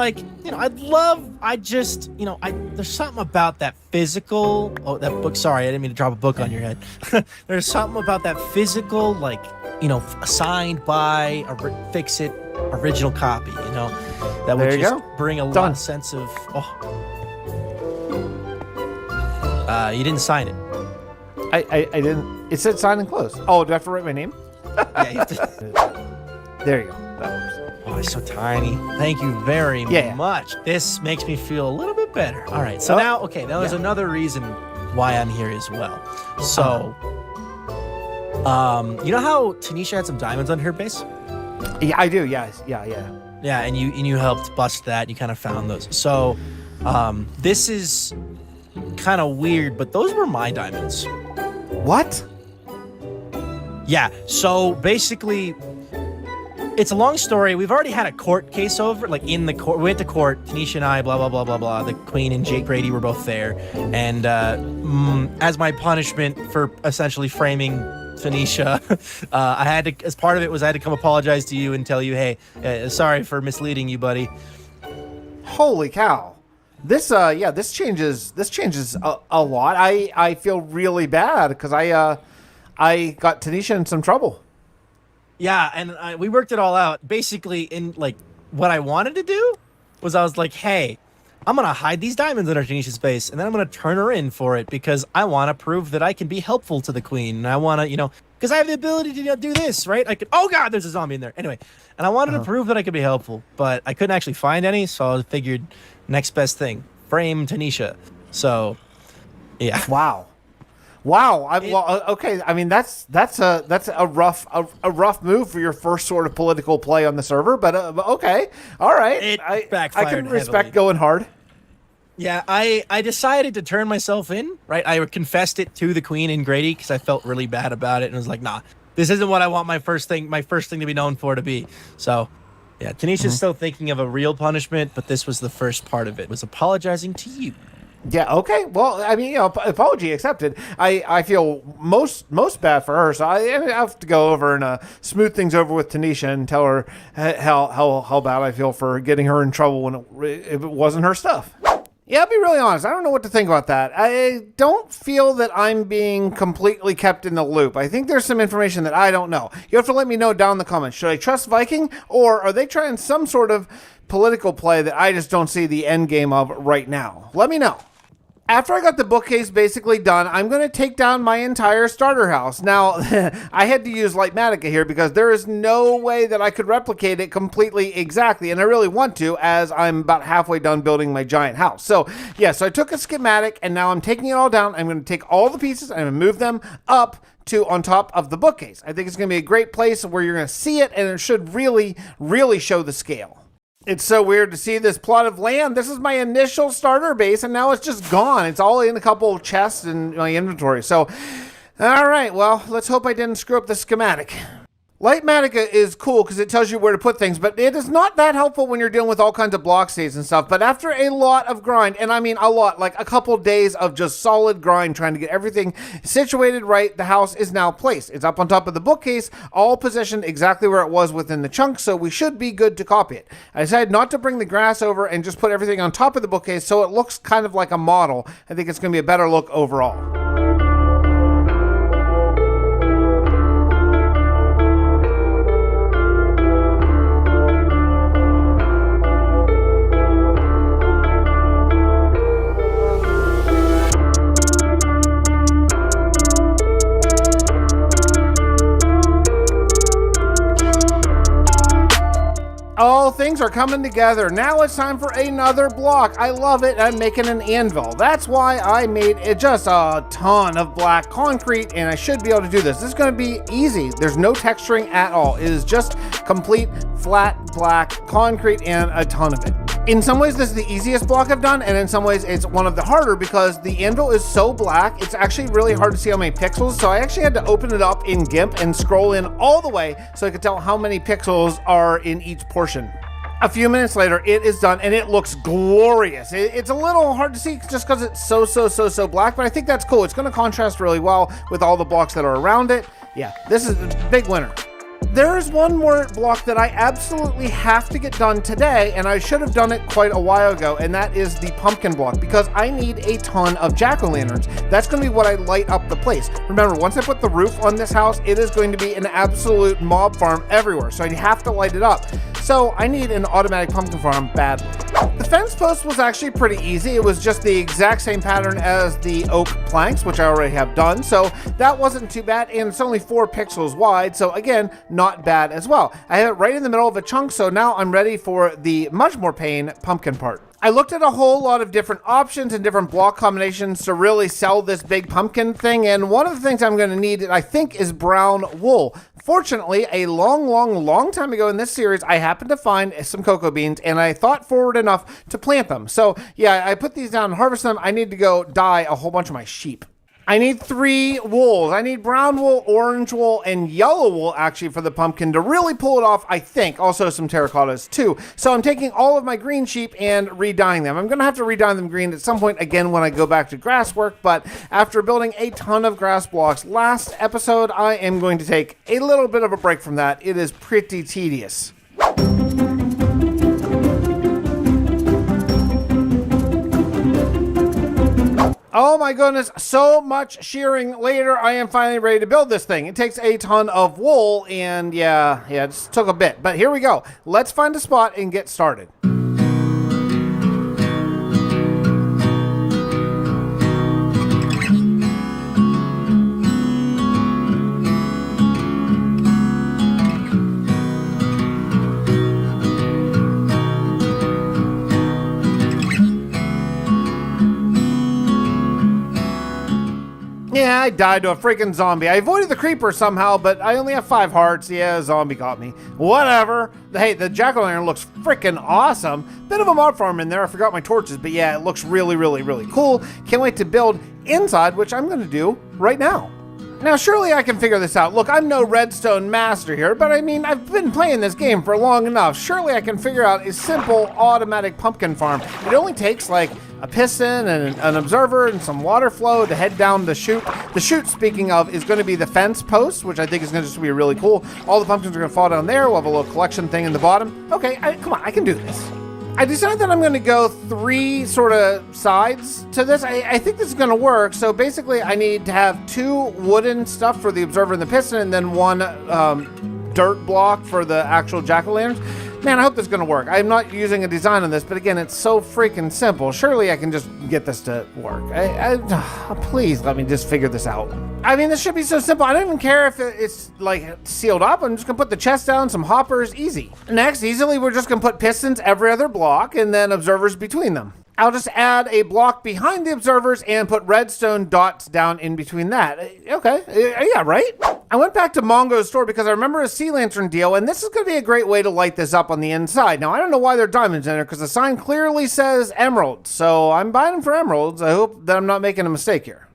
there's something about that physical. Oh, that book. Sorry, I didn't mean to drop a book on your head. There's something about that physical, signed by a Fixxitt original copy. That would just bring a lot of sense of. You didn't sign it. I didn't. It said sign and close. Oh, do I have to write my name? Yeah, you have to. There you go. That works. Oh, it's so tiny. Thank you very much. This makes me feel a little bit better. All right. So now there's another reason why I'm here as well. So, you know how Taneesha had some diamonds on her base? Yeah, I do. Yeah. Yeah, and you helped bust that. You kind of found those. So, this is kind of weird, but those were my diamonds. What? Yeah. So basically, it's a long story. We've already had a court case over, in the court. We went to court. Taneesha and I, blah blah blah blah blah. The Queen and Jake Grady were both there, and as my punishment for essentially framing Taneesha, I had to, as part of it was I had to come apologize to you and tell you, hey, sorry for misleading you, buddy. Holy cow. This changes a lot. I feel really bad because I got Taneesha in some trouble. Yeah, and we worked it all out. Basically, in what I wanted to do was I was like, hey, I'm going to hide these diamonds in our Taneesha's base, and then I'm going to turn her in for it because I want to prove that I can be helpful to the Queen. And I want to, because I have the ability to do this, right? I could, oh God, there's a zombie in there. Anyway, and I wanted to prove that I could be helpful, but I couldn't actually find any, so I figured next best thing, frame Taneesha. So, yeah. Wow. Okay. I mean, that's a rough move for your first sort of political play on the server, but okay, all right. I can respect heavily. Going hard. Yeah, I decided to turn myself in. Right, I confessed it to the Queen and Grady because I felt really bad about it, and was like, nah, this isn't what I want my first thing to be known for to be. So, yeah, Taneesha's still thinking of a real punishment, but this was the first part of it. Was apologizing to you. Yeah, okay. Well, I mean, apology accepted. I feel most bad for her, so I have to go over and smooth things over with Taneesha and tell her how bad I feel for getting her in trouble when if it wasn't her stuff. Yeah, I'll be really honest. I don't know what to think about that. I don't feel that I'm being completely kept in the loop. I think there's some information that I don't know. You have to let me know down in the comments. Should I trust Viking, or are they trying some sort of political play that I just don't see the end game of right now? Let me know. After I got the bookcase basically done, I'm going to take down my entire starter house. Now, I had to use Lightmatica here because there is no way that I could replicate it completely exactly, and I really want to, as I'm about halfway done building my giant house. So, yeah, so I took a schematic, and now I'm taking it all down. I'm going to take all the pieces, and I'm going to move them up to on top of the bookcase. I think it's going to be a great place where you're going to see it, and it should really, really show the scale. It's so weird to see this plot of land. This is my initial starter base, and now it's just gone. It's all in a couple of chests in my inventory. So, all right, well, let's hope I didn't screw up the schematic. Lightmatica is cool because it tells you where to put things, but it is not that helpful when you're dealing with all kinds of block states and stuff. But after a lot of grind, and I mean a lot, like a couple days of just solid grind trying to get everything situated right, the house is now placed. It's up on top of the bookcase, all positioned exactly where it was within the chunk, so we should be good to copy it. I decided not to bring the grass over and just put everything on top of the bookcase so it looks kind of like a model. I think it's going to be a better look overall. all things are coming together. Now it's time for another block. I love it. I'm making an anvil. That's why I made just a ton of black concrete, and I should be able to do this. This is going to be easy. There's no texturing at all. It is just complete flat black concrete and a ton of it. In some ways, this is the easiest block I've done, and in some ways, it's one of the harder because the anvil is so black, it's actually really hard to see how many pixels, so I actually had to open it up in GIMP and scroll in all the way so I could tell how many pixels are in each portion. A few minutes later, it is done, and it looks glorious. It's a little hard to see just because it's so black, but I think that's cool. It's going to contrast really well with all the blocks that are around it. Yeah, this is a big winner. There's one more block that I absolutely have to get done today, and I should have done it quite a while ago, and that is the pumpkin block, because I need a ton of jack-o'-lanterns. That's going to be what I light up the place. Remember, once I put the roof on this house, it is going to be an absolute mob farm everywhere, so I have to light it up. So I need an automatic pumpkin farm badly. The fence post was actually pretty easy. It was just the exact same pattern as the oak planks, which I already have done, so that wasn't too bad, and it's only 4 pixels wide, so again, not bad as well. I have it right in the middle of a chunk, so now I'm ready for the much more pain pumpkin part. I looked at a whole lot of different options and different block combinations to really sell this big pumpkin thing, and one of the things I'm going to need, I think, is brown wool. Fortunately, a long time ago in this series, I happened to find some cocoa beans, and I thought forward enough to plant them. So yeah, I put these down and harvest them. I need to go dye a whole bunch of my sheep. I need 3 wools. I need brown wool, orange wool, and yellow wool, actually, for the pumpkin to really pull it off, I think. Also some terracottas, too. So I'm taking all of my green sheep and re-dyeing them. I'm going to have to re-dye them green at some point, again, when I go back to grass work, but after building a ton of grass blocks last episode, I am going to take a little bit of a break from that. It is pretty tedious. Oh my goodness, so much shearing later, I am finally ready to build this thing. It takes a ton of wool, and yeah, it just took a bit. But here we go. Let's find a spot and get started. Yeah, I died to a freaking zombie. I avoided the creeper somehow, but I only have 5 hearts. Yeah, a zombie got me. Whatever. Hey, the jack-o'-lantern looks freaking awesome. Bit of a mob farm in there. I forgot my torches, but yeah, it looks really cool. Can't wait to build inside, which I'm going to do right now. Now, surely I can figure this out. Look, I'm no redstone master here, but I mean, I've been playing this game for long enough. Surely I can figure out a simple automatic pumpkin farm. It only takes like a piston and an observer and some water flow to head down the chute. The chute, speaking of, is going to be the fence post, which I think is going to just be really cool. All the pumpkins are going to fall down there. We'll have a little collection thing in the bottom. Okay, come on, I can do this. I decided that I'm going to go 3 sort of sides to this. I think this is going to work. So basically, I need to have 2 wooden stuff for the observer and the piston, and then 1 dirt block for the actual jack-o'-lanterns. Man, I hope this is going to work. I'm not using a design on this, but again, it's so freaking simple. Surely I can just get this to work. Please let me just figure this out. I mean, this should be so simple. I don't even care if it's like sealed up. I'm just going to put the chest down, some hoppers, easy. Next, easily, we're just going to put pistons every other block and then observers between them. I'll just add a block behind the observers and put redstone dots down in between that. Okay, yeah, right? I went back to Mongo's store because I remember a sea lantern deal, and this is going to be a great way to light this up on the inside. Now, I don't know why there are diamonds in there because the sign clearly says emeralds, so I'm buying them for emeralds. I hope that I'm not making a mistake here.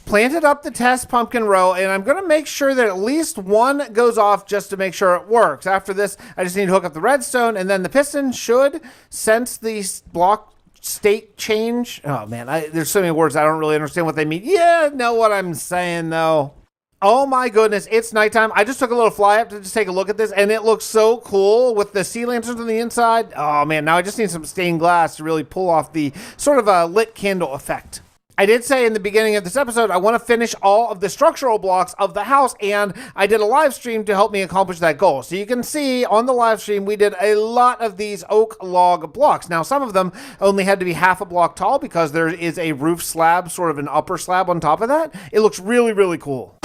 Planted up the test pumpkin row, and I'm going to make sure that at least 1 goes off just to make sure it works. After this, I just need to hook up the redstone, and then the piston should sense the block state change. Oh man, there's so many words I don't really understand what they mean. Yeah, know what I'm saying though. Oh my goodness, it's nighttime. I just took a little fly up to just take a look at this, and it looks so cool with the sea lanterns on the inside. Oh man, now I just need some stained glass to really pull off the sort of a lit candle effect. I did say in the beginning of this episode, I want to finish all of the structural blocks of the house, and I did a live stream to help me accomplish that goal. So you can see on the live stream, we did a lot of these oak log blocks. Now, some of them only had to be half a block tall because there is a roof slab, sort of an upper slab on top of that. It looks really cool.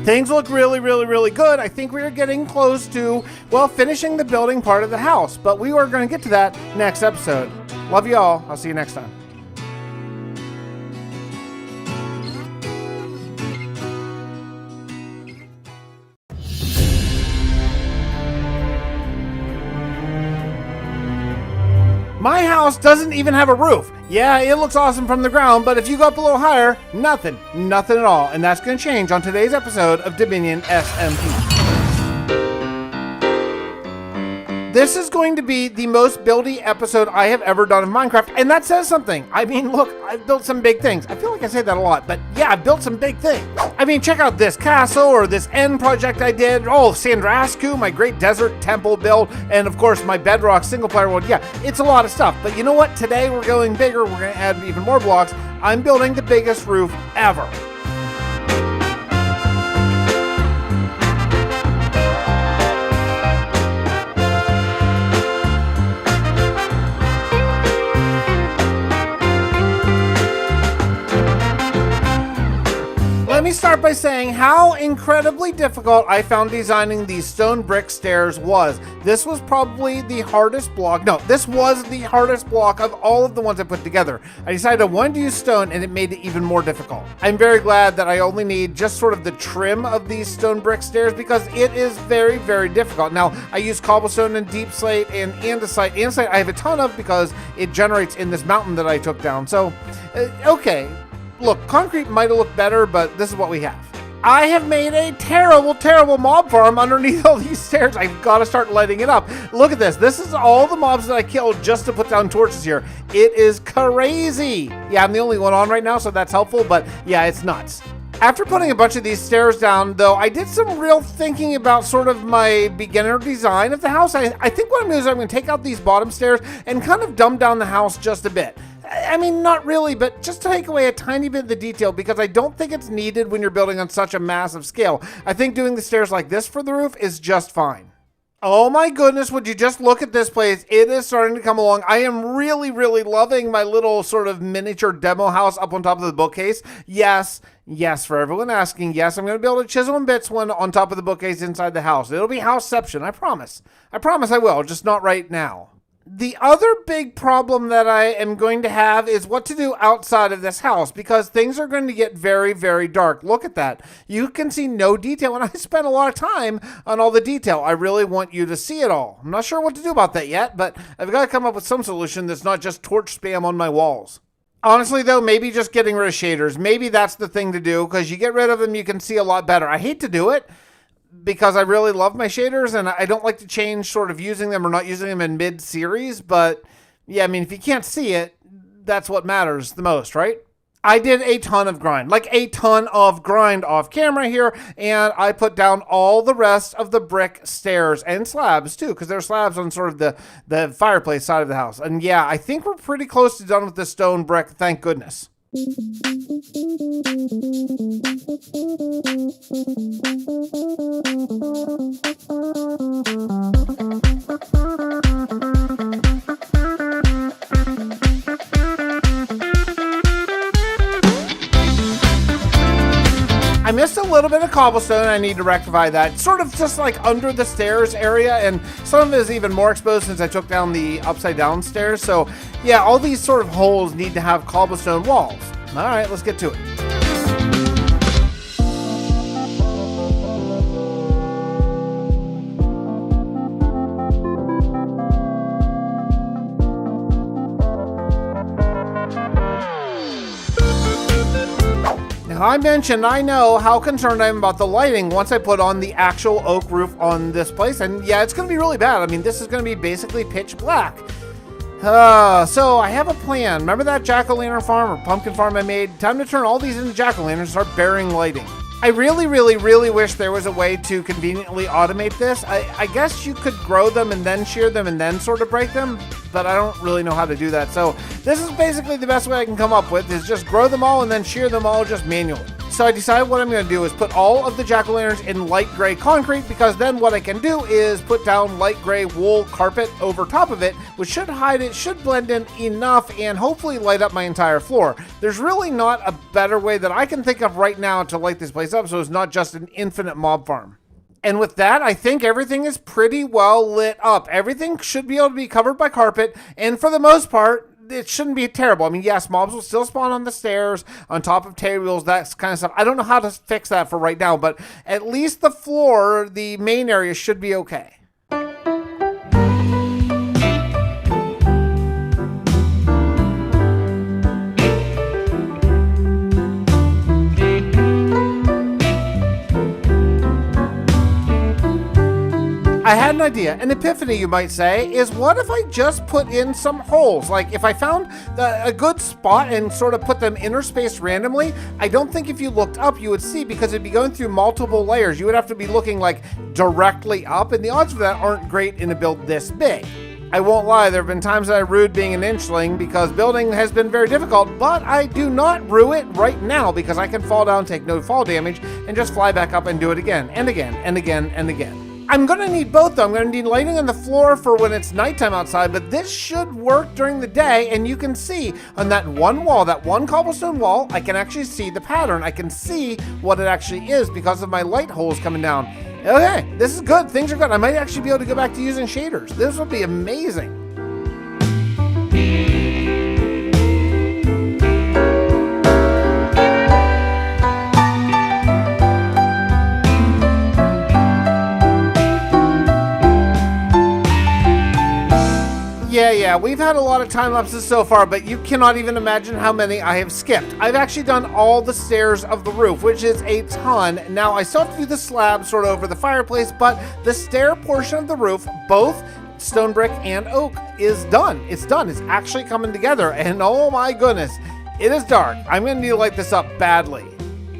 Things look really, really, really good. I think we are getting close to, well, finishing the building part of the house, but we are going to get to that next episode. Love you all. I'll see you next time. My house doesn't even have a roof. Yeah, it looks awesome from the ground, but if you go up a little higher, nothing at all. And that's going to change on today's episode of Dominion SMP. This is going to be the most buildy episode I have ever done of Minecraft, and that says something. I mean, look, I've built some big things. I feel like I say that a lot, but yeah, I've built some big things. I mean, check out this castle or this end project I did. Oh, Sandrasku, my great desert temple build, and of course, my bedrock single player world. Yeah, it's a lot of stuff, but you know what? Today we're going bigger. We're going to add even more blocks. I'm building the biggest roof ever. Let me start by saying how incredibly difficult I found designing these stone brick stairs was. This was probably the hardest block. No, this was the hardest block of all of the ones I put together. I decided I wanted to use stone, and it made it even more difficult. I'm very glad that I only need just sort of the trim of these stone brick stairs because it is very, very difficult. Now, I use cobblestone and deep slate and andesite. Andesite I have a ton of because it generates in this mountain that I took down. So, okay. Look, concrete might have looked better, but this is what we have. I have made a terrible, terrible mob farm underneath all these stairs. I've got to start lighting it up. Look at this. This is all the mobs that I killed just to put down torches here. It is crazy. Yeah, I'm the only one on right now, so that's helpful, but yeah, it's nuts. After putting a bunch of these stairs down, though, I did some real thinking about sort of my beginner design of the house. I think what I'm going to do is I'm going to take out these bottom stairs and kind of dumb down the house just a bit. I mean, not really, but just to take away a tiny bit of the detail because I don't think it's needed when you're building on such a massive scale. I think doing the stairs like this for the roof is just fine. Oh my goodness, would you just look at this place? It is starting to come along. I am really, really loving my little sort of miniature demo house up on top of the bookcase. Yes, for everyone asking, yes, I'm going to build a chisel and bits one on top of the bookcase inside the house. It'll be houseception, I promise. I promise I will, just not right now. The other big problem that I am going to have is what to do outside of this house because things are going to get very, very dark. Look at that. You can see no detail, and I spent a lot of time on all the detail. I really want you to see it all. I'm not sure what to do about that yet, but I've got to come up with some solution that's not just torch spam on my walls. Honestly, though, maybe just getting rid of shaders. Maybe that's the thing to do because you get rid of them, you can see a lot better. I hate to do it, because I really love my shaders and I don't like to change sort of using them or not using them in mid-series, but yeah, I mean, if you can't see it, that's what matters the most, right? I did a ton of grind, like a ton of grind off camera here, and I put down all the rest of the brick stairs and slabs too, because there's slabs on sort of the fireplace side of the house. And yeah, I think we're pretty close to done with the stone brick, thank goodness. I missed a little bit of cobblestone. I need to rectify that. Sort of just like under the stairs area, and some of it is even more exposed since I took down the upside down stairs. So yeah, all these sort of holes need to have cobblestone walls. All right, let's get to it. I mentioned I know how concerned I am about the lighting once I put on the actual oak roof on this place, and yeah, it's going to be really bad. I mean, this is going to be basically pitch black. So I have a plan. Remember that jack-o'-lantern farm or pumpkin farm I made? Time to turn all these into jack-o'-lanterns and start burying lighting. I really, really, really wish there was a way to conveniently automate this. I guess you could grow them and then shear them and then sort of break them, but I don't really know how to do that. So this is basically the best way I can come up with is just grow them all and then shear them all just manually. So So I decided what I'm going to do is put all of the jack-o'-lanterns in light gray concrete, because then what I can do is put down light gray wool carpet over top of it, which should hide it, should blend in enough, and hopefully light up my entire floor. There's really not a better way that I can think of right now to light this place up so it's not just an infinite mob farm. And with that, I think everything is pretty well lit up. Everything should be able to be covered by carpet, and for the most part, it shouldn't be terrible. I mean, yes, mobs will still spawn on the stairs, on top of tables, that kind of stuff. I don't know how to fix that for right now, but at least the floor, the main area, should be okay. I had an idea, an epiphany you might say, is what if I just put in some holes? Like if I found a good spot and sort of put them interspaced randomly, I don't think if you looked up you would see, because it'd be going through multiple layers. You would have to be looking like directly up, and the odds of that aren't great in a build this big. I won't lie, there have been times that I rued being an Inchiling because building has been very difficult, but I do not rue it right now because I can fall down, take no fall damage, and just fly back up and do it again, and again, and again, and again. I'm gonna need both though. I'm gonna need lighting on the floor for when it's nighttime outside, but this should work during the day, and you can see on that one wall, that one cobblestone wall, I can actually see the pattern. I can see what it actually is because of my light holes coming down. Okay, this is good. Things are good. I might actually be able to go back to using shaders. This will be amazing. Yeah, we've had a lot of time lapses so far, but you cannot even imagine how many I have skipped. I've actually done all the stairs of the roof, which is a ton. Now, I still have to do the slab sort of over the fireplace, but the stair portion of the roof, both stone brick and oak, is done. It's done. It's actually coming together, and oh my goodness, it is dark. I'm going to need to light this up badly.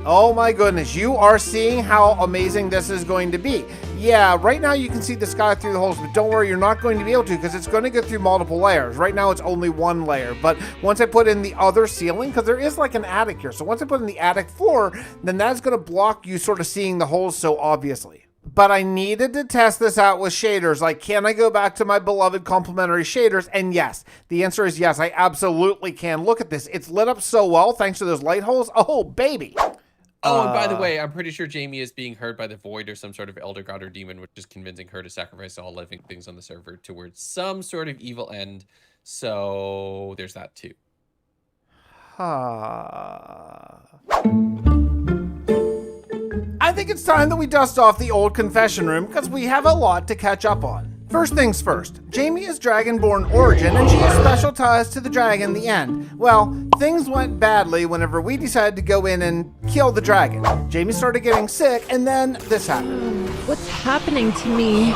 Oh my goodness, you are seeing how amazing this is going to be. Yeah, right now you can see the sky through the holes, but don't worry, you're not going to be able to because it's going to go through multiple layers. Right now it's only one layer, but once I put in the other ceiling, because there is like an attic here, so once I put in the attic floor, then that's going to block you sort of seeing the holes so obviously. But I needed to test this out with shaders. Like, can I go back to my beloved complementary shaders? And yes, the answer is yes, I absolutely can. Look at this. It's lit up so well thanks to those light holes. Oh, baby. Oh, and by the way, I'm pretty sure Jamie is being heard by the Void or some sort of Elder God or Demon, which is convincing her to sacrifice all living things on the server towards some sort of evil end. So there's that too. I think it's time that we dust off the old confession room because we have a lot to catch up on. First things first, Jamie is Dragonborn origin and she has special ties to the dragon in the end. Well, things went badly whenever we decided to go in and kill the dragon. Jamie started getting sick and then this happened. What's happening to me?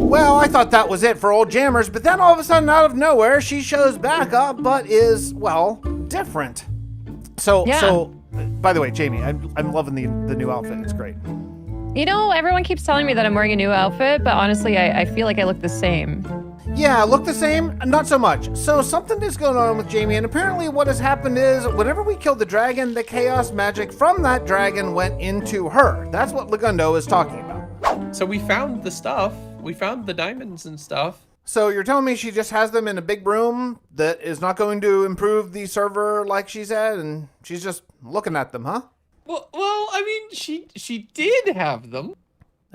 Well, I thought that was it for old Jammers, but then all of a sudden, out of nowhere, she shows back up, but is, well, different. So, by the way, Jamie, I'm loving the new outfit. It's great. You know, everyone keeps telling me that I'm wearing a new outfit, but honestly, I feel like I look the same. Yeah, look the same? Not so much. So something is going on with Jamie, and apparently what has happened is whenever we killed the dragon, the chaos magic from that dragon went into her. That's what Legundo is talking about. So we found the stuff. We found the diamonds and stuff. So you're telling me she just has them in a big room that is not going to improve the server like she said, and she's just looking at them, huh? Well, I mean, she did have them.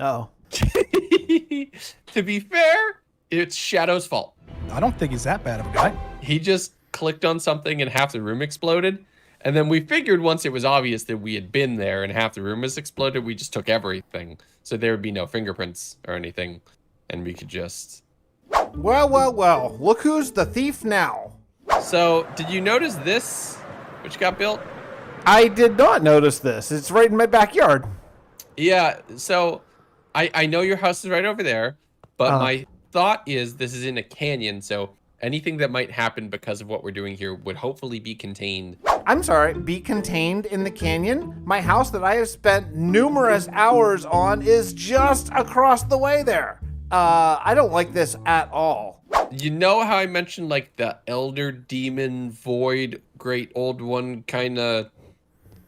Oh. To be fair, it's Shadow's fault. I don't think he's that bad of a guy. He just clicked on something and half the room exploded. And then we figured once it was obvious that we had been there and half the room was exploded, we just took everything. So there would be no fingerprints or anything. And we could just... Well. Look who's the thief now. So, did you notice this, which got built? I did not notice this. It's right in my backyard. Yeah, so I know your house is right over there, but my thought is this is in a canyon, so anything that might happen because of what we're doing here would hopefully be contained. I'm sorry, be contained in the canyon? My house that I have spent numerous hours on is just across the way there. I don't like this at all. You know how I mentioned like the elder demon void, great old one kind of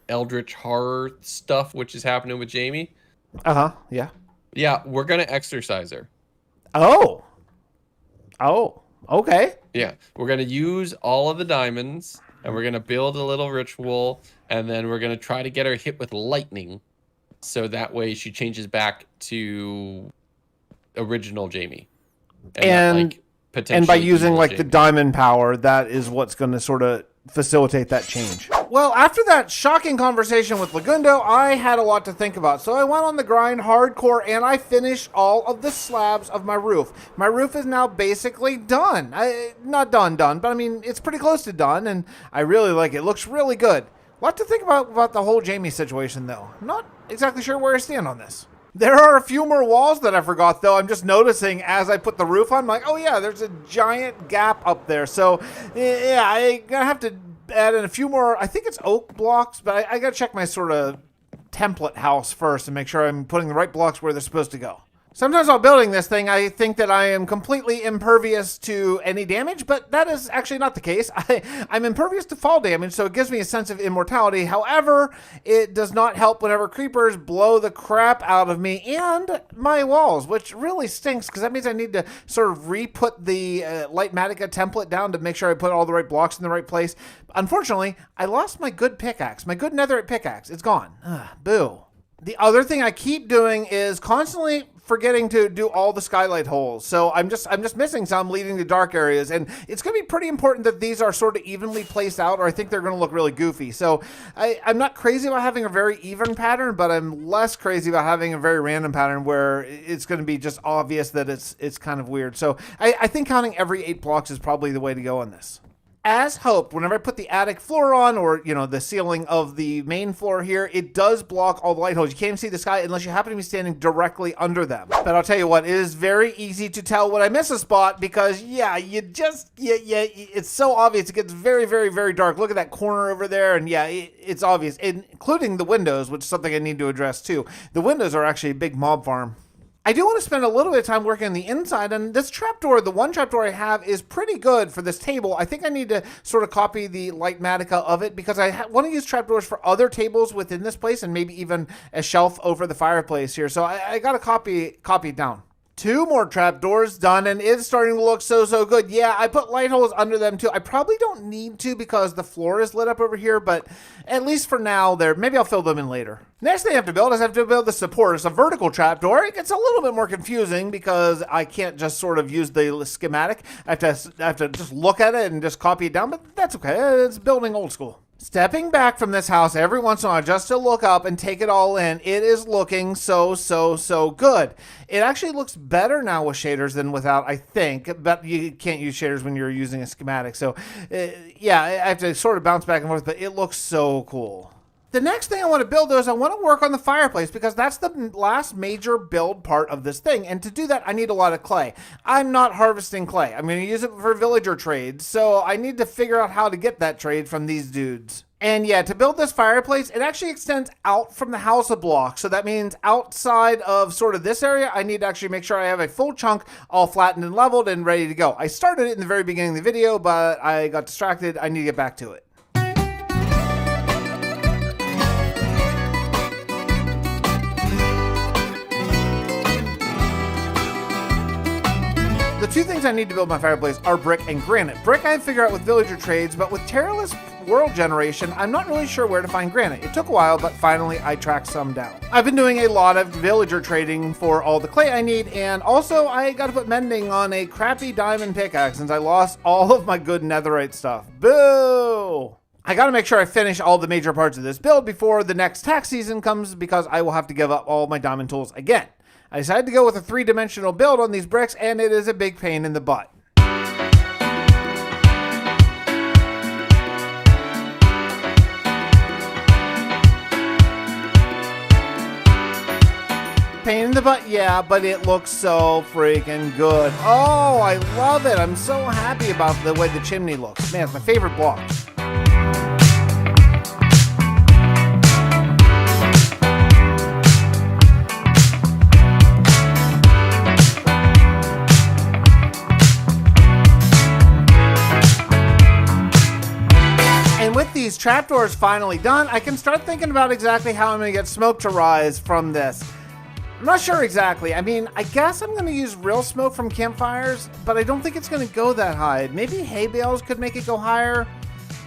eldritch horror stuff, which is happening with Jamie? Yeah. Yeah, we're gonna exorcise her. Oh, okay. Yeah, we're gonna use all of the diamonds, and we're gonna build a little ritual, and then we're gonna try to get her hit with lightning, so that way she changes back to original Jamie. And potentially by using evil like Jamie. the diamond power, that is what's going to sort of facilitate that change. Well, after that shocking conversation with Legundo, I had a lot to think about. So I went on the grind hardcore and I finished all of the slabs of my roof. My roof is now basically done. Not done, but I mean, it's pretty close to done and I really like it. It looks really good. A lot to think about the whole Jamie situation though. I'm not exactly sure where I stand on this. There are a few more walls that I forgot, though. I'm just noticing as I put the roof on, I'm like, oh yeah, there's a giant gap up there. So, yeah, I'm going to have to add in a few more, I think it's oak blocks, but I got to check my sort of template house first and make sure I'm putting the right blocks where they're supposed to go. Sometimes while building this thing, I think that I am completely impervious to any damage, but that is actually not the case. I'm impervious to fall damage, so it gives me a sense of immortality. However, it does not help whenever creepers blow the crap out of me and my walls, which really stinks because that means I need to sort of re-put the Lightmatica template down to make sure I put all the right blocks in the right place. Unfortunately, I lost my good pickaxe, my good netherite pickaxe. It's gone. Boo. The other thing I keep doing is constantly forgetting to do all the skylight holes. So I'm just missing some leading to dark areas. And it's going to be pretty important that these are sort of evenly placed out or I think they're going to look really goofy. So I'm not crazy about having a very even pattern, but I'm less crazy about having a very random pattern where it's going to be just obvious that it's kind of weird. So I think counting every 8 blocks is probably the way to go on this. As hoped, whenever I put the attic floor on or, you know, the ceiling of the main floor here, it does block all the light holes. You can't even see the sky unless you happen to be standing directly under them. But I'll tell you what, it is very easy to tell when I miss a spot because, yeah, it's so obvious. It gets very, very, very dark. Look at that corner over there. And yeah, it's obvious, including the windows, which is something I need to address too. The windows are actually a big mob farm. I do want to spend a little bit of time working on the inside, and this trapdoor, the one trapdoor I have, is pretty good for this table. I think I need to sort of copy the Lightmatica of it because I want to use trapdoors for other tables within this place and maybe even a shelf over the fireplace here. So I got to copy it down. 2 more trapdoors done, and it's starting to look so good. Yeah, I put light holes under them too. I probably don't need to because the floor is lit up over here, but at least for now, maybe I'll fill them in later. Next thing I have to build is I have to build the support. It's a vertical trapdoor. It gets a little bit more confusing because I can't just sort of use the schematic. I have to just look at it and just copy it down, but that's okay. It's building old school. Stepping back from this house every once in a while just to look up and take it all in, it is looking so good. It actually looks better now with shaders than without, I think, but you can't use shaders when you're using a schematic. So yeah, I have to sort of bounce back and forth, but it looks so cool. The next thing I want to build, though, is I want to work on the fireplace because that's the last major build part of this thing. And to do that, I need a lot of clay. I'm not harvesting clay. I'm going to use it for villager trades. So I need to figure out how to get that trade from these dudes. And yeah, to build this fireplace, it actually extends out from the house a block. So that means outside of sort of this area, I need to actually make sure I have a full chunk all flattened and leveled and ready to go. I started it in the very beginning of the video, but I got distracted. I need to get back to it. The 2 things I need to build my fireplace are brick and granite. Brick I figure out with villager trades, but with Terrorless World Generation, I'm not really sure where to find granite. It took a while, but finally I tracked some down. I've been doing a lot of villager trading for all the clay I need, and also I got to put mending on a crappy diamond pickaxe since I lost all of my good netherite stuff. Boo! I got to make sure I finish all the major parts of this build before the next tax season comes because I will have to give up all my diamond tools again. I decided to go with a 3-dimensional build on these bricks, and it is a big pain in the butt. pain in the butt, yeah, but it looks so freaking good. Oh, I love it. I'm so happy about the way the chimney looks. Man, it's my favorite block. With these trapdoors finally done, I can start thinking about exactly how I'm going to get smoke to rise from this. I'm not sure exactly. I mean, I guess I'm going to use real smoke from campfires, but I don't think it's going to go that high. Maybe hay bales could make it go higher.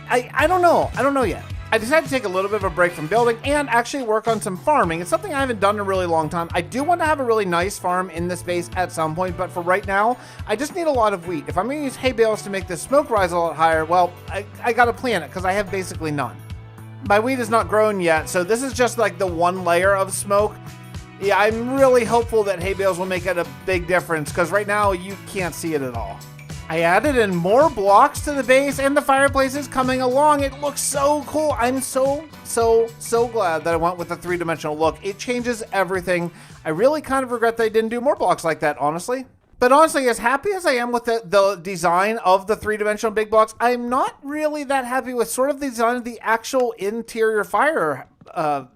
I don't know. I don't know yet. I decided to take a little bit of a break from building and actually work on some farming. It's something I haven't done in a really long time. I do want to have a really nice farm in this base at some point, but for right now, I just need a lot of wheat. If I'm going to use hay bales to make the smoke rise a lot higher, well, I got to plant it because I have basically none. My wheat is not grown yet, so this is just like the one layer of smoke. Yeah, I'm really hopeful that hay bales will make it a big difference because right now you can't see it at all. I added in more blocks to the base and the fireplace is coming along. It looks so cool. I'm so glad that I went with the three-dimensional look. It changes everything. I really kind of regret that I didn't do more blocks like that, honestly. But honestly, as happy as I am with the design of the three-dimensional big blocks, I'm not really that happy with sort of the design of the actual interior fire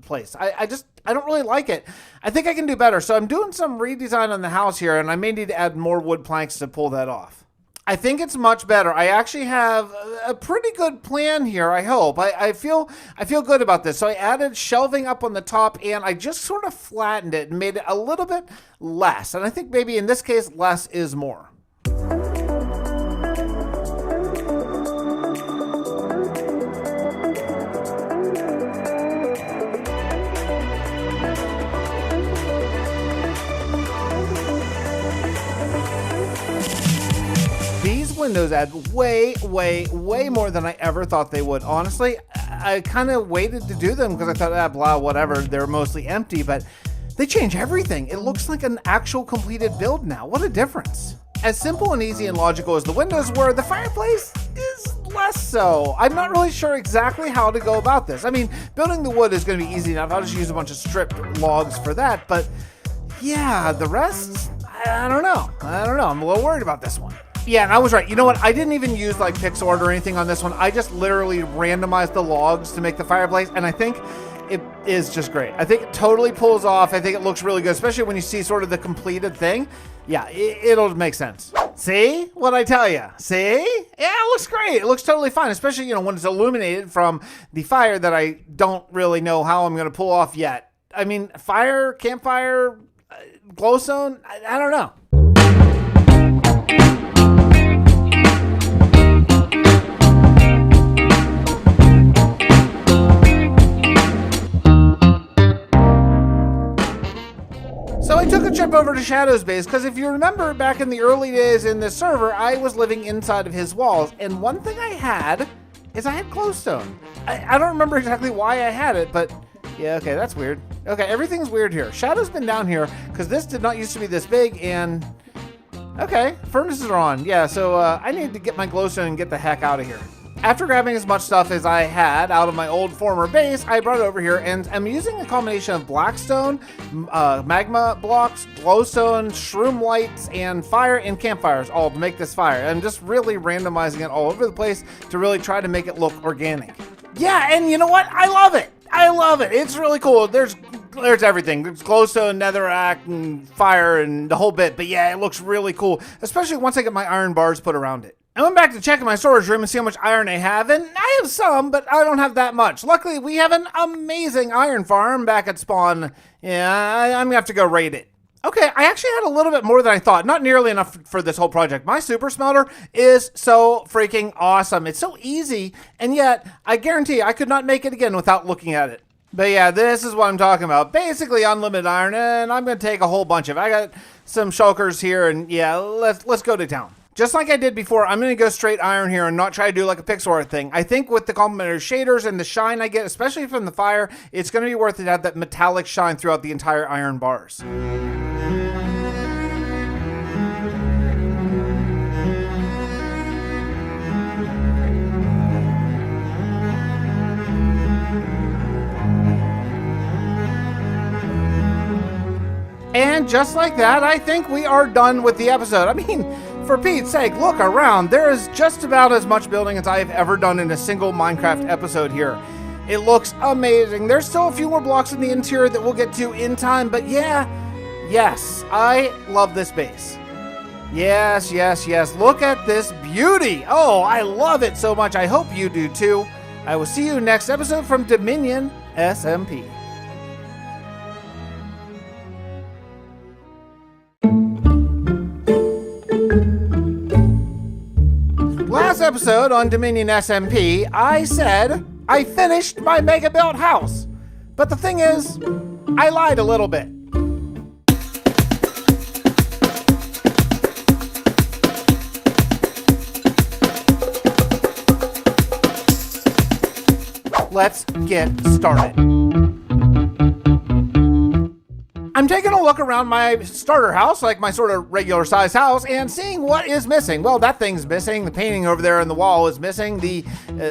place. I don't really like it. I think I can do better. So I'm doing some redesign on the house here, and I may need to add more wood planks to pull that off. I think it's much better. I actually have a pretty good plan here, I hope. I feel good about this. So I added shelving up on the top and I just sort of flattened it and made it a little bit less. And I think maybe in this case, less is more. Windows add way more than I ever thought they would. Honestly, I kind of waited to do them because I thought, blah, whatever. They're mostly empty, but they change everything. It looks like an actual completed build now. What a difference. As simple and easy and logical as the windows were, the fireplace is less so. I'm not really sure exactly how to go about this. I mean, building the wood is going to be easy enough. I'll just use a bunch of stripped logs for that, but yeah, the rest, I don't know. I'm a little worried about this one. Yeah, and I was right. You know what? I didn't even use like Pixort or anything on this one. I just literally randomized the logs to make the fireplace, and I think it is just great. I think it totally pulls off. I think it looks really good, especially when you see sort of the completed thing. Yeah, it'll make sense. See what I tell you? See? Yeah, it looks great. It looks totally fine, especially, you know, when it's illuminated from the fire that I don't really know how I'm going to pull off yet. I mean, fire, campfire, glowstone, I don't know. So I took a trip over to Shadow's base because if you remember back in the early days in this server, I was living inside of his walls. And one thing I had is I had glowstone. I don't remember exactly why I had it, but yeah, okay, that's weird. Okay, everything's weird here. Shadow's been down here because this did not used to be this big and okay, furnaces are on. Yeah, so I need to get my glowstone and get the heck out of here. After grabbing as much stuff as I had out of my old former base, I brought it over here and I'm using a combination of blackstone, magma blocks, glowstone, shroom lights, and fire and campfires all to make this fire. I'm just really randomizing it all over the place to really try to make it look organic. Yeah, and you know what? I love it. I love it. It's really cool. There's everything. There's glowstone, netherrack, and fire, and the whole bit. But yeah, it looks really cool, especially once I get my iron bars put around it. I went back to check in my storage room and see how much iron I have, and I have some, but I don't have that much. Luckily, we have an amazing iron farm back at spawn. Yeah, I'm gonna have to go raid it. Okay, I actually had a little bit more than I thought. Not nearly enough for this whole project. My super smelter is so freaking awesome. It's so easy, and yet I guarantee I could not make it again without looking at it. But yeah, this is what I'm talking about. Basically unlimited iron, and I'm gonna take a whole bunch of it. I got some shulkers here, and yeah, let's go to town. Just like I did before, I'm going to go straight iron here and not try to do like a Pixar thing. I think with the complementary shaders and the shine I get, especially from the fire, it's going to be worth it to have that metallic shine throughout the entire iron bars. And just like that, I think we are done with the episode. I mean, for Pete's sake, look around. There is just about as much building as I have ever done in a single Minecraft episode here. It looks amazing. There's still a few more blocks in the interior that we'll get to in time, but yeah, yes, I love this base. Yes, yes, yes. Look at this beauty. Oh, I love it so much. I hope you do too. I will see you next episode from Dominion SMP. Last episode on Dominion SMP, I said I finished my mega built house. But the thing is, I lied a little bit. Let's get started. I'm taking a look around my starter house, like my sort of regular size house, and seeing what is missing. Well, that thing's missing. The painting over there on the wall is missing. The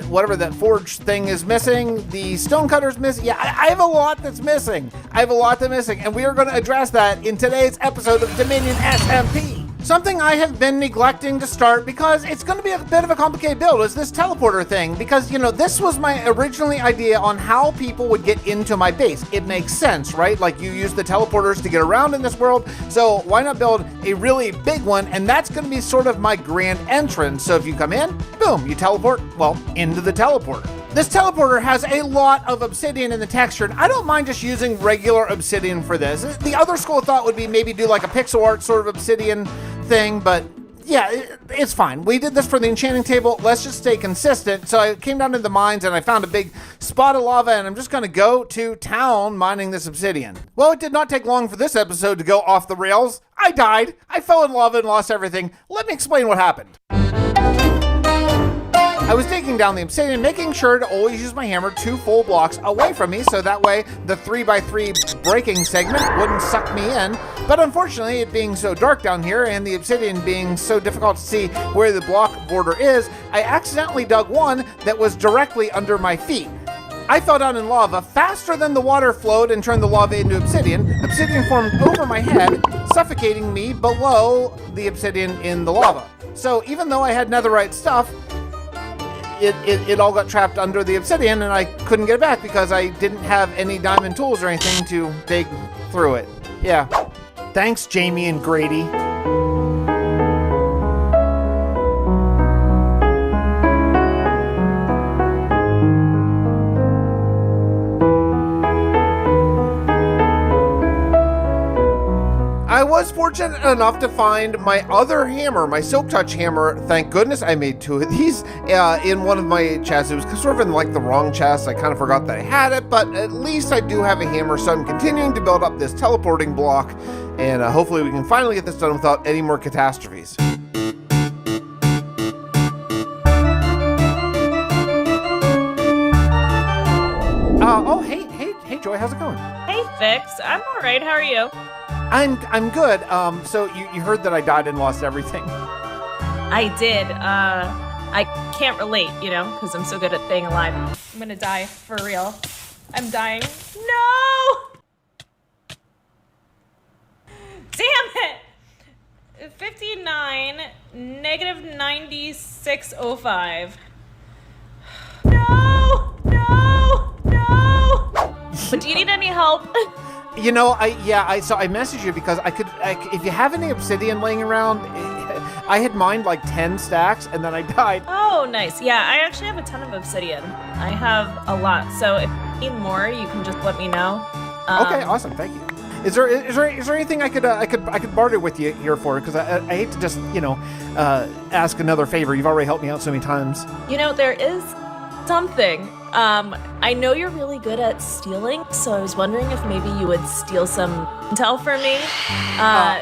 whatever that forge thing is missing. The stonecutter's missing. Yeah, I have a lot that's missing. And we are going to address that in today's episode of Dominion SMP. Something I have been neglecting to start because it's going to be a bit of a complicated build is this teleporter thing, because, you know, this was my originally idea on how people would get into my base. It makes sense, right? Like, you use the teleporters to get around in this world, so why not build a really big one? And that's going to be sort of my grand entrance. So if you come in, boom, you teleport, well, into the teleporter. This teleporter has a lot of obsidian in the texture, and I don't mind just using regular obsidian for this. The other school of thought would be maybe do like a pixel art sort of obsidian thing, but yeah, it's fine. We did this for the enchanting table. Let's just stay consistent. So I came down to the mines and I found a big spot of lava, and I'm just going to go to town mining this obsidian. Well, it did not take long for this episode to go off the rails. I died. I fell in lava and lost everything. Let me explain what happened. I was taking down the obsidian, making sure to always use my hammer 2 full blocks away from me, so that way the 3x3 breaking segment wouldn't suck me in. But unfortunately, it being so dark down here and the obsidian being so difficult to see where the block border is, I accidentally dug one that was directly under my feet. I fell down in lava faster than the water flowed and turned the lava into obsidian. Obsidian formed over my head, suffocating me below the obsidian in the lava. So even though I had netherite stuff, it all got trapped under the obsidian, and I couldn't get it back because I didn't have any diamond tools or anything to dig through it. Yeah. Thanks, Jamie and Grady. I was fortunate enough to find my other hammer, my Silk Touch hammer. Thank goodness I made 2 of these in one of my chests. It was sort of in like the wrong chest. I kind of forgot that I had it, but at least I do have a hammer, so I'm continuing to build up this teleporting block, and hopefully we can finally get this done without any more catastrophes. Oh, hey, Joy, how's it going? Hey, Fix. I'm all right. How are you? I'm good. So you heard that I died and lost everything. I did. I can't relate, you know, because I'm so good at staying alive. I'm gonna die for real. I'm dying. No! Damn it! 59, negative 9605. No! But do you need any help? You know, I messaged you because I could, if you have any obsidian laying around, I had mined like 10 stacks and then I died. Oh, nice. Yeah, I actually have a ton of obsidian. I have a lot. So if you need more, you can just let me know. Okay, awesome. Thank you. Is there anything I could barter with you here for? Because I hate to just, you know, ask another favor. You've already helped me out so many times. You know, there is something. I know you're really good at stealing, so I was wondering if maybe you would steal some intel for me.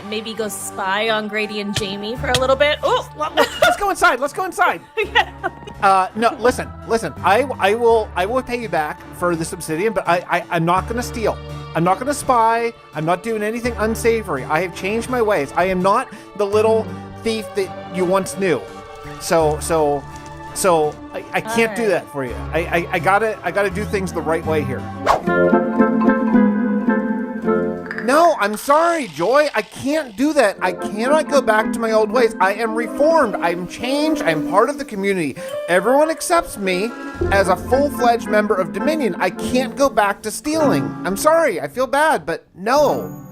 Maybe go spy on Grady and Jamie for a little bit. Oh, let's go inside. Let's go inside. No, listen. I will pay you back for this obsidian, but I'm not going to steal. I'm not going to spy. I'm not doing anything unsavory. I have changed my ways. I am not the little thief that you once knew. So I can't do that for you. I gotta do things the right way here. No, I'm sorry, Joy. I can't do that. I cannot go back to my old ways. I am reformed. I'm changed. I'm part of the community. Everyone accepts me as a full-fledged member of Dominion. I can't go back to stealing. I'm sorry. I feel bad, but no.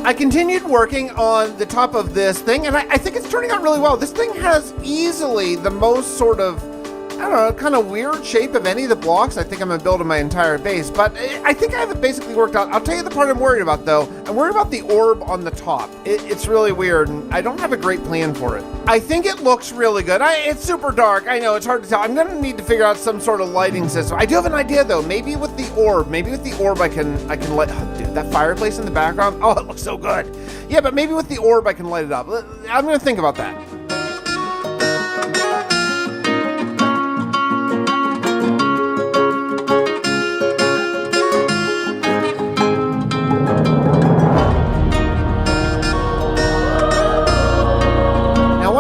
I continued working on the top of this thing, and I think it's turning out really well. This thing has easily the most sort of, I don't know, kind of weird shape of any of the blocks. I think I'm going to build in my entire base, but I think I have it basically worked out. I'll tell you the part I'm worried about, though. I'm worried about the orb on the top. It's really weird, and I don't have a great plan for it. I think it looks really good. It's super dark. I know, it's hard to tell. I'm going to need to figure out some sort of lighting system. I do have an idea, though. Maybe with the orb, I can light, dude, that fireplace in the background. Oh, it looks so good. Yeah, but maybe with the orb, I can light it up. I'm going to think about that.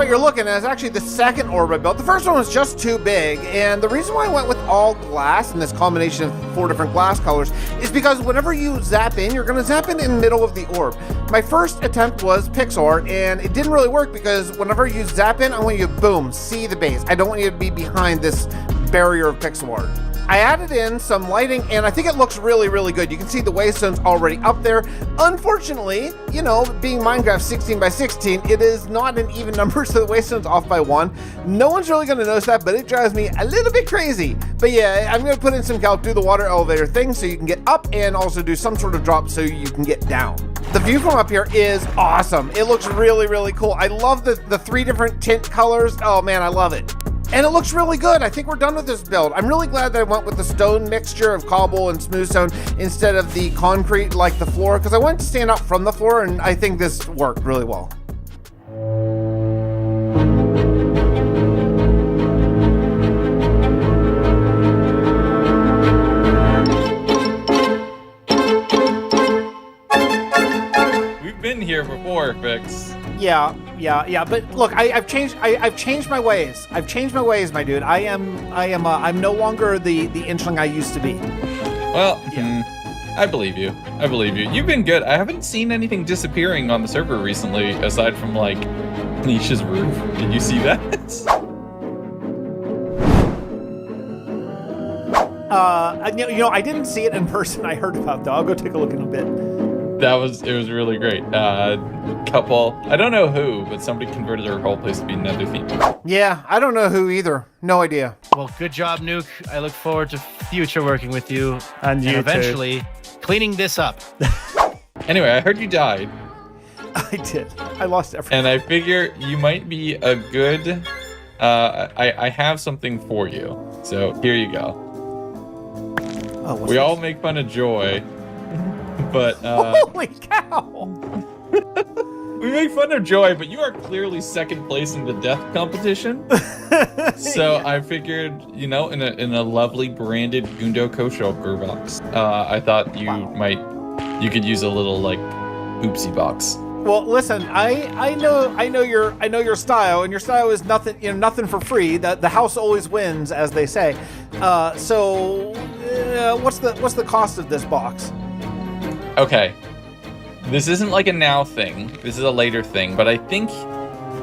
You're looking at is actually the second orb I built. The first one was just too big, and the reason why I went with all glass and this combination of 4 different glass colors is because whenever you zap in, you're going to zap in the middle of the orb. My first attempt was pixel art, and it didn't really work because whenever you zap in, I want you to, boom, see the base. I don't want you to be behind this barrier of pixel art. I added in some lighting, and I think it looks really, really good. You can see the waystones already up there. Unfortunately, you know, being Minecraft 16 by 16, it is not an even number, so the waystone's off by 1. No one's really gonna notice that, but it drives me a little bit crazy. But yeah, I'm gonna put in some calc, do the water elevator thing so you can get up, and also do some sort of drop so you can get down. The view from up here is awesome. It looks really, really cool. I love the 3 different tint colors. Oh man, I love it. And it looks really good. I think we're done with this build. I'm really glad that I went with the stone mixture of cobble and smooth stone instead of the concrete like the floor, because I wanted to stand out from the floor, and I think this worked really well. We've been here before, Fix. Yeah. But look, I've changed my ways. I've changed my ways, my dude. I'm no longer the Inchiling I used to be. Well, I believe you. You've been good. I haven't seen anything disappearing on the server recently, aside from like Taneesha's roof. Did you see that? You know, I didn't see it in person. I heard about it, though. I'll go take a look in a bit. It was really great. Couple, I don't know who, but somebody converted their whole place to be nether themed. Yeah, I don't know who either. No idea. Well, good job, Nuke. I look forward to future working with you and eventually cleaning this up. Anyway, I heard you died. I did. I lost everything. And I figure you might be a good. I have something for you. So here you go. Oh, we all make fun of Joy. But holy cow! We make fun of Joy, but you are clearly second place in the death competition. So I figured, you know, in a lovely branded Gundo Koshoker box, I thought you could use a little like oopsie box. Well, listen, I know your style, and your style is nothing for free. The house always wins, as they say. So what's the cost of this box? Okay, this isn't like a now thing. This is a later thing, but I think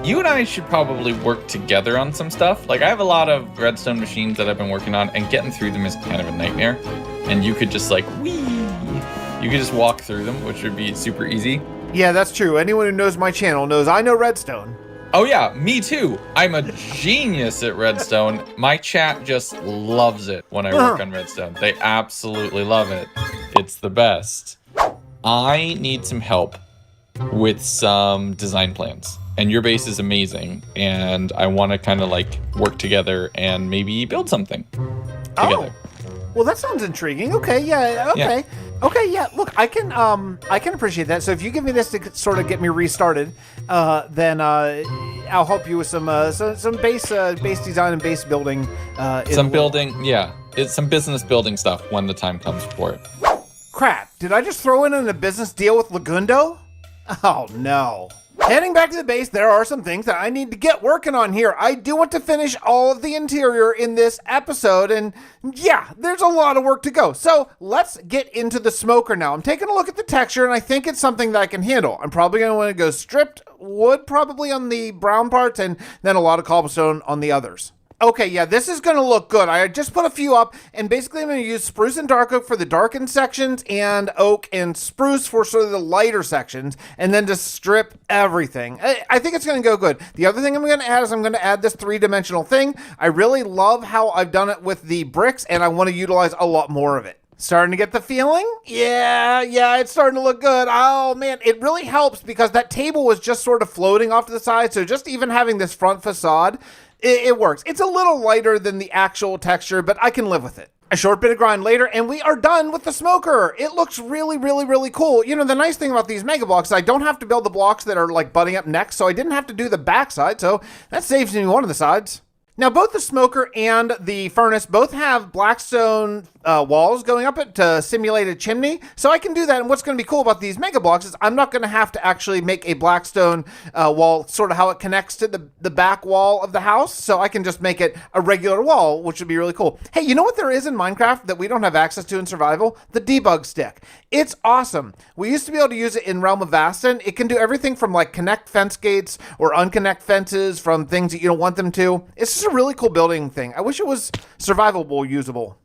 you and I should probably work together on some stuff. Like, I have a lot of redstone machines that I've been working on, and getting through them is kind of a nightmare. And you could just like, you could just walk through them, which would be super easy. Yeah, that's true. Anyone who knows my channel knows I know redstone. Oh yeah, me too. I'm a genius at redstone. My chat just loves it when I work on redstone. They absolutely love it. It's the best. I need some help with some design plans, and your base is amazing, and I want to kind of like work together and maybe build something together. Well, that sounds intriguing. Okay, yeah, okay. Yeah. Okay, yeah, look, I can appreciate that. So if you give me this to sort of get me restarted, then I'll help you with some base design and base building. Some building, yeah. It's some business building stuff when the time comes for it. Crap, did I just throw in a business deal with Legundo? Oh no. Heading back to the base, there are some things that I need to get working on here. I do want to finish all of the interior in this episode, and yeah, there's a lot of work to go. So let's get into the smoker now. I'm taking a look at the texture, and I think it's something that I can handle. I'm probably going to want to go stripped wood probably on the brown parts, and then a lot of cobblestone on the others. Okay, yeah, this is going to look good. I just put a few up, and basically I'm going to use spruce and dark oak for the darkened sections and oak and spruce for sort of the lighter sections, and then just strip everything. I think it's going to go good. The other thing I'm going to add is I'm going to add this three-dimensional thing. I really love how I've done it with the bricks, and I want to utilize a lot more of it. Starting to get the feeling? Yeah, it's starting to look good. Oh man, it really helps because that table was just sort of floating off to the side, so just even having this front facade, it works. It's a little lighter than the actual texture, but I can live with it. A short bit of grind later, and we are done with the smoker. It looks really, really, really cool. You know, the nice thing about these mega blocks is I don't have to build the blocks that are like butting up next, so I didn't have to do the back side, so that saves me one of the sides. Now, both the smoker and the furnace both have blackstone walls going up it to simulate a chimney. So I can do that. And what's going to be cool about these mega blocks is I'm not going to have to actually make a blackstone wall, sort of how it connects to the back wall of the house. So I can just make it a regular wall, which would be really cool. Hey, you know what there is in Minecraft that we don't have access to in survival? The debug stick. It's awesome. We used to be able to use it in Realm of Vastin. It can do everything from like connect fence gates or unconnect fences from things that you don't want them to. It's just a really cool building thing. I wish it was survivable usable.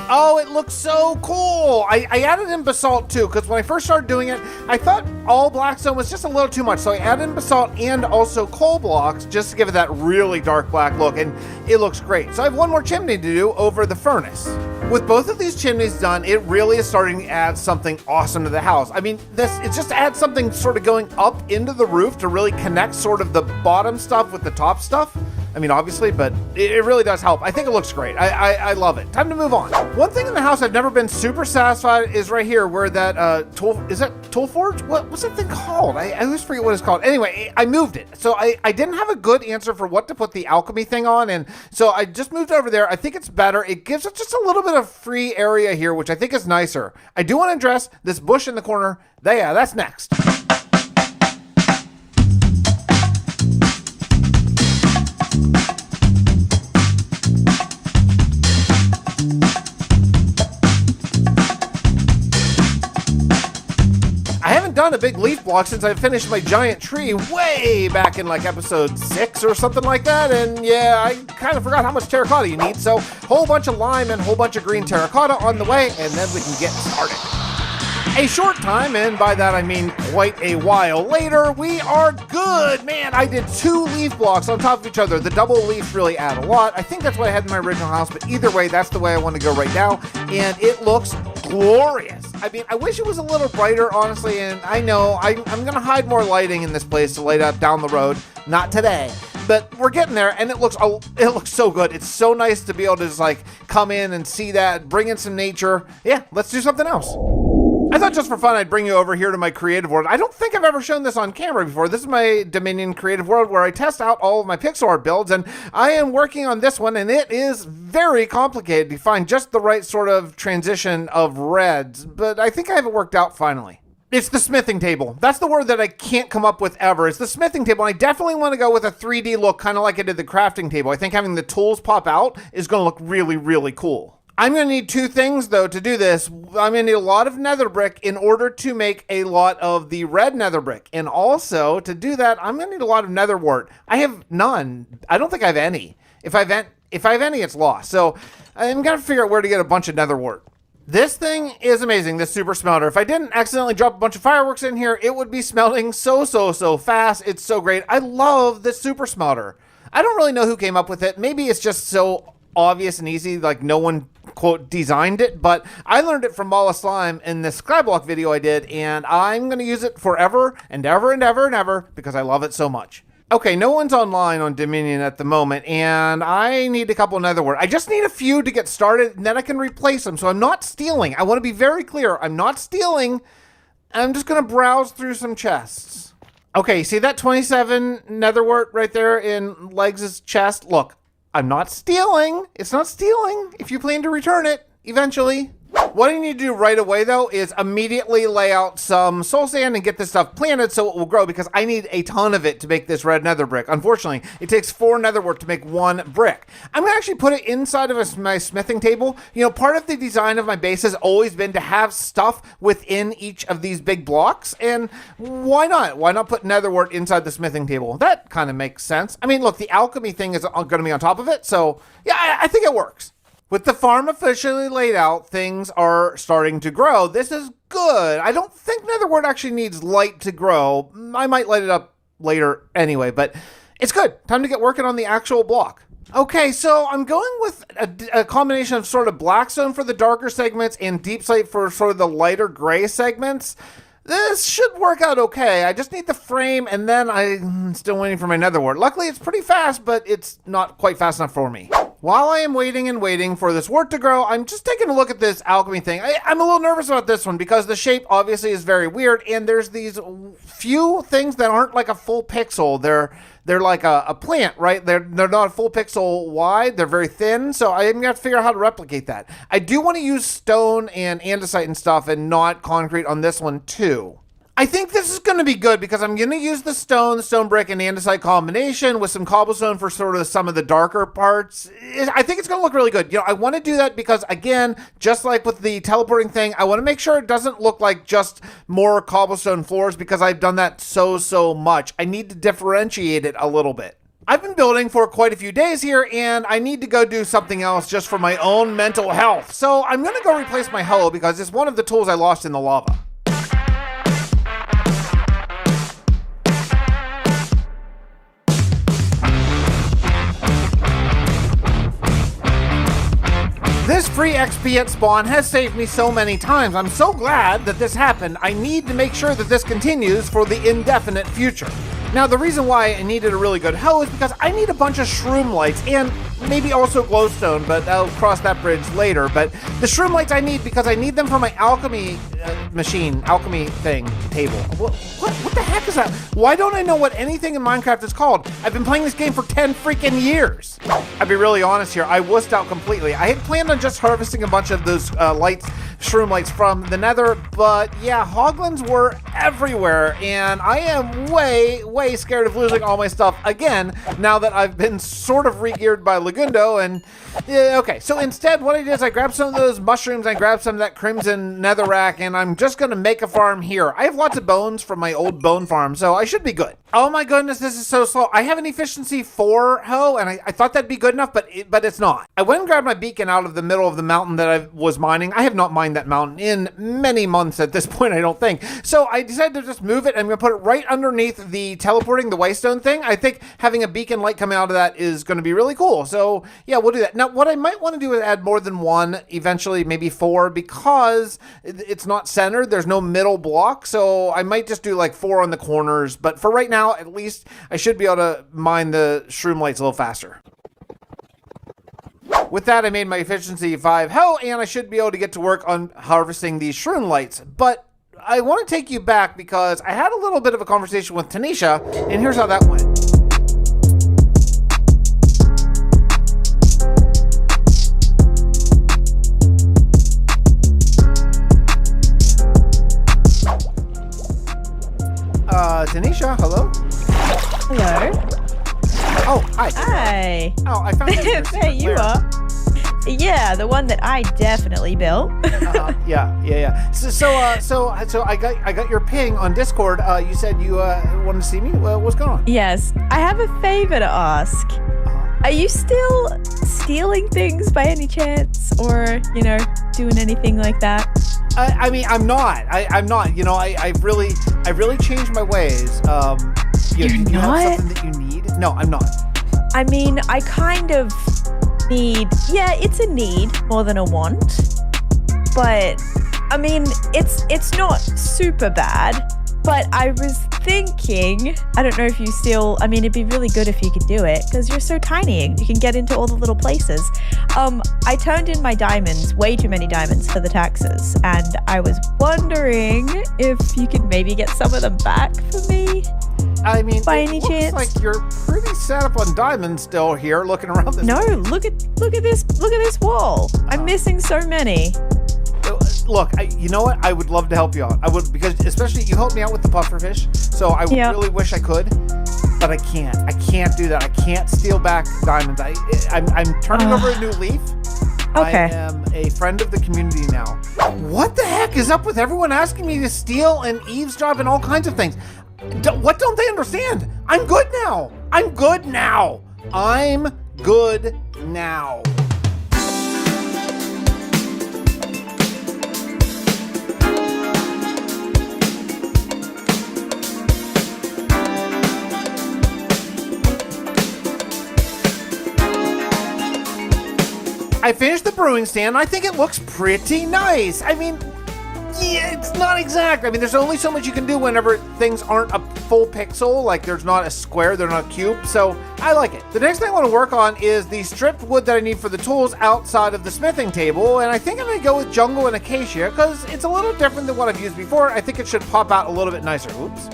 Oh, it looks so cool. I added in basalt too, because when I first started doing it, I thought all blackstone was just a little too much. So I added in basalt and also coal blocks just to give it that really dark black look, and it looks great. So I have one more chimney to do over the furnace. With both of these chimneys done, it really is starting to add something awesome to the house. I mean, it just adds something sort of going up into the roof to really connect sort of the bottom stuff with the top stuff. I mean, obviously, but it really does help. I think it looks great. I love it. Time to move on. One thing in the house I've never been super satisfied is right here where that tool forge? What's that thing called? I always forget what it's called. Anyway, I moved it. So I didn't have a good answer for what to put the alchemy thing on, and so I just moved over there. I think it's better. It gives it just a little bit of free area here, which I think is nicer. I do want to address this bush in the corner. Yeah, that's next. Done a big leaf block since I finished my giant tree way back in like episode 6 or something like that, and yeah, I kind of forgot how much terracotta you need, so whole bunch of lime and whole bunch of green terracotta on the way, and then we can get started. A short time, and by that I mean quite a while later, we are good. Man, I did 2 leaf blocks on top of each other. The double leaves really add a lot. I think that's what I had in my original house, but either way, that's the way I want to go right now, and it looks glorious. I mean, I wish it was a little brighter, honestly, and I know I'm going to hide more lighting in this place to light up down the road. Not today, but we're getting there, and it looks so good. It's so nice to be able to just like come in and see that, bring in some nature. Yeah, let's do something else. I thought just for fun, I'd bring you over here to my creative world. I don't think I've ever shown this on camera before. This is my Dominion creative world where I test out all of my pixel art builds, and I am working on this one, and it is very complicated to find just the right sort of transition of reds, but I think I have it worked out finally. It's the smithing table. That's the word that I can't come up with ever. It's the smithing table, and I definitely want to go with a 3D look, kind of like I did the crafting table. I think having the tools pop out is going to look really, really cool. I'm going to need 2 things, though, to do this. I'm going to need a lot of nether brick in order to make a lot of the red nether brick. And also, to do that, I'm going to need a lot of nether wart. I have none. I don't think I have any. If I have any, it's lost. So I'm going to figure out where to get a bunch of nether wart. This thing is amazing, this super smelter. If I didn't accidentally drop a bunch of fireworks in here, it would be smelting so fast. It's so great. I love this super smelter. I don't really know who came up with it. Maybe it's just so obvious and easy, like no one, quote, designed it, but I learned it from Mala Slime in this Skyblock video I did, and I'm going to use it forever and ever and ever and ever because I love it so much. Okay, no one's online on Dominion at the moment, and I need a couple netherwort. I just need a few to get started, and then I can replace them. So I'm not stealing. I want to be very clear. I'm not stealing. I'm just going to browse through some chests. Okay, see that 27 netherwort right there in Legs' chest? Look, I'm not stealing. It's not stealing if you plan to return it eventually. What I need to do right away, though, is immediately lay out some soul sand and get this stuff planted so it will grow, because I need a ton of it to make this red nether brick. Unfortunately, it takes 4 netherwort to make 1 brick. I'm going to actually put it inside of my smithing table. You know, part of the design of my base has always been to have stuff within each of these big blocks, and why not? Why not put netherwort inside the smithing table? That kind of makes sense. I mean, look, the alchemy thing is going to be on top of it, so yeah, I think it works. With the farm officially laid out, things are starting to grow. This is good. I don't think netherwort actually needs light to grow. I might light it up later anyway, but it's good. Time to get working on the actual block. Okay, so I'm going with a combination of sort of blackstone for the darker segments and deep slate for sort of the lighter gray segments. This should work out okay. I just need the frame, and then I'm still waiting for my netherwort. Luckily, it's pretty fast, but it's not quite fast enough for me. While I am waiting and waiting for this wort to grow, I'm just taking a look at this alchemy thing. I'm a little nervous about this one because the shape obviously is very weird, and there's these few things that aren't like a full pixel. They're like a plant, right? They're not a full pixel wide. They're very thin, so I'm gonna have to figure out how to replicate that. I do want to use stone and andesite and stuff and not concrete on this one too. I think this is going to be good because I'm going to use the stone brick, and andesite combination with some cobblestone for sort of some of the darker parts. I think it's going to look really good. You know, I want to do that because, again, just like with the teleporting thing, I want to make sure it doesn't look like just more cobblestone floors because I've done that so much. I need to differentiate it a little bit. I've been building for quite a few days here, and I need to go do something else just for my own mental health. So I'm going to go replace my hoe because it's one of the tools I lost in the lava. This free XP at spawn has saved me so many times. I'm so glad that this happened. I need to make sure that this continues for the indefinite future. Now, the reason why I needed a really good hoe is because I need a bunch of shroom lights and maybe also glowstone, but I'll cross that bridge later. But the shroom lights I need because I need them for my alchemy alchemy thing, table. What the heck is that? Why don't I know what anything in Minecraft is called? I've been playing this game for 10 freaking years. I'll be really honest here. I wussed out completely. I had planned on just harvesting a bunch of those shroom lights from the nether, but yeah, hoglins were everywhere, and I am way scared of losing all my stuff again now that I've been sort of re-geared by Legundo. And yeah, okay, so instead what I did is I grabbed some of those mushrooms, I grabbed some of that crimson netherrack, and I'm just gonna make a farm here. I have lots of bones from my old bone farm, so I should be good. Oh my goodness, this is so slow. I have an efficiency 4 hoe, and I thought that'd be good enough, but it's not. I went and grabbed my beacon out of the middle of the mountain that I was mining. I have not mined that mountain in many months at this point, I don't think. So I decided to just move it. I'm gonna put it right underneath the teleporting, the whitestone thing. I think having a beacon light coming out of that is gonna be really cool. So yeah, we'll do that. Now, what I might want to do is add more than 1, eventually maybe 4, because it's not centered. There's no middle block, so I might just do like 4 on the corners. But for right now, at least I should be able to mine the shroom lights a little faster. With that, I made my efficiency 5 hoe, and I should be able to get to work on harvesting these shroom lights. But I want to take you back because I had a little bit of a conversation with Taneesha, and here's how that went. Taneesha, hello? Hello. Oh, hi. Hi. Oh, I found you. There you are. Yeah, the one that I definitely built. Yeah. So I got your ping on Discord. You said you wanted to see me. What's going on? Yes, I have a favor to ask. Are you still stealing things by any chance, or doing anything like that? I mean, I'm not. I'm not. You know, I've really changed my ways. You're you not? have something that you need? No, I'm not. I mean, I kind of need. Yeah, it's a need more than a want. But I mean, it's not super bad. But I was thinking, I don't know if you still, I mean, it'd be really good if you could do it because you're so tiny and you can get into all the little places. I turned in my diamonds, way too many diamonds for the taxes. And I was wondering if you could maybe get some of them back for me. I mean, by any chance? Like you're pretty set up on diamonds still here, looking around this. No, look at this wall. I'm missing so many. Look, you know what? I would love to help you out. I would, because especially you helped me out with the pufferfish. So I really wish I could, but I can't. I can't do that. I can't steal back diamonds. I'm turning over a new leaf. Okay. I am a friend of the community now. What the heck is up with everyone asking me to steal and eavesdrop and all kinds of things? What don't they understand? I'm good now. I'm good now. I'm good now. I finished the brewing stand. I think it looks pretty nice. I mean, yeah, it's not exact. I mean, there's only so much you can do whenever things aren't a full pixel. Like, there's not a square, they're not a cube. So I like it. The next thing I want to work on is the stripped wood that I need for the tools outside of the smithing table. And I think I'm going to go with jungle and acacia because it's a little different than what I've used before. I think it should pop out a little bit nicer. Oops.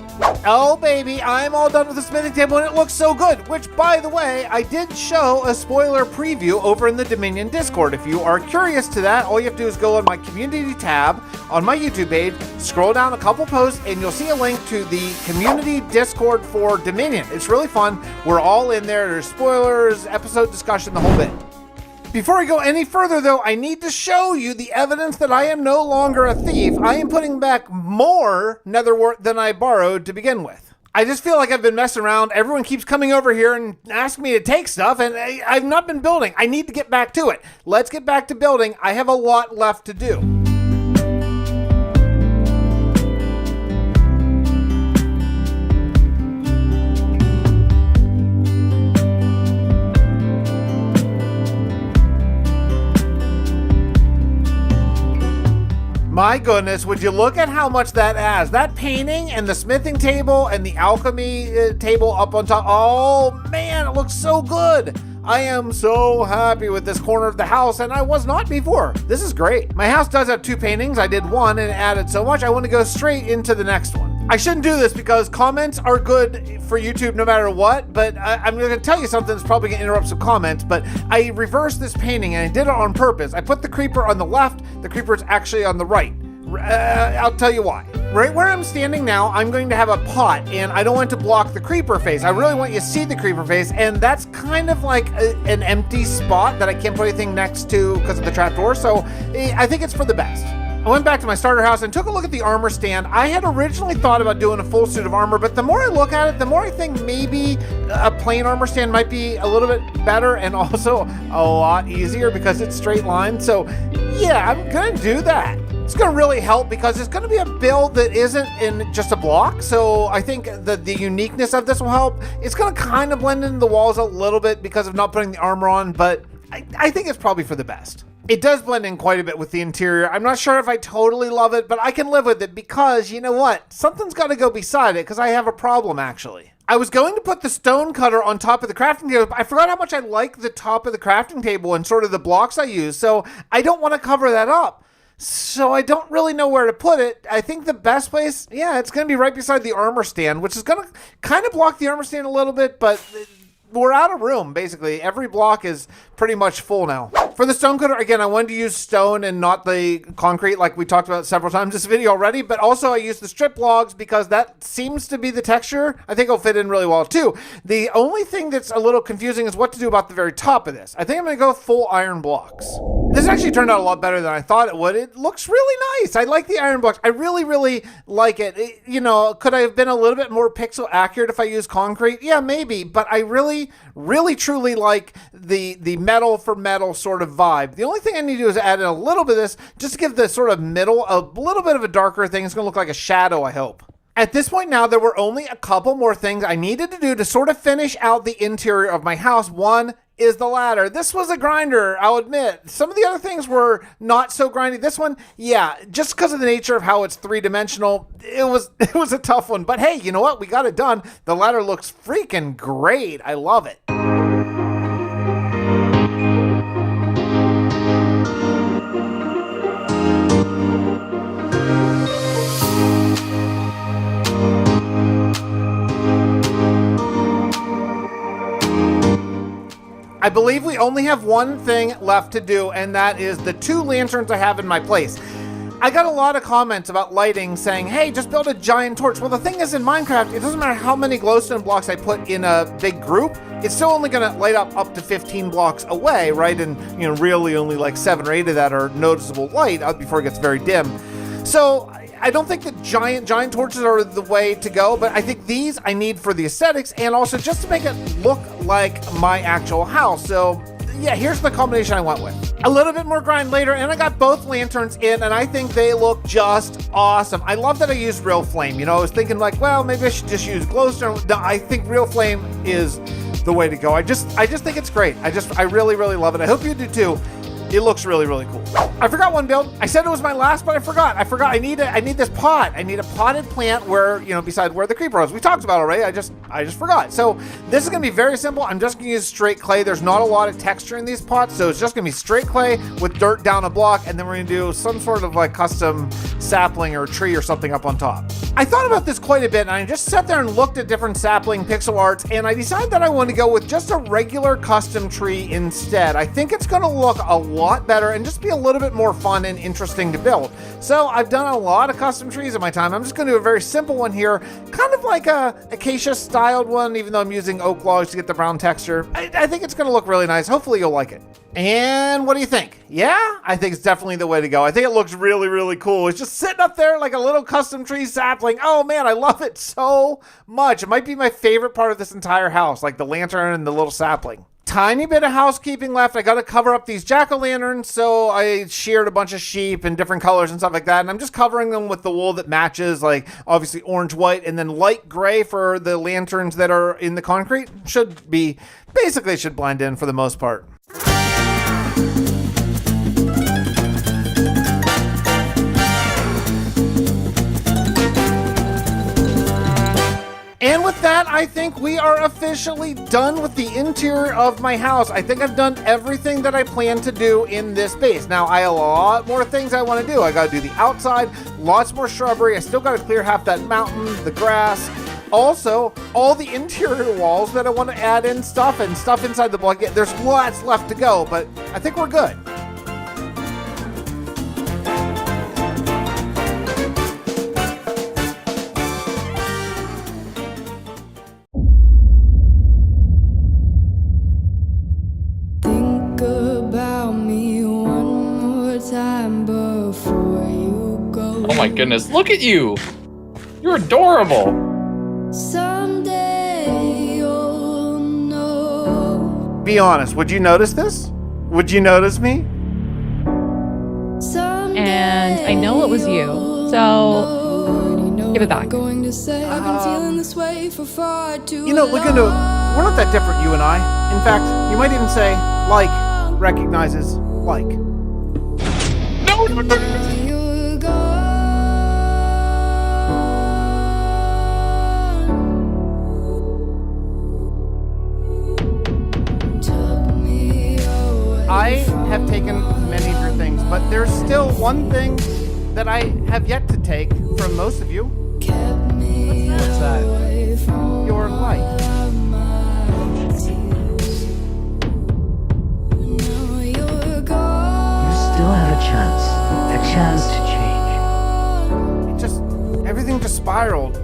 Oh, baby, I'm all done with the smithing table and it looks so good. Which, by the way, I did show a spoiler preview over in the Dominion Discord. If you are curious to that, all you have to do is go on my community tab on my YouTube page, scroll down a couple posts, and you'll see a link to the community Discord for Dominion. It's really fun. We're all in there. There's spoilers, episode discussion, the whole bit. Before I go any further, though, I need to show you the evidence that I am no longer a thief. I am putting back more netherwort than I borrowed to begin with. I just feel like I've been messing around. Everyone keeps coming over here and asking me to take stuff, and I've not been building. I need to get back to it. Let's get back to building. I have a lot left to do. My goodness, would you look at how much that adds? That painting and the smithing table and the alchemy table up on top. Oh man, it looks so good. I am so happy with this corner of the house, and I was not before. This is great. My house does have two paintings. I did one and it added so much. I want to go straight into the next one. I shouldn't do this because comments are good for YouTube no matter what, but I'm going to tell you something that's probably going to interrupt some comments, but I reversed this painting and I did it on purpose. I put the creeper on the left, the creeper is actually on the right. I'll tell you why. Right where I'm standing now, I'm going to have a pot, and I don't want to block the creeper face. I really want you to see the creeper face, and that's kind of like an empty spot that I can't put anything next to because of the trapdoor, so I think it's for the best. I went back to my starter house and took a look at the armor stand. I had originally thought about doing a full suit of armor, but the more I look at it, the more I think maybe a plain armor stand might be a little bit better and also a lot easier because it's straight line. So yeah, I'm gonna do that. It's gonna really help because it's gonna be a build that isn't in just a block. So I think the uniqueness of this will help. It's gonna kind of blend into the walls a little bit because of not putting the armor on, but I think it's probably for the best. It does blend in quite a bit with the interior. I'm not sure if I totally love it, but I can live with it because, you know what? Something's got to go beside it because I have a problem, actually. I was going to put the stone cutter on top of the crafting table, but I forgot how much I like the top of the crafting table and sort of the blocks I use, so I don't want to cover that up. So I don't really know where to put it. I think the best place, yeah, it's going to be right beside the armor stand, which is going to kind of block the armor stand a little bit, but we're out of room, basically. Every block is pretty much full now. For the stone cutter, again, I wanted to use stone and not the concrete like we talked about several times this video already, but also I used the strip logs because that seems to be the texture. I think it'll fit in really well too. The only thing that's a little confusing is what to do about the very top of this. I think I'm gonna go full iron blocks. This actually turned out a lot better than I thought it would. It looks really nice. I like the iron blocks. I really, really like it. You know, could I have been a little bit more pixel accurate if I used concrete? Yeah, maybe, but I really, truly like the metal for metal sort of vibe. The only thing I need to do is add in a little bit of this just to give the sort of middle a little bit of a darker thing. It's going to look like a shadow, I hope. At this point now, there were only a couple more things I needed to do to sort of finish out the interior of my house. One is the ladder. This was a grinder, I'll admit. Some of the other things were not so grindy. This one, yeah, just because of the nature of how it's three-dimensional, it was a tough one. But hey, you know what? We got it done. The ladder looks freaking great. I love it. I believe we only have one thing left to do, and that is the 2 lanterns I have in my place. I got a lot of comments about lighting saying, hey, just build a giant torch. Well, the thing is, in Minecraft, it doesn't matter how many glowstone blocks I put in a big group, it's still only gonna light up to 15 blocks away, right? And you know, really only like 7 or 8 of that are noticeable light before it gets very dim. So I don't think that giant torches are the way to go, but I think these I need for the aesthetics and also just to make it look like my actual house. So yeah, here's the combination I went with. A little bit more grind later, and I got both lanterns in, and I think they look just awesome. I love that I used real flame. You know, I was thinking like, well, maybe I should just use glowstone. No, I think real flame is the way to go. I just think it's great. I really love it. I hope you do too. It looks really cool. I forgot one build. I said it was my last, but I forgot. I need this pot. I need a potted plant where, you know, beside where the creeper was. We talked about it already. I just forgot. So this is gonna be very simple. I'm just gonna use straight clay. There's not a lot of texture in these pots, so it's just gonna be straight clay with dirt down a block, and then we're gonna do some sort of like custom sapling or tree or something up on top. I thought about this quite a bit, and I just sat there and looked at different sapling pixel arts, and I decided that I want to go with just a regular custom tree instead. I think it's gonna look a lot better and just be a little bit more fun and interesting to build. So I've done a lot of custom trees in my time. I'm just gonna do a very simple one here, kind of like a acacia styled one, even though I'm using oak logs to get the brown texture. I think it's gonna look really nice. Hopefully you'll like it. And what do you think? Yeah, I think it's definitely the way to go. I think it looks really cool. It's just sitting up there like a little custom tree sapling. Oh man, I love it so much. It might be my favorite part of this entire house, like the lantern and the little sapling. Tiny bit of housekeeping left. I got to cover up these jack-o'-lanterns, so I sheared a bunch of sheep in different colors and stuff like that, and I'm just covering them with the wool that matches, like obviously orange, white, and then light gray for the lanterns that are in the concrete. Should blend in for the most part. And with that, I think we are officially done with the interior of my house. I think I've done everything that I plan to do in this base. Now, I have a lot more things I want to do. I got to do the outside, lots more shrubbery. I still got to clear half that mountain, the grass. Also, all the interior walls that I want to add in stuff and stuff inside the block. There's lots left to go, but I think we're good. Oh my goodness, look at you! You're adorable! Someday you'll know. Be honest, would you notice this? Would you notice me? And I know it was you, so give it back. You know, Legundo, we're not that different, you and I. In fact, you might even say, like, recognizes like. No! I have taken many of your things, but there's still one thing that I have yet to take from most of you. What's that? Your life. You still have a chance to change. Everything just spiraled.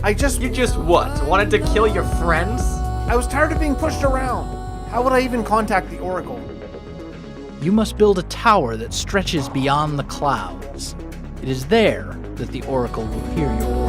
You just what? Wanted to kill your friends? I was tired of being pushed around. How would I even contact the Oracle? You must build a tower that stretches beyond the clouds. It is there that the Oracle will hear your words.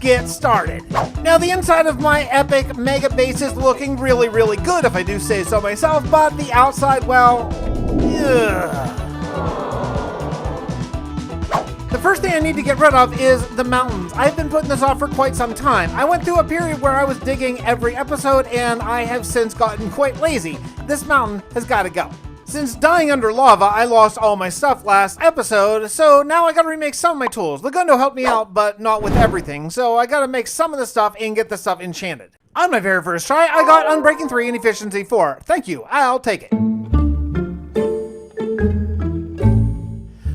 get started. Now, the inside of my epic mega base is looking really, really good, if I do say so myself, but the outside, well, ugh. The first thing I need to get rid of is the mountains. I've been putting this off for quite some time. I went through a period where I was digging every episode, and I have since gotten quite lazy. This mountain has got to go. Since dying under lava, I lost all my stuff last episode, so now I gotta remake some of my tools. Legundo helped me out, but not with everything, so I gotta make some of the stuff and get the stuff enchanted. On my very first try, I got Unbreaking 3 and Efficiency 4. Thank you, I'll take it.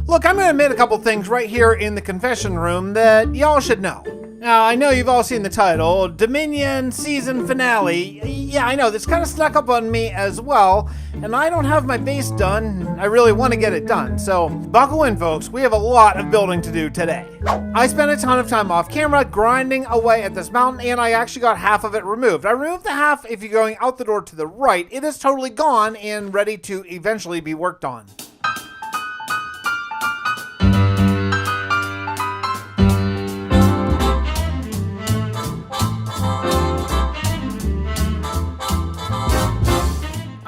Look, I'm gonna admit a couple things right here in the confession room that y'all should know. Now, I know you've all seen the title, Dominion Season Finale. Yeah, I know, this kind of snuck up on me as well, and I don't have my base done. I really want to get it done, so buckle in, folks. We have a lot of building to do today. I spent a ton of time off camera grinding away at this mountain, and I actually got half of it removed. I removed the half if you're going out the door to the right. It is totally gone and ready to eventually be worked on.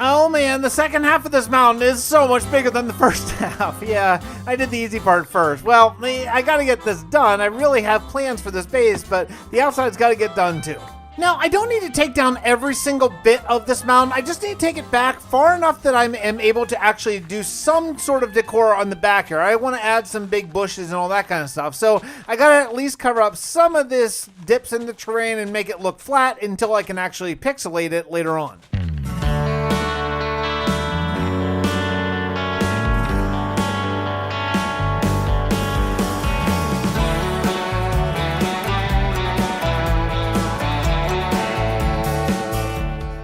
Oh man, the second half of this mountain is so much bigger than the first half. Yeah, I did the easy part first. Well, I gotta get this done. I really have plans for this base, but the outside's gotta get done too. Now, I don't need to take down every single bit of this mountain. I just need to take it back far enough that I am able to actually do some sort of decor on the back here. I want to add some big bushes and all that kind of stuff. So I gotta at least cover up some of this dips in the terrain and make it look flat until I can actually pixelate it later on.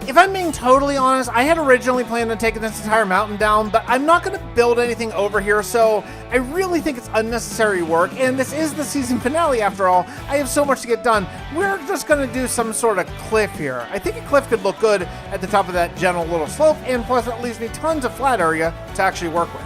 If I'm being totally honest, I had originally planned on taking this entire mountain down, but I'm not going to build anything over here, so I really think it's unnecessary work, and this is the season finale after all. I have so much to get done. We're just going to do some sort of cliff here. I think a cliff could look good at the top of that gentle little slope, and plus it leaves me tons of flat area to actually work with.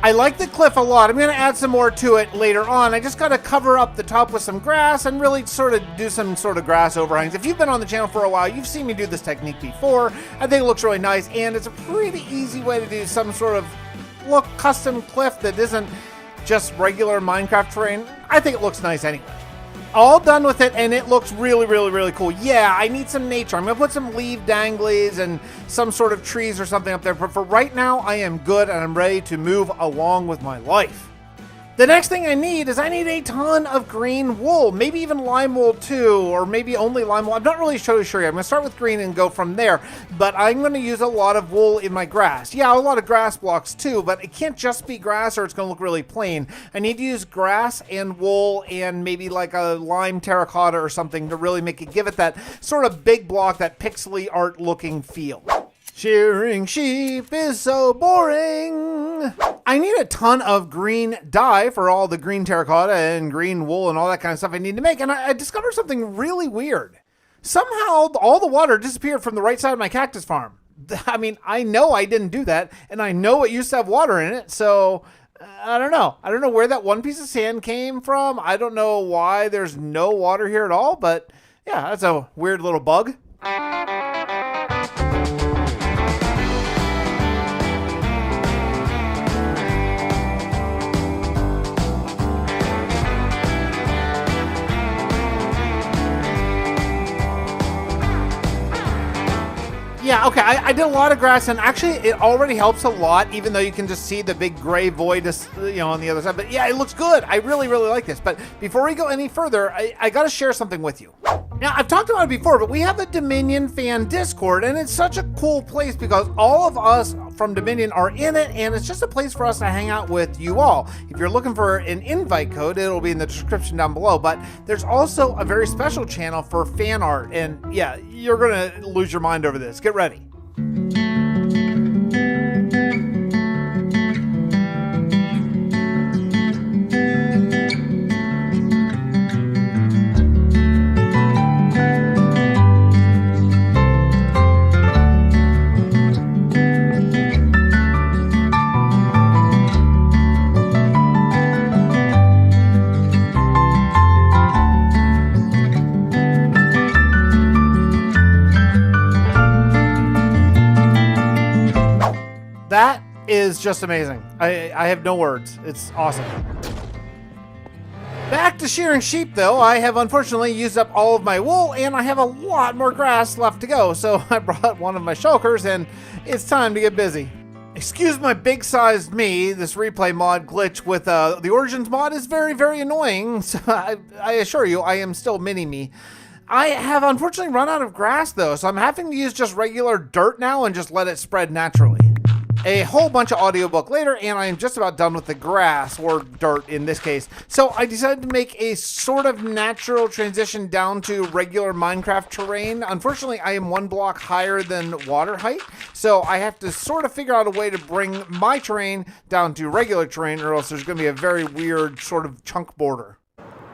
I like the cliff a lot. I'm going to add some more to it later on. I just got to cover up the top with some grass and really sort of do some sort of grass overhangs. If you've been on the channel for a while, you've seen me do this technique before. I think it looks really nice, and it's a pretty easy way to do some sort of custom cliff that isn't just regular Minecraft terrain. I think it looks nice anyway. All done with it, and it looks really, really, really cool. Yeah, I need some nature. I'm going to put some leaf danglies and some sort of trees or something up there. But for right now, I am good, and I'm ready to move along with my life. The next thing I need is a ton of green wool, maybe even lime wool too, or maybe only lime wool. I'm not really totally sure yet. I'm going to start with green and go from there, but I'm going to use a lot of wool in my grass. Yeah, a lot of grass blocks too, but it can't just be grass or it's going to look really plain. I need to use grass and wool and maybe like a lime terracotta or something to really make it, give it that sort of big block, that pixely art looking feel. Shearing sheep is so boring. I need a ton of green dye for all the green terracotta and green wool and all that kind of stuff I need to make. And I discovered something really weird. Somehow all the water disappeared from the right side of my cactus farm. I mean, I know I didn't do that, and I know it used to have water in it, so I don't know. I don't know where that one piece of sand came from. I don't know why there's no water here at all, but yeah, that's a weird little bug. Yeah, okay, I did a lot of grass, and actually it already helps a lot, even though you can just see the big gray void, on the other side. But yeah, it looks good. I really, really like this. But before we go any further, I got to share something with you. Now, I've talked about it before, but we have a Dominion fan Discord, and it's such a cool place because all of us from Dominion are in it, and it's just a place for us to hang out with you all. If you're looking for an invite code, it'll be in the description down below, but there's also a very special channel for fan art, and yeah, you're gonna lose your mind over this. Get ready. is just amazing. I have no words. It's awesome. Back to shearing sheep, though. I have unfortunately used up all of my wool, and I have a lot more grass left to go. So I brought one of my shulkers, and it's time to get busy. Excuse my big-sized me. This replay mod glitch with the Origins mod is very, very annoying. So I assure you, I am still mini-me. I have unfortunately run out of grass, though, so I'm having to use just regular dirt now and just let it spread naturally. A whole bunch of audiobook later, and I am just about done with the grass, or dirt in this case. So I decided to make a sort of natural transition down to regular Minecraft terrain. Unfortunately, I am 1 block higher than water height, so I have to sort of figure out a way to bring my terrain down to regular terrain, or else there's going to be a very weird sort of chunk border.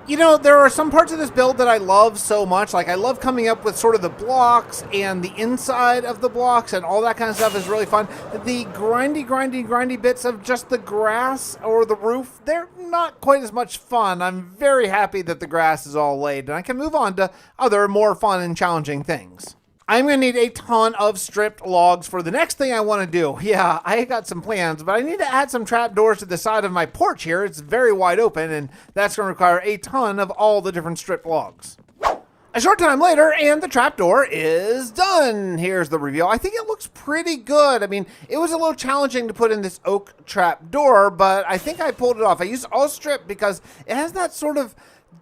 You know, there are some parts of this build that I love so much. Like, I love coming up with sort of the blocks and the inside of the blocks and all that kind of stuff is really fun. The grindy bits of just the grass or the roof, they're not quite as much fun. I'm very happy that the grass is all laid, and I can move on to other more fun and challenging things. I'm going to need a ton of stripped logs for the next thing I want to do. Yeah, I got some plans, but I need to add some trapdoors to the side of my porch here. It's very wide open, and that's going to require a ton of all the different stripped logs. A short time later, and the trapdoor is done. Here's the reveal. I think it looks pretty good. I mean, it was a little challenging to put in this oak trapdoor, but I think I pulled it off. I used all strip because it has that sort of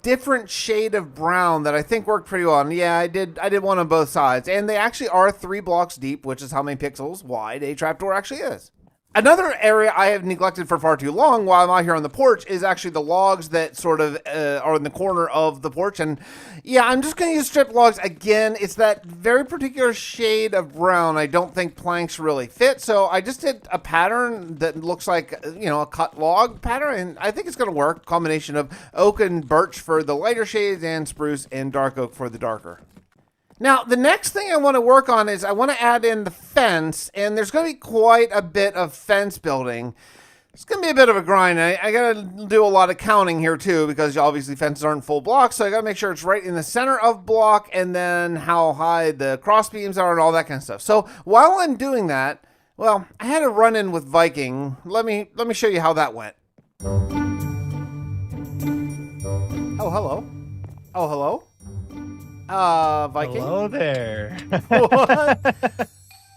different shade of brown that I think worked pretty well. And yeah, I did one on both sides, and they actually are 3 blocks deep, which is how many pixels wide a trapdoor actually is. Another area I have neglected for far too long while I'm out here on the porch is actually the logs that sort of are in the corner of the porch. And yeah, I'm just going to use strip logs again. It's that very particular shade of brown I don't think planks really fit. So I just did a pattern that looks like, you know, a cut log pattern. And I think it's going to work. Combination of oak and birch for the lighter shades and spruce and dark oak for the darker. Now, the next thing I want to work on is I want to add in the fence, and there's going to be quite a bit of fence building. It's going to be a bit of a grind. I got to do a lot of counting here, too, because obviously fences aren't full blocks, so I got to make sure it's right in the center of block, and then how high the cross beams are and all that kind of stuff. So while I'm doing that, well, I had a run-in with Viking. Let me show you how that went. Oh, hello. Oh, hello. Viking. Hello there.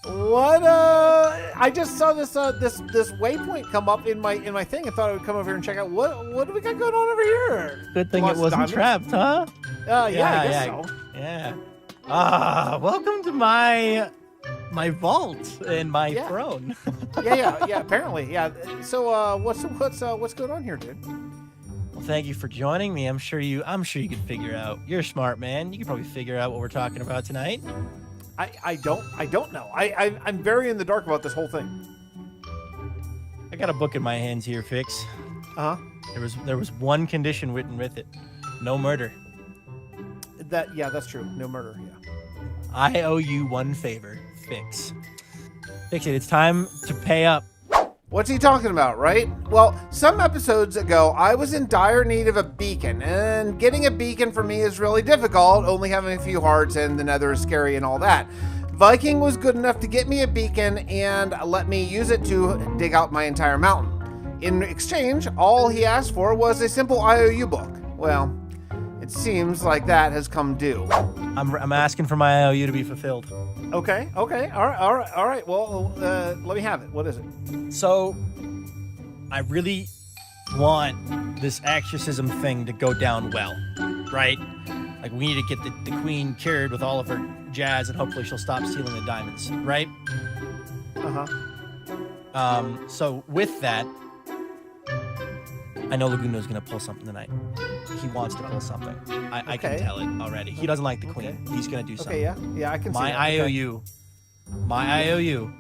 What? I just saw this this waypoint come up in my thing. I thought I would come over here and check out what do we got going on over here. Good thing it wasn't trapped, huh? Yeah, I guess so. Yeah. Welcome to my vault and my throne. yeah. Apparently, yeah. So, what's going on here, dude? Well, thank you for joining me. I'm sure you can figure out. You're a smart man. You can probably figure out what we're talking about tonight. I don't know. I'm very in the dark about this whole thing. I got a book in my hands here, Fix. There was one condition written with it: no murder. That's true. No murder. Yeah. I owe you one favor, Fix. Fix it. It's time to pay up. What's he talking about, right? Well, some episodes ago, I was in dire need of a beacon, and getting a beacon for me is really difficult, only having a few hearts and the nether is scary and all that. Viking was good enough to get me a beacon and let me use it to dig out my entire mountain. In exchange, all he asked for was a simple IOU book. Well, it seems like that has come due. I'm asking for my IOU to be fulfilled. Okay. All right. Well, let me have it. What is it? So, I really want this exorcism thing to go down well, right? Like, we need to get the queen cured with all of her jazz, and hopefully she'll stop stealing the diamonds, right? So with that, I know Legundo's gonna pull something tonight. He wants to pull something. I can tell it already. He doesn't like the queen. He's gonna do something. Yeah, I can see my that. IOU. My IOU.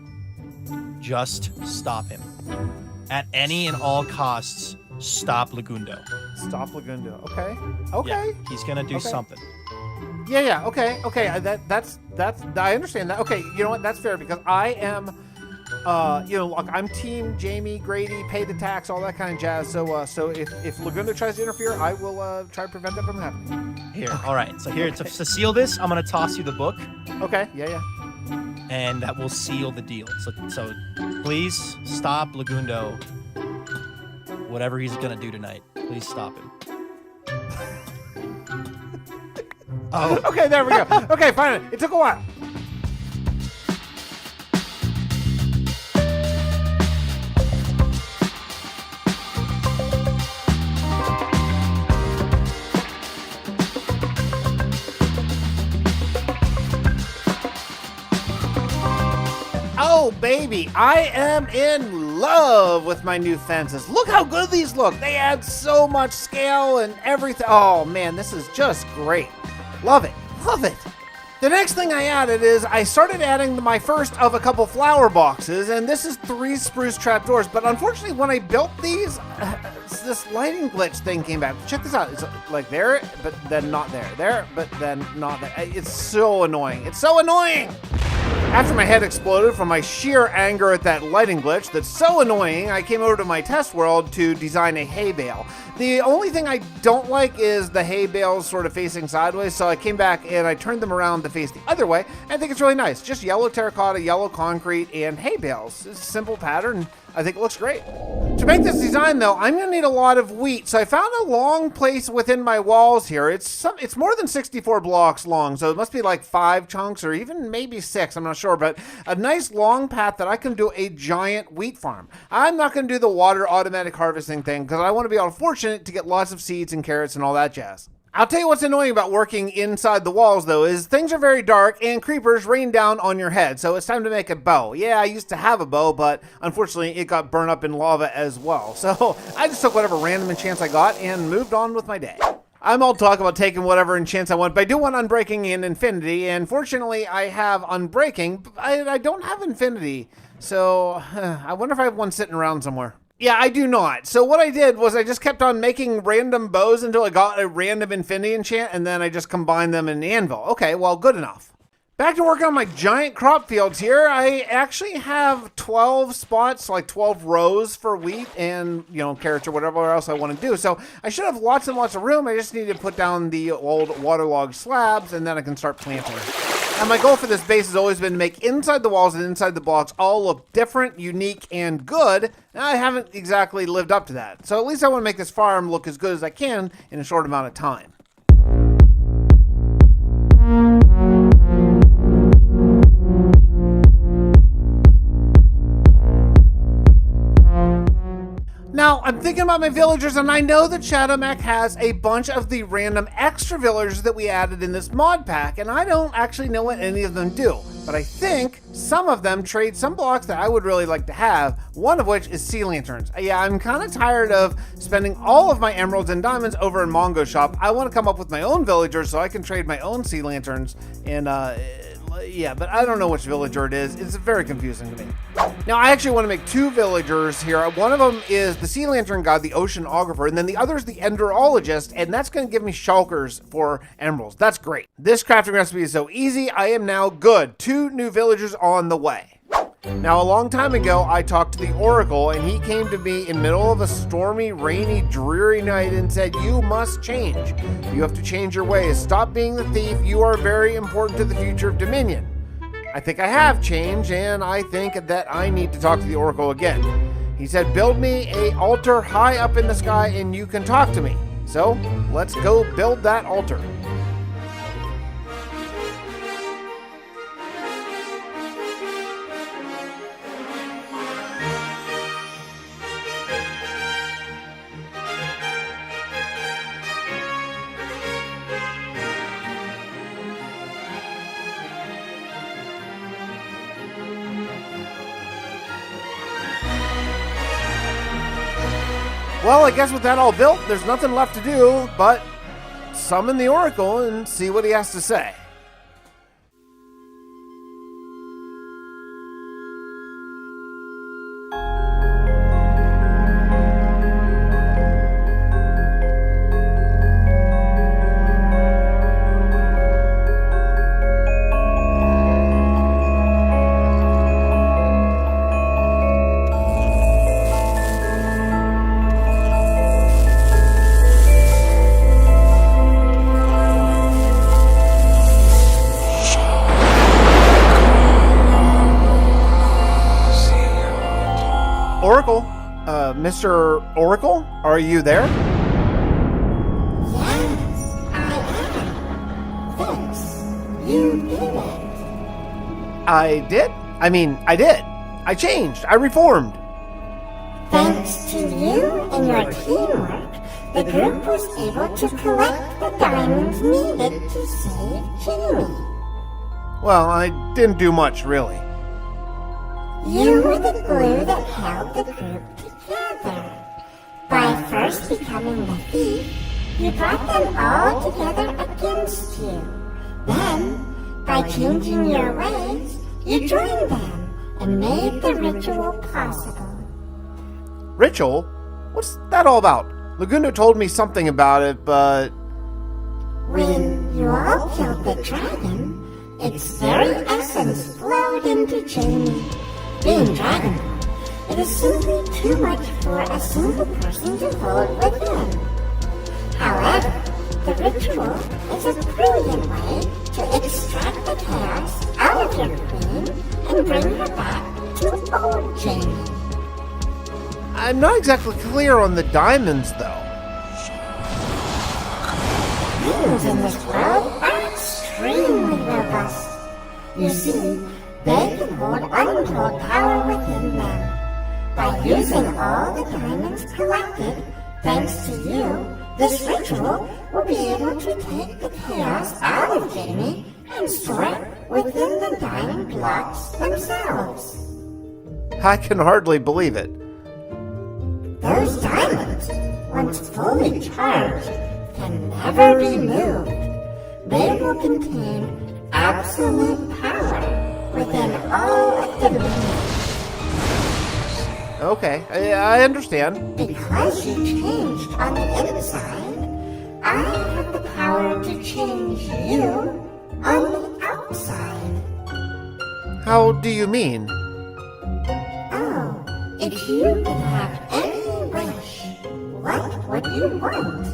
Just stop him. At any and all costs, stop Legundo. Stop Legundo. Okay. Yeah, he's gonna do something. Yeah. Okay. That's I understand that. Okay, you know what? That's fair because I am. Look, I'm Team Jamie, Grady, pay the tax, all that kind of jazz. So if Legundo tries to interfere, I will try to prevent that from happening. Here, all right. So here, to seal this, I'm gonna toss you the book. Okay. Yeah. and that will seal the deal. So please stop Legundo. Whatever he's gonna do tonight, please stop him. Oh, okay, there we go. Okay, fine. It took a while. Oh, baby, I am in love with my new fences. Look how good these look. They add so much scale and everything. Oh, man, this is just great. Love it. Love it. The next thing I added is I started adding my first of a couple flower boxes, and this is 3 spruce trapdoors. But unfortunately, when I built these, this lighting glitch thing came back. Check this out. It's like there, but then not there. There, but then not there. It's so annoying. It's so annoying. After my head exploded from my sheer anger at that lighting glitch that's so annoying, I came over to my test world to design a hay bale. The only thing I don't like is the hay bales sort of facing sideways, so I came back and I turned them around to face the other way. I think it's really nice. Just yellow terracotta, yellow concrete, and hay bales. It's a simple pattern. I think it looks great. To make this design though, I'm gonna need a lot of wheat. So I found a long place within my walls here. It's more than 64 blocks long, so it must be like 5 chunks or even maybe 6, I'm not sure, but a nice long path that I can do a giant wheat farm. I'm not gonna do the water automatic harvesting thing because I wanna be unfortunate to get lots of seeds and carrots and all that jazz. I'll tell you what's annoying about working inside the walls though is things are very dark and creepers rain down on your head, so it's time to make a bow. Yeah, I used to have a bow, but unfortunately it got burned up in lava as well. So I just took whatever random enchants I got and moved on with my day. I'm all talk about taking whatever enchants I want, but I do want Unbreaking and Infinity, and fortunately I have Unbreaking, but I don't have Infinity, so I wonder if I have one sitting around somewhere. Yeah, I do not. So what I did was I just kept on making random bows until I got a random Infinity enchant, and then I just combined them in Anvil. Okay, well, good enough. Back to working on my giant crop fields here. I actually have 12 spots, like 12 rows for wheat and, you know, carrots or whatever else I want to do. So I should have lots and lots of room. I just need to put down the old waterlogged slabs, and then I can start planting. And my goal for this base has always been to make inside the walls and inside the blocks all look different, unique, and good. And I haven't exactly lived up to that. So at least I want to make this farm look as good as I can in a short amount of time. Now, I'm thinking about my villagers, and I know that ShadowMech has a bunch of the random extra villagers that we added in this mod pack, and I don't actually know what any of them do. But I think some of them trade some blocks that I would really like to have, one of which is sea lanterns. Yeah, I'm kind of tired of spending all of my emeralds and diamonds over in Mongo Shop. I want to come up with my own villagers so I can trade my own sea lanterns, and yeah, but I don't know which villager it is. It's very confusing to me. Now, I actually want to make 2 villagers here. One of them is the Sea Lantern God, the Oceanographer, and then the other is the Enderologist, and that's going to give me shulkers for emeralds. That's great. This crafting recipe is so easy. I am now good. 2 new villagers on the way. Now, a long time ago, I talked to the Oracle, and he came to me in the middle of a stormy, rainy, dreary night and said, "You must change. You have to change your ways. Stop being the thief. You are very important to the future of Dominion." I think I have changed, and I think that I need to talk to the Oracle again. He said, "Build me an altar high up in the sky, and you can talk to me." So, let's go build that altar. Well, I guess with that all built, there's nothing left to do but summon the Oracle and see what he has to say. Oracle? Mr. Oracle? Are you there? Yes, I am. Fix, you did it. I did? I mean, I did. I changed. I reformed. Thanks to you and your teamwork, the group was able to collect the diamonds needed to save Jamie. Well, I didn't do much, really. You were the glue that held the group together. By first becoming the thief, you brought them all together against you. Then, by changing your ways, you joined them and made the ritual possible. Ritual? What's that all about? Legundo told me something about it, but... When you all killed the dragon, its very essence flowed into Jamie. Being dragon, it is simply too much for a single person to hold within. However, the ritual is a brilliant way to extract the chaos out of your queen and bring her back to old Jamie. I'm not exactly clear on the diamonds, though. Diamonds in this world are extremely robust. You see, they can hold untold power within them. By using all the diamonds collected, thanks to you, this ritual will be able to take the chaos out of Jamie and store it within the diamond blocks themselves. I can hardly believe it. Those diamonds, once fully charged, can never be moved. They will contain absolute power within all of the dominions. Okay, I understand. Because you changed on the inside, I have the power to change you on the outside. How do you mean? Oh, if you could have any wish, what would you want?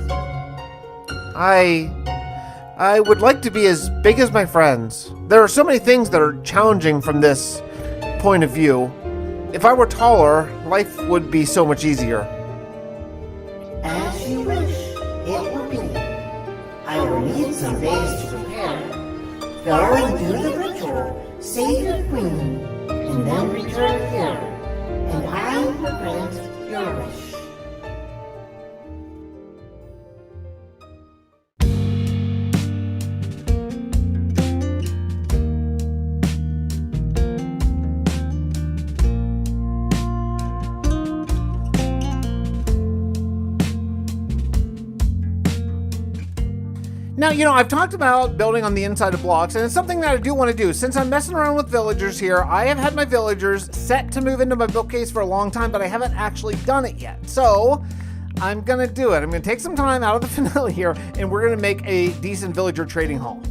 I would like to be as big as my friends. There are so many things that are challenging from this point of view. If I were taller, life would be so much easier. As you wish, it will be. I will need some days to prepare. Go and do the ritual, save your queen, and then return here, and I will grant your wish. Now, you know, I've talked about building on the inside of blocks, and it's something that I do want to do. Since I'm messing around with villagers here, I have had my villagers set to move into my bookcase for a long time, but I haven't actually done it yet. So, I'm going to do it. I'm going to take some time out of the finale here, and we're going to make a decent villager trading hall.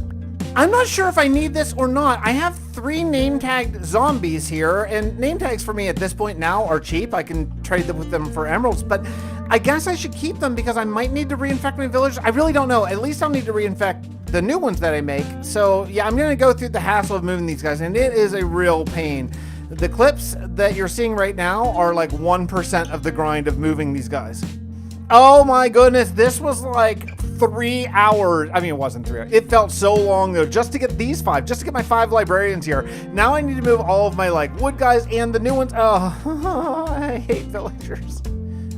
I'm not sure if I need this or not. I have 3 name-tagged zombies here, and name tags for me at this point now are cheap. I can trade them with them for emeralds, but I guess I should keep them because I might need to reinfect my villagers. I really don't know. At least I'll need to reinfect the new ones that I make. So yeah, I'm gonna go through the hassle of moving these guys, and it is a real pain. The clips that you're seeing right now are like 1% of the grind of moving these guys. Oh my goodness, this was like 3 hours. I mean, it wasn't 3 hours. It felt so long though, just to get these 5, just to get my 5 librarians here. Now I need to move all of my like wood guys and the new ones. Oh, I hate villagers.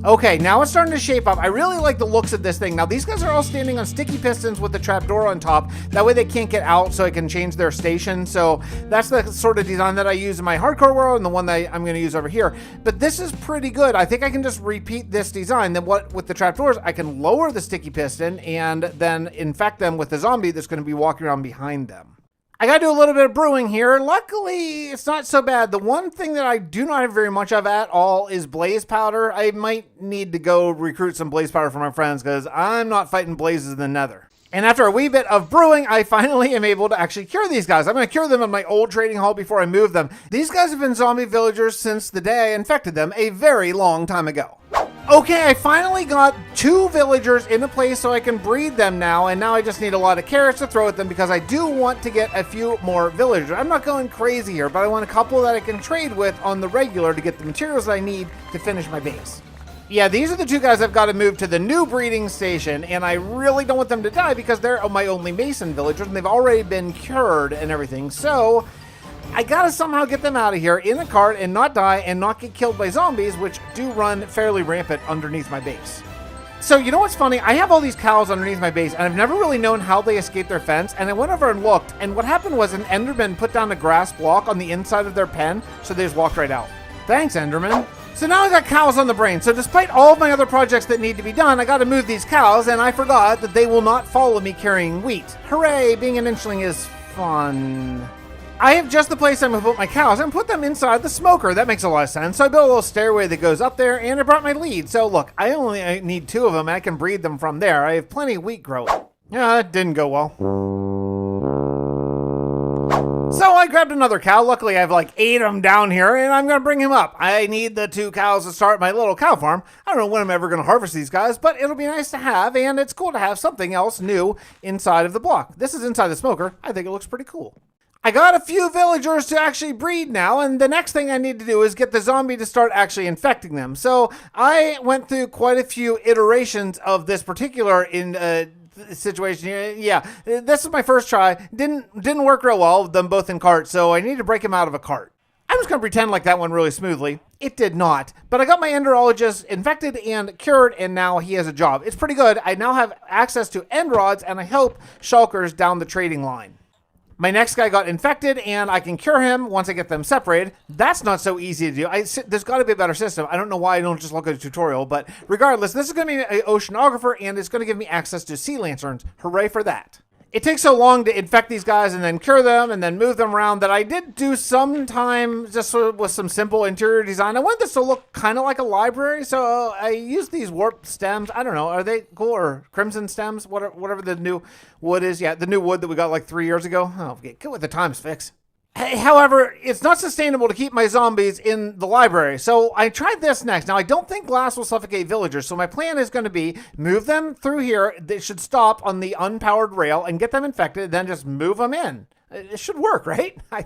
Okay, now it's starting to shape up. I really like the looks of this thing. Now these guys are all standing on sticky pistons with the trapdoor on top. That way they can't get out, so I can change their station. So that's the sort of design that I use in my hardcore world and the one that I'm gonna use over here. But this is pretty good. I think I can just repeat this design. Then what with the trapdoors, I can lower the sticky piston and then infect them with the zombie that's gonna be walking around behind them. I gotta do a little bit of brewing here. Luckily, it's not so bad. The one thing that I do not have very much of at all is blaze powder. I might need to go recruit some blaze powder for my friends because I'm not fighting blazes in the nether. And after a wee bit of brewing, I finally am able to actually cure these guys. I'm gonna cure them in my old trading hall before I move them. These guys have been zombie villagers since the day I infected them a very long time ago. Okay, I finally got 2 villagers in a place so I can breed them now, and now I just need a lot of carrots to throw at them because I do want to get a few more villagers. I'm not going crazy here, but I want a couple that I can trade with on the regular to get the materials that I need to finish my base. Yeah, these are the 2 guys I've got to move to the new breeding station, and I really don't want them to die because they're my only mason villagers, and they've already been cured and everything, so I gotta somehow get them out of here in a cart and not die and not get killed by zombies, which do run fairly rampant underneath my base. So you know what's funny? I have all these cows underneath my base, and I've never really known how they escaped their fence, and I went over and looked, and what happened was an Enderman put down a grass block on the inside of their pen, so they just walked right out. Thanks, Enderman. So now I got cows on the brain, so despite all of my other projects that need to be done, I gotta move these cows, and I forgot that they will not follow me carrying wheat. Hooray, being an Inchiling is fun. I have just the place I'm going to put my cows and put them inside the smoker. That makes a lot of sense. So I built a little stairway that goes up there, and I brought my lead. So look, I only need 2 of them, and I can breed them from there. I have plenty of wheat growing. Yeah, that didn't go well. So I grabbed another cow. Luckily, I have like 8 of them down here, and I'm going to bring him up. I need the 2 cows to start my little cow farm. I don't know when I'm ever going to harvest these guys, but it'll be nice to have, and it's cool to have something else new inside of the block. This is inside the smoker. I think it looks pretty cool. I got a few villagers to actually breed now, and the next thing I need to do is get the zombie to start actually infecting them. So I went through quite a few iterations of this particular situation here. Yeah, this is my first try. Didn't work real well with them both in carts, so I need to break him out of a cart. I'm just going to pretend like that went really smoothly. It did not. But I got my enderologist infected and cured, and now he has a job. It's pretty good. I now have access to end rods, and I hope shulkers down the trading line. My next guy got infected, and I can cure him once I get them separated. That's not so easy to do. There's got to be a better system. I don't know why I don't just look at a tutorial, but regardless, this is going to be an oceanographer, and it's going to give me access to sea lanterns. Hooray for that. It takes so long to infect these guys and then cure them and then move them around that I did do some time just sort of with some simple interior design. I want this to look kind of like a library, so I used these warp stems. I don't know, are they cool? Or crimson stems? Whatever the new wood is. Yeah, the new wood that we got like 3 years ago. Oh, get with the times, Fix. However, it's not sustainable to keep my zombies in the library, so I tried this next. Now, I don't think glass will suffocate villagers, so my plan is going to be move them through here. They should stop on the unpowered rail and get them infected, then just move them in. It should work, right? I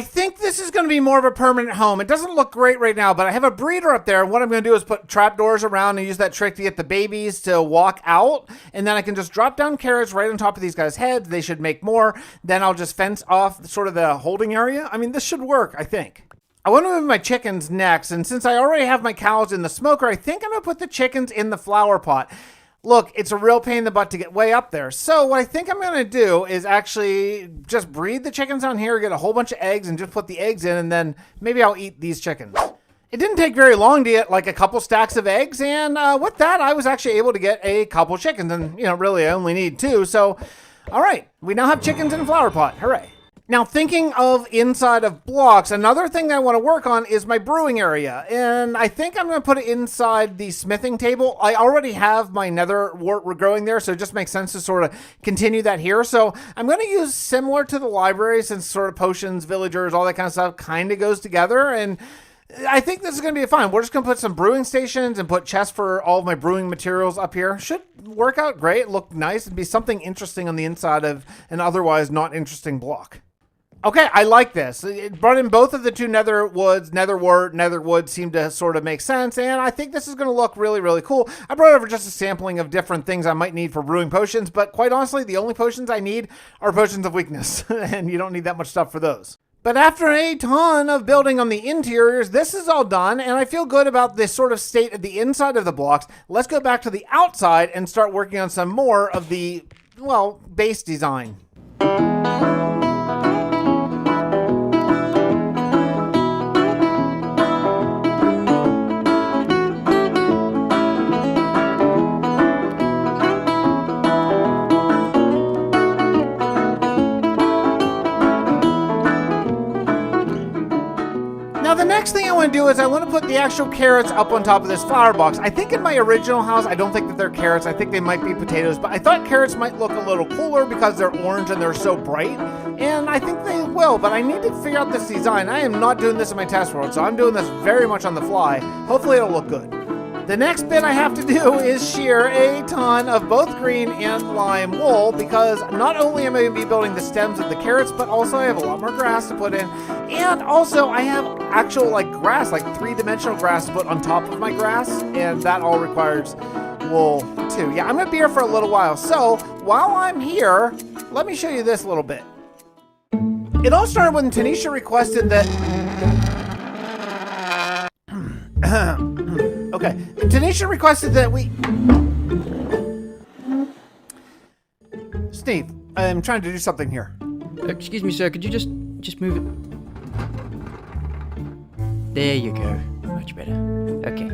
think this is going to be more of a permanent home. It doesn't look great right now, but I have a breeder up there, and what I'm going to do is put trapdoors around and use that trick to get the babies to walk out, and then I can just drop down carrots right on top of these guys' heads. They should make more. Then I'll just fence off sort of the holding area. I mean, this should work, I think. I want to move my chickens next, and since I already have my cows in the smoker, I think I'm going to put the chickens in the flower pot. Look, it's a real pain in the butt to get way up there. So what I think I'm going to do is actually just breed the chickens on here, get a whole bunch of eggs, and just put the eggs in, and then maybe I'll eat these chickens. It didn't take very long to get like a couple stacks of eggs, and with that, I was actually able to get a couple chickens, and really I only need 2. So, all right, we now have chickens in a flower pot. Hooray. Now, thinking of inside of blocks, another thing that I want to work on is my brewing area. And I think I'm going to put it inside the smithing table. I already have my nether wart growing there, so it just makes sense to sort of continue that here. So I'm going to use similar to the library, since sort of potions, villagers, all that kind of stuff kind of goes together. And I think this is going to be fun. We're just going to put some brewing stations and put chests for all of my brewing materials up here. Should work out great, look nice, and be something interesting on the inside of an otherwise not interesting block. Okay, I like this. It brought in both of the 2 nether woods. Nether wood seemed to sort of make sense, and I think this is going to look really, really cool. I brought over just a sampling of different things I might need for brewing potions, but quite honestly, the only potions I need are potions of weakness, and you don't need that much stuff for those. But after a ton of building on the interiors, this is all done, and I feel good about this sort of state of the inside of the blocks. Let's go back to the outside and start working on some more of the, well, base design. Now the next thing I want to do is I want to put the actual carrots up on top of this flower box. I think in my original house, I don't think that they're carrots. I think they might be potatoes, but I thought carrots might look a little cooler because they're orange and they're so bright. And I think they will, but I need to figure out this design. I am not doing this in my test world, so I'm doing this very much on the fly. Hopefully it'll look good. The next bit I have to do is shear a ton of both green and lime wool because not only am I going to be building the stems of the carrots, but also I have a lot more grass to put in. And also I have actual grass, like 3-dimensional grass to put on top of my grass. And that all requires wool too. Yeah, I'm going to be here for a little while. So while I'm here, let me show you this a little bit. It all started when Taneesha requested that... Okay, Taneesha requested that we... Steve, I'm trying to do something here. Excuse me, sir, could you just move it? There you go. Much better. Okay.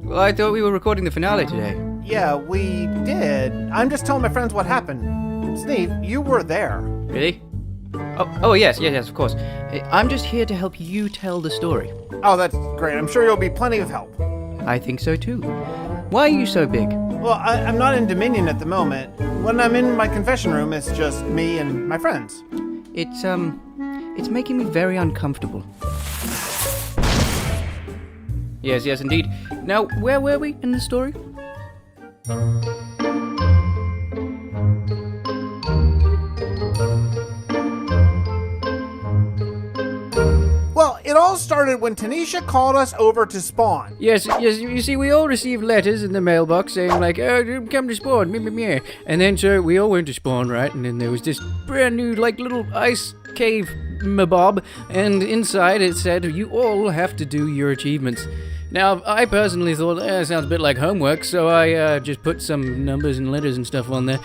Well, I thought we were recording the finale today. Yeah, we did. I'm just telling my friends what happened. Steve, you were there. Really? Oh yes, of course. I'm just here to help you tell the story. Oh, that's great. I'm sure you'll be plenty of help. I think so too. Why are you so big? Well, I'm not in Dominion at the moment. When I'm in my confession room, it's just me and my friends. It's making me very uncomfortable. Yes, indeed. Now, where were we in the story? Well, it all started when Taneesha called us over to spawn. Yes, you see, we all received letters in the mailbox saying oh, come to spawn, meh. And then, so we all went to spawn, right? And then there was this brand new, little ice cave mabob, and inside it said, you all have to do your achievements. Now, I personally thought, that sounds a bit like homework, so I just put some numbers and letters and stuff on there.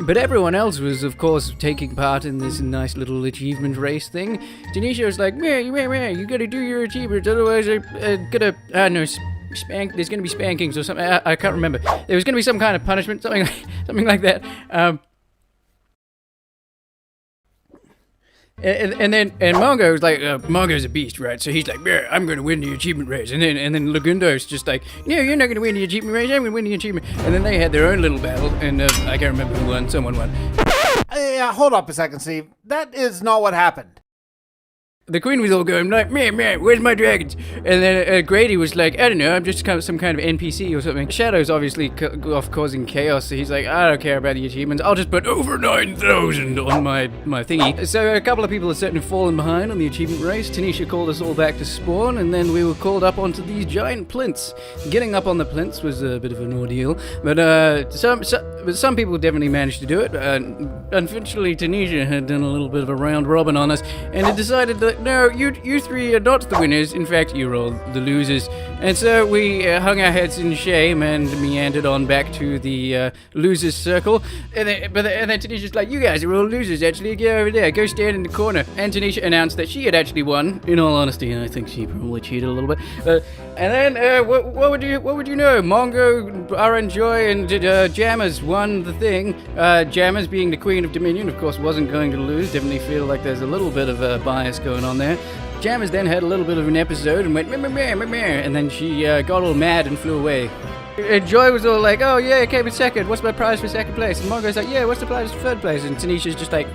But everyone else was, of course, taking part in this nice little achievement race thing. Taneesha was like, meh, you gotta do your achievements, otherwise I'm gonna, there's gonna be spankings or something, I can't remember. There was gonna be some kind of punishment, something like that. And Mongo was like, Mongo's a beast, right? So he's like, yeah, I'm gonna win the achievement race. And then Legundo's just like, no, you're not gonna win the achievement race, I'm gonna win the achievement. And then they had their own little battle, and I can't remember who won, someone won. Yeah, hold up a second, Steve. That is not what happened. The queen was all going like, man, where's my dragons? And then Grady was like, I don't know, I'm just some kind of NPC or something. Shadow's obviously off causing chaos, so he's like, I don't care about the achievements, I'll just put over 9,000 on my thingy. So a couple of people had certainly fallen behind on the achievement race. Taneesha called us all back to spawn, and then we were called up onto these giant plinths. Getting up on the plinths was a bit of an ordeal, but some people definitely managed to do it. Unfortunately, Taneesha had done a little bit of a round robin on us, and it decided that no, you three are not the winners. In fact, you're all the losers. And so we hung our heads in shame and meandered on back to the losers circle. And then Taneesha's like, you guys are all losers, actually. Get over there. Go stand in the corner. And Taneesha announced that she had actually won. In all honesty, I think she probably cheated a little bit. And then, what would you know? Mongo, RNJoy, and Jammers won the thing. Jammers, being the queen of Dominion, of course, wasn't going to lose. Definitely feel like there's a little bit of a bias going on there. Jammers then had a little bit of an episode and went meh, and then she got all mad and flew away. And Joy was all like, oh yeah, I came in second, what's my prize for second place? And Mongo's like, yeah, what's the prize for third place? And Taneesha's just like,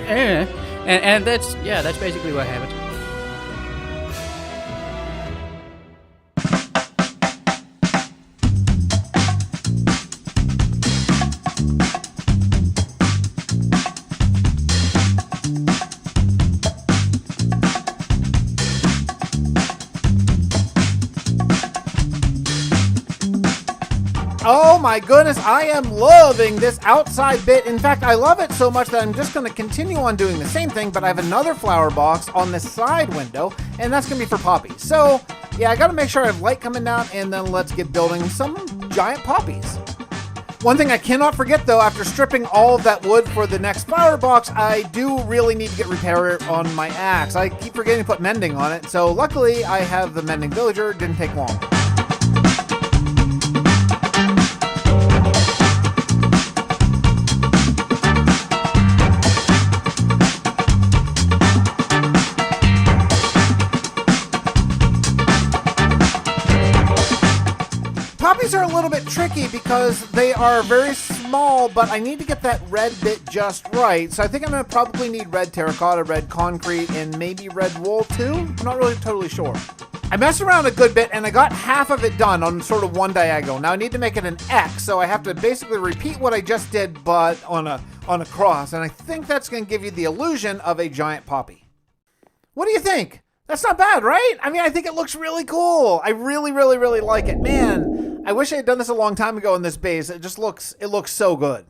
and that's basically what happened. Oh my goodness, I am loving this outside bit. In fact, I love it so much that I'm just going to continue on doing the same thing, but I have another flower box on the side window, and that's going to be for poppies. So, yeah, I got to make sure I have light coming down, and then let's get building some giant poppies. One thing I cannot forget, though, after stripping all of that wood for the next flower box, I do really need to get repair on my axe. I keep forgetting to put mending on it, so luckily I have the mending villager. It didn't take long. Poppies are a little bit tricky because they are very small, but I need to get that red bit just right. So I think I'm going to probably need red terracotta, red concrete, and maybe red wool too. I'm not really totally sure. I messed around a good bit and I got half of it done on sort of one diagonal. Now I need to make it an X, so I have to basically repeat what I just did, but on a cross. And I think that's going to give you the illusion of a giant poppy. What do you think? That's not bad, right? I mean, I think it looks really cool. I really, really, really like it. Man, I wish I had done this a long time ago in this base. It looks so good.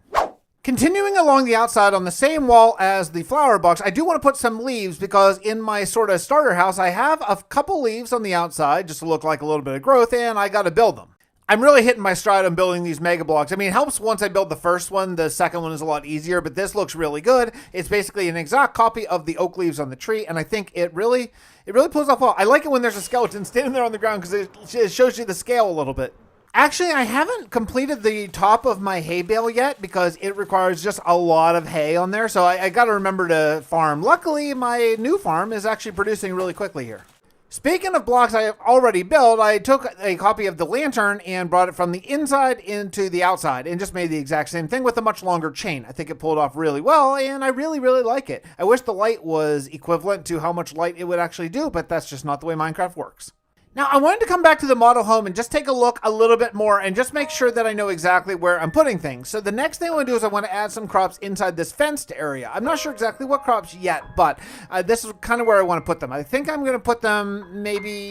Continuing along the outside on the same wall as the flower box, I do want to put some leaves because in my sort of starter house, I have a couple leaves on the outside just to look like a little bit of growth, and I got to build them. I'm really hitting my stride on building these mega blocks. I mean, it helps once I build the first one. The second one is a lot easier, but this looks really good. It's basically an exact copy of the oak leaves on the tree, and I think it really pulls off well. I like it when there's a skeleton standing there on the ground because it shows you the scale a little bit. Actually, I haven't completed the top of my hay bale yet because it requires just a lot of hay on there. So I got to remember to farm. Luckily, my new farm is actually producing really quickly here. Speaking of blocks I have already built, I took a copy of the lantern and brought it from the inside into the outside and just made the exact same thing with a much longer chain. I think it pulled off really well and I really, really like it. I wish the light was equivalent to how much light it would actually do, but that's just not the way Minecraft works. Now, I wanted to come back to the model home and just take a look a little bit more and just make sure that I know exactly where I'm putting things. So the next thing I want to do is I want to add some crops inside this fenced area. I'm not sure exactly what crops yet, but this is kind of where I want to put them. I think I'm going to put them maybe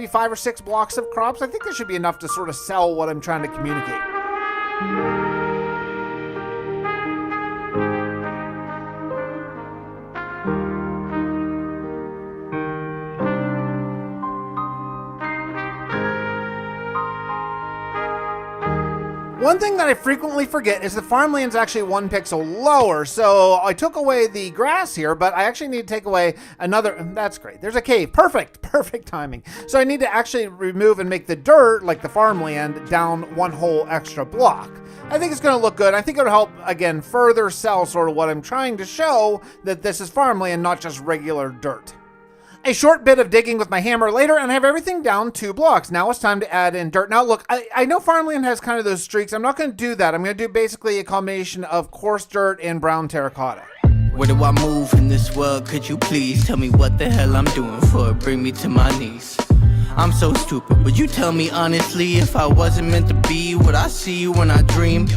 5 or 6 blocks of crops. I think that should be enough to sort of sell what I'm trying to communicate. One thing that I frequently forget is the farmland's actually 1 pixel lower, so I took away the grass here, but I actually need to take away another. That's great. There's a cave. Perfect timing. So I need to actually remove and make the dirt, like the farmland, down 1 whole extra block. I think it's going to look good. I think it'll help, again, further sell sort of what I'm trying to show, that this is farmland, not just regular dirt. A short bit of digging with my hammer later, and I have everything down 2 blocks. Now it's time to add in dirt. Now look, I know farmland has kind of those streaks. I'm not going to do that. I'm going to do basically a combination of coarse dirt and brown terracotta. Where do I move in this world? Could you please tell me what the hell I'm doing for it? Bring me to my knees. I'm so stupid. Would you tell me honestly if I wasn't meant to be what I see when I dream?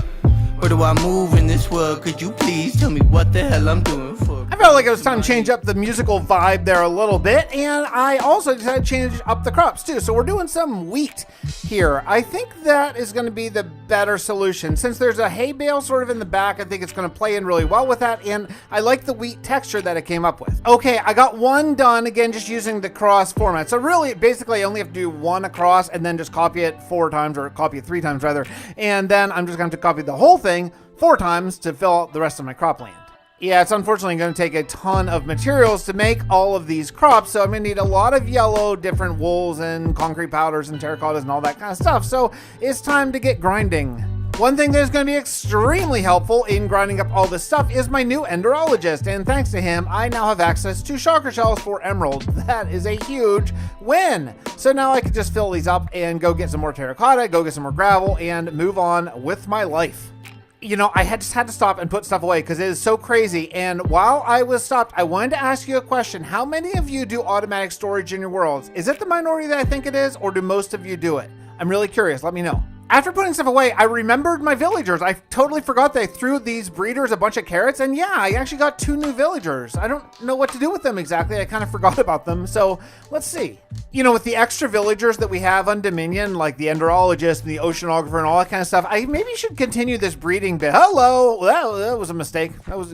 Where do I move in this world? Could you please tell me what the hell I'm doing for it? I felt like it was time to change up the musical vibe there a little bit, and I also decided to change up the crops too. So we're doing some wheat here. I think that is going to be the better solution. Since there's a hay bale sort of in the back, I think it's going to play in really well with that, and I like the wheat texture that it came up with. Okay, I got 1 done, again, just using the cross format. So really, basically, I only have to do 1 across and then just copy it 4 times, or copy it 3 times rather, and then I'm just going to copy the whole thing 4 times to fill out the rest of my cropland. Yeah, it's unfortunately going to take a ton of materials to make all of these crops, so I'm going to need a lot of yellow, different wools and concrete powders and terracottas and all that kind of stuff, so it's time to get grinding. One thing that is going to be extremely helpful in grinding up all this stuff is my new enderologist, and thanks to him, I now have access to shulker shells for emeralds. That is a huge win! So now I can just fill these up and go get some more terracotta, go get some more gravel, and move on with my life. You know, I just had to stop and put stuff away because it is so crazy. And while I was stopped, I wanted to ask you a question. How many of you do automatic storage in your worlds? Is it the minority that I think it is, or do most of you do it? I'm really curious. Let me know. After putting stuff away, I remembered my villagers. I totally forgot they threw these breeders a bunch of carrots, and yeah, I actually got 2 new villagers. I don't know what to do with them exactly. I kind of forgot about them, so let's see. You know, with the extra villagers that we have on Dominion, like the enderologist and the oceanographer and all that kind of stuff, I maybe should continue this breeding bit. Hello! That was a mistake. That was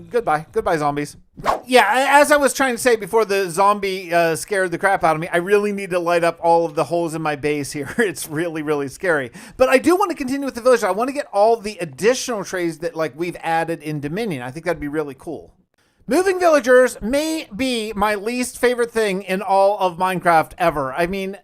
goodbye. Goodbye, zombies. Yeah, as I was trying to say before the zombie scared the crap out of me, I really need to light up all of the holes in my base here. It's really, really scary. But I do want to continue with the villager. I want to get all the additional trays that we've added in Dominion. I think that'd be really cool. Moving villagers may be my least favorite thing in all of Minecraft ever. I mean,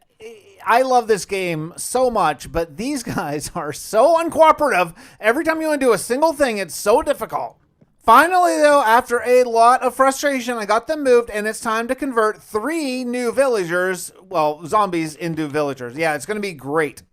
I love this game so much, but these guys are so uncooperative. Every time you want to do a single thing, it's so difficult. Finally, though, after a lot of frustration, I got them moved, and it's time to convert 3 new villagers, well, zombies, into villagers. Yeah, it's going to be great.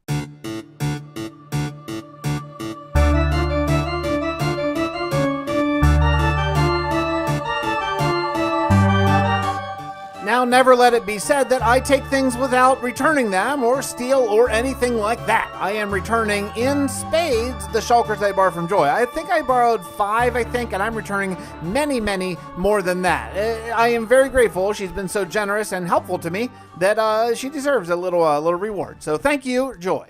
Now, Now, never let it be said that I take things without returning them or steal or anything like that. I am returning in spades the shulkers I borrowed from Joy. I think I borrowed 5, and I'm returning many, many more than that. I am very grateful. She's been so generous and helpful to me that she deserves a little reward. So thank you, Joy.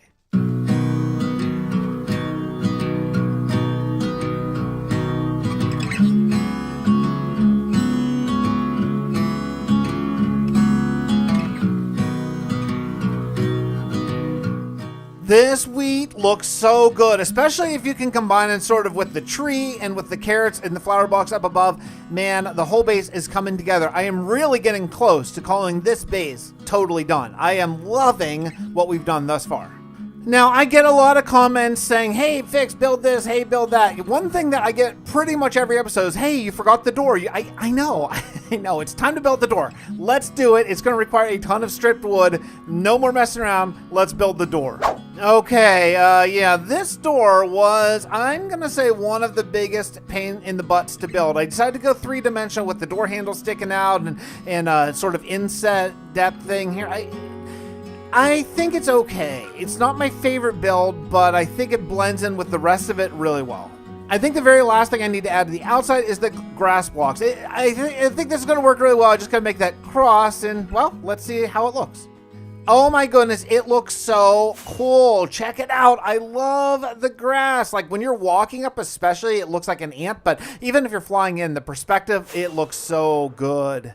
This wheat looks so good, especially if you can combine it sort of with the tree and with the carrots in the flower box up above. Man, the whole base is coming together. I am really getting close to calling this base totally done. I am loving what we've done thus far. Now, I get a lot of comments saying, hey, Fix, build this, hey, build that. One thing that I get pretty much every episode is, hey, you forgot the door. I know, I know, it's time to build the door. Let's do it. It's going to require a ton of stripped wood. No more messing around. Let's build the door. Okay, yeah, this door was, I'm going to say, one of the biggest pain in the butts to build. I decided to go 3-dimensional with the door handle sticking out and sort of inset depth thing here. I think it's okay. It's not my favorite build, but I think it blends in with the rest of it really well. I think the very last thing I need to add to the outside is the grass blocks. I think this is going to work really well. I just got to make that cross and, well, let's see how it looks. Oh my goodness, it looks so cool. Check it out. I love the grass. Like when you're walking up especially, it looks like an ant, but even if you're flying in, the perspective, it looks so good.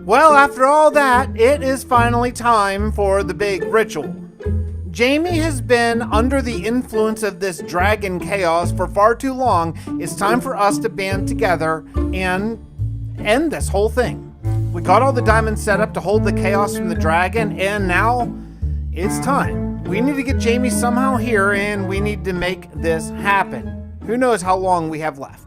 Well, after all that, it is finally time for the big ritual. Jamie has been under the influence of this dragon chaos for far too long. It's time for us to band together and end this whole thing. We got all the diamonds set up to hold the chaos from the dragon, and now it's time. We need to get Jamie somehow here, and we need to make this happen. Who knows how long we have left.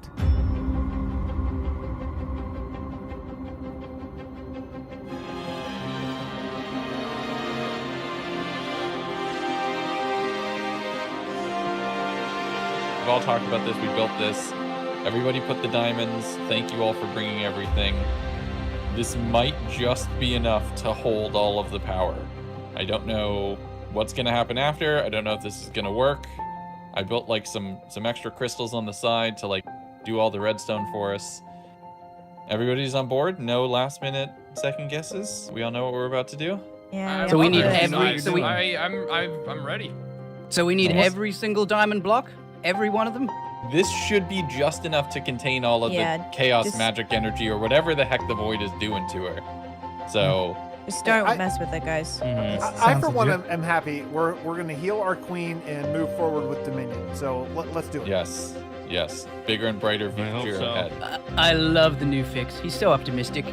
We've all talked about this. We built this. Everybody put the diamonds. Thank you all for bringing everything. This might just be enough to hold all of the power. I don't know what's going to happen after. I don't know if this is going to work. I built like some extra crystals on the side to like do all the redstone for us. Everybody's on board. No last minute second guesses. We all know what we're about to do. Yeah. So we need I'm ready. So we need every single diamond block? Every one of them? This should be just enough to contain all of the chaos magic energy or whatever the heck the void is doing to her. So just don't mess with it, guys. I for one am happy. We're going to heal our queen and move forward with Dominion. So let's do it. Yes. Bigger and brighter future ahead. I love the new Fix. He's so optimistic.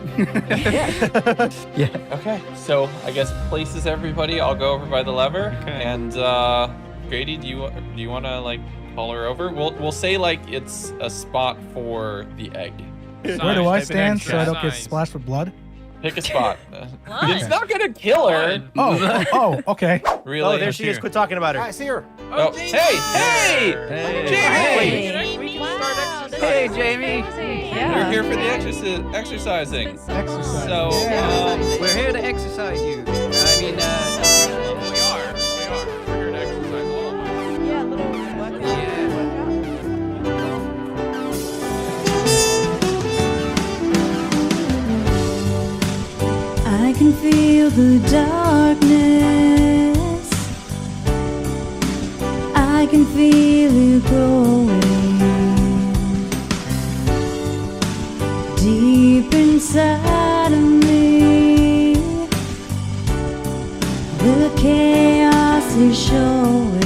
Yeah. Okay. So I guess places everybody. I'll go over by the lever. Okay. And Grady, do you want to like haul her over? We'll say like it's a spot for the egg. Where do I stand so I don't get splashed with blood? Pick a spot. It's not gonna kill her. Oh, okay. Really? Oh, there she is. Quit talking about her. I see her. Oh, hey! Jamie! Hey, Jamie! We're here for the exercising. So, we're here to exercise you. I mean, we are. We're here to exercise all of us. Yeah, little I can feel the darkness. I can feel it growing deep inside of me. The chaos is showing.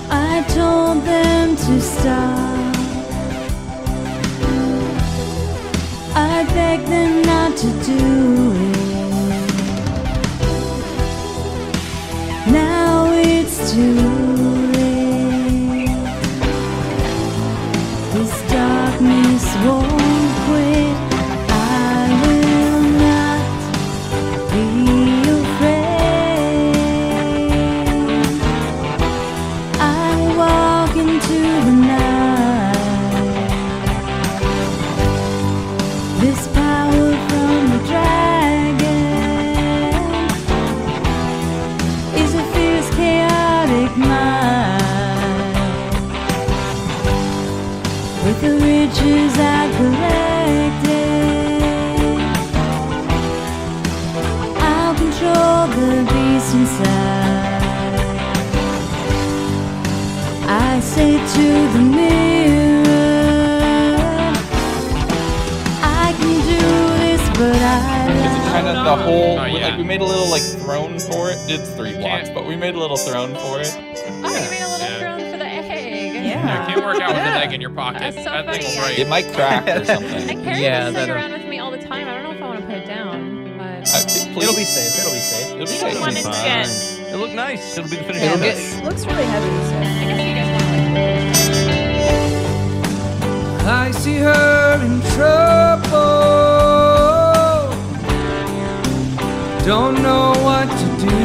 I told them to stop. I to do it. Now it's too late. This darkness won't quit. I will not be afraid. I walk into the night. This power from the dragon is a fierce, chaotic mind. With the riches I've collected, I'll control the beast inside. I say to the mirror, I can do this, but I Kind of the whole, Oh, yeah. like we made a little like throne for it. It's 3 blocks, but we made a little throne for it. Oh, you made a little throne for the egg. Yeah, it can't work out with an egg in your pocket. That's so that thing funny. will break. It might crack or something. I carry Yeah, this thing that'll- around with me all the time. I don't know if I want to put it down, but It'll be safe. It'll be safe. It'll be You safe. wanted to get. It'll look nice. It'll be the finished It'll product. get- Looks really heavy, so I guess you guys want to I see her in trouble. Don't know what to do.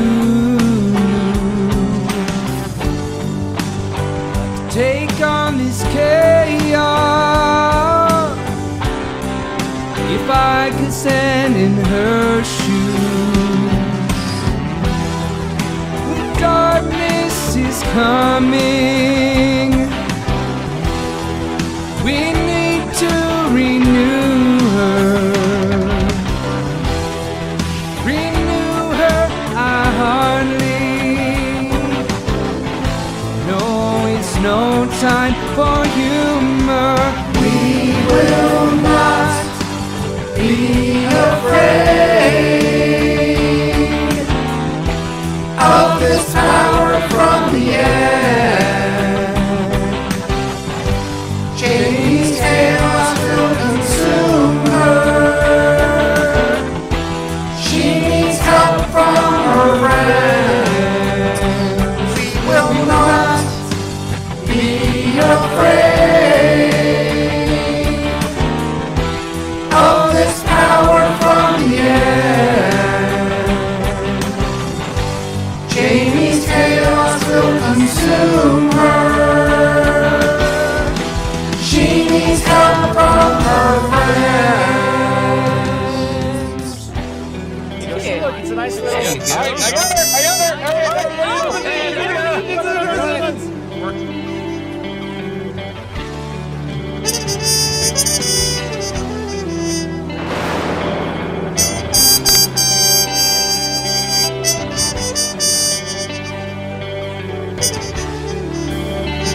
Take on this chaos. If I could stand in her shoes. The darkness is coming. We need to renew her. Renew her, I hardly. No, it's no time for humor. We will not be afraid of this power from the air. Jamie's chaos will consume her. She needs help from her friends. We will not be afraid of this power from the air. Jamie's chaos will consume her. She needs help from her friends. Look, it's a nice little. I got her!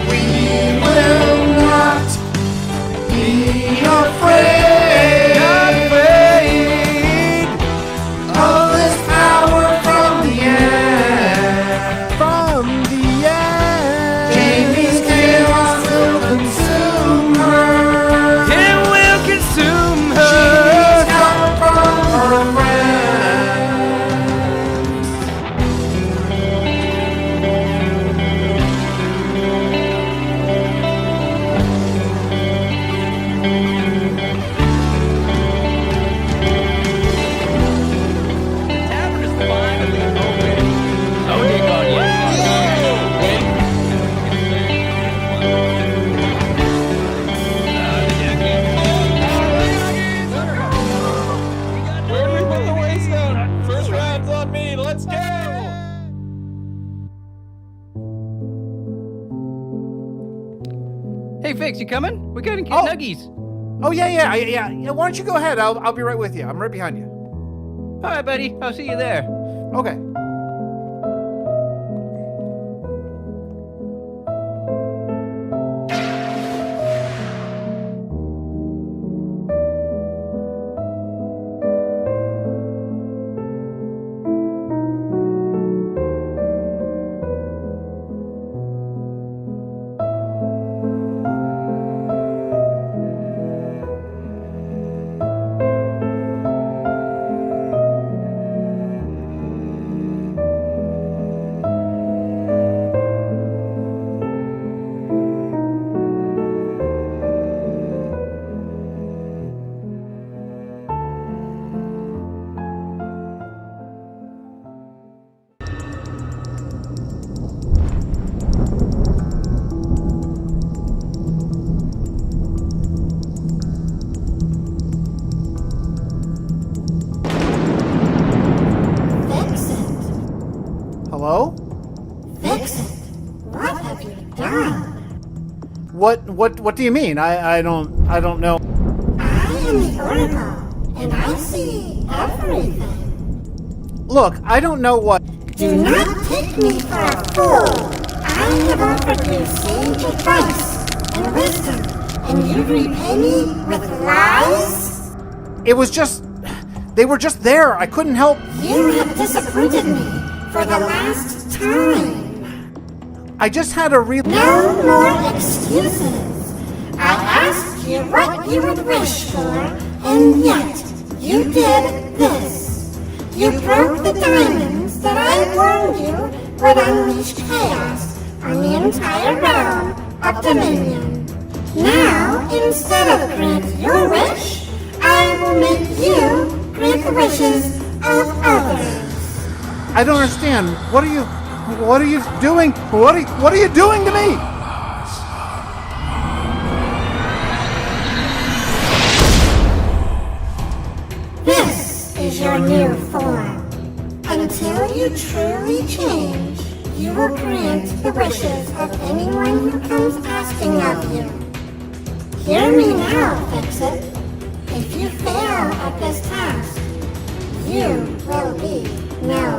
We will not be afraid of this power from the air. From the air. Jamie's chaos will consume her. It will consume her. She needs help from her friends. Tavern is finally open. Oh, dear God, yes. Where do we put the waste down? First round's on me. Let's go. Hey, Fix, you coming? We're gonna get nuggies. Oh yeah. Why don't you go ahead? I'll be right with you. I'm right behind you. All right, buddy. I'll see you there. Okay. What do you mean? I don't know. I am the Oracle, and I see everything. Look, I don't know what. Do not take me for a fool. I have offered you sage advice and wisdom, and you repay me with lies? It was just. They were just there. I couldn't help. You have disappointed me for the last time. I just had a real. No more excuses. I asked you what you would wish for, and yet you did this. You broke the diamonds that I warned you would unleash chaos on the entire realm of Dominion. Now, instead of grant your wish, I will make you grant the wishes of others. I don't understand. What are you doing? What are you doing to me? This is your new form. Until you truly change, you will grant the wishes of anyone who comes asking of you. Hear me now, Fixxitt. If you fail at this task, you will be no